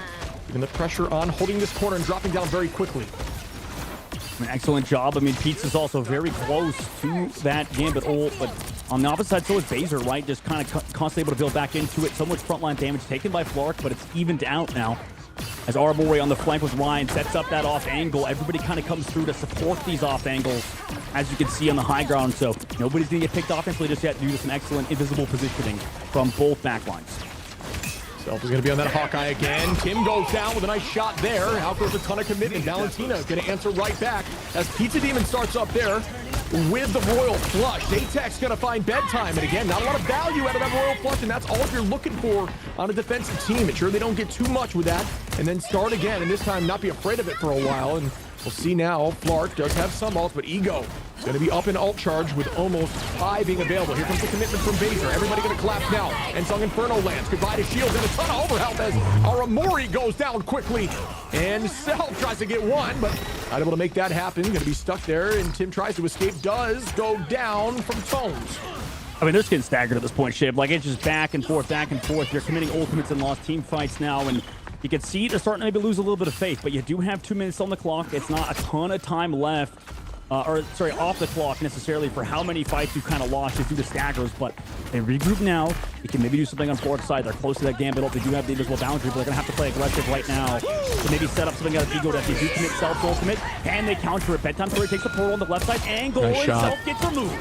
Even the pressure on holding this corner and dropping down very quickly. An excellent job. I mean, Pete's also very close to that Gambit ult, but on the opposite side, so is Baser, right? Just kind of constantly able to build back into it. So much frontline damage taken by Flark, but it's evened out now. As Armori on the flank with Ryan sets up that off angle, everybody kind of comes through to support these off angles, as you can see on the high ground. So nobody's going to get picked offensively just yet due to some excellent invisible positioning from both backlines. Self is going to be on that Hawkeye again. Tim goes down with a nice shot there. Out goes a ton of commitment. Valentina is going to answer right back as Pizza Demon starts up there with the Royal Flush. Zaytek's going to find bedtime. And again, not a lot of value out of that Royal Flush, and that's all you're looking for on a defensive team. Ensure they don't get too much with that, and then start again, and this time not be afraid of it for a while. And we'll see now. Flark does have some ults, but Ego is going to be up in alt charge with almost 5 being available. Here comes the commitment from Baser. Everybody going to collapse now. And Song Inferno lands. Goodbye to shields and a ton of overhealth as Aramori goes down quickly. And Self tries to get one, but not able to make that happen. Going to be stuck there, and Tim tries to escape. Does go down from Tones. I mean, they're just getting staggered at this point, Shib. Like, it's just back and forth, back and forth. You're committing ultimates and lost team fights now, and you can see they're starting to maybe lose a little bit of faith, but you do have 2 minutes on the clock. It's not a ton of time left. Off the clock necessarily for how many fights you've kind of lost just due to staggers, but they regroup now. You can maybe do something on Flark's side. They're close to that Gambit ult. They do have the invisible boundary, but they're going to have to play aggressive right now to maybe set up something out of Ego that they do commit Self's ultimate, and they counter it. Bedtime Story takes the portal on the left side, angle, and Self gets removed.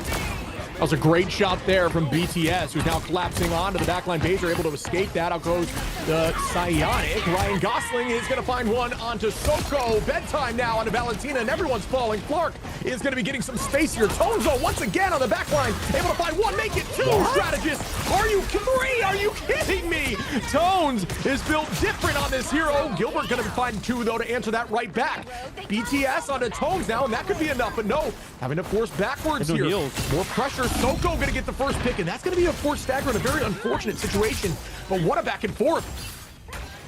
That was a great shot there from BTS, who's now collapsing onto the backline. Baser able to escape that. Out goes the Psionic. Ryan Gosling is going to find one onto Soko. Bedtime now onto Valentina, and everyone's falling. Flark is going to be getting some space here. Tonezo once again on the backline, able to find one, make it 2. Strategist, are you 3? Are you kidding me? Tones is built different on this hero. Gilbert going to find 2, though, to answer that right back. BTS onto Tones now, and that could be enough, but no, having to force backwards here. More pressure. Soko going to get the first pick, and that's going to be a forced stagger in a very unfortunate situation. But what a back and forth.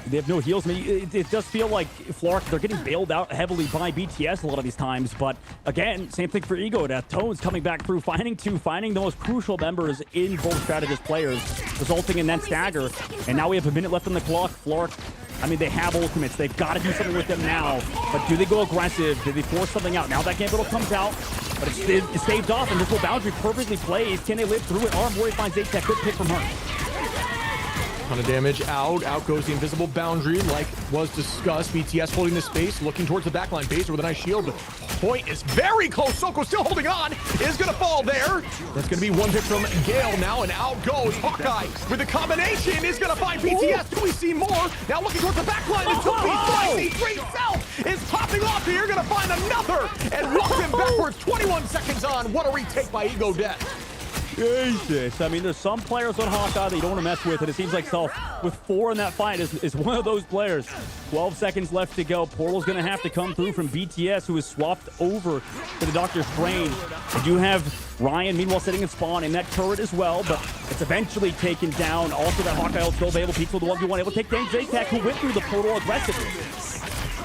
They have no heals. I mean, it does feel like Flark, they're getting bailed out heavily by BTS a lot of these times. But again, same thing for Ego Death. Tones coming back through, finding the most crucial members in both strategist players, resulting in that stagger. And now we have a minute left on the clock. Flark, I mean, they have ultimates. They've got to do something with them now. But do they go aggressive? Do they force something out? Now that Gambit comes out, but it's saved off, and this little boundary perfectly plays. Can they live through it? Armori finds Zaytek. Good pick from her. Ton of damage out. Out goes the invisible boundary, like was discussed. BTS holding the space, looking towards the backline. Baser with a nice shield. The point is very close. Soko still holding on. Is going to fall there. That's going to be one pick from Gale now, and out goes Hawkeye with the combination. Is going to find BTS. Do we see more? Now looking towards the backline. It's going to be spicy. Great Self is popping off here. Going to find another and walks him backwards. 21 seconds on. What a retake by Ego Death. Jesus. I mean, there's some players on Hawkeye that you don't want to mess with, and it seems like Self, with 4 in that fight, is one of those players. 12 seconds left to go. Portal's going to have to come through from BTS, who is swapped over to the Doctor Strange. They do have Ryan, meanwhile, sitting in spawn in that turret as well, but it's eventually taken down. Also, that Hawkeye ult still available. Pizza with the 1v1, able to take down Zaytek, who went through the portal aggressively.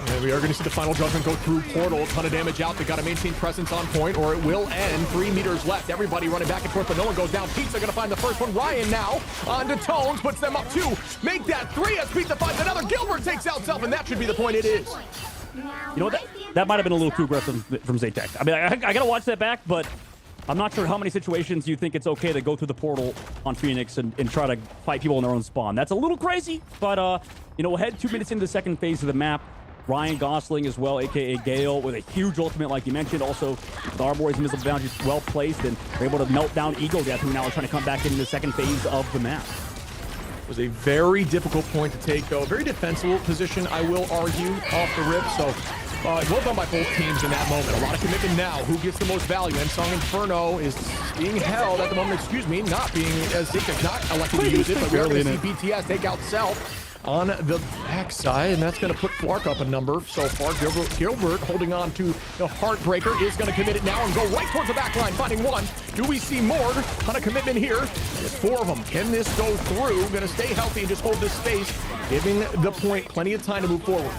And we are going to see the final judgment go through portal. A ton of damage out. They got to maintain presence on point, or it will end. 3 meters left. Everybody running back and forth, but no one goes down. Pizza going to find the first one. Ryan now onto Tones, puts them up 2. Make that 3 as Pizza finds another. Gilbert takes out Self, and that should be the point. It is. You know, that might have been a little too aggressive from Zaytek. I mean, I got to watch that back, but I'm not sure how many situations you think it's okay to go through the portal on Phoenix and try to fight people in their own spawn. That's a little crazy, but, you know, we'll head 2 minutes into the second phase of the map. Ryan Gosling as well, a.k.a. Gale, with a huge ultimate, like you mentioned. Also, the Armori's invisible boundary is well placed, and they're able to melt down Ego Death, who now are trying to come back into the second phase of the map. It was a very difficult point to take, though. A very defensible position, I will argue, off the rip. So well done by both teams in that moment. A lot of commitment now. Who gets the most value? Song Inferno is being held at the moment. Excuse me, not being as Zika not elected to use it, but we're going to see BTS take out Self on the backside, and that's going to put Flark up a number so far. Gilbert holding on to the Heartbreaker is going to commit it now and go right towards the back line, finding one. Do we see more? Ton of commitment here. There's 4 of them. Can this go through? Going to stay healthy and just hold this space, giving the point plenty of time to move forward.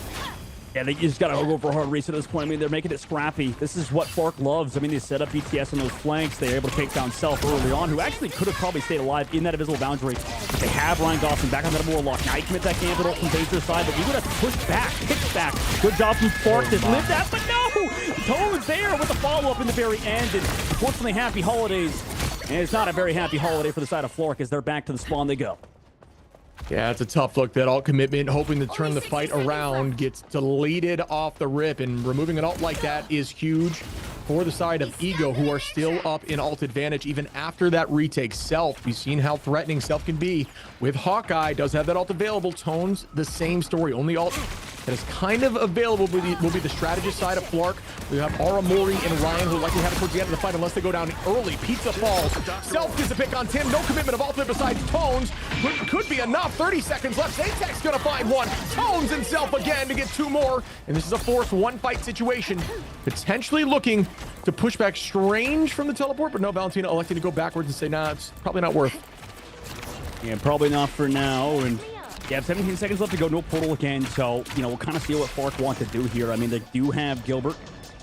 Yeah, they just got to go for a hard race at this point. I mean, they're making it scrappy. This is what Flark loves. I mean, they set up BTS on those flanks. They're able to take down Self early on, who actually could have probably stayed alive in that invisible boundary. They have Ryan Gosling back on that Warlock. Now he commits that Gambit ult from Danger side, but he would have to push back, pitch back. Good job from Flark to live that, but no! Toad's there with the follow-up in the very end, and unfortunately, happy holidays. And it's not a very happy holiday for the side of Flark as they're back to the spawn they go. Yeah, it's a tough look. That alt commitment, hoping to turn the fight around, gets deleted off the rip, and removing an alt like that is huge for the side of Ego, who are still up in alt advantage even after that retake. Self, we've seen how threatening Self can be with Hawkeye. Does have that alt available. Tones, the same story. Only alt that is kind of available will be the strategist side of Flark. We have Aramori and Ryan, who likely have it towards the end of the fight unless they go down early. Pizza falls. Self gets a pick on Tim. No commitment of ultimate besides Tones. Could be enough. 30 seconds left. Zatek's gonna find one. Tones and Self again to get 2 more. And this is a forced one-fight situation. Potentially looking to push back Strange from the teleport, but no, Valentina electing to go backwards and say, nah, it's probably not worth. Yeah, probably not for now. And yeah, 17 seconds left to go. No portal again. So, you know, we'll kind of see what Flark want to do here. I mean, they do have Gilbert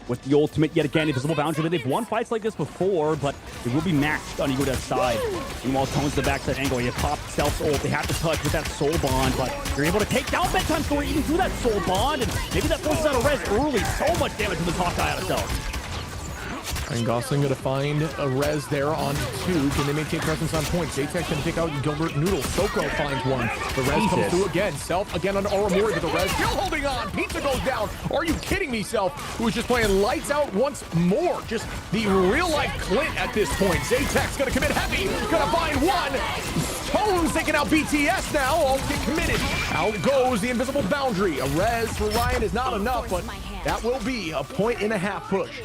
with the ultimate yet again. Invisible boundary. They've won fights like this before, but it will be matched on Ego's side. Meanwhile, Tones the backside angle. You pop Self's ult. They have to touch with that soul bond, but you're able to take down Bedtime Story even through that soul bond, and maybe that forces out a res early. So much damage from the Hawkeye out of Self. And Gosling going to find a res there on 2. Can they maintain presence on point? Zatek going to take out Gilbert Noodle. Soko finds one. The res comes through again. Self again on Aramori with the res. Still holding on. Pizza goes down. Are you kidding me, Self? Who is just playing lights out once more. Just the real-life Clint at this point. Zatek's going to commit heavy. Going to find one. Tones taking out BTS now. All get committed. Out goes the invisible boundary. A res for Ryan is not enough, but that will be a 1.5 push.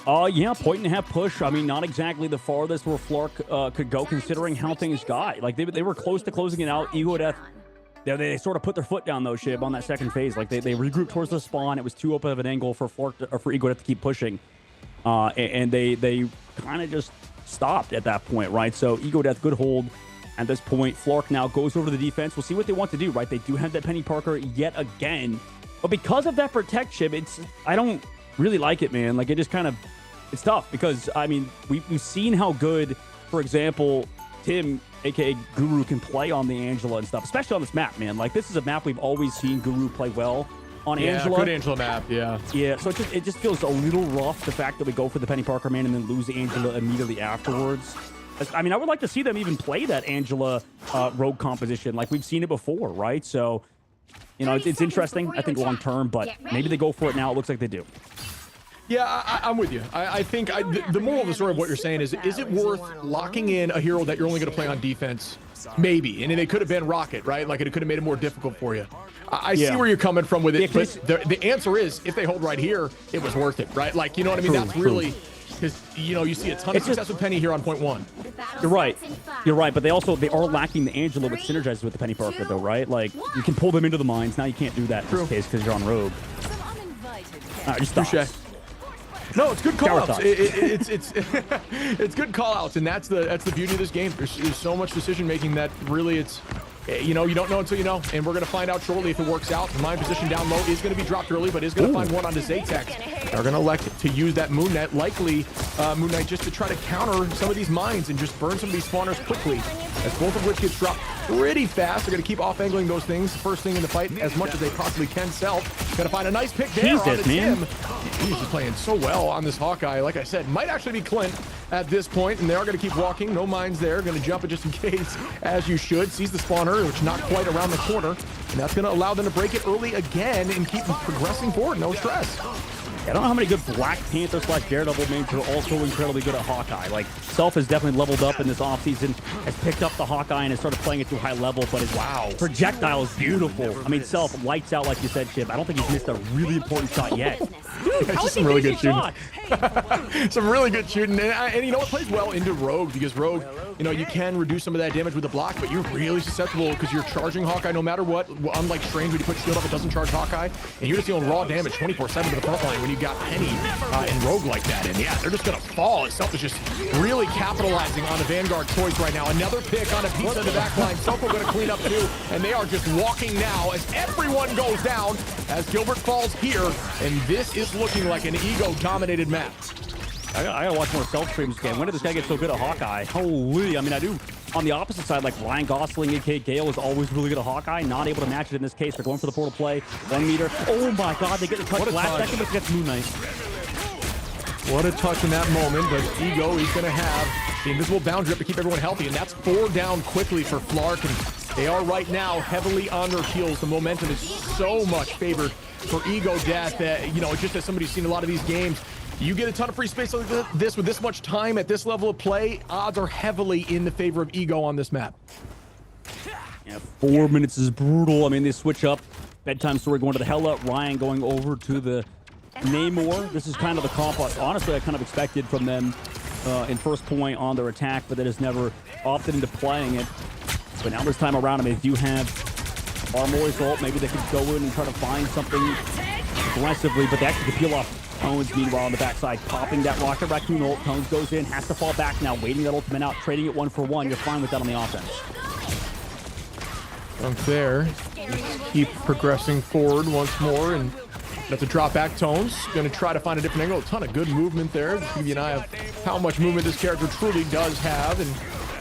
Yeah, 1.5 push. I mean, not exactly the farthest where Flark could go, considering how things got. Like, they were close to closing it out. Ego Death, they sort of put their foot down, though, Shib, on that second phase. Like, they regrouped towards the spawn. It was too open of an angle for Flark or for Ego Death to keep pushing. And they kind of just stopped at that point, right? So, Ego Death, good hold at this point. Flark now goes over to the defense. We'll see what they want to do, right? They do have that Penny Parker yet again. But because of that Protect, Shib, I don't really like it, man. Like, it just kind of... It's tough because, I mean, we've seen how good, for example, Tim, a.k.a. Guru, can play on the Angela and stuff, especially on this map, man. Like, this is a map we've always seen Guru play well on Angela. Good Angela map, yeah. Yeah, so it just feels a little rough, the fact that we go for the Penny Parker main and then lose the Angela immediately afterwards. I mean, I would like to see them even play that Angela rogue composition like we've seen it before, right? So, you know, it's interesting, I think, long term, but maybe they go for it now. It looks like they do. Yeah, I'm with you. I think the moral of the story of what you're saying is it worth locking in a hero that you're only going to play on defense? Maybe. And they could have been Rocket, right? Like, it could have made it more difficult for you. I see where you're coming from with it, but the answer is, if they hold right here, it was worth it, right? Like, you know what I mean? That's really... Because, you know, you see a ton of success with Penny here on point 1. You're right. You're right, but they are lacking the Angela, which synergizes with the Penny Parker, though, right? Like, you can pull them into the mines. Now you can't do that in this case because you're on Rogue. Just thoughts. No, it's good call-outs. It's good call-outs, and that's the beauty of this game. There's so much decision-making that really you know, you don't know until you know, and we're going to find out shortly if it works out. The mine position down low is going to be dropped early, but is going to find one onto Zatek. They're going to elect to use that Moon Knight, likely Moon Knight, just to try to counter some of these mines and just burn some of these spawners quickly, as both of which gets dropped pretty fast. They're going to keep off-angling those things first thing in the fight as much as they possibly can. Self going to find a nice pick there on the Tim. He's just playing so well on this Hawkeye. Like I said, might actually be Clint at this point, and they are going to keep walking. No mines there. Going to jump it just in case, as you should. Sees the spawner, which not quite around the corner, and that's going to allow them to break it early again and keep progressing forward. No stress. I don't know how many good Black Panther / Daredevil mains are also incredibly good at Hawkeye. Like, Self has definitely leveled up in this offseason, has picked up the Hawkeye and has started playing it to a high level, but his projectile is beautiful. I mean, Self lights out, like you said, Chip. I don't think he's missed a really important shot yet. Dude, how is he really good shooting? Some really good shooting. And you know what plays well into Rogue, because Rogue, you know, you can reduce some of that damage with the block, but you're really susceptible because you're charging Hawkeye no matter what. Unlike Strange, when you put shield up, it doesn't charge Hawkeye, and you're just dealing raw damage 24/7 to the front line when you got Penny and Rogue like that. And yeah, they're just gonna fall. Self is just really capitalizing on the Vanguard choice right now. Another pick on a pizza in the back line. Self are gonna clean up too, and they are just walking now as everyone goes down as Gilbert falls here, and this is looking like an ego-dominated map. I gotta watch more Self streams again. When did this guy get so good at Hawkeye? Holy, I mean, I do. On the opposite side, like Ryan Gosling, aka Gale, is always really good at Hawkeye. Not able to match it in this case. They're going for the portal play. 1 meter. Oh my God, they get the touch last second, but it gets Moon Knight. What a touch in that moment, but Ego is gonna have the invisible boundary up to keep everyone healthy, and that's 4 down quickly for Flark, and they are right now heavily on their heels. The momentum is so much favored for Ego Death that, you know, just as somebody who's seen a lot of these games, you get a ton of free space like this with this much time at this level of play, odds are heavily in the favor of Ego on this map. Yeah, 4 minutes is brutal. I mean, they switch up. Bedtime Story going to the Hella. Ryan going over to the Namor. This is kind of the comp, honestly, I kind of expected from them in first point on their attack, but that has never opted into playing it. But now this time around, I mean, they do have Armory's ult. Maybe they could go in and try to find something aggressively, but they actually could peel off Tones, meanwhile, on the backside, popping that Rocket Raccoon ult. Tones goes in, has to fall back now, waiting that ultimate out, trading it 1-for-1. You're fine with that on the offense. Dunk there. Just keep progressing forward once more, and that's a drop back. Tones going to try to find a different angle. A ton of good movement there. Just to give you an eye of how much movement this character truly does have, and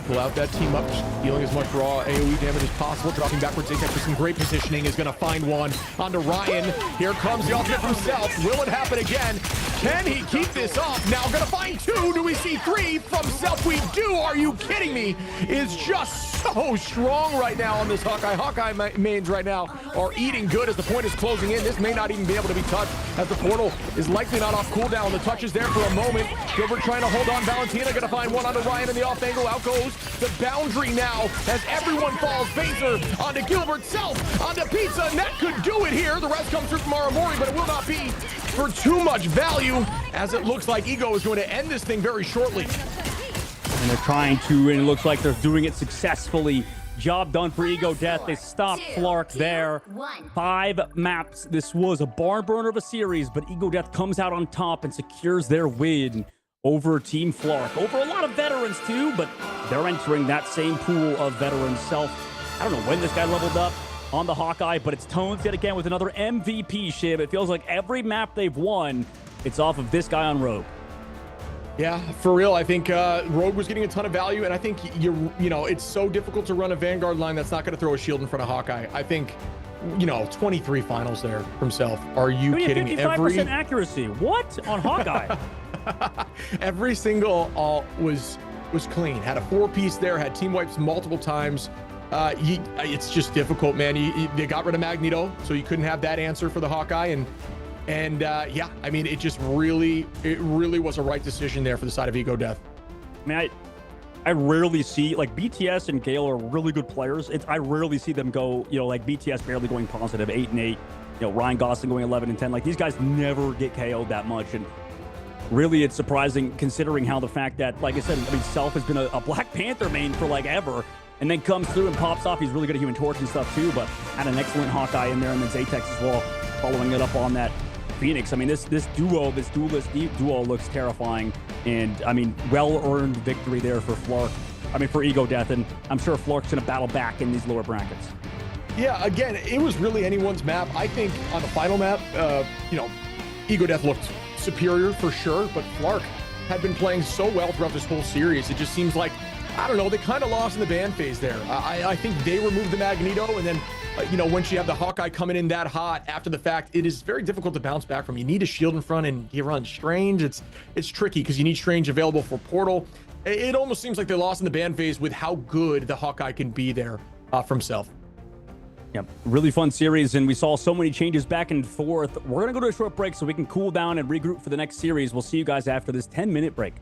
pull out that team up, just dealing as much raw AoE damage as possible. Dropping backwards, Apex with some great positioning, is going to find one onto Ryan. Here comes the ultimate from Self. Will it happen again? Can he keep this up? Now going to find 2. Do we see 3 from Self? We do. Are you kidding me? Is just so strong right now on this Hawkeye. Hawkeye mains right now are eating good as the point is closing in. This may not even be able to be touched as the portal is likely not off cooldown. The touch is there for a moment. Gilbert trying to hold on. Valentina going to find one onto Ryan in the off angle. Out goes the boundary now as everyone falls. Baser onto Gilbert, Self onto Pizza, and that could do it here. The rest comes through from Aramori, but it will not be for too much value, as it looks like Ego is going to end this thing very shortly. And they're trying to, and it looks like they're doing it successfully. Job done for Ego Death. They stopped Flark there. 5 maps. This was a barn burner of a series, but Ego Death comes out on top and secures their win over Team Flark. Over a lot of veterans too, but they're entering that same pool of veterans. Self, I don't know when this guy leveled up on the Hawkeye, but it's Tones yet again with another MVP shib. It feels like every map they've won, it's off of this guy on Rogue. Yeah, for real. I think Rogue was getting a ton of value, and I think you know, it's so difficult to run a Vanguard line that's not going to throw a shield in front of Hawkeye. I think, you know, 23 finals there from Self. Are you kidding me? 55% accuracy. What on Hawkeye? Every single ult was clean. Had a 4-piece there. Had team wipes multiple times. It's just difficult, man. They got rid of Magneto, so you couldn't have that answer for the Hawkeye, and yeah, I mean, it really was a right decision there for the side of Ego Death. I mean, I rarely see, like, BTS and Gale are really good players. I rarely see them go, you know, like BTS barely going positive, 8-8. You know, Ryan Gosling going 11-10. Like, these guys never get KO'd that much, and really, it's surprising considering how the fact that, like I said, I mean, Self has been a Black Panther main for like ever, and then comes through and pops off. He's really good at Human Torch and stuff too, but had an excellent Hawkeye in there, and then Zatex as well, following it up on that Phoenix. I mean, this duelist duo looks terrifying, and I mean, well-earned victory there for Flark. I mean, for Ego Death, and I'm sure Flark's going to battle back in these lower brackets. Yeah, again, it was really anyone's map. I think on the final map, you know, Ego Death looked superior for sure, but Flark had been playing so well throughout this whole series. It just seems like, I don't know, they kind of lost in the ban phase there. I think they removed the Magneto, and then, you know, once you have the Hawkeye coming in that hot after the fact, it is very difficult to bounce back from. You need a shield in front, and you run Strange. It's tricky because you need Strange available for Portal. It almost seems like they lost in the ban phase with how good the Hawkeye can be there from Self. Yep, really fun series, and we saw so many changes back and forth. We're going to go to a short break so we can cool down and regroup for the next series. We'll see you guys after this 10-minute break.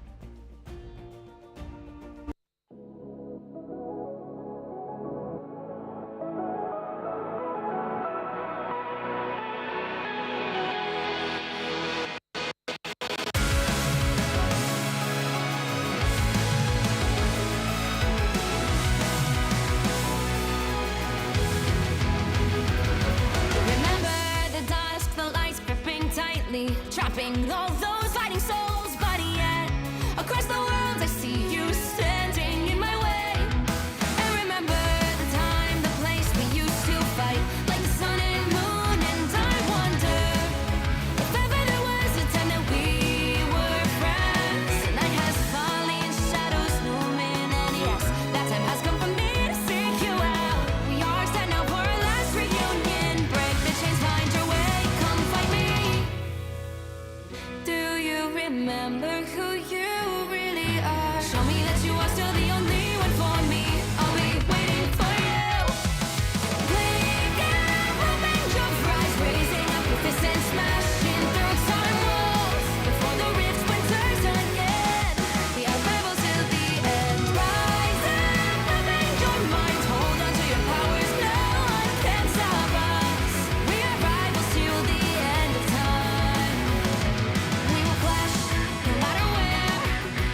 Trapping all those fighting souls, but yet across the world I see you standing in my way. And remember the time, the place we used to fight, like the sun and moon. And I wonder if ever there was a time that we were friends. The night has fallen, shadows looming, and yes, that time has come for me to seek you out. We are set now for our last reunion. Break the chains, find your way, come find me. Do you remember who you really are? Show me that you are still the only one for me. I'll be waiting for you. Wake up, open your eyes, raising up your fists and smashing through time walls. Before the rift splinters again, we are rebels till the end. Rise up, open your mind, hold on to your powers. No one can stop us. We are rivals till the end of time. We will clash, no matter where.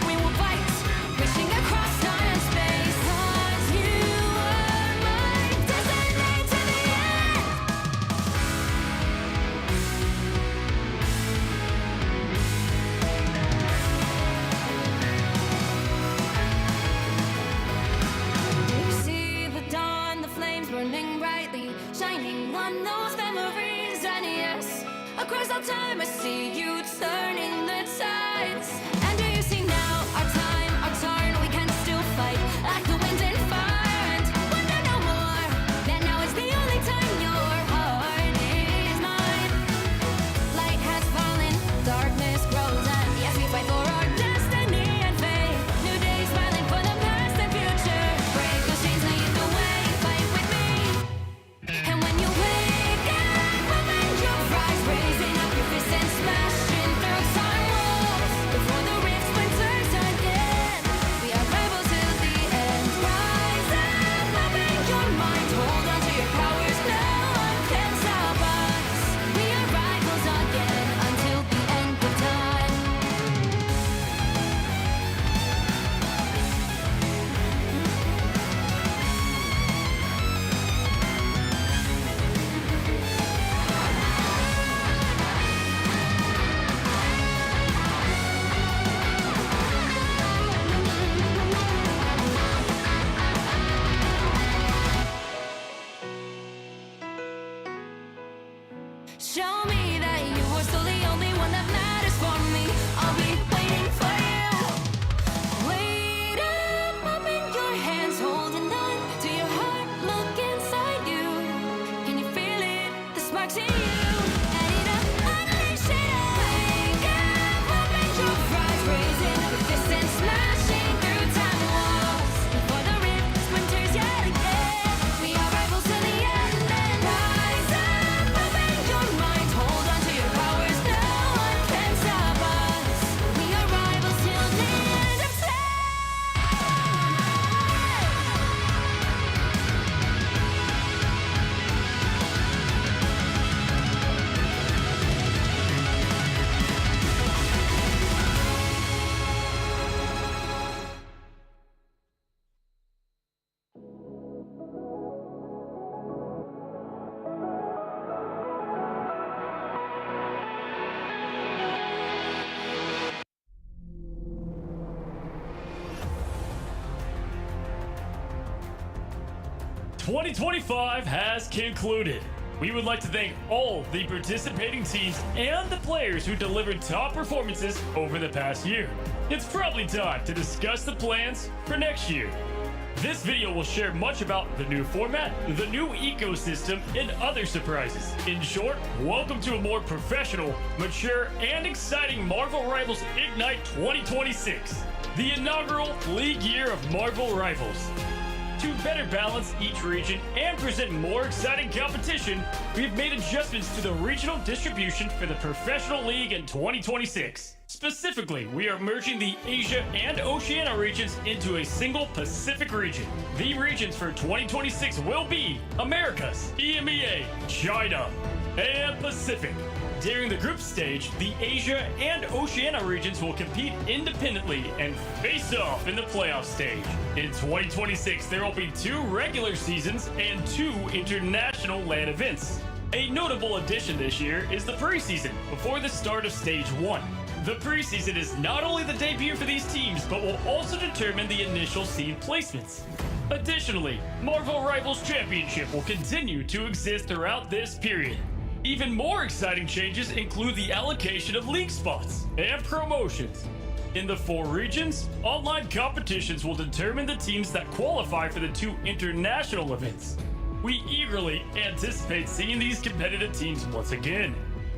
We will fight, reaching across time and space. 'Cause you are my destiny to the end. You see the dawn, the flames burning brightly, shining on those memories. And yes, across all time I see you turning the tides. And do you see now our time, our turn? We can still fight like the wind and fire. And wonder no more that now is the only time your heart is mine. Light has fallen, darkness grows, and yes, we fight for our destiny and fate. New days smiling for the past and future. Break those chains, lead the way, fight with me. And when you wake up, open your eyes, raising up your fists and smashing through time walls. Before the rift splinters again, we are rebels till the end. Rise up, open your mind, hold on to your powers. No one can stop us. We are rivals again until the end of time. Show me that you are still the only one that matters for me. I'll be waiting for you. Wait up, open your hands, holding on to your heart. Look inside you. Can you feel it? The sparks in you. Add it up, unleash it all. Wake up, open your eyes, raising up your fists and smashing through time walls. Before the rift splinters yet again, we are rivals till the end. And rise up, open your mind, hold on to your powers. No one can stop us. We are rivals till the end of time. "2025 has concluded. We would like to thank all the participating teams and the players who delivered top performances over the past year. It's probably time to discuss the plans for next year. This video will share much about the new format, the new ecosystem, and other surprises. In short, welcome to a more professional, mature, and exciting Marvel Rivals Ignite 2026, the inaugural league year of Marvel Rivals. To better balance each region and present more exciting competition, we've made adjustments to the regional distribution for the Professional League in 2026. Specifically, we are merging the Asia and Oceania regions into a single Pacific region. The regions for 2026 will be Americas, EMEA, China, and Pacific. During the group stage, the Asia and Oceania regions will compete independently and face off in the playoff stage. In 2026, there will be 2 regular seasons and 2 international LAN events. A notable addition this year is the preseason before the start of Stage 1. The preseason is not only the debut for these teams, but will also determine the initial seed placements. Additionally, Marvel Rivals Championship will continue to exist throughout this period. Even more exciting changes include the allocation of league spots and promotions. In the 4 regions, online competitions will determine the teams that qualify for the 2 international events. We eagerly anticipate seeing these competitive teams once again.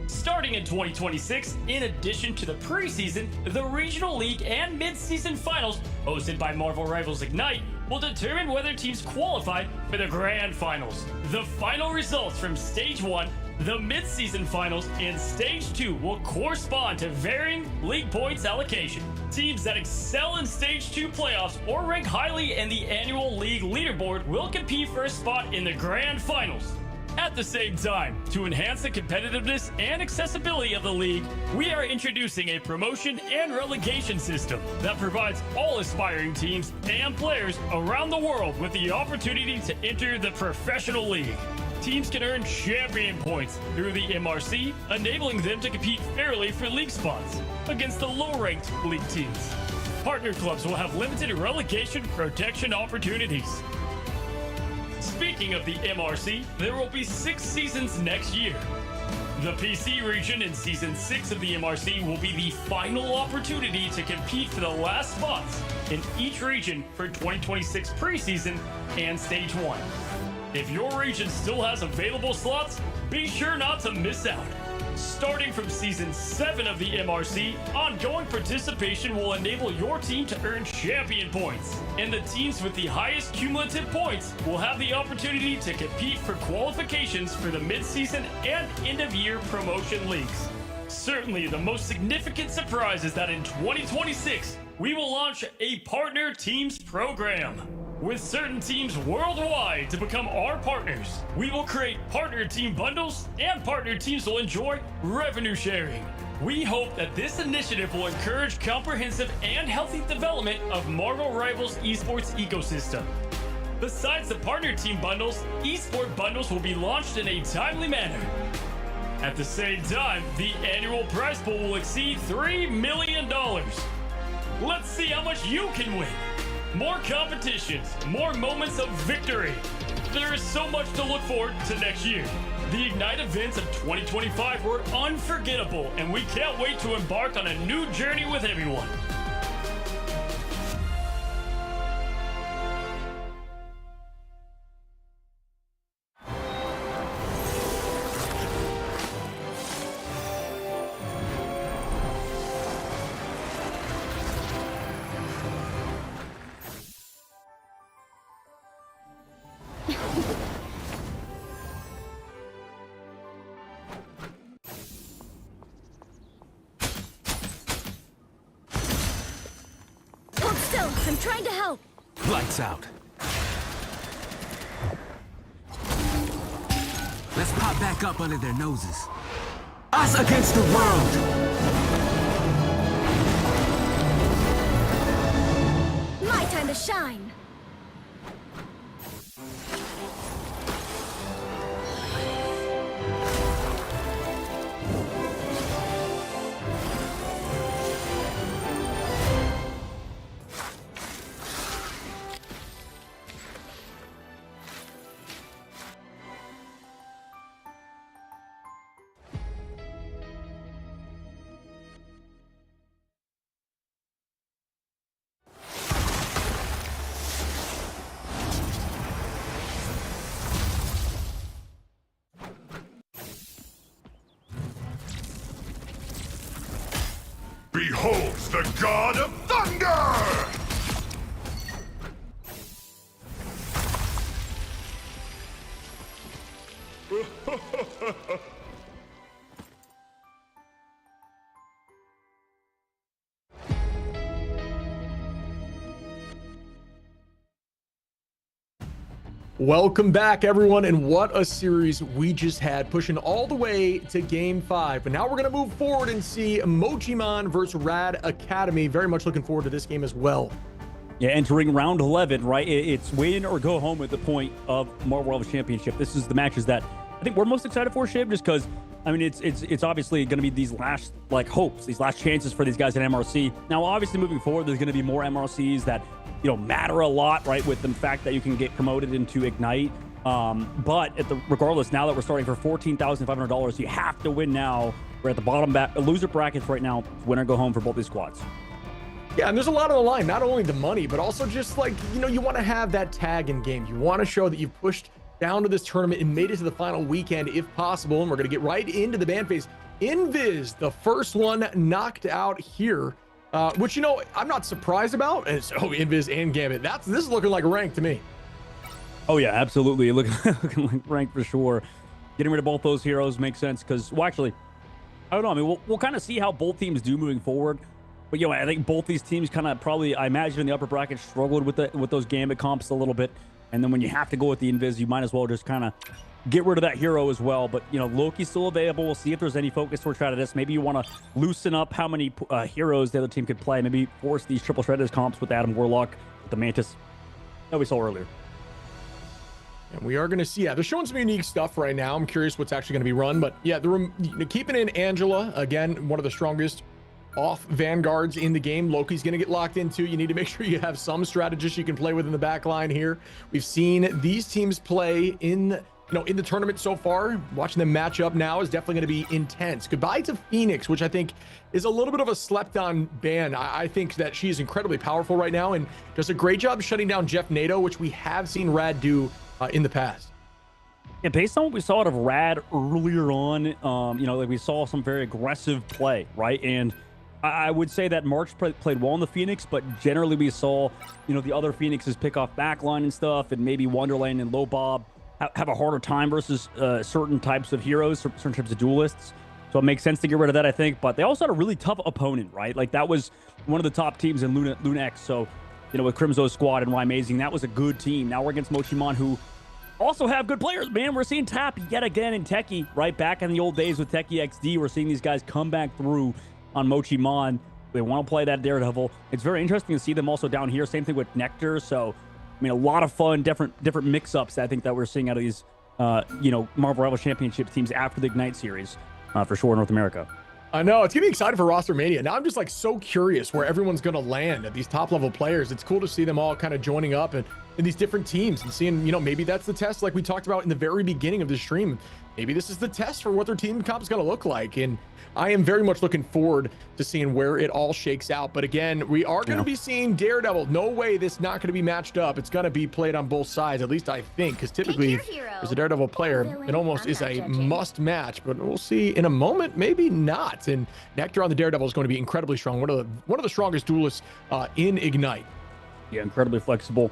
Starting in 2026, in addition to the preseason, the Regional League and Mid-Season Finals, hosted by Marvel Rivals Ignite, will determine whether teams qualify for the Grand Finals. The final results from Stage 1, the Mid-Season Finals, and Stage 2 will correspond to varying league points allocation. Teams that excel in Stage 2 playoffs or rank highly in the annual league leaderboard will compete for a spot in the Grand Finals. At the same time, to enhance the competitiveness and accessibility of the league, we are introducing a promotion and relegation system that provides all aspiring teams and players around the world with the opportunity to enter the professional league. Teams can earn champion points through the MRC, enabling them to compete fairly for league spots against the low-ranked league teams. Partner clubs will have limited relegation protection opportunities. Speaking of the MRC, there will be 6 seasons next year. The PC region in Season 6 of the MRC will be the final opportunity to compete for the last spots in each region for 2026 preseason and Stage 1. If your region still has available slots, be sure not to miss out. Starting from Season 7 of the MRC, ongoing participation will enable your team to earn champion points, and the teams with the highest cumulative points will have the opportunity to compete for qualifications for the mid-season and end-of-year promotion leagues. Certainly, the most significant surprise is that in 2026, we will launch a Partner Teams program. With certain teams worldwide to become our partners, we will create partner team bundles, and partner teams will enjoy revenue sharing. We hope that this initiative will encourage comprehensive and healthy development of Marvel Rivals esports ecosystem. Besides the partner team bundles, esport bundles will be launched in a timely manner. At the same time, the annual prize pool will exceed $3 million. Let's see how much you can win. More competitions, more moments of victory. There is so much to look forward to next year. The Ignite events of 2025 were unforgettable, and we can't wait to embark on a new journey with everyone. Hold still, I'm trying to help. Lights out. Let's pop back up under their noses. Us against the world! My time to shine. Beholds the God of Thunder! Welcome back, everyone, and what a series we just had, pushing all the way to Game 5. But now we're going to move forward and see Mochimon versus Rad Academy. Very much looking forward to this game as well. Yeah, entering round 11, right? It's win or go home at the point of Marvel Rivals Championship. This is the matches that I think we're most excited for, Shib, just because, I mean, it's obviously going to be these last, like, hopes, these last chances for these guys at MRC. Now, obviously, moving forward, there's going to be more MRCs that, you know, matter a lot, right, with the fact that you can get promoted into Ignite. But regardless, now that we're starting for $14,500, you have to win now. We're at the bottom loser brackets right now. Win or go home for both these squads. Yeah, and there's a lot on the line, not only the money, but also just like, you know, you want to have that tag in game. You want to show that you've pushed down to this tournament and made it to the final weekend if possible. And we're going to get right into the ban phase. Invis, the first one knocked out here, which, you know, I'm not surprised about. And so Invis and Gambit, this is looking like rank to me. Oh yeah, absolutely. Looking like rank for sure. Getting rid of both those heroes makes sense because, well, actually, I don't know. I mean, we'll kind of see how both teams do moving forward. But, you know, I think both these teams kind of probably, I imagine in the upper bracket, struggled with those Gambit comps a little bit. And then when you have to go with the Invis, you might as well just kind of get rid of that hero as well. But, you know, Loki's still available. We'll see if there's any focus for Stratus. Maybe you want to loosen up how many heroes the other team could play. Maybe force these triple Stratus comps with Adam Warlock, with the Mantis that we saw earlier. And we are going to see, yeah, they're showing some unique stuff right now. I'm curious what's actually going to be run. But, yeah, keeping in Angela, again, one of the strongest off vanguards in the game. Loki's going to get locked into. You need to make sure you have some strategist you can play with in the back line here. We've seen these teams play in the tournament so far. Watching them match up now is definitely going to be intense. Goodbye to Phoenix, which I think is a little bit of a slept on ban. I think that she is incredibly powerful right now and does a great job shutting down Jeff Nato, which we have seen Rad do in the past. Yeah, based on what we saw out of Rad earlier on, you know, like we saw some very aggressive play, right? And I would say that March played well in the Phoenix, but generally we saw, you know, the other Phoenixes pick off backline and stuff, and maybe Wonderland and Low Bob have a harder time versus certain types of heroes, certain types of duelists. So it makes sense to get rid of that, I think. But they also had a really tough opponent, right? Like that was one of the top teams in Luna X. So, you know, with Crimzo's squad and Why Amazing, that was a good team. Now we're against Mochimon, who also have good players, man. We're seeing Tap yet again in Techie, right? Back in the old days with Techie XD, we're seeing these guys come back through on Mochimon. They want to play that Daredevil. It's very interesting to see them also down here. Same thing with Nectar. So, I mean, a lot of fun, different mix-ups, I think, that we're seeing out of these, you know, Marvel Rivals Championship teams after the Ignite series, for sure, in North America. I know, it's gonna be exciting for Roster Mania. Now I'm just like so curious where everyone's gonna land at these top level players. It's cool to see them all kind of joining up and in these different teams and seeing, you know, maybe that's the test like we talked about in the very beginning of the stream. Maybe this is the test for what their team comp is gonna look like. And I am very much looking forward to seeing where it all shakes out. But again, we are going to be seeing Daredevil. No way this not going to be matched up. It's going to be played on both sides, at least I think, because typically as a Daredevil player, it almost is a must match. But we'll see in a moment, maybe not. And Nectar on the Daredevil is going to be incredibly strong. One of the strongest duelists in Ignite. Yeah, incredibly flexible.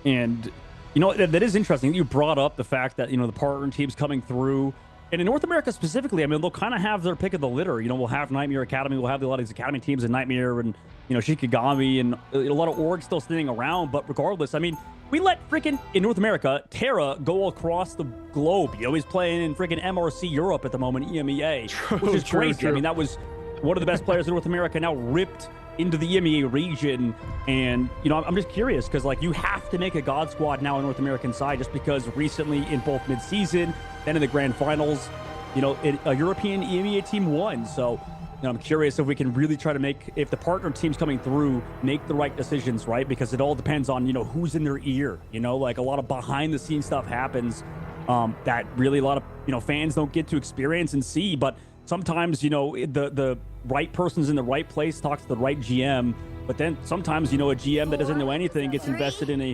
And, you know, that is interesting. You brought up the fact that, you know, the partner teams coming through. And in North America specifically, I mean, they'll kind of have their pick of the litter. You know, we'll have Nightmare Academy. We'll have a lot of these Academy teams in Nightmare and, you know, Shikigami and a lot of orgs still standing around. But regardless, I mean, we let freaking, in North America, Terra go across the globe. You know, he's playing in freaking MRC Europe at the moment, EMEA, which is crazy. I mean, that was one of the best players in North America, now ripped into the EMEA region. And, you know, I'm just curious because, like, you have to make a God Squad now on North American side just because recently in both mid-season, then in the grand finals, you know, a European EMEA team won. So, you know, I'm curious if we can really try to make, if the partner teams coming through, make the right decisions, right? Because it all depends on, you know, who's in their ear, you know, like a lot of behind the scenes stuff happens that really a lot of, you know, fans don't get to experience and see. But sometimes, you know, the right person's in the right place, talks to the right GM. But then sometimes, you know, a GM that doesn't know anything gets invested in a,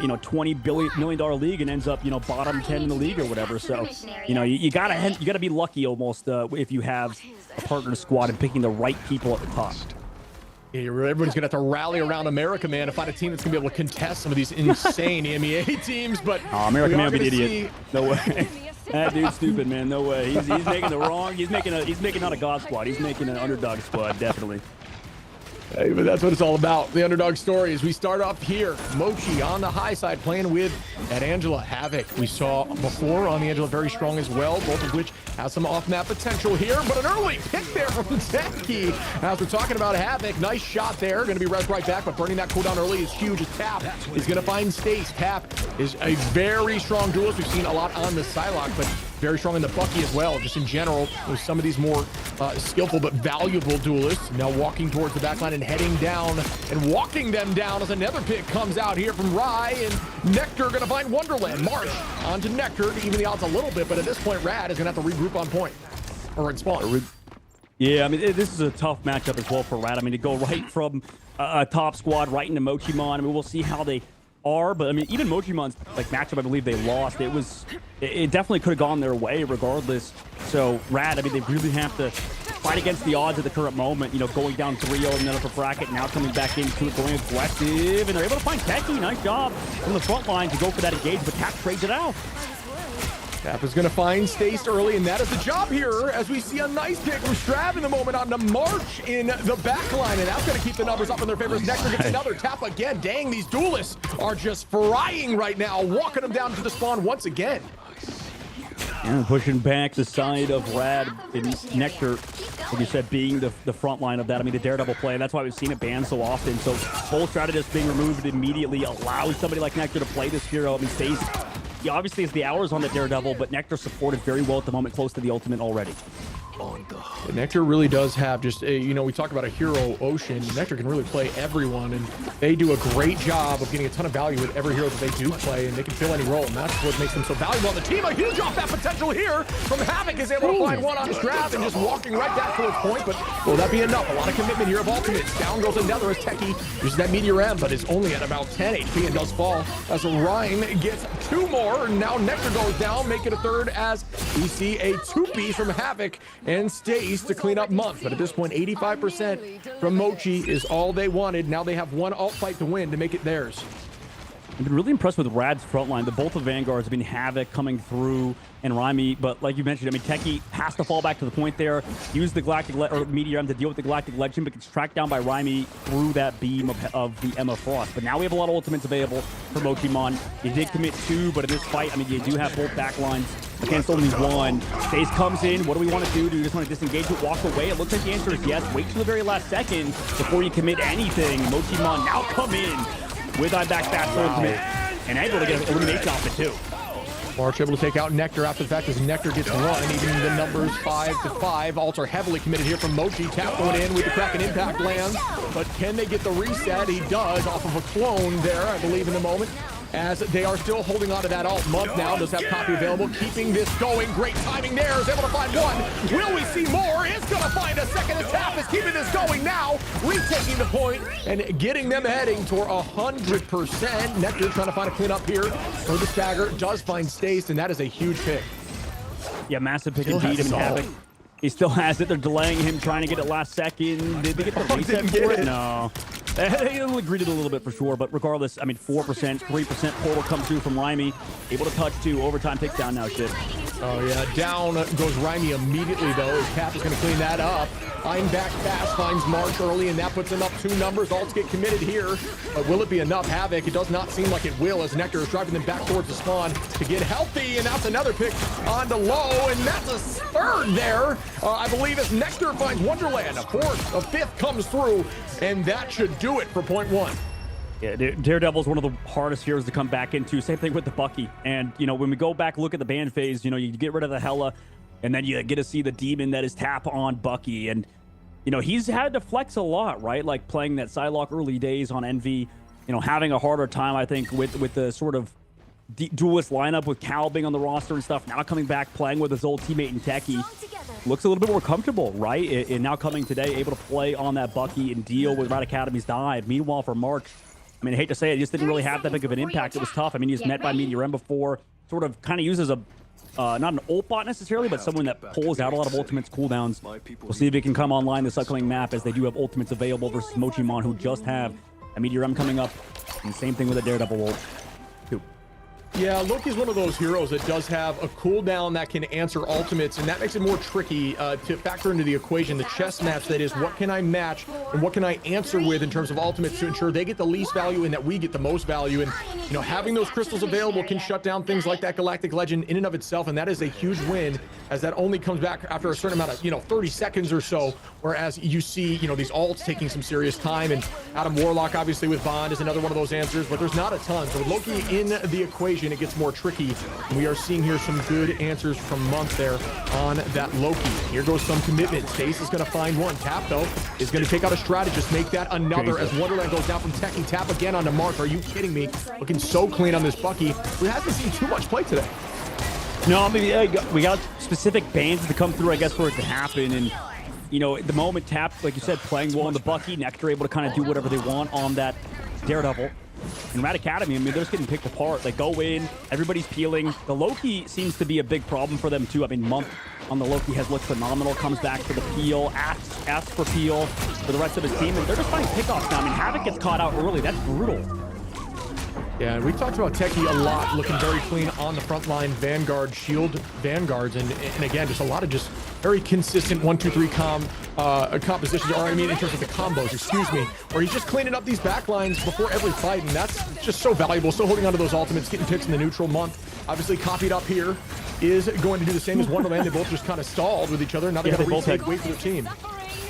you know, $20 million league and ends up, you know, bottom 10 in the league or whatever. So, you know, you gotta be lucky almost if you have a partner squad and picking the right people at the top. Yeah, everybody's gonna have to rally around America, man, to find a team that's gonna be able to contest some of these insane EMEA teams. But America Man would be an idiot. No way. That dude's stupid, man. No way. He's making the wrong. He's making not a god squad. He's making an underdog squad, definitely. Hey, but that's what it's all about. The underdog stories. We start off here. Mochi on the high side playing with at Angela. Havoc we saw before on the Angela, very strong as well, both of which have some off-map potential here, but an early pick there from Techie. As we're talking about Havoc, nice shot there. Going to be res right back, but burning that cooldown early is huge. Tap is going to find Stace. Tap is a very strong duelist. We've seen a lot on the Psylocke, but very strong in the Bucky as well. Just in general, with some of these more skillful but valuable duelists. Now walking towards the backline and heading down and walking them down as another pick comes out here from Rye, and Nectar going to find Wonderland. March onto Nectar to even the odds a little bit, but at this point, Rad is going to have to regroup on point or in spawn. Yeah, I mean, this is a tough matchup as well for Rad. I mean, to go right from a top squad right into Mochimon. I mean, we'll see how they are, but I mean, even Mochimon's like matchup, I believe they lost. It definitely could have gone their way regardless. So Rad, I mean, they really have to fight against the odds at the current moment. You know, going down 3-0 in the upper bracket, now coming back into it, going aggressive, and they're able to find Techie. Nice job from the front line to go for that engage, but Tap trades it out. Tap is going to find Stace early, and that is the job here as we see a nice pick from Strav in the moment on the March in the back line, and that's going to keep the numbers up in their favor. Nectar gets another tap again. Dang, these duelists are just frying right now, walking them down to the spawn once again. And pushing back the side of Rad and Nectar, like you said, being the front line of that. I mean, the Daredevil play, and that's why we've seen it banned so often. So full strategist being removed immediately allows somebody like Nectar to play this hero. I mean, Stace, he obviously has the hours on the Daredevil, but Nectar supported very well at the moment, close to the ultimate already. Nectar really does have just a, you know, we talk about a hero ocean. Nectar can really play everyone, and they do a great job of getting a ton of value with every hero that they do play, and they can fill any role, and that's what makes them so valuable on the team. A huge off-that potential here from Havoc, is able to find one on Strav and just walking right back towards point, but will that be enough? A lot of commitment here of ultimates. Down goes another as Techie uses that Meteor M, but is only at about 10 HP and does fall as Rhyme gets 2 more, and now Nectar goes down, make it a third as we see a 2-piece from Havoc and Stace to clean up month. But at this point, 85% from Mochi is all they wanted. Now they have one alt fight to win to make it theirs. I've been really impressed with Rad's front line. The both of Vanguards have been Havoc coming through and Raimi, but like you mentioned, I mean, Techie has to fall back to the point there, use the Galactic or Meteor M to deal with the Galactic Legend, but gets tracked down by Raimi through that beam of the Emma Frost. But now we have a lot of ultimates available for Mochimon. You did commit 2, but in this fight, I mean, you do have both backlines against only 1. Stace comes in. What do we want to do? Do we just want to disengage it, walk away? It looks like the answer is yes. Wait till the very last second before you commit anything. Mochimon now come in with I'm back fast ultimate and able to get an elimination off it too. March able to take out Nectar after the fact as Nectar gets run. Even the numbers 5-5. Alts are heavily committed here from Mochi. Tap going in with the Kraken Impact lands. But can they get the reset? He does off of a clone there, I believe, in the moment. As they are still holding on to that alt. Month now does have copy available, keeping this going. Great timing there, is able to find 1. Will we see more? Is going to find a second. As Tap is keeping this going now, retaking the point and getting them heading toward 100%. Nectar trying to find a clean up here for the stagger. Does find Stace, and that is a huge pick. Yeah, massive pick indeed. I mean, Havoc, he still has it. They're delaying him, trying to get it last second. Did they get the reset for it? No. They only greeted a little bit for sure, but regardless, I mean, 4%, 3% portal comes through from Raimi. Able to touch 2. Overtime takes down now, shit. Oh, yeah. Down goes Raimi immediately, though. His Cap is going to clean that up. I'm back fast, finds March early, and that puts him up 2 numbers. Alts get committed here, but will it be enough? Havoc, it does not seem like it will, as Nectar is driving them back towards the spawn to get healthy, and that's another pick on the low, and that's a third there. I believe as Nectar finds Wonderland, a 4th, a 5th comes through, and that should do it for point 1. Yeah, Daredevil's one of the hardest heroes to come back into. Same thing with the Bucky. And, you know, when we go back, look at the ban phase, you know, you get rid of the Hela, and then you get to see the demon that is Tap on Bucky. And, you know, he's had to flex a lot, right? Like playing that Psylocke early days on Envy, you know, having a harder time, I think, with the sort of duelist lineup with Cal being on the roster and stuff. Now coming back, playing with his old teammate in Techie. Looks a little bit more comfortable, right? And now coming today, able to play on that Bucky and deal with Rat Academy's dive. Meanwhile, for March, I mean, I hate to say it, he just didn't really have that big of an impact. It was tough. I mean, he was met by Meteor M before, sort of kind of uses a, not an ult bot necessarily, but someone that pulls out a lot of ultimates, cooldowns. We'll see if he can come online this upcoming map, as they do have ultimates available versus Mochimon, who just have a Meteor M coming up. And same thing with a Daredevil ult. Yeah, Loki's one of those heroes that does have a cooldown that can answer ultimates, and that makes it more tricky to factor into the equation. The chess match, that is, what can I match and what can I answer with in terms of ultimates to ensure they get the least value and that we get the most value. And, you know, having those crystals available can shut down things like that Galactic Legend in and of itself, and that is a huge win, as that only comes back after a certain amount of, you know, 30 seconds or so, whereas you see, you know, these ults taking some serious time. And Adam Warlock, obviously, with Bond is another one of those answers, but there's not a ton. So with Loki in the equation, it gets more tricky. We are seeing here some good answers from Month there on that Loki. Here goes some commitment. Stace is going to find one. Tap, though, is going to take out a strategist, make that another, as Wonderland goes down from Techie. Tap again onto Mark. Are you kidding me? Looking so clean on this Bucky, who hasn't seen too much play today. No, I mean, we got specific bans to come through, I guess, for it to happen. And, you know, at the moment, Tap, like you said, playing well on the Bucky. Nectar able to kind of do whatever they want on that Daredevil. And Rad Academy, I mean, they're just getting picked apart. They go in, everybody's peeling. The Loki seems to be a big problem for them, too. I mean, Month on the Loki has looked phenomenal. Comes back for the peel, asks for peel for the rest of his team. And they're just finding pickoffs now. I mean, Havoc gets caught out early. That's brutal. Yeah, we talked about Techie a lot, looking very clean on the front line, Vanguard, Shield Vanguards, and again, just a lot of just very consistent 1-2-3 compositions, or I mean in terms of the combos, excuse me, where he's just cleaning up these back lines before every fight, and that's just so valuable. Still holding on to those ultimates, getting picks in the neutral. Month, obviously copied up here, is going to do the same as Wonderland. They both just kind of stalled with each other. Now they got to retake, wait for their team.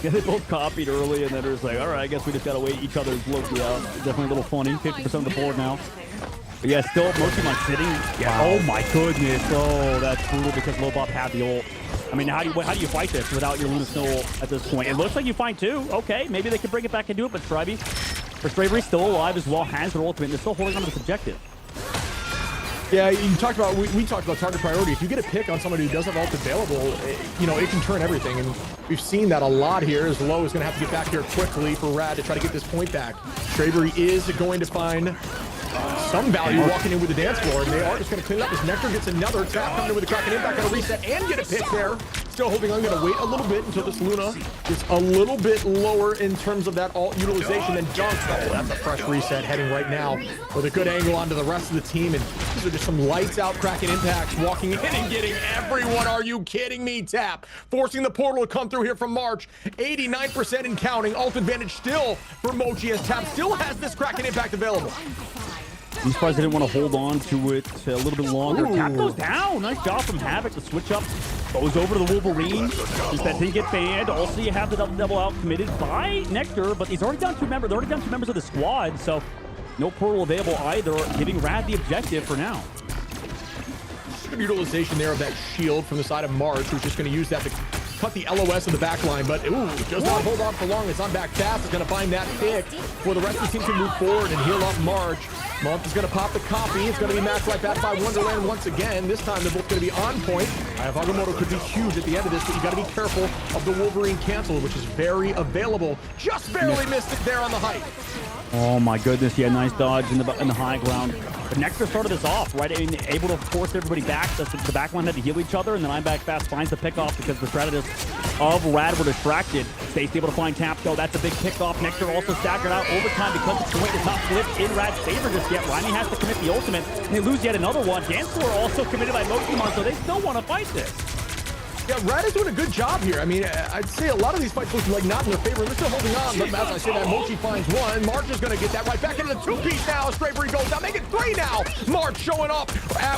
Yeah, they both copied early, and then it was like, all right, I guess we just got to wait each other's Loki out. Definitely a little funny. 50% of the board now. But yeah, still Pokemon sitting. Yeah. Oh my goodness. Oh, that's brutal because Lobop had the ult. I mean, how do you fight this without your Luna Snow ult at this point? It looks like you find two. Okay, maybe they can bring it back and do it, but Stravery's still alive as well, has their ultimate, and they're still holding on to this objective. Yeah, you talked about, we talked about target priority. If you get a pick on somebody who does have ult available, you know, it can turn everything. And we've seen that a lot here, as Low is going to have to get back here quickly for Rad to try to get this point back. Stravery is going to find some value walking in with the dance floor, and they are just going to clean it up as Nectar gets another tap coming in with the Kraken impact on a reset and get a pick there. Still holding on, going to wait a little bit until this Luna is a little bit lower in terms of that ult utilization and dunk. Oh, that's a fresh reset heading right now with a good angle onto the rest of the team, and these are just some lights out Kraken impacts walking in and getting everyone. Are you kidding me? Tap forcing the portal to come through here from March. 89% and counting. Ult advantage still for Mochi as Tap still has this Kraken impact available. I'm surprised they didn't want to hold on to it a little bit longer. Ooh. Tap goes down. Nice job from Havoc. The switch up goes over to the Wolverine. Since that didn't get banned. Also, you have the double out committed by Nectar, but he's already down two members. They're already down two members of the squad, so no portal available either, giving Rad the objective for now. Good utilization there of that shield from the side of March, who's just going to use that to cut the LOS of the back line, but ooh, does not hold on for long. It's on back fast. It's going to find that pick for the rest of the team to move forward and heal up March. Month is going to pop the copy. It's going to be matched right back by Wonderland once again. This time they're both going to be on point. Agamotto could be huge at the end of this, but you got to be careful of the Wolverine cancel, which is very available. Just barely missed it there on the height. Oh my goodness, yeah, nice dodge in the high ground. But Nectar started this off, right? And able to force everybody back. The back line had to heal each other, and then I'm back fast finds the pickoff because the strategists of Rad were distracted. Stays able to find Tap, though. That's a big pickoff. Nectar also staggered out overtime because the point is not flipped in Rad's favor just yet. Riney has to commit the ultimate, and they lose yet another one. Dance floor also committed by Pokemon, so they still want to fight this. Yeah, Rad is doing a good job here. I mean, I'd say a lot of these fights look like not in their favor. They're still holding on, but as I say that, Mochi finds one. March is going to get that right back into the two-piece now. Stravery goes down, make it three now. March showing up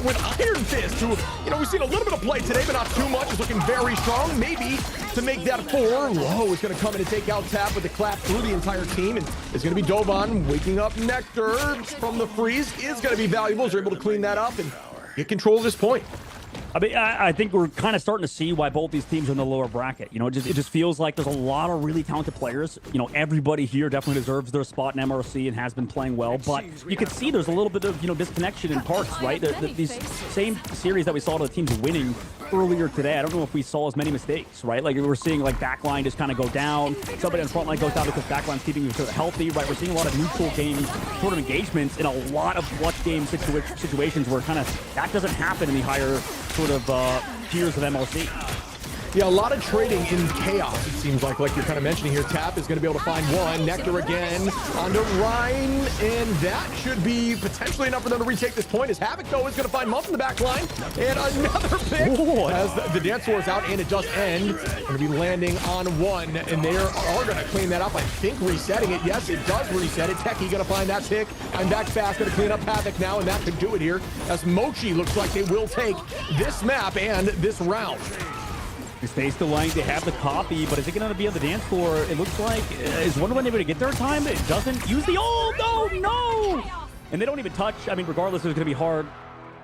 with Iron Fist, who, you know, we've seen a little bit of play today, but not too much. Is looking very strong. Maybe to make that four. Low is going to come in and take out Tap with the clap through the entire team, and it's going to be Dovan waking up Nectar from the freeze. Is going to be valuable. They're able to clean that up and get control of this point. I mean, I think we're kind of starting to see why both these teams are in the lower bracket. You know, it just feels like there's a lot of really talented players. You know, everybody here definitely deserves their spot in MRC and has been playing well. But you can see there's a little bit of, you know, disconnection in parts, right? These same series that we saw the teams winning earlier today, I don't know if we saw as many mistakes, right? Like, we're seeing, like, backline just kind of go down. Somebody on the front line goes down because backline's keeping you sort of healthy, right? We're seeing a lot of neutral game sort of engagements in a lot of clutch game situations where kind of that doesn't happen in the higher sort of tiers of MLC. Yeah, a lot of trading in chaos, it seems like you're kind of mentioning here. Tap is going to be able to find one. Nectar again onto Rhine, and that should be potentially enough for them to retake this point, as Havoc, though, is going to find Muff in the back line. And another pick as the dance floor is out, and it does end. Going to be landing on one, and they are going to clean that up. I think resetting it. Yes, it does reset it. Techie going to find that pick. I'm back fast, going to clean up Havoc now, and that could do it here, as Mochi looks like they will take this map and this round. Stays the line. They have the copy, but is it going to be on the dance floor? It looks like is Wonderland able to get their time? It doesn't use the no, and they don't even touch. I mean, regardless, it's going to be hard.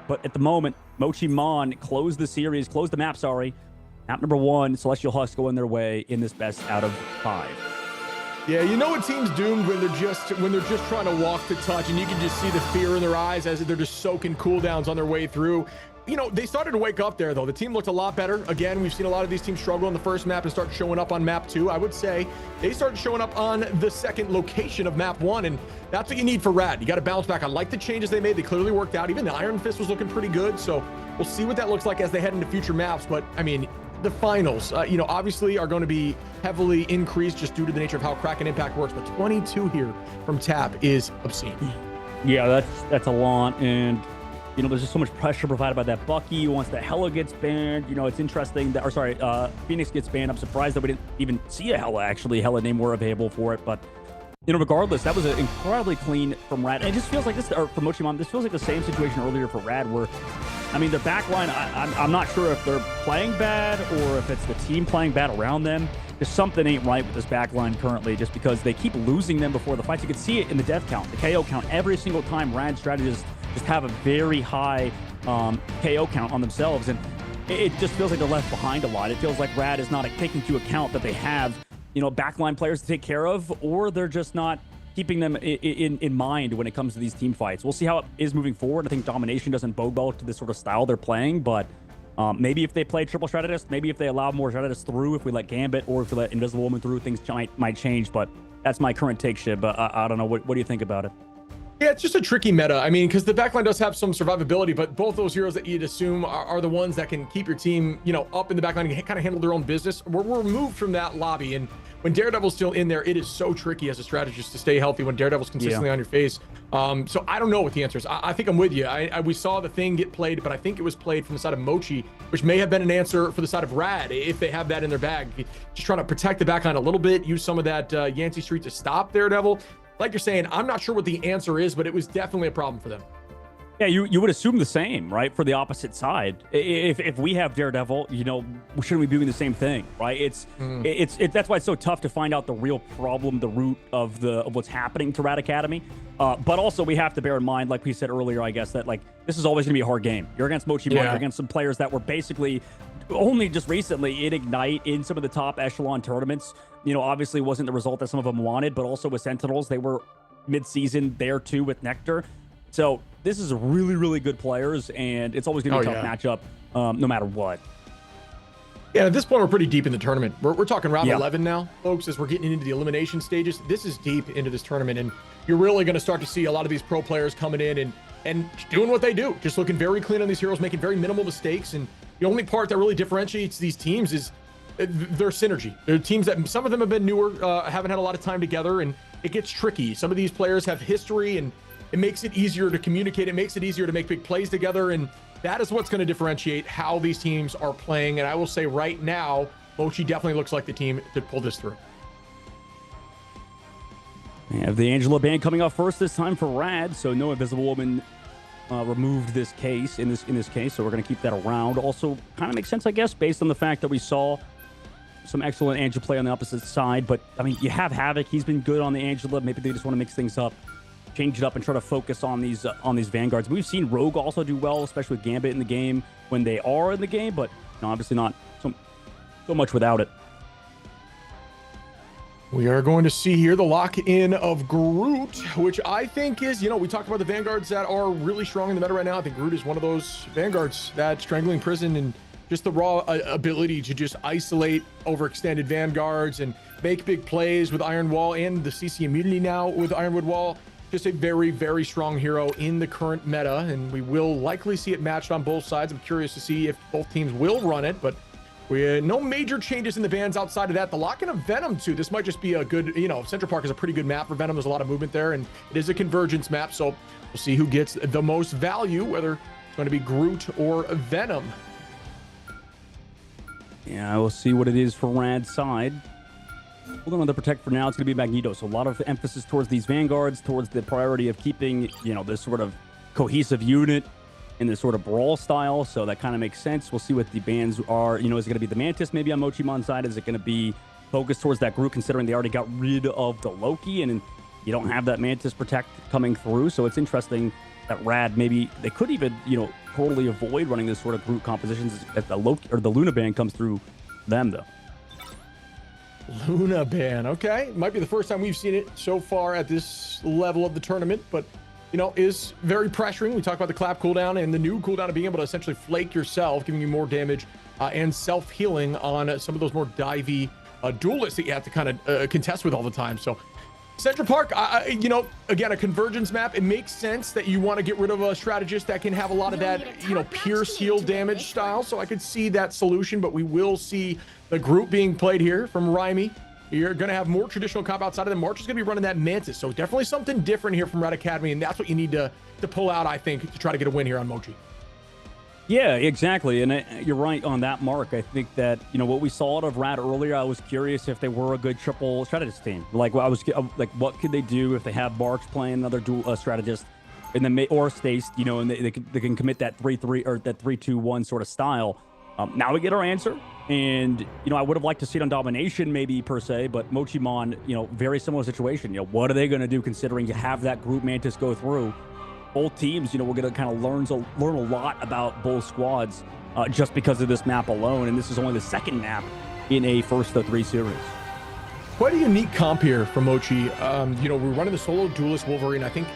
But at the moment, Mochi Mon closed the map. Sorry, map number 1. Celestial Husks going their way in this best out of 5. Yeah, you know a team's doomed when they're just trying to walk to touch, and you can just see the fear in their eyes as they're just soaking cooldowns on their way through. You know, they started to wake up there, though. The team looked a lot better. Again, we've seen a lot of these teams struggle on the first map and start showing up on map 2. I would say they started showing up on the second location of map 1, and that's what you need for Rad. You got to bounce back. I like the changes they made. They clearly worked out. Even the Iron Fist was looking pretty good, so we'll see what that looks like as they head into future maps. But, I mean, the finals, obviously are going to be heavily increased just due to the nature of how Kraken Impact works, but 22 here from Tap is obscene. Yeah, that's a lot, and there's just so much pressure provided by that Bucky. Once the Hella gets banned, it's interesting that, Phoenix gets banned. I'm surprised that we didn't even see a Hella, actually. Hella name were available for it, but, regardless, that was incredibly clean from Rad. And it just feels like this, or from Mochimon, this feels like the same situation earlier for Rad, where, their backline, I'm not sure if they're playing bad or if it's the team playing bad around them. Just something ain't right with this backline currently, just because they keep losing them before the fights. You can see it in the death count, the KO count. Every single time Rad strategists just have a very high KO count on themselves, and it just feels like they're left behind a lot. It feels like Rad is not taking into account that they have, backline players to take care of, or they're just not keeping them in mind when it comes to these team fights. We'll see how it is moving forward. I think Domination doesn't bode well to this sort of style they're playing, but maybe if they play triple strategist, maybe if they allow more strategists through, if we let Gambit or if we let Invisible Woman through, things might change. But that's my current take, Shib. But I don't know. What do you think about it? Yeah, it's just a tricky meta. I mean, because the backline does have some survivability, but both those heroes that you'd assume are the ones that can keep your team, up in the backline and kind of handle their own business. We're removed from that lobby, and when Daredevil's still in there, it is so tricky as a strategist to stay healthy when Daredevil's consistently on your face. So I don't know what the answer is. I think I'm with you. We saw the thing get played, but I think it was played from the side of Mochi, which may have been an answer for the side of Rad if they have that in their bag. Just trying to protect the backline a little bit, use some of that Yancey Street to stop Daredevil. Like you're saying, I'm not sure what the answer is, but it was definitely a problem for them. Yeah, you would assume the same, right? For the opposite side, if we have Daredevil, shouldn't we be doing the same thing, right? It's that's why it's so tough to find out the real problem, the root of what's happening to Rad Academy. But also we have to bear in mind, like we said earlier, I guess, that this is always going to be a hard game. You're against Mochi Mon, you're against some players that were basically only just recently in Ignite in some of the top echelon tournaments. Obviously wasn't the result that some of them wanted, but also with Sentinels, they were mid-season there too with Nectar. So this is really, really good players, and it's always going to be a tough matchup, no matter what. Yeah, at this point, we're pretty deep in the tournament. We're talking round 11 now, folks, as we're getting into the elimination stages. This is deep into this tournament, and you're really going to start to see a lot of these pro players coming in and doing what they do, just looking very clean on these heroes, making very minimal mistakes. And the only part that really differentiates these teams is their synergy. They're teams that some of them have been newer, haven't had a lot of time together, and it gets tricky. Some of these players have history, and it makes it easier to communicate. It makes it easier to make big plays together, and that is what's going to differentiate how these teams are playing. And I will say right now, Mochi definitely looks like the team to pull this through. We have the Angela ban coming off first this time for Rad, so no Invisible Woman removed this case in this case, so we're going to keep that around. Also, kind of makes sense, I guess, based on the fact that we saw some excellent Angela play on the opposite side. But I mean, you have Havoc; he's been good on the Angela. Maybe they just want to mix things up, change it up, and try to focus on these Vanguards. We've seen Rogue also do well, especially with Gambit in the game when they are in the game, but obviously not so much without it. We are going to see here the lock-in of Groot, which I think is, we talked about the Vanguards that are really strong in the meta right now. I think Groot is one of those Vanguards that Strangling Prison and just the raw ability to just isolate overextended Vanguards and make big plays with Iron Wall and the CC immunity now with Ironwood Wall. Just a very, very strong hero in the current meta, and we will likely see it matched on both sides. I'm curious to see if both teams will run it, but We no major changes in the bans outside of that. The lock-in of Venom too. This might just be a good, Central Park is a pretty good map for Venom. There's a lot of movement there, and it is a convergence map. So we'll see who gets the most value, whether it's going to be Groot or Venom. Yeah, we'll see what it is for Rad's side. We're going to protect for now. It's going to be Magneto. So a lot of emphasis towards these Vanguards, towards the priority of keeping, this sort of cohesive unit in this sort of brawl style. So that kind of makes sense. We'll see what the bans are. Is it going to be the Mantis maybe on Mochimon's side? Is it going to be focused towards that group, considering they already got rid of the Loki and you don't have that Mantis protect coming through? So it's interesting that Rad maybe they could even, totally avoid running this sort of group compositions if the Loki or the Luna ban comes through them, though. Luna ban, okay. Might be the first time we've seen it so far at this level of the tournament, but is very pressuring. We talk about the clap cooldown and the new cooldown of being able to essentially flake yourself, giving you more damage and self-healing on some of those more divey duelists that you have to kind of contest with all the time. So Central Park, again, a convergence map. It makes sense that you want to get rid of a strategist that can have a lot of that, pierce heal damage style. So I could see that solution, but we will see the group being played here from Raimi. You're going to have more traditional comp outside of them. March is going to be running that Mantis. So definitely something different here from Red Academy. And that's what you need to pull out, I think, to try to get a win here on Mochi. Yeah, exactly. And you're right on that, Mark. I think that, what we saw out of Rad earlier, I was curious if they were a good triple strategist team. Like, what could they do if they have March playing another dual strategist and then or Stace, and they can commit that 3-3 or that 3-2-1 sort of style. Now we get our answer. And, I would have liked to see it on Domination maybe per se, but Mochimon, very similar situation. What are they going to do considering you have that group Mantis go through? Both teams, we're going to kind of learn a lot about both squads just because of this map alone. And this is only the second map in a first of 3 series. Quite a unique comp here from Mochi. We're running the solo duelist Wolverine. I think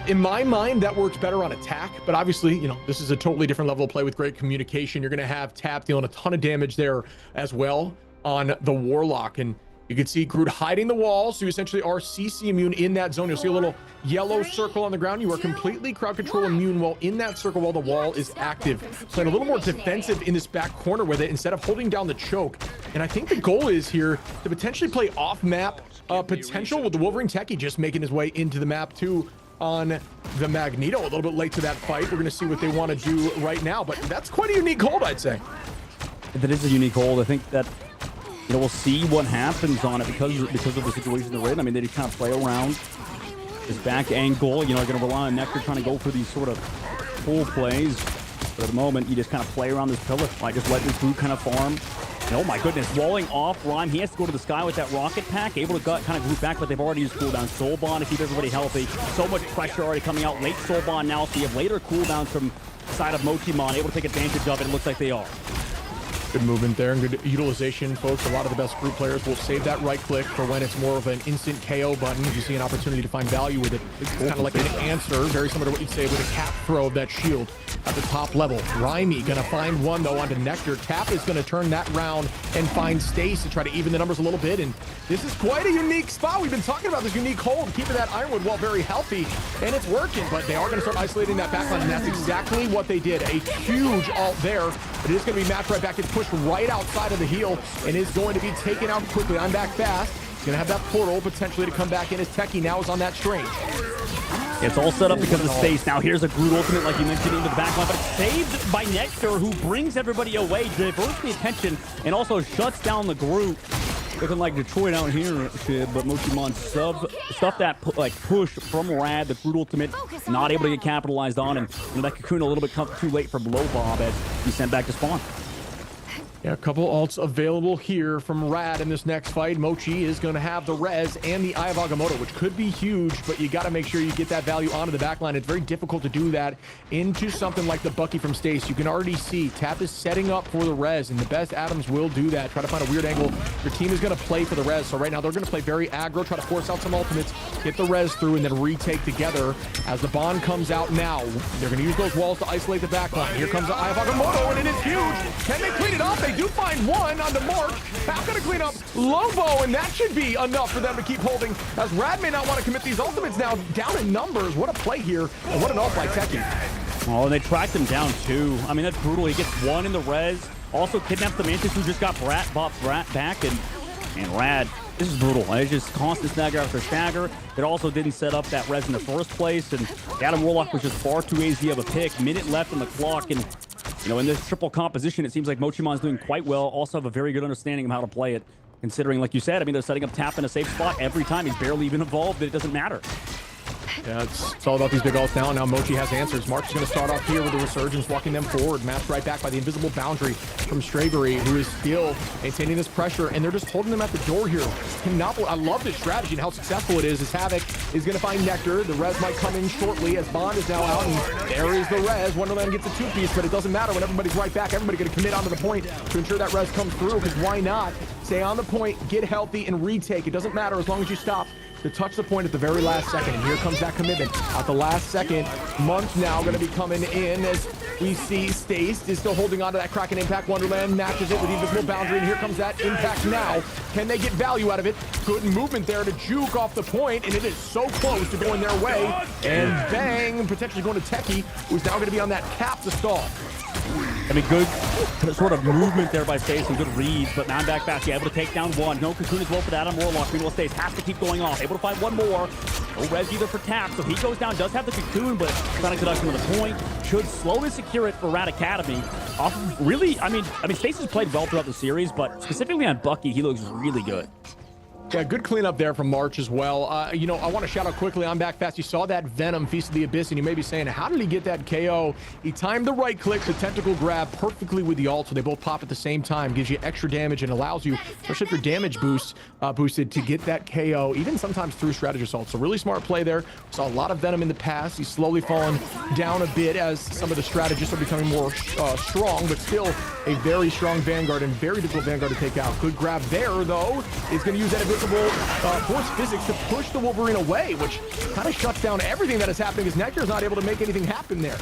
in my mind, that works better on attack, but obviously, this is a totally different level of play with great communication. You're going to have Tap dealing a ton of damage there as well on the Warlock. And you can see Groot hiding the wall, so you essentially are CC immune in that zone. You'll see a little yellow circle on the ground. You are completely crowd control immune while in that circle while the wall is active. Playing a little more defensive in this back corner with it instead of holding down the choke. And I think the goal is here to potentially play off-map potential with the Wolverine Techie just making his way into the map too on the Magneto. A little bit late to that fight. We're going to see what they want to do right now, but that's quite a unique hold, I'd say. That is a unique hold. I think that we'll see what happens on it because of the situation they're in. I mean, they just kind of play around this back angle. Going to rely on Nectar trying to go for these sort of full plays. But at the moment, you just kind of play around this pillar. I just let this group kind of farm. And oh my goodness, walling off Rhyme. He has to go to the sky with that rocket pack, able to kind of group back, but they've already used cooldown. Soulbond to keep everybody healthy. So much pressure already coming out. Late Soulbond now, so you have later cooldowns from the side of Mochimon, able to take advantage of it. It looks like they are. Good movement there and good utilization, folks. A lot of the best group players will save that right click for when it's more of an instant KO button. If you see an opportunity to find value with it, it's kind of like an answer, very similar to what you'd say with a cap throw of that shield at the top level. Raimi gonna find one though onto Nectar. Tap is gonna turn that round and find Stace to try to even the numbers a little bit. And this is quite a unique spot. We've been talking about this unique hold, keeping that Ironwood wall very healthy, and it's working. But they are gonna start isolating that backline, and that's exactly what they did. A huge ult there. It is gonna be matched right back. It's pushed right outside of the heel and is going to be taken out quickly. I'm back fast. He's gonna have that portal potentially to come back in as Techie now is on that strange. It's all set up because of Stace. Now here's a Groot ultimate, like you mentioned, into the backline, but it's saved by Nectar, who brings everybody away, diverts the attention, and also shuts down the group. Looking like Detroit out here, but Mochimon stuff that push from Rad, the Groot ultimate, not able to get capitalized on, and that Cocoon a little bit too late from Low Bob as he's sent back to spawn. Yeah, a couple ults available here from Rad in this next fight. Mochi is going to have the Res and the Eye of Agamotto, which could be huge, but you got to make sure you get that value onto the backline. It's very difficult to do that into something like the Bucky from Stace. You can already see Tap is setting up for the Res, and the best Adams will do that. Try to find a weird angle. Your team is going to play for the Res, so right now they're going to play very aggro, try to force out some ultimates, get the Res through, and then retake together. As the Bond comes out now, they're going to use those walls to isolate the backline. Here comes the Eye of Agamotto, and it is huge. Can they clean it up? They do find one on the mark. Tap gonna clean up Lobo, and that should be enough for them to keep holding, as Rad may not want to commit these ultimates now. Down in numbers. What a play here, and what an ult by Techie. Oh, and they tracked him down too. I mean, that's brutal. He gets one in the res, Also kidnapped the Mantis, who just got Bop Brat back, and Rad, this is brutal. It's just constant stagger after stagger. It also didn't set up that res in the first place, and Adam Warlock was just far too easy of a pick. Minute left on the clock, and in this triple composition, it seems like Mochimon's doing quite well. Also have a very good understanding of how to play it, considering, like you said, I mean, they're setting up Tap in a safe spot every time. He's barely even involved, but it doesn't matter. Yeah, it's all about these big ults now. Now Mochi has answers. March is going to start off here with the Resurgence, walking them forward. Matched right back by the invisible boundary from Strawberry, who is still maintaining this pressure, and they're just holding them at the door here. I love this strategy and how successful it is. As Havoc is going to find Nectar. The res might come in shortly as Bond is now out, and there is the res. One of them gets a two-piece, but it doesn't matter when everybody's right back. Everybody going to commit onto the point to ensure that res comes through, because why not? Stay on the point, get healthy, and retake. It doesn't matter as long as you stop to touch the point at the very last second. And here comes that commitment at the last second. Month now going to be coming in as we see Stace is still holding on to that Kraken Impact. Wonderland matches it with the invisible boundary, and here comes that impact now. Can they get value out of it? Good movement there to juke off the point, and it is so close to going their way. And bang, potentially going to Techie, who's now going to be on that cap to stall. I mean, good sort of movement there by Stace and good reads, but man back fast, able to take down one. No cocoon as well for Adam Warlock. Meanwhile, Stace has to keep going off. Able to find one more. No res either for Tap, so he goes down, does have the cocoon, but Sonic Seduction to the point. Should slowly secure it for Rad Academy. Off of really, I mean, Stace has played well throughout the series, but specifically on Bucky, he looks really good. Yeah, good cleanup there from March as well. I want to shout out quickly on back fast. You saw that Venom, Feast of the Abyss, and you may be saying, how did he get that KO? He timed the right click, the tentacle grab perfectly with the ult, so they both pop at the same time. Gives you extra damage and allows you, especially if your damage boosted, to get that KO, even sometimes through strategy assault. So really smart play there. We saw a lot of Venom in the past. He's slowly fallen down a bit as some of the strategists are becoming more strong, but still a very strong Vanguard and very difficult Vanguard to take out. Good grab there, though. Is going to use that force physics to push the Wolverine away, which kind of shuts down everything that is happening as Nectar is not able to make anything happen there.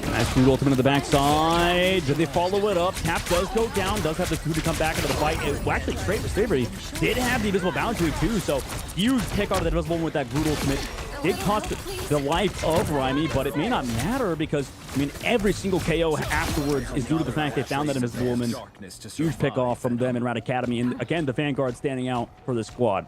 Nice Brood Ultimate to the backside. Did they follow it up? Tap does go down, does have the two to come back into the fight. Well, actually, straight for Slavery did have the invisible boundary too, so huge pick out of the invisible one with that Brood Ultimate. Did cost the life of Raimi, but it may not matter because, I mean, every single KO afterwards is due to the fact they found that invisible woman. Huge pick off from them in Rad Academy, and again, the Vanguard standing out for the squad.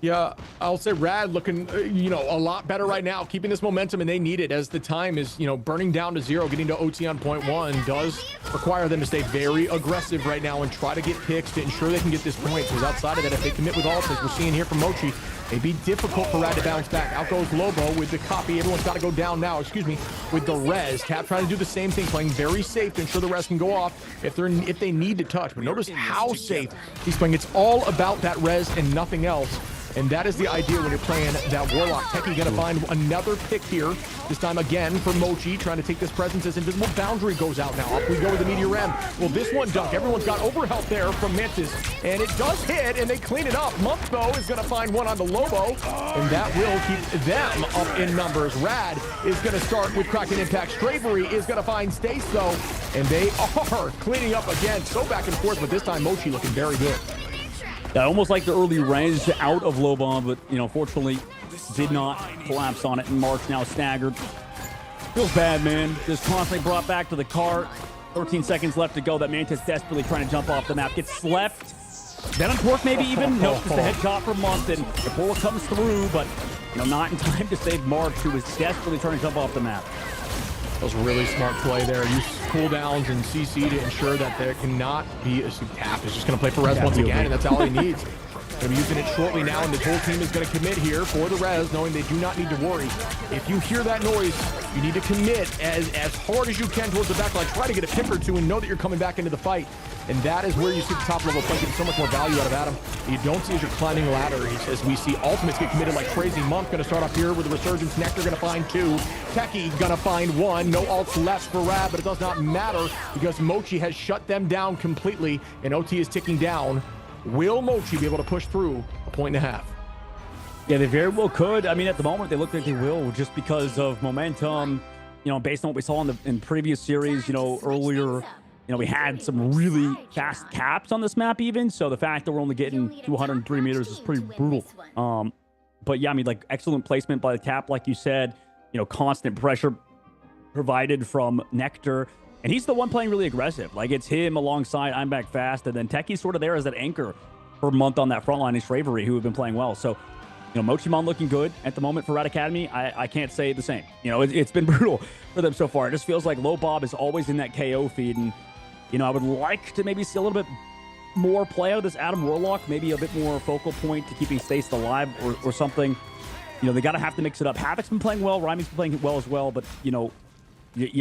Yeah, I'll say Rad looking, a lot better right now, keeping this momentum, and they need it as the time is, burning down to 0, getting to OT on point 1 does require them to stay very aggressive right now and try to get picks to ensure they can get this point, because outside of that, if they commit with ults, as we're seeing here from Mochi, it'd be difficult for Rad to bounce back. Out goes Lobo with the copy. Everyone's got to go down now, with the res. Tap trying to do the same thing, playing very safe to ensure the res can go off if they need to touch. But notice how safe he's playing. It's all about that res and nothing else. And that is the idea when you're playing that Warlock. Techie gonna find another pick here. This time again for Mochi, trying to take this presence as invisible boundary goes out now. Up we go with the Meteor M. Well, this one dunk. Everyone's got overhealth there from Mantis, and it does hit, and they clean it up. Monk, though, is gonna find one on the Lobo, and that will keep them up in numbers. Rad is gonna start with Kraken Impact. Strawberry is gonna find Stace, though, and they are cleaning up again. So back and forth, but this time Mochi looking very good. Yeah, almost like the early res out of Lobon, but, fortunately did not collapse on it. And March now staggered. Feels bad, man. Just constantly brought back to the cart. 13 seconds left to go. That Mantis desperately trying to jump off the map. Gets left. Then on Torque maybe even. Nope, just a headshot for Month. And the bullet comes through, but, not in time to save March, who was desperately trying to jump off the map. That was a really smart play there. Use cooldowns and CC to ensure that there cannot be a Tap is just going to play for res once again, and that's all he needs. Going to be using it shortly now, and the whole team is going to commit here for the res, knowing they do not need to worry. If you hear that noise, you need to commit as hard as you can towards the back line. Try to get a pick or two and know that you're coming back into the fight. And that is where you see the top level play getting so much more value out of Adam. You don't see as you're climbing ladder. As we see ultimates get committed like crazy. Monk going to start off here with the Resurgence. Nectar going to find 2. Techie going to find 1. No ults left for Rad, but it does not matter because Mochi has shut them down completely, and OT is ticking down. Will Mochi be able to push through a 1.5? Yeah, they very well could. I mean, at the moment, they look like they will just because of momentum, based on what we saw in previous series, earlier. We had some really fast caps on this map even, so the fact that we're only getting 203 meters is pretty brutal. But yeah, I mean, like, excellent placement by the Tap, like you said, constant pressure provided from Nectar. And he's the one playing really aggressive. Like, it's him alongside I'm Back Fast, and then Techie's sort of there as that anchor for a month on that front line is Shravery, who have been playing well. So, Mochimon looking good at the moment for Rat Academy. I can't say the same. It's been brutal for them so far. It just feels like Low Bob is always in that KO feed, and, I would like to maybe see a little bit more play out of this Adam Warlock, maybe a bit more focal point to keeping Stace alive or something. They got to have to mix it up. Havoc's been playing well. Rymy's been playing well as well, but, you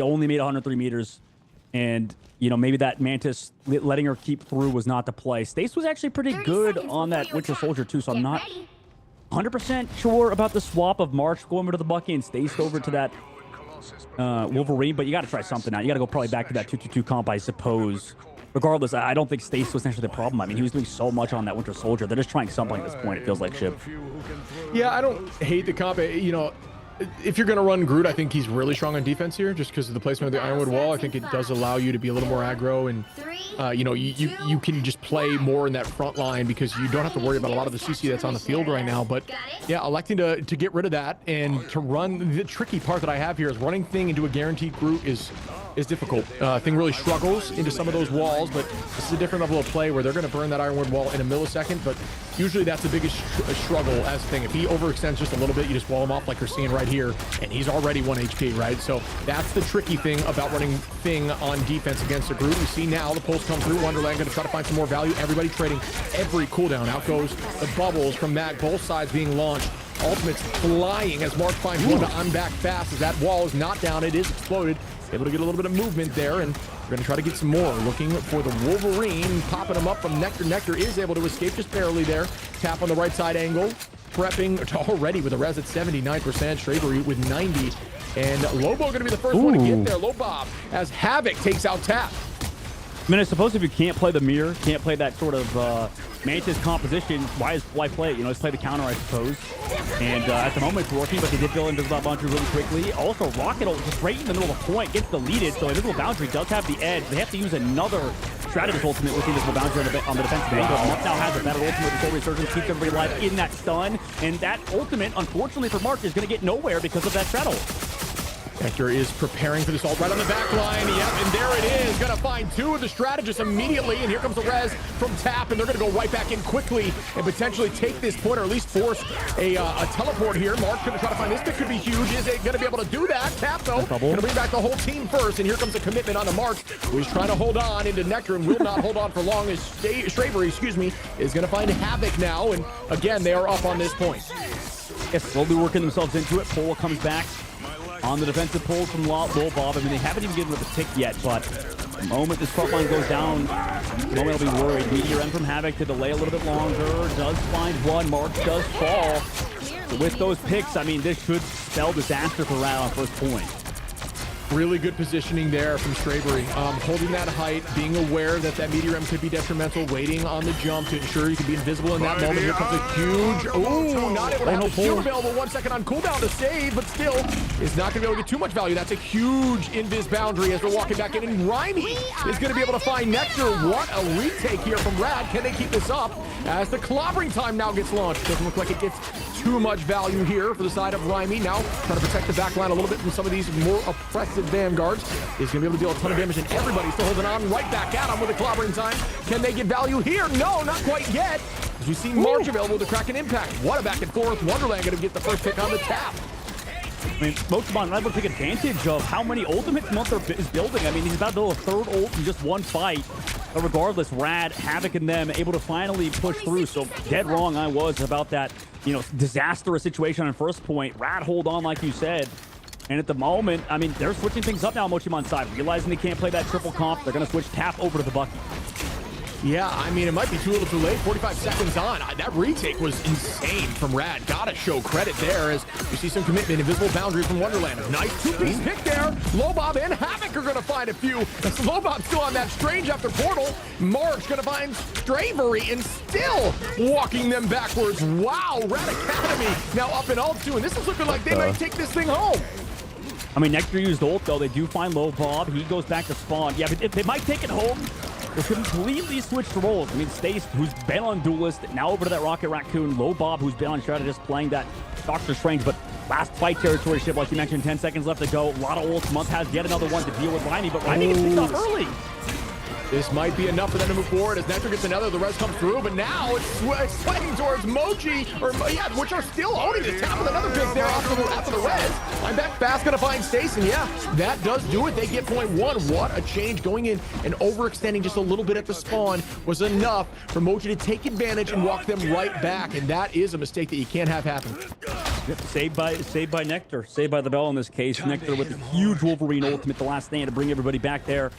only made 103 meters, and, maybe that Mantis letting her keep through was not the play. Stace was actually pretty good on that Winter Soldier, too, so I'm not 100% sure about the swap of March going over to the Bucky and Stace over to that Wolverine, but you got to try something out. You got to go probably back to that 2-2-2 comp, I suppose. Regardless, I don't think Stace was actually the problem. I mean, he was doing so much on that Winter Soldier. They're just trying something at this point, it feels like, Shib. Yeah, I don't hate the comp. If you're going to run Groot, I think he's really strong on defense here just because of the placement of the Ironwood Wall. I think it does allow you to be a little more aggro, and you can just play more in that front line because you don't have to worry about a lot of the CC that's on the field right now. But yeah, electing to get rid of that and to run, the tricky part that I have here is running Thing into a guaranteed Groot is difficult. Thing really struggles into some of those walls, but this is a different level of play where they're going to burn that Ironwood Wall in a millisecond, but usually that's the biggest struggle as Thing. If he overextends just a little bit, you just wall him off like you're seeing right here, and he's already 1 HP, right? So that's the tricky thing about running Thing on defense against a Groot. We see now the pulse come through. Wonderland going to try to find some more value. Everybody trading every cooldown. Out goes the bubbles from that, both sides being launched. Ultimates flying as Mark finds one to I'm Back Fast as that wall is not down. It is exploded. Able to get a little bit of movement there, and we're going to try to get some more. Looking for the Wolverine, popping him up from Nectar. Nectar is able to escape just barely there. Tap on the right side angle. Prepping already with a res at 79%. Shravery with 90. And Lobo going to be the first one to get there. Low Bob as Havoc takes out Tap. I mean, I suppose if you can't play the mirror, can't play that sort of Mantis composition, why play it? Let's play the counter, I suppose. And at the moment, it's working, but they did go Invisible Boundary really quickly. Also, Rocket just right in the middle of the point gets deleted, so Invisible Boundary does have the edge. They have to use another Strategist ultimate with Invisible Boundary on the defensive angle. Mark now has a better ultimate with Soul Resurgence, keeps everybody alive in that stun. And that ultimate, unfortunately for Mark, is going to get nowhere because of that Straddle. Nectar is preparing for this ult right on the back line. Yep, and there it is. Going to find two of the strategists immediately. And here comes the res from Tap. And they're going to go right back in quickly and potentially take this point or at least force a teleport here. Mark going to try to find this. That could be huge. Is it going to be able to do that? Tap, though, going to bring back the whole team first. And here comes a commitment on the Mark, who is trying to hold on into Nectar and will not hold on for long as Shravery, is going to find Havoc now. And again, they are up on this point. Yes, slowly working themselves into it. Pola comes back on the defensive pull from Low Bob. I mean, they haven't even given it a tick yet, but the moment this front line goes down, the moment I'll be worried. Meteor M from Havoc to delay a little bit longer. Does find one. Mark does fall. With those picks, I mean, this should spell disaster for Rat on first point. Really good positioning there from Shravery. Holding that height, being aware that that Meteor M could be detrimental, waiting on the jump to ensure you can be invisible in that moment. Here comes a huge... Ooh, not able to have the shield available. 1 second on cooldown to save, but still is not going to be able to get too much value. That's a huge invis boundary as they're walking back in. And Rhymy is going to be able to find Nectar. What a retake here from Rad. Can they keep this up? As the clobbering time now gets launched. Doesn't look like it gets too much value here for the side of Rhymy. Now trying to protect the back line a little bit from some of these more oppressive vanguards. Is going to be able to deal a ton of damage, and everybody's still holding on right back at him with the clobbering time. Can they get value here? No, not quite yet. As we see March available to crack an impact. What a back and forth. Wonderland going to get the first pick on the Tap. I mean, Pokemon not able to take advantage of how many ultimates Munther is building. I mean, he's about to build a third ult in just one fight. But regardless, Rad, Havoc, and them able to finally push through. So dead wrong I was about that, disastrous situation on first point. Rad hold on, like you said. And at the moment, I mean, they're switching things up now on Mochimon's side. Realizing they can't play that triple comp, they're going to switch Tap over to the Bucky. Yeah, I mean, it might be too little too late. 45 seconds on. That retake was insane from Rad. Gotta show credit there as you see some commitment. Invisible boundary from Wonderland. Nice two-piece pick there. Lobob and Havoc are going to find a few. Lobob's still on that Strange after Portal. Mark's going to find Stravery and still walking them backwards. Wow, Rat Academy now up in ult 2, and this is looking like they might take this thing home. I mean, Nectar used ult, though. They do find Low Bob. He goes back to spawn. Yeah, but they might take it home. They're completely switched roles. I mean, Stace, who's been on Duelist, now over to that Rocket Raccoon. Low Bob, who's been on Strategist, playing that Doctor Strange. But last fight territory ship, like you mentioned, 10 seconds left to go. A lot of ults. Month has yet another one to deal with Rimey, but Rimey gets picked off early. This might be enough for them to move forward as Nectar gets another. The rest comes through, but now it's swinging towards Mochi, which are still owning the top with another pick there after the res. I'm back fast, gonna find Stace, and yeah, that does do it. They get point one. What a change. Going in and overextending just a little bit at the spawn was enough for Mochi to take advantage and walk them right back, and that is a mistake that you can't have happen. Yep, saved by Nectar, saved by the bell in this case. Nectar with a huge Wolverine ultimate, the last stand to bring everybody back there.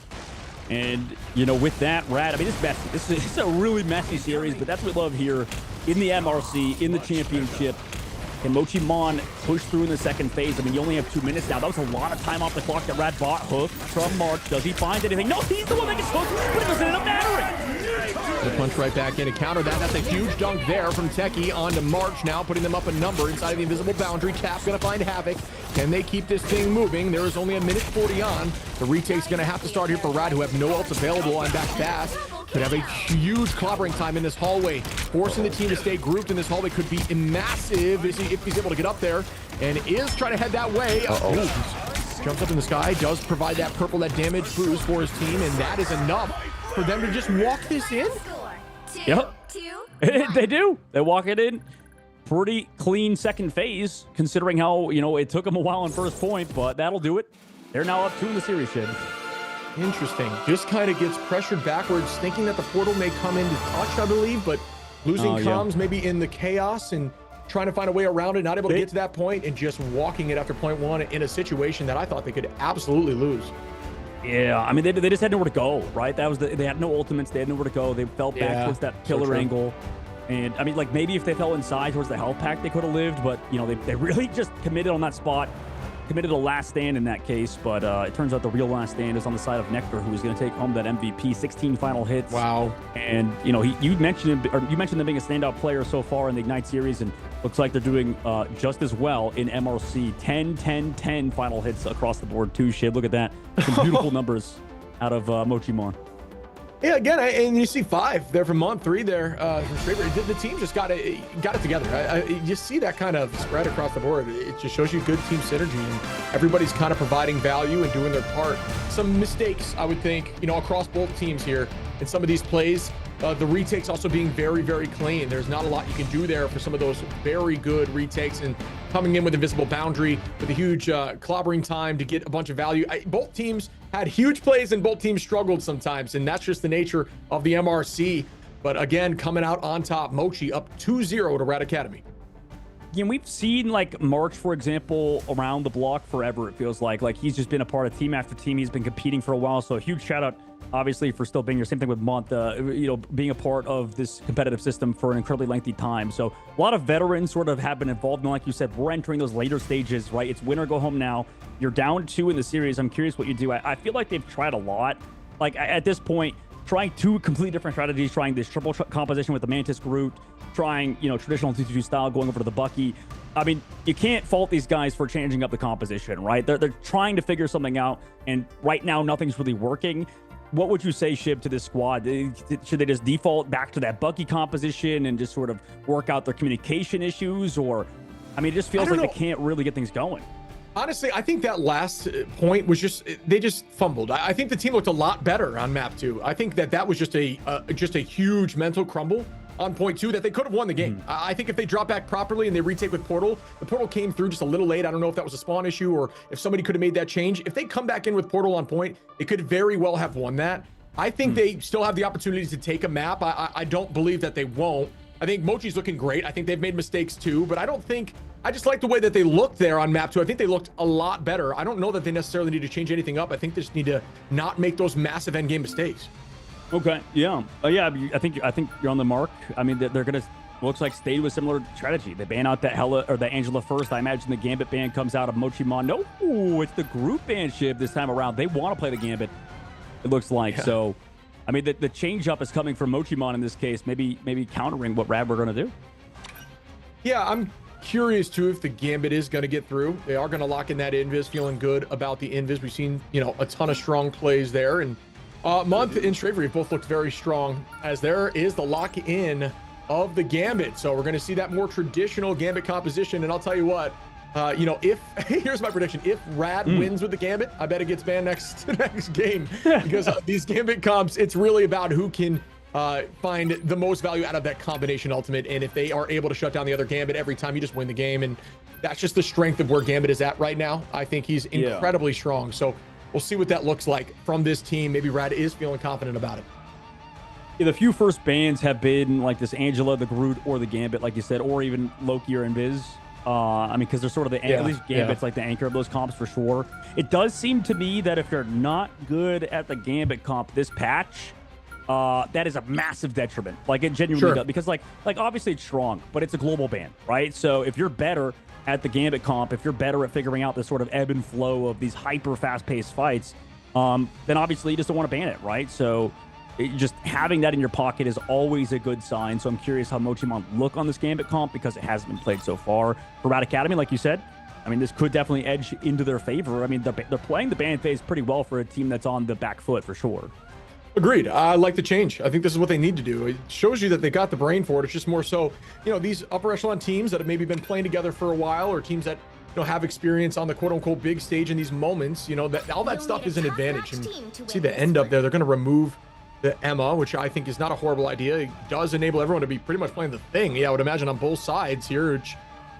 And, you know, with that, Rad, I mean, it's messy. This is a really messy series, but that's what we love here in the MRC, in the championship. Can Mochi Mon push through in the second phase? I mean, you only have 2 minutes now. That was a lot of time off the clock that Rad bought. Hook from March. Does he find anything? No, he's the one that gets hooked, but it doesn't end up mattering. The punch right back in to counter that. That's a huge dunk there from Techie onto March now, putting them up a number inside of the invisible boundary. Cap's going to find Havoc. Can they keep this thing moving? There is only a minute 40 on. The retake's going to have to start here for Rad, who have no ults available. I'm back fast. Could have a huge clobbering time in this hallway. Forcing the team to stay grouped in this hallway could be massive if he's able to get up there. And is trying to head that way. Jumps up in the sky. Does provide that purple, that damage boost for his team. And that is enough for them to just walk this in. Yep. They do. They walk it in. Pretty clean second phase, considering how, you know, it took them a while on first point, but that'll do it. They're now up 2 in the series, Shed. Interesting. Just kind of gets pressured backwards, thinking that the portal may come into touch, I believe, but losing comms maybe in the chaos and trying to find a way around it, not able to get to that point, and just walking it after point one in a situation that I thought they could absolutely lose. Yeah, I mean, they just had nowhere to go, right? That was they had no ultimates. They had nowhere to go. They fell back towards that pillar angle. And, I mean, like, maybe if they fell inside towards the health pack, they could have lived. But, you know, they really just committed on that spot. Committed a last stand in that case. But it turns out the real last stand is on the side of Nectar, who is going to take home that MVP. 16 final hits. Wow. And, you know, you mentioned them being a standout player so far in the Ignite series. And looks like they're doing just as well in MRC. 10, 10, 10 final hits across the board, too, Shib. Look at that. Some beautiful numbers out of Mochi Mon. Yeah, again, and you see 5 there from Month, 3 there from Straber. The team just got it together. You see that kind of spread across the board. It just shows you good team synergy, and everybody's kind of providing value and doing their part. Some mistakes, I would think, you know, across both teams here in some of these plays. The retakes also being very, very clean. There's not a lot you can do there for some of those very good retakes, and coming in with invisible boundary with a huge clobbering time to get a bunch of value. Both teams had huge plays and both teams struggled sometimes, and that's just the nature of the MRC. But again, coming out on top, Mochi up 2-0 to Rad Academy. Yeah, we've seen like March, for example, around the block forever. It feels like he's just been a part of team after team. He's been competing for a while. So a huge shout out, obviously, for still being here. Same thing with Month, you know, being a part of this competitive system for an incredibly lengthy time. So a lot of veterans sort of have been involved. And like you said, we're entering those later stages, right? It's win or go home now. You're down 2 in the series. I'm curious what you do. I feel like they've tried a lot. Like at this point, trying 2 completely different strategies, trying this triple composition with the Mantis Groot, trying, you know, traditional 2-2 style, going over to the Bucky. I mean, you can't fault these guys for changing up the composition, right? They're trying to figure something out, and right now nothing's really working. What would you say, Shib, to this squad? Should they just default back to that Bucky composition and just sort of work out their communication issues? Or, I mean, it just feels like they can't really get things going. Honestly, I think that last point was they just fumbled. I think the team looked a lot better on map 2. I think that was just a huge mental crumble on point 2 that they could have won the game. I think if they drop back properly and they retake with Portal, the Portal came through just a little late. I don't know if that was a spawn issue or if somebody could have made that change. If they come back in with Portal on point, they could very well have won that. I think they still have the opportunity to take a map. I don't believe that they won't. I think Mochi's looking great. I think they've made mistakes too, but I just like the way that they looked there on map 2. I think they looked a lot better. I don't know that they necessarily need to change anything up. I think they just need to not make those massive endgame mistakes. Okay, yeah. Yeah, I think you're on the mark. I mean, they're going to, looks like, stay with similar strategy. They ban out that Hela or the Angela first. I imagine the Gambit ban comes out of Mochi Mon. No, it's the group ban ship this time around. They want to play the Gambit, it looks like. Yeah. So, I mean, the change up is coming from Mochi Mon in this case, maybe countering what Rad we're going to do. Yeah, I'm curious too if the Gambit is going to get through. They are going to lock in that invis, feeling good about the invis. We've seen, you know, a ton of strong plays there, and Month and Stravery both looked very strong, as there is the lock in of the Gambit. So we're going to see that more traditional Gambit composition, and I'll tell you what, You know, if here's my prediction: if Rad wins with the Gambit, I bet it gets banned next game because these Gambit comps, it's really about who can find the most value out of that combination ultimate, and if they are able to shut down the other Gambit every time, you just win the game, and that's just the strength of where Gambit is at right now. I think he's incredibly strong. So we'll see what that looks like from this team. Maybe Rad is feeling confident about it. Yeah, the few first bans have been like this Angela, the Groot, or the Gambit, like you said, or even Loki or Invis. I mean, because they're sort of the at least Gambit's like the anchor of those comps for sure. It does seem to me that if you're not good at the Gambit comp this patch, that is a massive detriment. Like it genuinely does, because like obviously it's strong, but it's a global ban, right? So if you're better at the Gambit comp, if you're better at figuring out this sort of ebb and flow of these hyper fast-paced fights, then obviously you just don't want to ban it, right? So just having that in your pocket is always a good sign. So I'm curious how Mochimon look on this Gambit comp because it hasn't been played so far. For Rad Academy, like you said, I mean, this could definitely edge into their favor. I mean, they're playing the ban phase pretty well for a team that's on the back foot for sure. Agreed. I like the change. I think this is what they need to do. It shows you that they got the brain for it. It's just more so, you know, these upper echelon teams that have maybe been playing together for a while, or teams that, you know, have experience on the quote unquote big stage in these moments, you know, that all that stuff is an advantage. And see the end up there, they're going to remove the Emma, which I think is not a horrible idea. It does enable everyone to be pretty much playing the thing. Yeah, I would imagine on both sides here, which,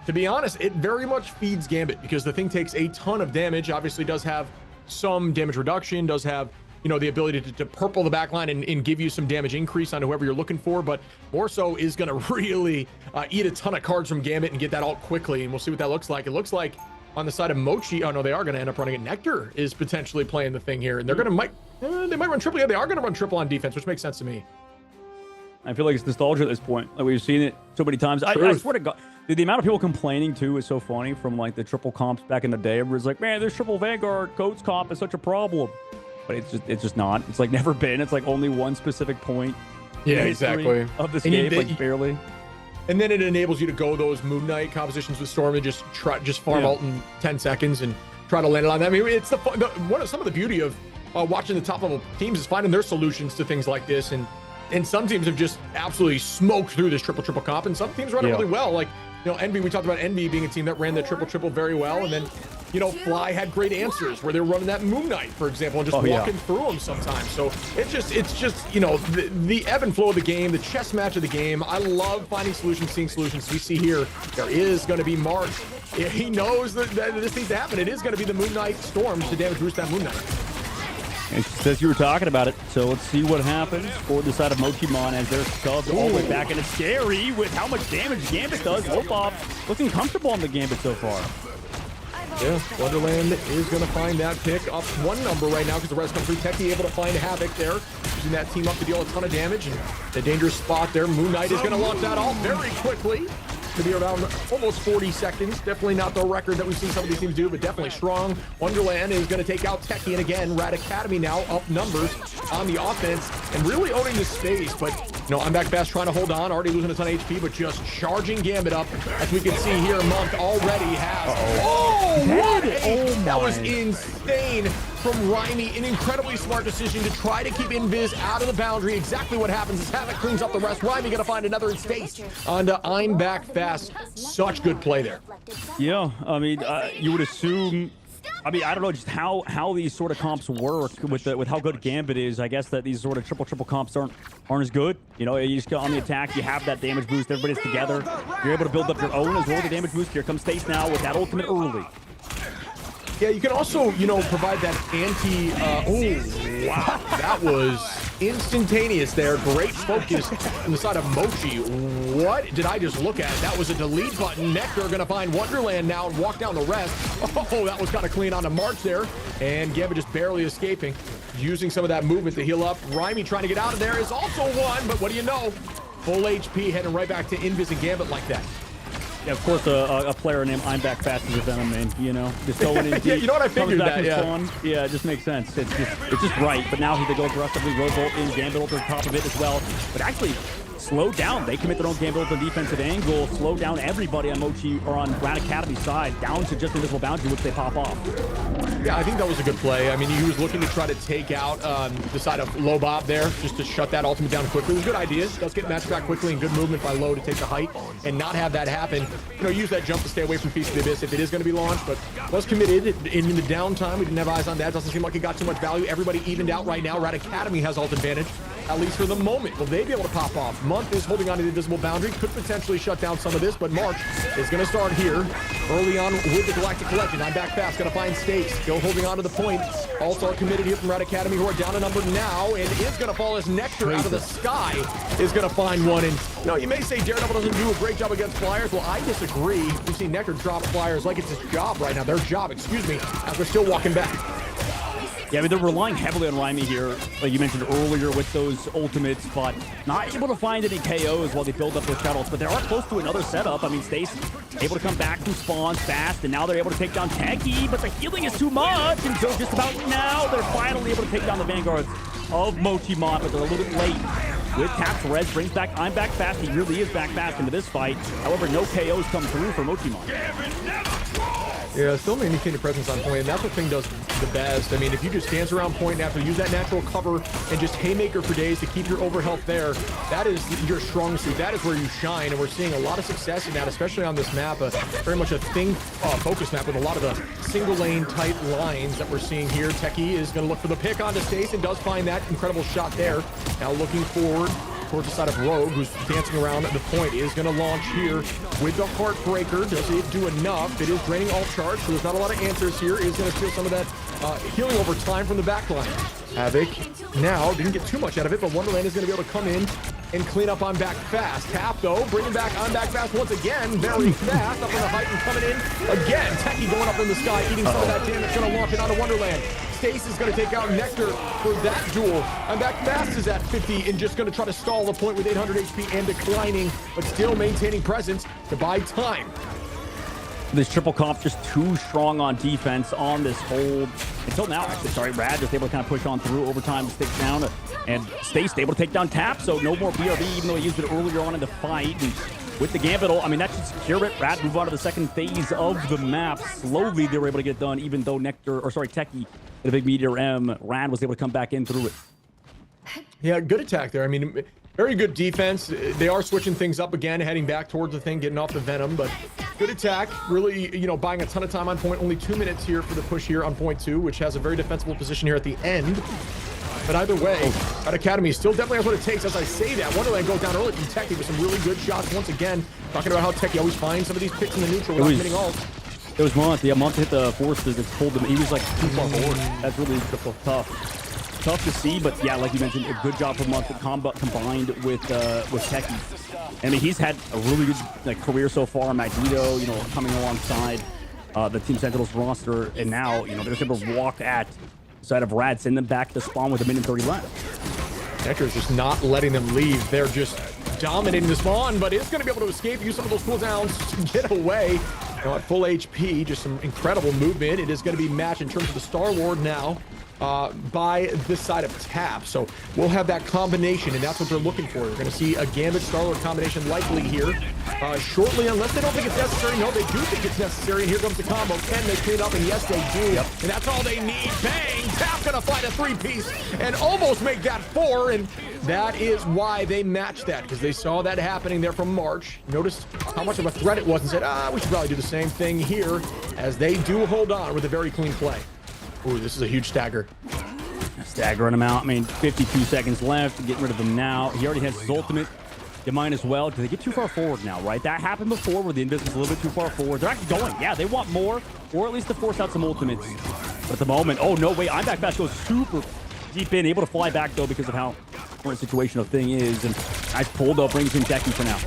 to be honest, it very much feeds Gambit because the thing takes a ton of damage. Obviously does have some damage reduction, does have, you know, the ability to purple the backline and give you some damage increase on whoever you're looking for, but more so is going to really eat a ton of cards from Gambit and get that ult quickly, and we'll see what that looks like. It looks like on the side of Mochi, oh no, they are going to end up running it. Nectar is potentially playing the thing here, and they're going to they might run triple. Yeah, they are going to run triple on defense, which makes sense to me. I feel like it's nostalgia at this point. Like we've seen it so many times. I swear to God, dude, the amount of people complaining too is so funny from like the triple comps back in the day. Everybody's like, man, this triple Vanguard Goats comp is such a problem. But it's just not. It's like never been. It's like only one specific point. Yeah, exactly. Of this game, like barely. And then it enables you to go those Moon Knight compositions with Storm and just farm ult in 10 seconds and try to land it on that. I mean, it's some of the beauty of watching the top level teams is finding their solutions to things like this. And some teams have just absolutely smoked through this triple comp, and some teams run it really well. Like, you know, Envy, we talked about Envy being a team that ran the triple very well, and then, you know, Fly had great answers where they were running that Moon Knight, for example, and just walking through them sometimes. So it's just you know, the ebb and flow of the game, the chess match of the game. I love finding solutions, seeing solutions. We see here there is going to be March. He knows that this needs to happen. It is going to be the Moon Knight Storm to damage boost that Moon Knight. It says you were talking about it, so let's see what happens for the side of Mochimon as they're shoved all the way back, and it's scary with how much damage Gambit does. Lopop looking comfortable on the Gambit so far. Yeah, Wonderland is going to find that pick up one number right now because the rest come through. Techie able to find Havoc there, using that team up to deal a ton of damage, and the dangerous spot there. Moon Knight is going to launch that ult very quickly. To be around almost 40 seconds. Definitely not the record that we've seen some of these teams do, but definitely strong. Wonderland is going to take out Techie, and again, Rad Academy now up numbers on the offense and really owning the space. But, you know, I'm back fast trying to hold on, already losing a ton of HP, but just charging Gambit up. As we can see here, Monk already has. That was insane from Rimey. An incredibly smart decision to try to keep Invis out of the boundary. Exactly what happens is Havoc cleans up the rest. Rimey going to find another in space onto I'm back fast. Such good play there. Yeah, I mean, you would assume. I mean, I don't know just how these sort of comps work with how good Gambit is. I guess that these sort of triple comps aren't as good. You know, you just get on the attack, you have that damage boost, everybody's together. You're able to build up your own as well, the damage boost. Here comes Stace now with that ultimate early. Yeah, you can also, you know, provide that anti. Oh, wow. That was instantaneous there. Great focus on the side of Mochi. What did I just look at? That was a delete button. Nectar going to find Wonderland now and walk down the rest. Oh, that was kind of clean onto March there. And Gambit just barely escaping, using some of that movement to heal up. Rimey trying to get out of there is also one, but what do you know? Full HP heading right back to Invis and Gambit like that. Yeah, of course, a player named I'm Back Fast is a Venom main, you know, just going in deep. Yeah, you know what, I figured that, Yeah, it just makes sense. It's just right, but now they go aggressively, Robolt in, Gambit over the top of it as well. But actually, slow down. They commit their own game build the defensive angle, slow down everybody on Mochi or on Rad Academy's side down to just invisible boundary, which they pop off. Yeah, I think that was a good play. I mean, he was looking to try to take out the side of Low Bob there, just to shut that ultimate down quickly. It was a good idea. Does get matched back quickly and good movement by Low to take the height and not have that happen. You know, use that jump to stay away from Feast of the Abyss if it is going to be launched, but was committed in the downtime. We didn't have eyes on that. Doesn't seem like it got too much value. Everybody evened out right now. Rad Academy has ult advantage, at least for the moment. Will they be able to pop off? Month is holding on to the invisible boundary. Could potentially shut down some of this, but March is going to start here early on with the Galactic Legend. I'm back fast. Going to find Stace. Still holding on to the point. All-Star committed here from Rad Academy, who are down a number now, and is going to fall as Nectar out of the sky is going to find one. And you know, you may say Daredevil doesn't do a great job against Flyers. Well, I disagree. We've seen Nectar drop Flyers like it's his job right now. Their job, excuse me, as they're still walking back. Yeah, I mean, they're relying heavily on Raimi here, like you mentioned earlier with those ultimates, but not able to find any KOs while they build up those shuttles. But they are close to another setup. I mean, Stace able to come back from spawn fast, and now they're able to take down Techie, but the healing is too much, and so just about now they're finally able to take down the vanguards of Mochimon, but they're a little bit late. With taps, Rez brings back I'm back fast. He really is back fast into this fight. However, no KOs come through for Mochimon. Yeah, still maintaining a presence on point, and that's what Thing does the best. I mean, if you just dance around point and have to use that natural cover and just haymaker for days to keep your overhealth there, that is your strong suit. That is where you shine, and we're seeing a lot of success in that, especially on this map. Very much a Thing focus map with a lot of the single lane type lines that we're seeing here. Techie is going to look for the pick onto Stace and does find that incredible shot there. Now looking forward towards the side of Rogue, who's dancing around at the point, is going to launch here with the Heartbreaker. Does it do enough? It is draining all charge, so there's not a lot of answers here. Is going to steal some of that healing over time from the backline. Havoc now didn't get too much out of it, but Wonderland is going to be able to come in and clean up on back fast. Tap though, bringing back on back fast once again, very fast up on the height and coming in again. Techie going up in the sky, eating some of that damage, going to launch it onto Wonderland. Stace is going to take out Nectar for that duel. I'm back fast is at 50 and just going to try to stall the point with 800 HP and declining, but still maintaining presence to buy time. This triple comp just too strong on defense on this hold until now. Actually, sorry, Rad just able to kind of push on through overtime to stick down, and Stace able to take down Tap, so no more BRB, even though he used it earlier on in the fight. And with the Gambit, I mean, that should secure it. Rad move on to the second phase of the map. Slowly they were able to get done, even though Techie, the big Meteor M, Rad was able to come back in through it. Yeah, good attack there. I mean, very good defense. They are switching things up again, heading back towards the Thing, getting off the Venom, but good attack. Really, you know, buying a ton of time on point. Only 2 minutes here for the push here on point 2, which has a very defensible position here at the end. But either way, Rad Academy still definitely has what it takes. As I say that, Wonderland goes down early from Techie with some really good shots. Once again, talking about how Techie always finds some of these picks in the neutral without committing ult. It was Month. Yeah, Month hit the forces that pulled him. He was like too far forward. That's really tough to see, but yeah, like you mentioned, a good job for Month combined with Techie. I mean, he's had a really good career so far. Magneto, you know, coming alongside the Team Sentinels roster, and now, you know, they're able to walk at the side of Rad, send them back to spawn with a minute 30 left. Nectar is just not letting them leave. They're just dominating the spawn, but is going to be able to escape, use some of those cooldowns to get away. You know, at full HP, just some incredible movement. It is going to be matched in terms of the Star Lord now by this side of Tap. So we'll have that combination, and that's what they're looking for. We're going to see a Gambit Star-Lord combination likely here shortly, unless they don't think it's necessary. No, they do think it's necessary, and here comes the combo. Can they clean up? And yes, they do. Yep. And that's all they need. Bang! Tap going to find a 3-piece and almost make that 4, and that is why they matched that, because they saw that happening there from March. Noticed how much of a threat it was and said, we should probably do the same thing here, as they do hold on with a very clean play. Ooh, this is a huge stagger. Staggering him out. I mean, 52 seconds left. Getting rid of him now. He already has his ultimate. You might as well. Do they get too far forward now, right? That happened before where the Invis was a little bit too far forward. They're actually going. Yeah, they want more, or at least to force out some ultimates. But at the moment, oh, no, wait. I'm back fast goes super deep in. Able to fly back, though, because of how current situation of Thing is. And nice pull, though, brings in Techie for now.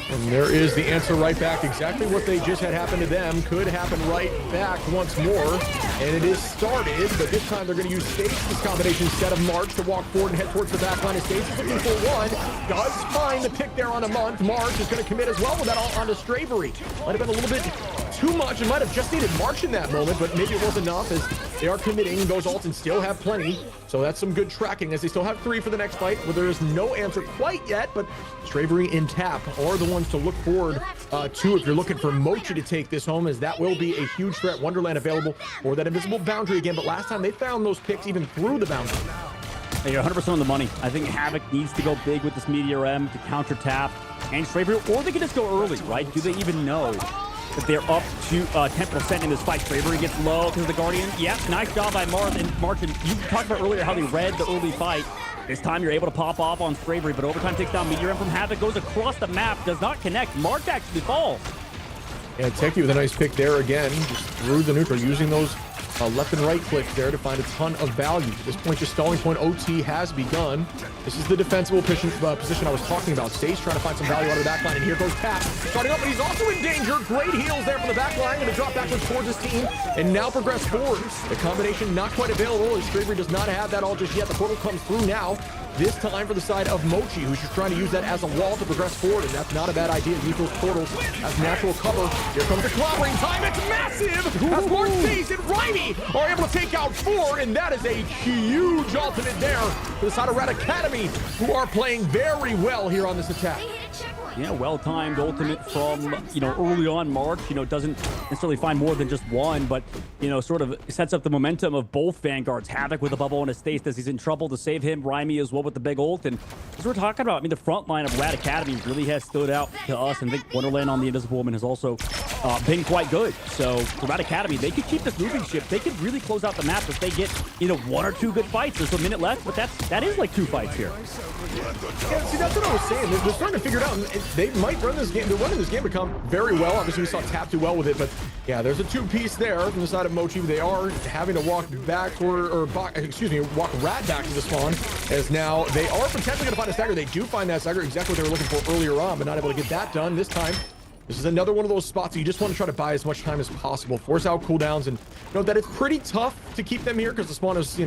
And there is the answer right back. Exactly what they just had happen to them could happen right back once more. And it is started, but this time they're going to use Stace's combination instead of March to walk forward and head towards the back line. Stace is looking for one. Does find the pick there on a Month. March is going to commit as well with that all onto Stravery. Might have been a little bit too much. It might have just needed March in that moment, but maybe it was enough as they are committing those ults and still have plenty. So that's some good tracking as they still have 3 for the next fight, where there is no answer quite yet, but Stravery and Tap are the ones to look forward to if you're looking for Mochi to take this home, as that will be a huge threat. Wonderland available or that invisible boundary again, but last time they found those picks even through the boundary. Hey, you're 100% on the money. I think Havoc needs to go big with this Meteor M to counter Tap and Stravery, or they can just go early, right? Do they even know that they're up to 10% in this fight? Stravery gets low because of the Guardian. Yeah, nice job by Marth and March. And you talked about earlier how they read the early fight. This time you're able to pop off on Stravery, but Overtime takes down Meteor M from Havoc, goes across the map, does not connect. March actually falls. Yeah, Techie with a nice pick there again, just through the neutral, using those left and right clicks there to find a ton of value. At this point, just stalling point OT has begun. This is the defensible position I was talking about. Stays trying to find some value out of the backline, and here goes Tap. Starting up, but he's also in danger. Great heals there from the backline. Going to drop backwards towards his team, and now progress forward. The combination not quite available, as Stravery does not have that all just yet. The portal comes through now. This time for the side of Mochi, who's just trying to use that as a wall to progress forward, and that's not a bad idea. Use those portals as natural cover. Here comes the clobbering time. It's massive! As March Stays and Rimey are able to take out 4, and that is a huge ultimate there for the side of Rat Academy, who are playing very well here on this attack. Yeah, well-timed ultimate from, early on March. Doesn't necessarily find more than just one, but, sort of sets up the momentum of both Vanguards. Havoc with a bubble on his face as he's in trouble to save him. Rimey as well with the big ult. And as we're talking about, the front line of Rat Academy really has stood out to us. And I think Wonderland on the Invisible Woman has also been quite good. So for Rat Academy, they could keep this moving ship. They could really close out the map if they get, 1 or 2 good fights. There's a minute left, but that is like 2 fights here. Yeah, see, that's what I was saying. They're starting to figure it out. They might run this game. They're running this game become very well. Obviously, we saw Tap do well with it, but yeah, there's a 2-piece there from the side of Mochi. They are having to walk back walk Rat back to the spawn, as now they are potentially going to find a stagger. They do find that stagger, exactly what they were looking for earlier on, but not able to get that done this time. This is another one of those spots that you just want to try to buy as much time as possible, force out cooldowns, and know that it's pretty tough to keep them here because the spawn is,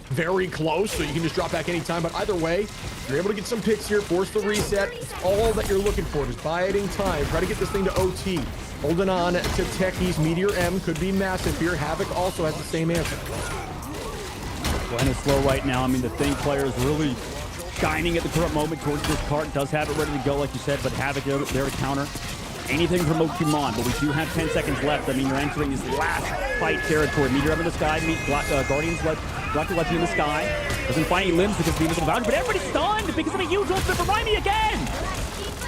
very close, so you can just drop back anytime. But either way, you're able to get some picks here, force the reset. It's all that you're looking for. Just biding time. Try to get this thing to OT. Holding on to Techie's Meteor M could be massive here. Havoc also has the same answer. Glenn is slow right now. The Thing player is really shining at the current moment towards this cart. Does have it ready to go, like you said, but Havoc there to counter anything from Pokemon. But we do have 10 seconds left. You're entering this last fight territory. Meteor M in the sky, Guardians left in the sky. Doesn't find any limbs because of the invisible boundary, but everybody's stunned because of a huge ultimate for Rimey again.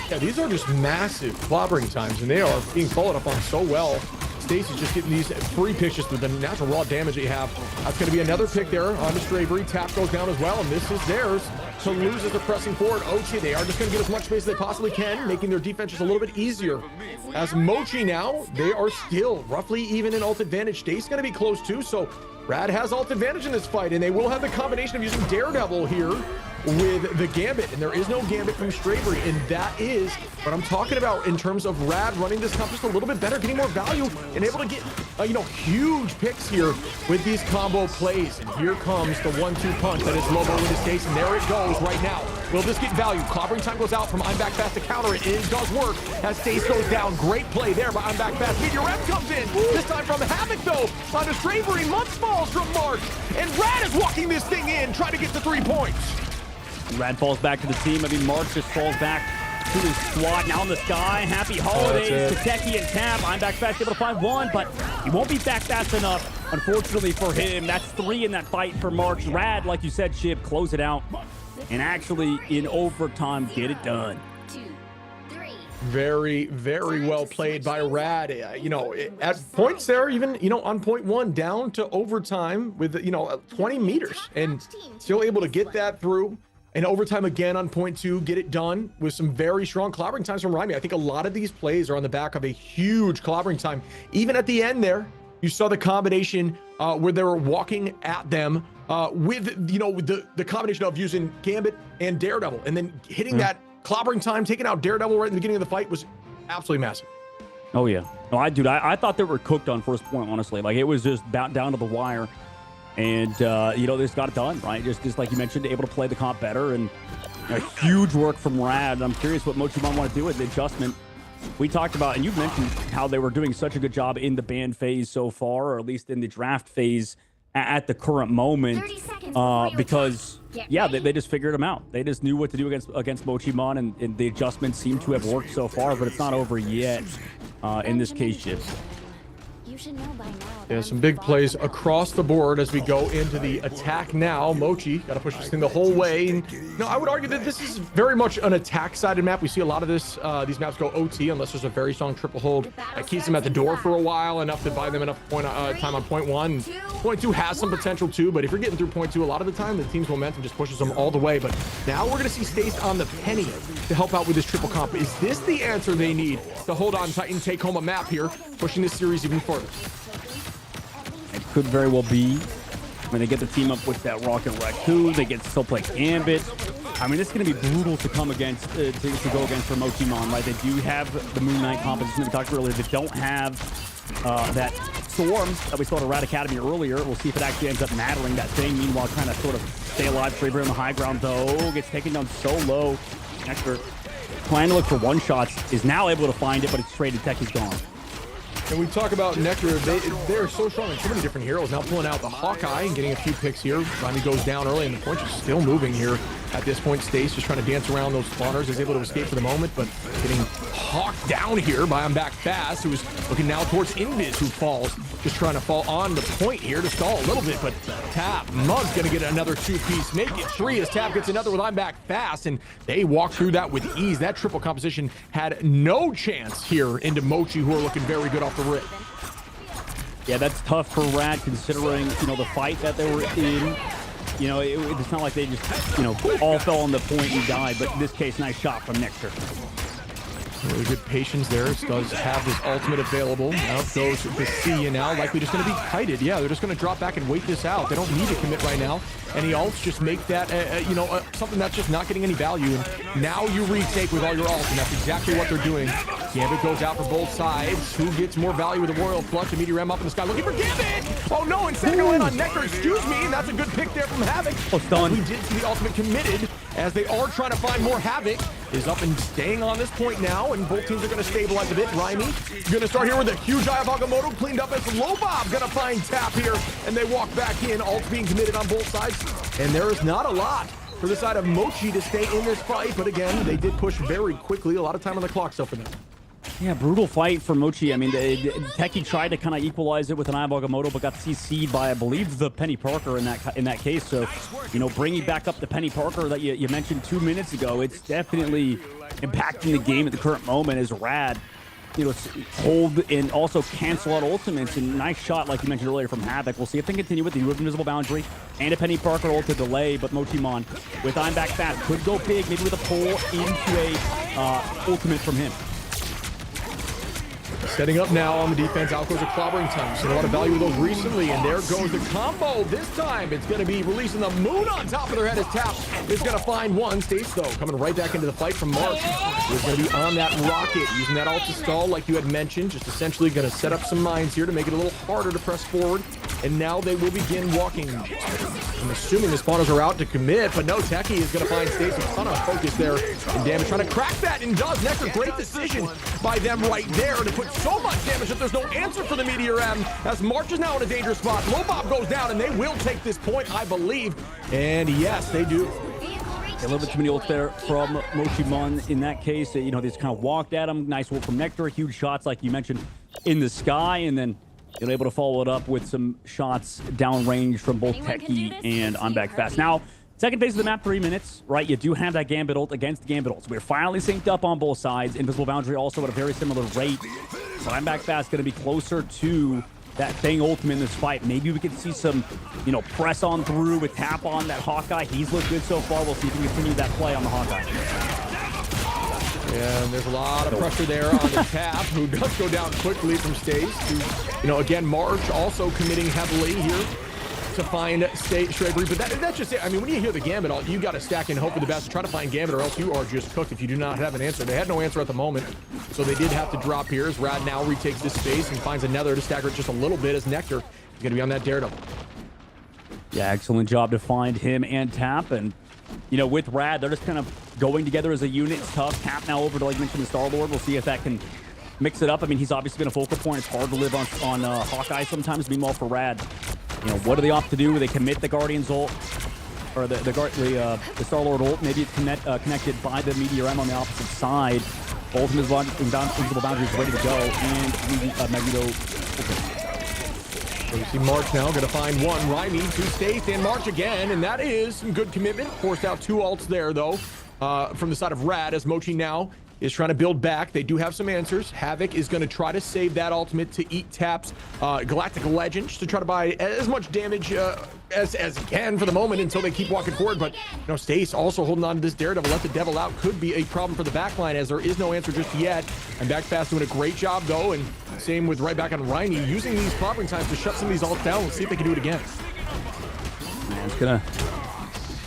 Yeah, these are just massive clobbering times, and they are being followed up on so well. Stacy's just getting these free picks just with the natural raw damage that you have. That's going to be another pick there on the Stravery. Tap goes down as well, and this is theirs to lose as they're pressing forward. OT, they are just going to get as much space as they possibly can, making their defense just a little bit easier. As Mochi now, they are still roughly even in ult advantage. Stacy's going to be close too, so Rad has ult advantage in this fight, and they will have the combination of using Daredevil here with the Gambit, and there is no Gambit from Stravery, and that is what I'm talking about in terms of Rad running this comp just a little bit better, getting more value, and able to get huge picks here with these combo plays. And here comes the 1-2 punch that is Lobo in his case, and there it goes right now. Will this get value? Clobbering time goes out from I'm Back Fast to counter it, and it does work as Stace goes down. Great play there by I'm Back Fast. Meteor M comes in, this time from Havoc though, onto Stravery. Much falls from March, and Rad is walking this thing in, trying to get the 3 points. Rad falls back to the team. March just falls back to his squad. Now in the sky. Happy holidays to Techie and Tap. I'm Back Fast able to find 1, but he won't be back fast enough, unfortunately for him. That's 3 in that fight for March. Rad, like you said, Shib, close it out. And actually, in overtime, get it done. Very, very well played by Rad. At points there, even, on point 1, down to overtime with, 20 meters, and still able to get that through. And overtime again on point 2, get it done with some very strong clobbering times from Rimey. I think a lot of these plays are on the back of a huge clobbering time. Even at the end there, you saw the combination where they were walking at them with, the combination of using Gambit and Daredevil, and then hitting that clobbering time, taking out Daredevil right in the beginning of the fight was absolutely massive. Oh, yeah. No, I thought they were cooked on first point, honestly. Like, it was just down to the wire. And, they just got it done, right? Just like you mentioned, able to play the comp better, and huge work from Rad. I'm curious what Mochimon want to do with the adjustment we talked about, and you've mentioned how they were doing such a good job in the ban phase so far, or at least in the draft phase at the current moment, 30 seconds before your because attack. Get yeah, ready. they just figured them out. They just knew what to do against Mochimon, and the adjustments seem to have worked so far, but it's not over yet in this case, Ship. You should know by now. Yeah, some big plays across the board as we go into the attack now. Mochi got to push this thing the whole way. And, I would argue that this is very much an attack-sided map. We see a lot of these maps go OT unless there's a very strong triple hold that keeps them at the door for a while, enough to buy them enough time on point one. Point two has some potential too, but if you're getting through point two, a lot of the time the team's momentum just pushes them all the way. But now we're going to see Stace on the penny to help out with this triple comp. Is this the answer they need to hold on tight and take home a map here, pushing this series even further? It could very well be. When they get the team up with that Rocket Raccoon, they get to still play Gambit. I mean, it's going to be brutal to come against, to go against for Mochimon, right? They do have the Moon Knight composition that we talked earlier. They don't have that Storm that we saw at Rat Academy earlier. We'll see if it actually ends up mattering, that thing. Meanwhile, trying to sort of stay alive. Traver on the high ground, though, gets taken down so low. Nectar trying to look for one-shots, is now able to find it, but it's traded. Tech is gone. And we talk about Nectar, they're so strong in so many different heroes. Now pulling out the Hawkeye and getting a few picks here. Finally goes down early, and the point is still moving here. At this point, Stace just trying to dance around those spawners. Is able to escape for the moment, but getting hawked down here by I'm Back Fast, who's looking now towards Invis, who falls. Just trying to fall on the point here to stall a little bit, but Tap, Mug's gonna get another two-piece. Make it three as Tap gets another with I'm Back Fast, and they walk through that with ease. That triple composition had no chance here into Mochi, who are looking very good off the rip. Yeah, that's tough for Rat, considering, the fight that they were in. It's not like they just, all fell on the point and died, but in this case, nice shot from Nectar. Really good patience there. It does have his ultimate available. Out goes the Sia now. Likely just going to be kited. Yeah, they're just going to drop back and wait this out. They don't need to commit right now. Any ults just make that, something that's just not getting any value. And now you retake with all your ults, and that's exactly what they're doing. Gambit goes out for both sides. Who gets more value with the Royal Flush? A Meteor M up in the sky looking for Gambit! Oh no, and second land on Nectar, excuse me, and that's a good pick there from Havoc. Oh, stun. We did see the ultimate committed as they are trying to find more. Havoc is up and staying on this point now, and both teams are going to stabilize a bit. Raimi going to start here with a huge Eye of Agamotto cleaned up as Lobob going to find Tap here, and they walk back in. Ults being committed on both sides, and there is not a lot for the side of Mochi to stay in this fight, but again, they did push very quickly. A lot of time on the clock still for them. Yeah, brutal fight for Mochi. I mean, Techie tried to kind of equalize it with an Eye of Agamotto, but got CC'd by, I believe, the Penny Parker in that case. So, bringing back up the Penny Parker that you mentioned 2 minutes ago, it's definitely impacting the game at the current moment as Rad, hold and also cancel out ultimates. And nice shot, like you mentioned earlier, from Havoc. We'll see if they continue with the Invisible Boundary and a Penny Parker ult to delay, but Mochimon with I'm Back Fast could go big, maybe with a pull into a ultimate from him. Setting up now on the defense. Out goes a clobbering time. Seen a lot of value with those recently, and there goes the combo. This time it's going to be releasing the Moon on top of their head as Tap is going to find one. Stace, though, coming right back into the fight from March. Is going to be on that rocket, using that ult to stall, like you had mentioned. Just essentially going to set up some mines here to make it a little harder to press forward. And now they will begin walking. I'm assuming the spawners are out to commit, but no, Techie is going to find Stace. A ton of focus there. And Damage trying to crack that, and does. Nectar, great decision by them right there to put so much damage that there's no answer for the Meteor M, as March is now in a dangerous spot. Lobob goes down, and they will take this point, I believe. And yes, they do. A little bit too many ults there from Mochimon in that case. They just kind of walked at him. Nice ult from Nectar. Huge shots, like you mentioned, in the sky, and then they're able to follow it up with some shots downrange from both Techie and I'm Back Fast. Now, second phase of the map, 3 minutes, right? You do have that Gambit ult against Gambit ult. So we're finally synced up on both sides. Invisible Boundary also at a very similar rate. So I'm Back Fast going to be closer to that Thing ultimate in this fight. Maybe we can see some, press on through with Tap on that Hawkeye. He's looked good so far. We'll see if we can continue that play on the Hawkeye. And there's a lot of pressure there on the Tap, who does go down quickly from Stace. Who, again, March also committing heavily here to find Stravery. But that's just it. I mean, when you hear the Gambit ult, you got to stack and hope for the best. Try to find Gambit, or else you are just cooked if you do not have an answer. They had no answer at the moment, so they did have to drop here as Rad now retakes this space and finds another to stagger it just a little bit as Nectar is going to be on that Daredevil. Yeah, excellent job to find him and Tap, and you know, with Rad, they're just kind of going together as a unit. It's tough. Cap now over to, like you mentioned, the Star-Lord. We'll see if that can mix it up. I mean, he's obviously been a focal point. It's hard to live on Hawkeye sometimes. Meanwhile, for Rad, you know, what do they opt to do? They commit the Guardian's ult, or the Star-Lord ult. Maybe it's connected by the Meteor M on the opposite side. Ultimate invisible boundaries ready to go, and Magneto. Okay. So you see March now, going to find one. Raimi to Stace and March again, and that is some good commitment. Forced out 2 ults there, though, from the side of Rad, as Mochi now is trying to build back. They do have some answers. Havoc is going to try to save that ultimate to eat Tap's Galactic Legends to try to buy as much damage as he can for the moment until they keep walking forward. But, you know, Stace also holding on to this Daredevil. Let the devil out could be a problem for the backline, as there is no answer just yet. And Backfast doing a great job, though, and same with right back on Raimi, using these clobbering times to shut some of these ults down. Let's see if they can do it again. Man, it's going to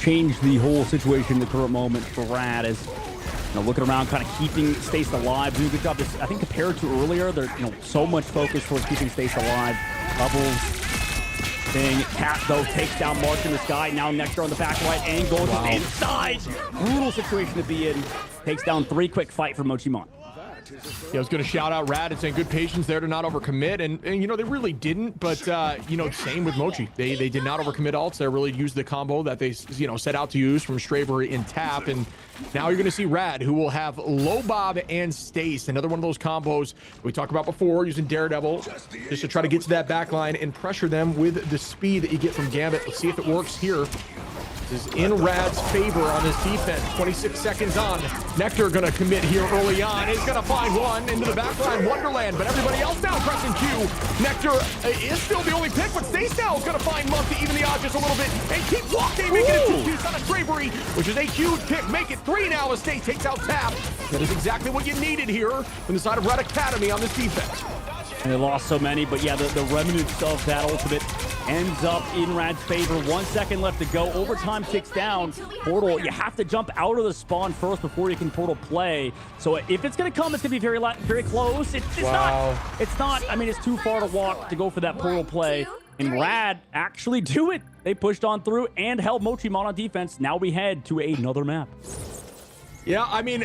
change the whole situation in the current moment for Rad, as you know, looking around, kind of keeping Stace alive, doing a good job. I think compared to earlier, there's, you know, so much focus towards keeping Stace alive. Bubbles thing. Cat, though, takes down March in the sky. Now Nectar on the back right angle. Wow. Inside. Brutal situation to be in. Takes down 3. Quick fight for Mochimon. Yeah, I was going to shout out Rad and saying good patience there to not overcommit, and you know, they really didn't, but you know, same with Mochi. They did not overcommit ults. They really used the combo that they, you know, set out to use from Straver in Tap, and now you're going to see Rad, who will have Low Bob and Stace, another one of those combos we talked about before, using Daredevil just to try to get to that back line and pressure them with the speed that you get from Gambit. Let's see if it works here. This is in Rad's favor on his defense. 26 seconds on. Nectar gonna commit here early on. He's gonna find one into the backline, Wonderland, but everybody else now pressing Q. Nectar is still the only pick, but Stace now is gonna find Monk to even the odds just a little bit and keep walking, making it 2-2 on a Bravery, which is a huge pick. Make it 3 now as Stace takes out Tap. That is exactly what you needed here from the side of Red Academy on this defense. And they lost so many, but yeah, the remnants of that ultimate ends up in Rad's favor. 1 second left to go. Overtime ticks down. Portal, you have to jump out of the spawn first before you can Portal play. So if it's going to come, it's going to be very close. It's not. It's not. I mean, it's too far to walk to go for that Portal play. And Rad actually do it. They pushed on through and held Mochimon on defense. Now we head to another map. Yeah, I mean,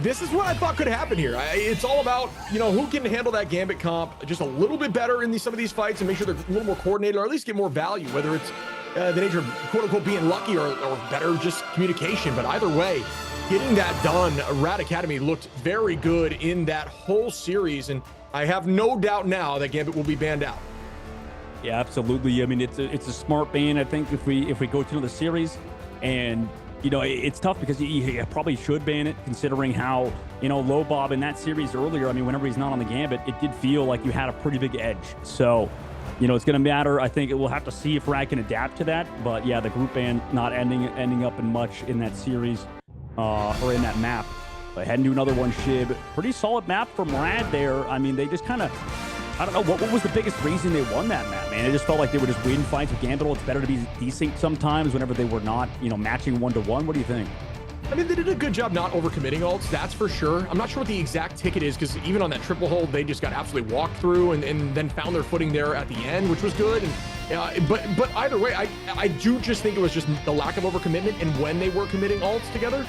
this is what I thought could happen here. It's all about, you know, who can handle that Gambit comp just a little bit better in some of these fights and make sure they're a little more coordinated, or at least get more value, whether it's the nature of quote-unquote being lucky or better just communication. But either way, getting that done, Rad Academy looked very good in that whole series, and I have no doubt now that Gambit will be banned out. Yeah, absolutely. I mean, it's a smart ban, I think, if we go to another series. And you know, it's tough because you probably should ban it, considering how, you know, Low Bob in that series earlier, I mean, whenever he's not on the Gambit, it did feel like you had a pretty big edge. So, you know, it's going to matter. I think we'll have to see if Rad can adapt to that. But yeah, the group ban not ending up in much in that series or in that map. But heading to another one, Shib. Pretty solid map from Rad there. I mean, they just kind of, I don't know, what was the biggest reason they won that map, man? It just felt like they would just win fights with Gambit. It's better to be desync sometimes whenever they were not, you know, matching 1-1. What do you think? I mean, they did a good job not overcommitting ults, that's for sure. I'm not sure what the exact ticket is, because even on that triple hold, they just got absolutely walked through and then found their footing there at the end, which was good. And but either way, I do just think it was just the lack of overcommitment, and when they were committing ults together,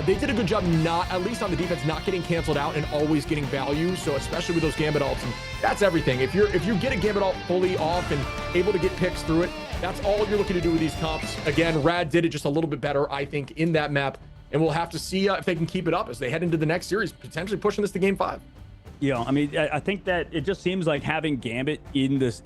they did a good job not, at least on the defense, not getting canceled out and always getting value. So especially with those Gambit ults, and that's everything. If you get a Gambit ult fully off and able to get picks through it, that's all you're looking to do with these comps. Again, Rad did it just a little bit better, I think, in that map. And we'll have to see if they can keep it up as they head into the next series, potentially pushing this to Game 5. Yeah, I mean, I think that it just seems like having Gambit in this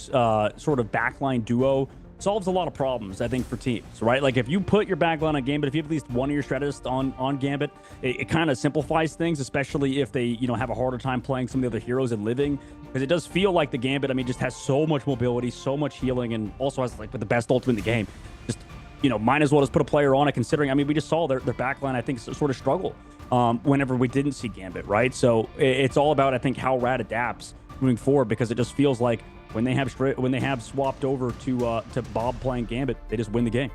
sort of backline duo solves a lot of problems, I think, for teams, right? Like, if you put your backline on Gambit, if you have at least one of your strategists on Gambit, it kind of simplifies things, especially if they, you know, have a harder time playing some of the other heroes and living. Because it does feel like the Gambit, I mean, just has so much mobility, so much healing, and also has, like, the best ultimate in the game. Just, you know, might as well just put a player on it, considering, I mean, we just saw their backline, I think, sort of struggle whenever we didn't see Gambit, right? So it's all about, I think, how Rad adapts moving forward, because it just feels like when they have swapped over to Bob playing Gambit, they just win the game.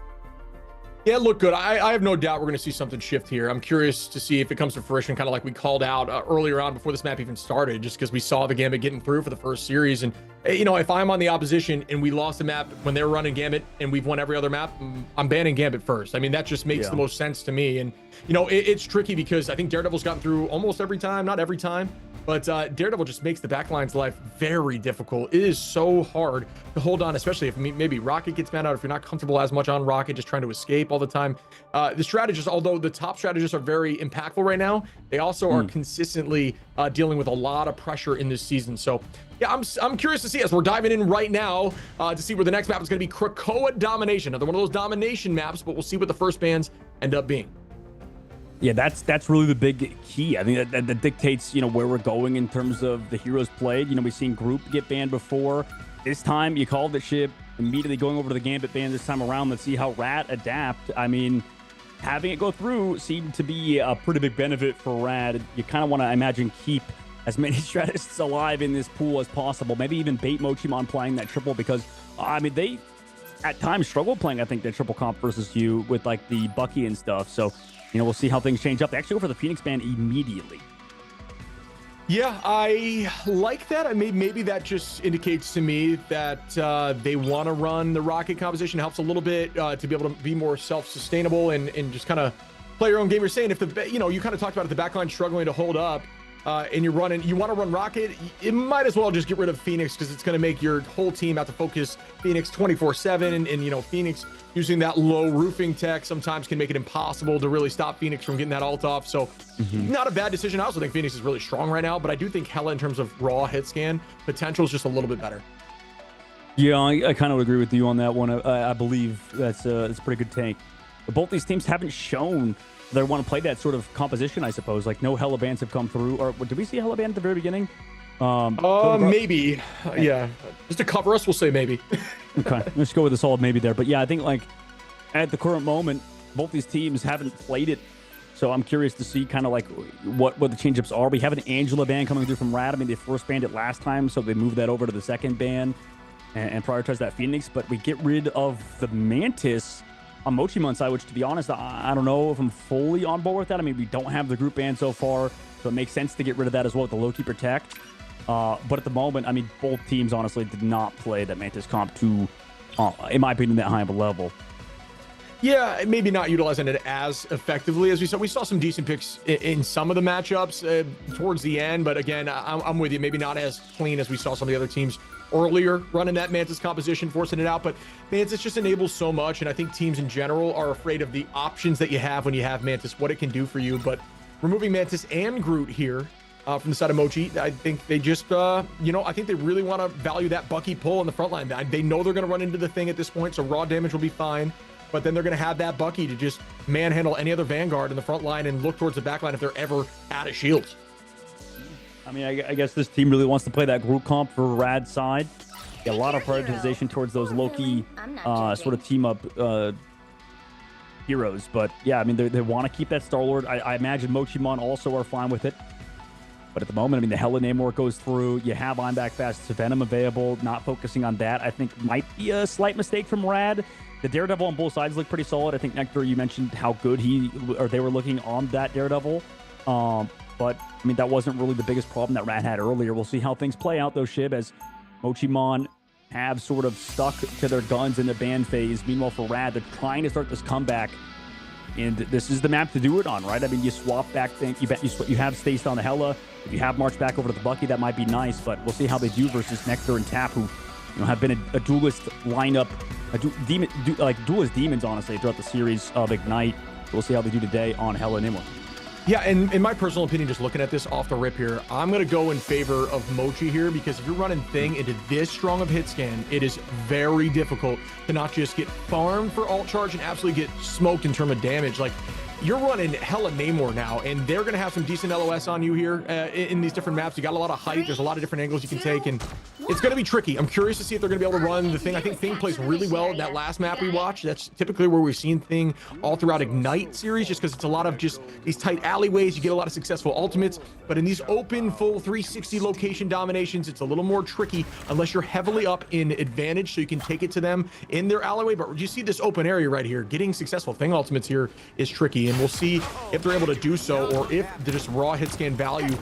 Yeah, look good. I have no doubt we're going to see something shift here. I'm curious to see if it comes to fruition, kind of like we called out earlier on before this map even started, just because we saw the Gambit getting through for the first series. And, you know, if I'm on the opposition and we lost a map when they were running Gambit and we've won every other map, I'm banning Gambit first. I mean, that just makes the most sense to me. And, you know, it's tricky because I think Daredevil's gotten through almost every time, not every time. But Daredevil just makes the backline's life very difficult. It is so hard to hold on, especially if maybe Rocket gets mad out, if you're not comfortable as much on Rocket, just trying to escape all the time. The strategists, although the top strategists are very impactful right now, they also are consistently dealing with a lot of pressure in this season. So yeah, I'm curious to see as we're diving in right now to see where the next map is going to be. Krakoa Domination, another one of those domination maps, but we'll see what the first bands end up being. Yeah, that's really the big key. I think that dictates, you know, where we're going in terms of the heroes played. You know, we've seen Group get banned before. This time, you called it, Shib, immediately going over to the Gambit ban this time around. Let's see how Rad adapt. I mean, having it go through seemed to be a pretty big benefit for Rad. You kind of want to, I imagine, keep as many strategists alive in this pool as possible. Maybe even bait Mochimon playing that triple because, I mean, they at times struggle playing, I think, that triple comp versus you with, like, the Bucky and stuff. So, you know, we'll see how things change up. They actually go for the Phoenix ban immediately. Yeah, I like that. I mean, maybe that just indicates to me that they want to run the Rocket composition. It helps a little bit to be able to be more self-sustainable and just kind of play your own game. You're saying if the, you know, you kind of talked about it, the backline struggling to hold up and you want to run Rocket, it might as well just get rid of Phoenix because it's going to make your whole team have to focus Phoenix 24/7 and you know, Phoenix using that low roofing tech sometimes can make it impossible to really stop Phoenix from getting that ult off. So not a bad decision. I also think Phoenix is really strong right now, but I do think Hela in terms of raw hit scan potential is just a little bit better. Yeah, I kind of agree with you on that one. I believe that's a pretty good take. But both these teams haven't shown they want to play that sort of composition, I suppose. Like no Hela bans have come through. Or did we see a Hela ban at the very beginning? Maybe. Yeah. Just to cover us, we'll say maybe. Okay, let's go with a solid maybe there. But yeah, I think like at the current moment, both these teams haven't played it. So I'm curious to see kind of like what the change-ups are. We have an Angela ban coming through from Rad. I mean, they first banned it last time, so they moved that over to the second ban and prioritize that Phoenix. But we get rid of the Mantis on Mochimon's side, which to be honest, I don't know if I'm fully on board with that. I mean, we don't have the group ban so far, so it makes sense to get rid of that as well with the low-key protect. But at the moment, I mean, both teams honestly did not play that Mantis comp to, in my opinion, that high of a level. Yeah, maybe not utilizing it as effectively as we saw. We saw some decent picks in some of the matchups towards the end, but again, I'm with you. Maybe not as clean as we saw some of the other teams earlier running that Mantis composition, forcing it out. But Mantis just enables so much, and I think teams in general are afraid of the options that you have when you have Mantis, what it can do for you. But removing Mantis and Groot here from the side of Mochi, I think they just, you know, I think they really want to value that Bucky pull in the front line. They know they're going to run into the thing at this point, so raw damage will be fine. But then they're going to have that Bucky to just manhandle any other Vanguard in the front line and look towards the back line if they're ever out of shields. I mean, I guess this team really wants to play that group comp for Rad's side. A lot of prioritization towards those low-key sort of team-up heroes. But, yeah, I mean, they want to keep that Star-Lord. I imagine Mochimon also are fine with it. But at the moment, I mean, the Hela Namor goes through. You have I'm Back Fast Venom available. Not focusing on that, I think, might be a slight mistake from Rad. The Daredevil on both sides look pretty solid. I think, Nectar, you mentioned how good they were looking on that Daredevil. But, I mean, that wasn't really the biggest problem that Rad had earlier. We'll see how things play out, though, Shib, as Mochimon have sort of stuck to their guns in the ban phase. Meanwhile, for Rad, they're trying to start this comeback. And this is the map to do it on, right? I mean, you swap back things. You have Stace on the Hela. If you have March back over to the Bucky, that might be nice. But we'll see how they do versus Nectar and Tap, who have been a duelist lineup, duelist demons, honestly, throughout the series of Ignite. We'll see how they do today on Hela Nimue. Yeah, and in my personal opinion, just looking at this off the rip here, I'm going to go in favor of Mochi here because if you're running Thing into this strong of hit scan, it is very difficult to not just get farmed for alt charge and absolutely get smoked in terms of damage. Like, you're running hella Namor now, and they're going to have some decent LOS on you here in these different maps. You got a lot of height. There's a lot of different angles you can take, and it's going to be tricky. I'm curious to see if they're going to be able to run the Thing. I think Thing plays really well in that last map we watched. That's typically where we've seen Thing all throughout Ignite series, just because it's a lot of just these tight alleyways. You get a lot of successful ultimates, but in these open, full 360 location dominations, it's a little more tricky unless you're heavily up in advantage, so you can take it to them in their alleyway. But you see this open area right here. Getting successful Thing ultimates here is tricky, and we'll see if they're able to do so, or if the just raw hit scan value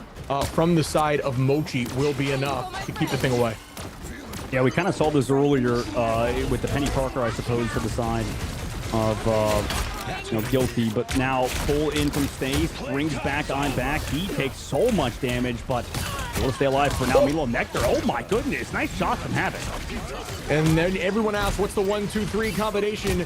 from the side of Mochi will be enough to keep the Thing away. Yeah, we kind of saw this earlier with the Penny Parker, I suppose, to the side of Guilty, but now pull in from Stays, brings back on back. He takes so much damage, but will stay alive for now. Meanwhile, Nectar, oh my goodness, nice shot from Havoc. And then everyone asks, what's the 1-2-3 combination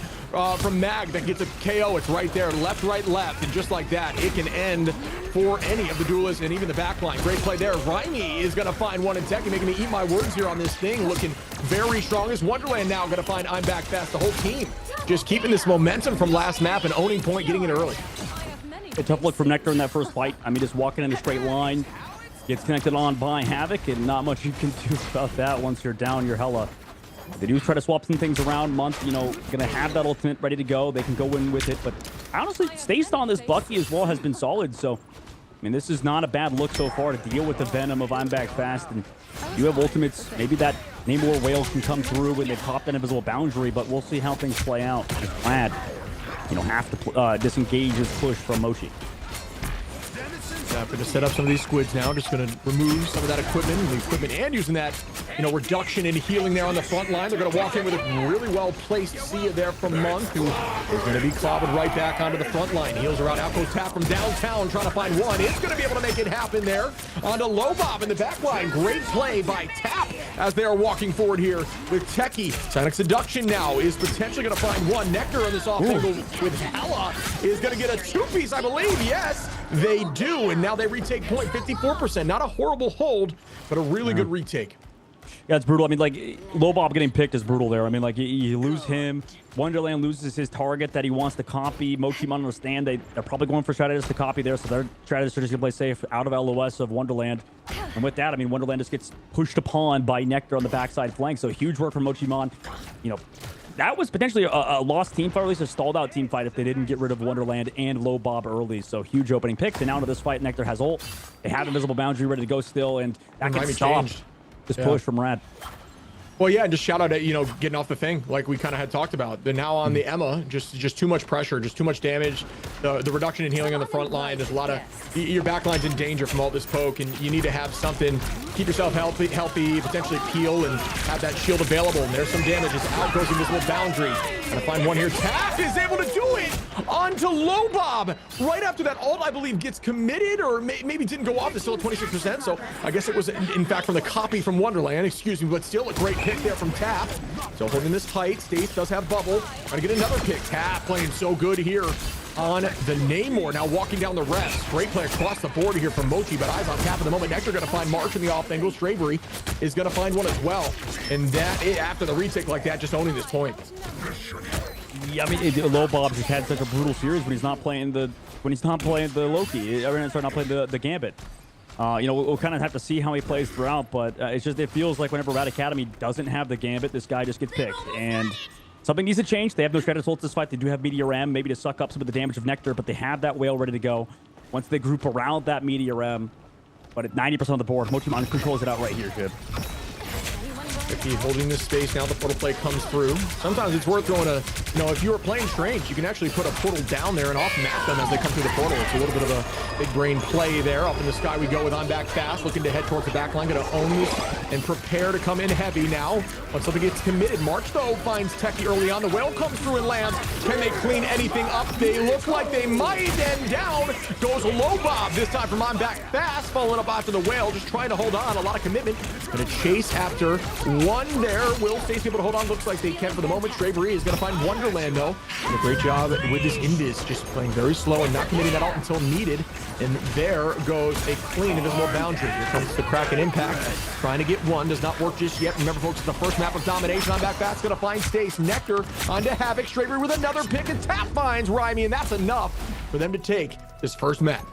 from Mag that gets a KO? It's right there, left, right, left, and just like that, it can end for any of the duelists and even the backline. Great play there. Raimi is going to find one in Techie, making me eat my words here on this Thing, looking very strong. Is Wonderland now going to find I'm Back Fast? The whole team just keeping this momentum from last map and owning point, getting it early. A tough look from Nectar in that first fight. I mean, just walking in a straight line. Gets connected on by Havoc, and not much you can do about that. Once you're down, you're hella. They do try to swap some things around. Month, gonna have that ultimate ready to go. They can go in with it, but honestly, Staced on this Bucky as well has been solid. So, I mean, this is not a bad look so far to deal with the venom of I'm Back Fast. And you have ultimates. Maybe that Namor Whale can come through and they pop that invisible boundary, but we'll see how things play out. Glad, have to disengage his push from Mochi. Going to set up some of these squids now. Just going to remove some of that equipment, and using that, reduction in healing there on the front line. They're going to walk in with a really well-placed Sia there from Monk, who is going to be clobbered right back onto the front line. Heals around Outpost Tap from downtown, trying to find one. It's going to be able to make it happen there. Onto Lobob in the back line. Great play by Tap as they are walking forward here with Techie. Sonic Seduction now is potentially going to find one. Nectar on this off angle with Hella is going to get a two-piece, I believe. Yes, they do. And now they retake point, 54%. Not a horrible hold, but a really good retake. Yeah, it's brutal. I mean, like, Lobob getting picked is brutal there. I mean, like, you lose him. Wonderland loses his target that he wants to copy. Mochi might understand. They're probably going for strategists to copy there, so their strategists are just going to play safe out of LOS of Wonderland. And with that, I mean, Wonderland just gets pushed upon by Nectar on the backside flank. So huge work from Mochimon. That was potentially a lost team fight, or at least a stalled out team fight if they didn't get rid of Wonderland and Lobob early. So huge opening picks. And now into this fight, Nectar has ult. They have invisible boundary ready to go still, and that gets stopped. This push from Rad. Well, yeah, and just shout out at, getting off the Thing like we kind of had talked about. They're now on the Emma, just too much pressure, just too much damage. The reduction in healing on the front line, there's a lot of, your backline's in danger from all this poke, and you need to have something, keep yourself healthy, potentially peel and have that shield available. And there's some damage as out goes invisible boundary. Gonna find one here. Tap is able to do it onto Lobob. Right after that ult, I believe, gets committed, or maybe didn't go off. It's still at 26%. So I guess it was, in fact, from the copy from Wonderland, excuse me, but still a great pick there from Tap. So holding this tight. Stace does have bubble. Trying to get another pick. Tap playing so good here on the Namor. Now walking down the rest. Great play across the board here from Mochi, but eyes on Tap at the moment. Nectar going to find March in the off angle. Stravery is going to find one as well. And that, after the retake like that, just owning this point. Yeah, I mean, Lobob just had such a brutal series when he's not playing the Loki. Not playing the Gambit. We'll kind of have to see how he plays throughout, but it feels like whenever Rad Academy doesn't have the Gambit, this guy just gets picked. And something needs to change. They have no strategists ult this fight. They do have Meteor M, maybe to suck up some of the damage of Nectar, but they have that whale ready to go once they group around that Meteor M. But at 90% of the board, Mochimon controls it out right here, Jib. He's holding this space now. The portal play comes through. Sometimes it's worth throwing if you were playing Strange, you can actually put a portal down there and off-map them as they come through the portal. It's a little bit of a big brain play there. Up in the sky we go with I'm Back Fast, looking to head towards the back line. Going to own this and prepare to come in heavy now. Once something gets committed, March, though, finds Techie early on. The whale comes through and lands. Can they clean anything up? They look like they might, and down goes Lobob. This time from I'm Back Fast, following up after the whale, just trying to hold on. A lot of commitment. Going to chase after one there. Will Stace be able to hold on? Looks like they can for the moment. Stravery is going to find Wonderland, though. And a great job with this Invis, just playing very slow and not committing that ult until needed. And there goes a clean invisible boundary. Here comes the Kraken impact. Trying to get one. Does not work just yet. Remember, folks, it's the first map of domination. On back fast. Going to find Stace. Nectar onto Havoc. Straver with another pick. And Tap finds Rhymi. And that's enough for them to take this first map.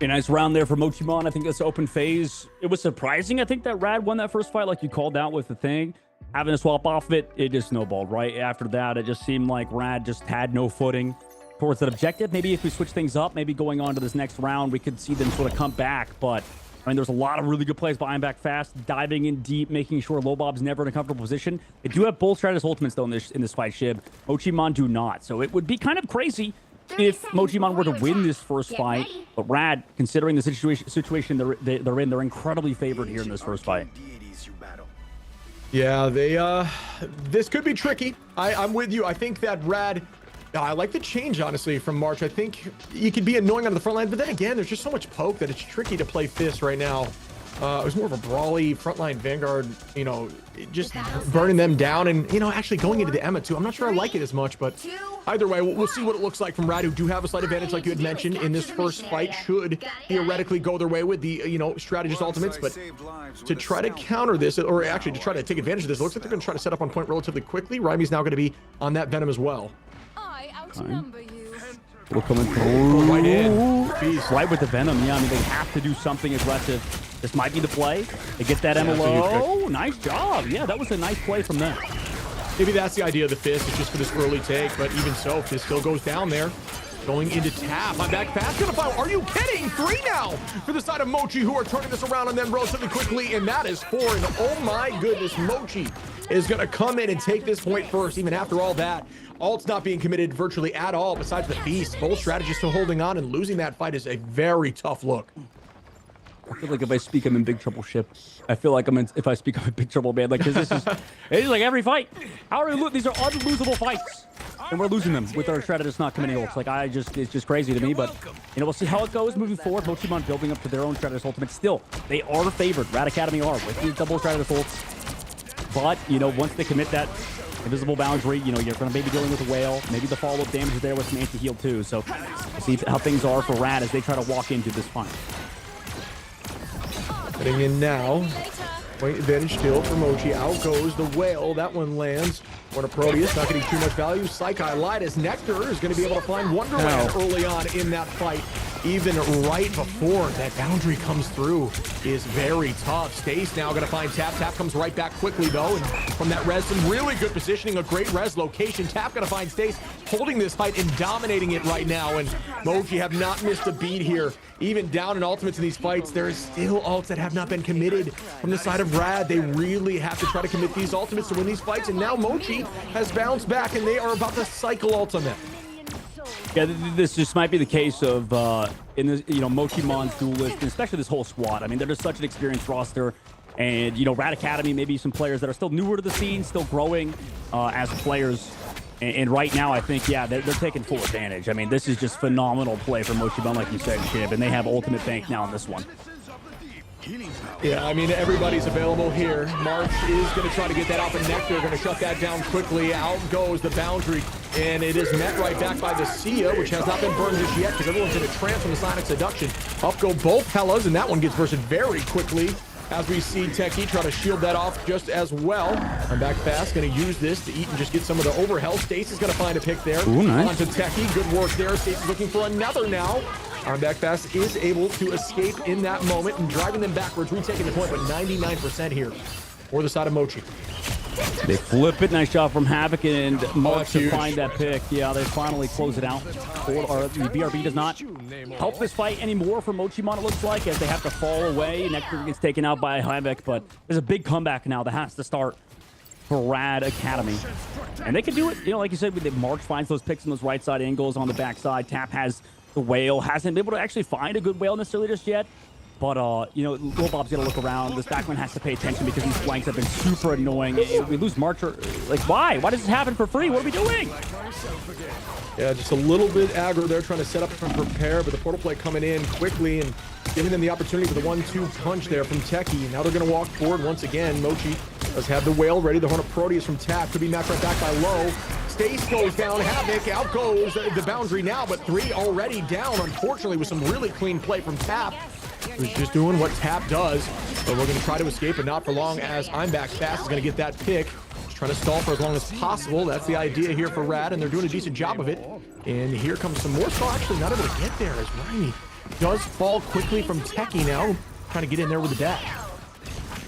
A nice round there for Mochimon. I think this open phase, it was surprising. I think that Rad won that first fight like you called out with the thing. Having to swap off of it, it just snowballed. Right after that, it just seemed like Rad just had no footing towards that objective. Maybe if we switch things up, maybe going on to this next round, we could see them sort of come back. But I mean, there's a lot of really good plays behind back fast, diving in deep, making sure Lobob's never in a comfortable position. They do have both Stratus ultimates though in this fight, Shib. Mochimon do not. So it would be kind of crazy if Mochimon were to win this first fight. But Rad, considering the situation they're in, they're incredibly favored here in this first fight. Yeah, this could be tricky. I'm with you. I think that Rad, I like the change, honestly, from March. I think you could be annoying on the front line, but then again, there's just so much poke that it's tricky to play Fist right now. It was more of a brawly frontline Vanguard, just burning them down and, actually going into the Emma too. I'm not sure I like it as much, but either way, we'll see what it looks like from Rad, who do have a slight advantage, like you had mentioned, in this first fight, should theoretically go their way with the, strategist ultimates. But to try to counter this, or actually to try to take advantage of this, it looks like they're going to try to set up on point relatively quickly. Rhymi's now going to be on that Venom as well. I outnumber you. We're coming through. Right in. Beast. Right with the Venom. Yeah, I mean, they have to do something aggressive. This might be the play. They get that MLO. Nice job. Yeah, that was a nice play from them. Maybe that's the idea of the Fist. It's just for this early take, but even so, Fist still goes down there. Going into Tap. I'm back fast. Gonna fire. Are you kidding? 3 now for the side of Mochi, who are turning this around on them relatively quickly, and that is 4. And oh my goodness, Mochi is gonna come in and take this point first, even after all that. Alt's not being committed virtually at all besides the Beast. Both strategists still holding on, and losing that fight is a very tough look. I feel like if I speak, I'm in big trouble, Ship. I feel like if I speak, I'm in big trouble, man. Like, cause this is, it is like every fight. How are we lose? These are unlosable fights, and we're losing them with our strategists not committing ults. Like, it's just crazy to me. But we'll see how it goes moving forward. Mochimon building up to their own strategist ultimate. Still, they are favored. Rad Academy are with these double strategist ults. But once they commit that invisible boundary, you're going to maybe dealing with a whale. Maybe the follow-up damage is there with some anti-heal too. So we'll see how things are for Rad as they try to walk into this fight. Heading in now. Point advantage still for Mochi. Out goes the whale. That one lands. One of Proteus, not getting too much value. Psyche light as Nectar is going to be able to find Wonderland early on in that fight. Even right before that boundary comes through is very tough. Stace now going to find Tap. Tap comes right back quickly though, and from that res, some really good positioning, a great res location. Tap going to find Stace, holding this fight and dominating it right now, and Mochi have not missed a beat here. Even down in ultimates in these fights, there is still ults that have not been committed from the side of Rad. They really have to try to commit these ultimates to win these fights, and now Mochi has bounced back, and they are about to cycle ults on them. Yeah, this just might be the case of in this, Mochimon's duelist, and especially this whole squad. I mean, they're just such an experienced roster, and Rad Academy, maybe some players that are still newer to the scene, still growing as players. And right now, I think, they're taking full advantage. I mean, this is just phenomenal play for Mochimon, like you said, Shib, and they have ultimate bank now on this one. Yeah, I mean, everybody's available here. March is going to try to get that off, and Nectar going to shut that down quickly. Out goes the boundary, and it is met right back by the Sia, which has not been burned just yet because everyone's in a trance from the Sonic Seduction. Up go both Hellas, and that one gets bursted very quickly as we see Techie try to shield that off just as well. I'm back fast, going to use this to eat and just get some of the overhealth. Stace is going to find a pick there. Ooh, nice. Onto Techie. Good work there. Stace is looking for another now. Arm back fast is able to escape in that moment and driving them backwards, retaking the point, but 99% here for the side of Mochi. They flip it. Nice job from Havoc and March to find that pick. Yeah, they finally close it out. Or the BRB does not help this fight anymore for Mochimon, it looks like, as they have to fall away. Nectar gets taken out by Havoc, but there's a big comeback now that has to start for Rad Academy. And they can do it, like you said, March finds those picks in those right side angles on the backside. Tap has the whale, hasn't been able to actually find a good whale necessarily just yet. But, Lil Bob's going to look around. This backman has to pay attention because these flanks have been super annoying. We lose March. Like, why? Why does this happen for free? What are we doing? Yeah, just a little bit aggro there, trying to set up and prepare, but the portal play coming in quickly and giving them the opportunity for the 1-2 punch there from Techie. Now they're going to walk forward once again. Mochi does have the whale ready. The Horn of Proteus from Tap could be matched right back by Low. Stace goes down. Havoc, out goes the boundary now, but 3 already down, unfortunately, with some really clean play from Tap, who's just doing what Tap does. But we're going to try to escape, but not for long, as I'm back fast is going to get that pick. Just trying to stall for as long as possible. That's the idea here for Rad, and they're doing a decent job of it. And here comes some more. So actually not able to get there, as Rimey does fall quickly from Techie now, trying to get in there with the dash.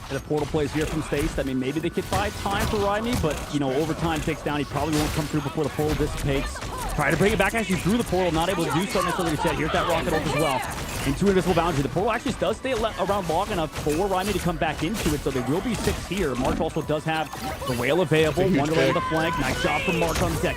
And the portal plays here from Stace. I mean, maybe they could buy time for Rimey, but, you know, overtime takes down. He probably won't come through before the portal dissipates. Try to bring it back actually through the portal, not able to do so necessarily reset. Here's that rocket ult as well. Into invisible boundary. The portal actually does stay around long enough for Rimey to come back into it, so there will be 6 here. March also does have the whale available. Wonderland on the flank. Nice job from March on the deck.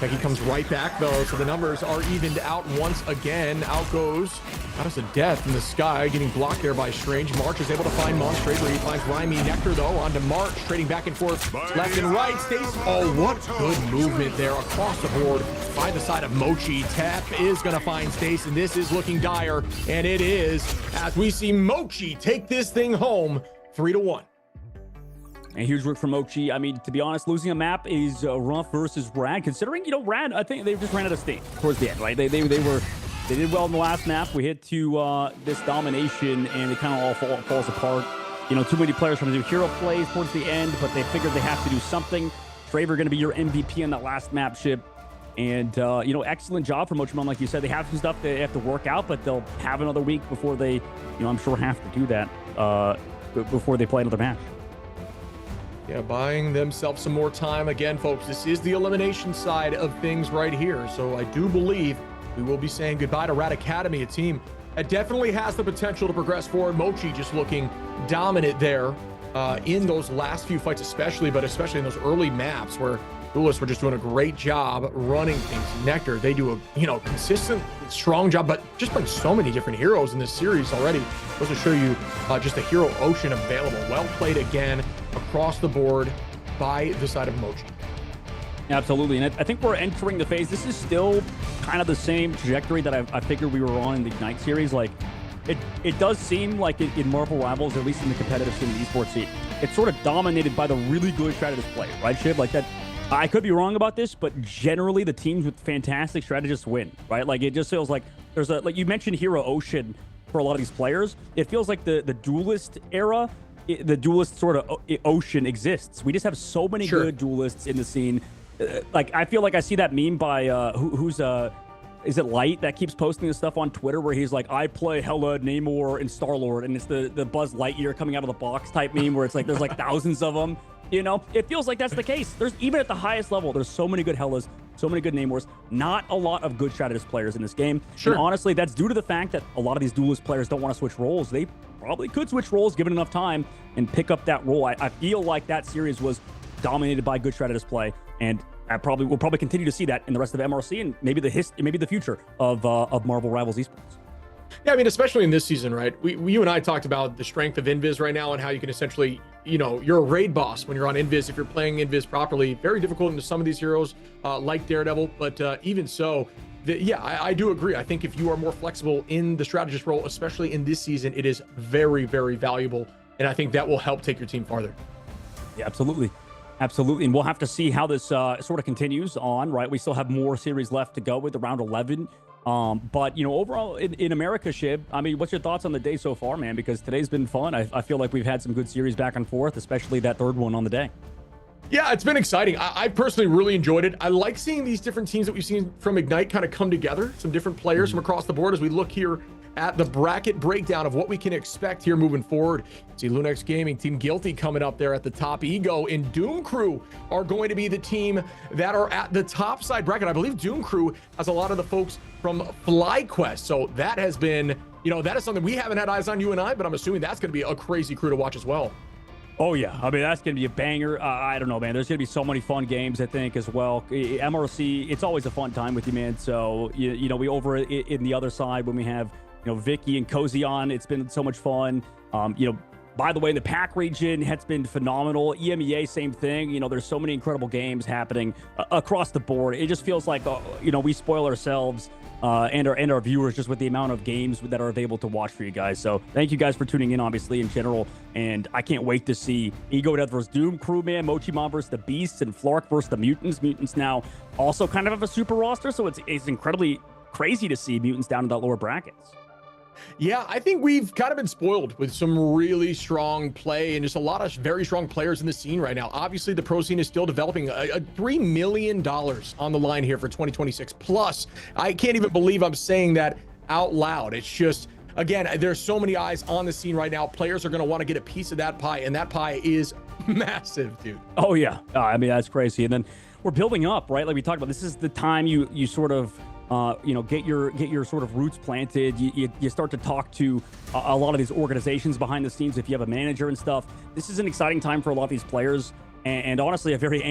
Techie comes right back, though, so the numbers are evened out once again. Out goes Goddess of Death in the sky, getting blocked there by Strange. March is able to find Monstrator. He finds Rimey. Nectar, though, onto March, trading back and forth, left and right. Stace. Oh, what good movement there across the board by the side of Mochi. Tap is going to find Stace, and this is looking dire, and it is, as we see Mochi take this thing home 3-1. And huge work from Mochi. I mean, to be honest, losing a map is rough versus Rad, considering, you know, Rad, I think they just ran out of steam towards the end, right? They did well in the last map. We hit to this domination, and it kind of all falls apart. You know, too many players trying to do hero plays towards the end, but they figured they have to do something. Traver going to be your MVP in that last map ship. And, you know, excellent job from Mochi. Like you said, they have some stuff they have to work out, but they'll have another week before they, you know, I'm sure have to do that before they play another match. Yeah, buying themselves some more time. Again, folks, this is the elimination side of things right here. So I do believe we will be saying goodbye to Rad Academy, a team that definitely has the potential to progress forward. Mochi just looking dominant there in those last few fights especially, but especially in those early maps where Duelists were just doing a great job running things. Nectar, they do a, you know, consistent, strong job, but just bring so many different heroes in this series already. Goes to show you just a hero ocean available. Well played again across the board by the side of Mochi. Absolutely, and I think we're entering the phase. This is still kind of the same trajectory that I figured we were on in the Ignite series. Like, it does seem like in Marvel Rivals, at least in the competitive scene, the esports scene, it's sort of dominated by the really good strategist play, right, Shib? Like that. I could be wrong about this, but generally the teams with fantastic strategists win, right? Like, it just feels like there's a, like you mentioned, hero ocean for a lot of these players. It feels like the duelist era, the duelist sort of ocean exists. We just have so many good duelists in the scene. Like, I feel like I see that meme by is it Light that keeps posting this stuff on Twitter where he's like, I play Hela, Namor, and Star-Lord, and it's the Buzz Lightyear coming out of the box type meme where it's like there's like thousands of them. You know, it feels like that's the case. There's, even at the highest level, there's so many good Hellas, so many good Namors, not a lot of good strategist players in this game. And honestly, that's due to the fact that a lot of these duelist players don't want to switch roles. They probably could switch roles given enough time and pick up that role. I feel like that series was dominated by good strategist play, and we'll probably continue to see that in the rest of MRC and maybe the future of Marvel Rivals esports. Yeah, I mean, especially in this season, right? You and I talked about the strength of Invis right now and how you can essentially, you know, you're a raid boss when you're on Invis. If you're playing Invis properly, very difficult into some of these heroes like Daredevil, but even so, yeah, I do agree. I think if you are more flexible in the strategist role, especially in this season, it is very, very valuable. And I think that will help take your team farther. Yeah, absolutely. Absolutely. And we'll have to see how this sort of continues on, right? We still have more series left to go with the round 11. But, you know, overall in America, Shib, I mean, what's your thoughts on the day so far, man? Because today's been fun. I feel like we've had some good series back and forth, especially that third one on the day. Yeah, it's been exciting. I personally really enjoyed it. I like seeing these different teams that we've seen from Ignite kind of come together, some different players from across the board as we look here at the bracket breakdown of what we can expect here moving forward. See Lunex Gaming, Team Guilty coming up there at the top. Ego and Doom Crew are going to be the team that are at the top side bracket. I believe Doom Crew has a lot of the folks from FlyQuest. So that has been, you know, that is something we haven't had eyes on, you and I, but I'm assuming that's going to be a crazy crew to watch as well. Oh, yeah. I mean, that's going to be a banger. I don't know, man. There's going to be so many fun games, I think, as well. MRC, it's always a fun time with you, man. So, you know, we over in the other side when we have, you know, Vicky and Cozy on, it's been so much fun. You know, by the way, the PAC region has been phenomenal. EMEA, same thing. You know, there's so many incredible games happening across the board. It just feels like, you know, we spoil ourselves and our viewers, just with the amount of games that are available to watch for you guys. So thank you guys for tuning in, obviously, in general. And I can't wait to see Ego Death versus Doom, Crewman, Mochimon versus the Beasts, and Flark versus the Mutants. Mutants now also kind of have a super roster, so it's incredibly crazy to see Mutants down in that lower brackets. Yeah, I think we've kind of been spoiled with some really strong play and just a lot of very strong players in the scene right now. Obviously, the pro scene is still developing. A $3 million on the line here for 2026. Plus, I can't even believe I'm saying that out loud. It's just, again, there's so many eyes on the scene right now. Players are going to want to get a piece of that pie, and that pie is massive, dude. Oh, yeah. I mean, that's crazy. And then we're building up, right? Like we talked about, this is the time you sort of get your sort of roots planted. You start to talk to a lot of these organizations behind the scenes if you have a manager and stuff. This is an exciting time for a lot of these players, and honestly, a very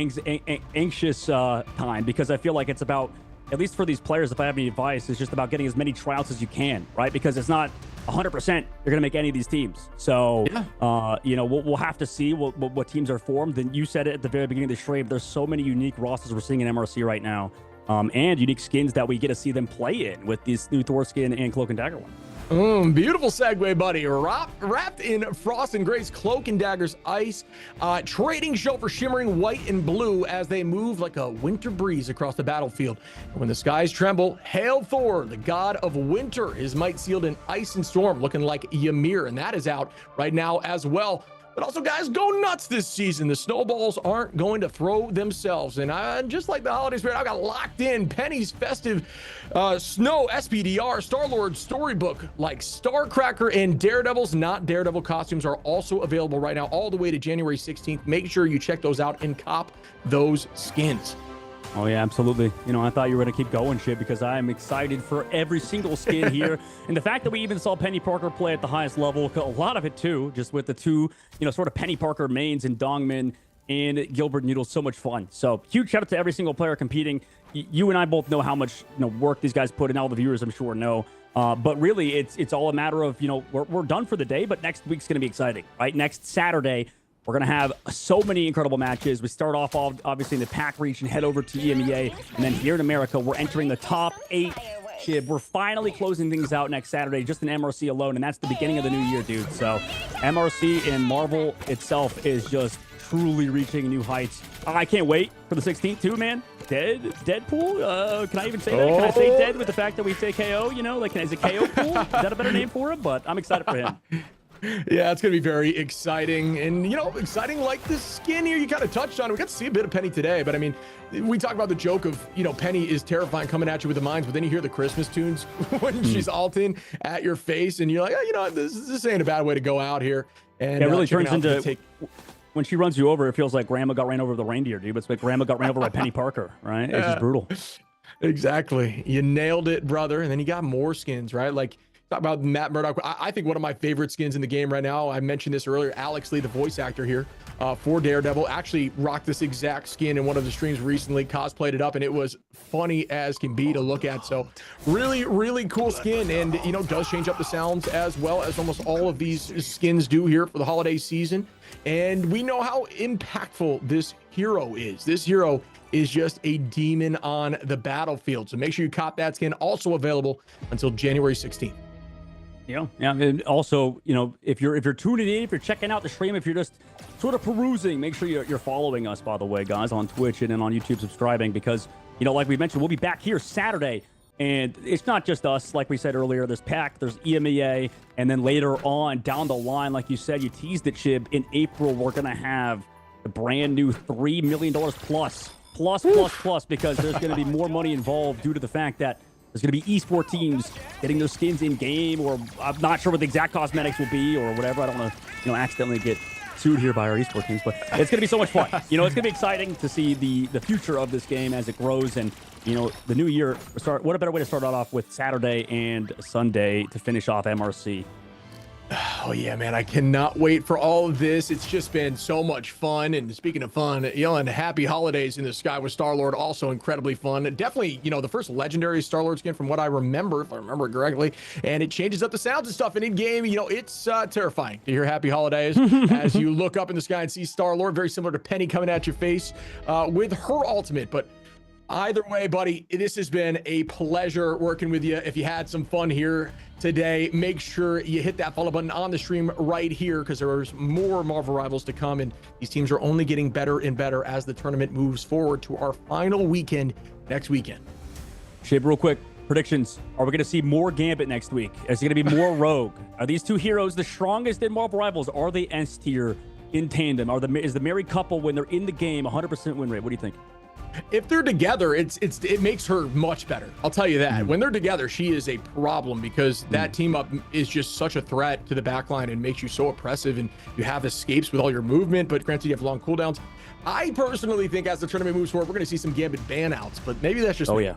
anxious time, because I feel like it's about, at least for these players, if I have any advice, it's just about getting as many tryouts as you can, right? Because it's not 100% you're going to make any of these teams. So, we'll have to see what teams are formed. And you said it at the very beginning of the stream, there's so many unique rosters we're seeing in MRC right now. And unique skins that we get to see them play in with this new Thor skin and Cloak and Dagger one. Beautiful segue, buddy. Wrapped in Frost and Grace, Cloak and Dagger's ice. Trading show for shimmering white and blue as they move like a winter breeze across the battlefield. And when the skies tremble, hail Thor, the god of winter. His might sealed in ice and storm, looking like Ymir. And that is out right now as well. But also, guys, go nuts this season. The snowballs aren't going to throw themselves. And just like the holiday spirit, I got locked in. Penny's festive snow SPDR Star-Lord storybook, like Starcracker and Daredevil's not Daredevil costumes, are also available right now all the way to January 16th. Make sure you check those out and cop those skins. Oh, yeah, absolutely. I thought you were going to keep going, shit, because I'm excited for every single skin here. And the fact that we even saw Penny Parker play at the highest level, a lot of it, too, just with the two, sort of Penny Parker mains and Dongmin and Gilbert Noodle, so much fun. So huge shout out to every single player competing. You and I both know how much work these guys put in. All the viewers, I'm sure, know. But really, it's all a matter of, we're done for the day, but next week's going to be exciting, right? Next Saturday, we're going to have so many incredible matches. We start off, obviously, in the PAC region, head over to EMEA, and then here in America, we're entering the top 8. Chib, we're finally closing things out next Saturday, just in MRC alone, and that's the beginning of the new year, dude. So MRC and Marvel itself is just truly reaching new heights. I can't wait for the 16th, too, man. Deadpool? Can I even say that? Can I say dead with the fact that we say KO? Is it KO Pool? Is that a better name for him? But I'm excited for him. Yeah, it's going to be very exciting. And, exciting like this skin here you kind of touched on. We got to see a bit of Penny today. But, I mean, we talk about the joke of, Penny is terrifying coming at you with the mines. But then you hear the Christmas tunes when she's alting at your face. And you're like, oh, this ain't a bad way to go out here. And it really turns into... When she runs you over, it feels like Grandma got ran over with the reindeer, dude. It's like Grandma got ran over by Penny Parker, right? It's just brutal. Exactly. You nailed it, brother. And then you got more skins, right? Like, talk about Matt Murdock. I think one of my favorite skins in the game right now, I mentioned this earlier, Alex Lee, the voice actor here for Daredevil, actually rocked this exact skin in one of the streams recently, cosplayed it up, and it was funny as can be to look at. So really, really cool skin, and, does change up the sounds as well as almost all of these skins do here for the holiday season. And we know how impactful this hero is. This hero is just a demon on the battlefield. So make sure you cop that skin, also available until January 16th. Yeah, and also, if you're tuning in, if you're checking out the stream, if you're just sort of perusing, make sure you're following us, by the way, guys, on Twitch and then on YouTube, subscribing, because, like we mentioned, we'll be back here Saturday, and it's not just us, like we said earlier. There's PAC, there's EMEA, and then later on, down the line, like you said, you teased it, Chib, in April, we're going to have the brand new $3 million plus, because there's going to be more money involved due to the fact that there's going to be esport teams getting those skins in game, or I'm not sure what the exact cosmetics will be or whatever. I don't want to, accidentally get sued here by our esport teams, but it's going to be so much fun. It's going to be exciting to see the future of this game as it grows, and the new year. What a better way to start it off with Saturday and Sunday to finish off MRC. Oh yeah, man, I cannot wait for all of this. It's just been so much fun. And speaking of fun, and happy holidays in the sky with Star-Lord, also incredibly fun. Definitely, the first legendary Star-Lord skin from what I remember, if I remember it correctly. And it changes up the sounds and stuff. And in game, it's terrifying to hear happy holidays as you look up in the sky and see Star-Lord, very similar to Penny coming at your face with her ultimate. But Either way, buddy, this has been a pleasure working with you. If you had some fun here today, make sure you hit that follow button on the stream right here because there's more Marvel Rivals to come, and these teams are only getting better and better as the tournament moves forward to our final weekend next weekend. Shib, real quick, predictions. Are we going to see more Gambit next week? Is it going to be more Rogue? Are these two heroes the strongest in Marvel Rivals? Are they S tier in tandem? Is the married couple, when they're in the game, 100% win rate? What do you think? If they're together, it makes her much better. I'll tell you that. When they're together, she is a problem because that team up is just such a threat to the backline and makes you so oppressive, and you have escapes with all your movement, but granted you have long cooldowns. I personally think as the tournament moves forward, we're going to see some Gambit banouts, but maybe that's just me. Yeah.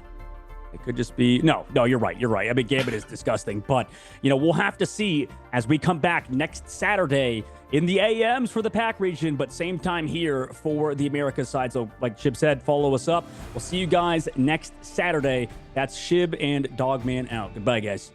It could just be no, you're right. I mean, Gambit is disgusting, but we'll have to see as we come back next Saturday in the AMs for the PAC region, but same time here for the Americas side. So like Shib said, follow us up. We'll see you guys next Saturday. That's Shib and Dogman out. Goodbye, guys.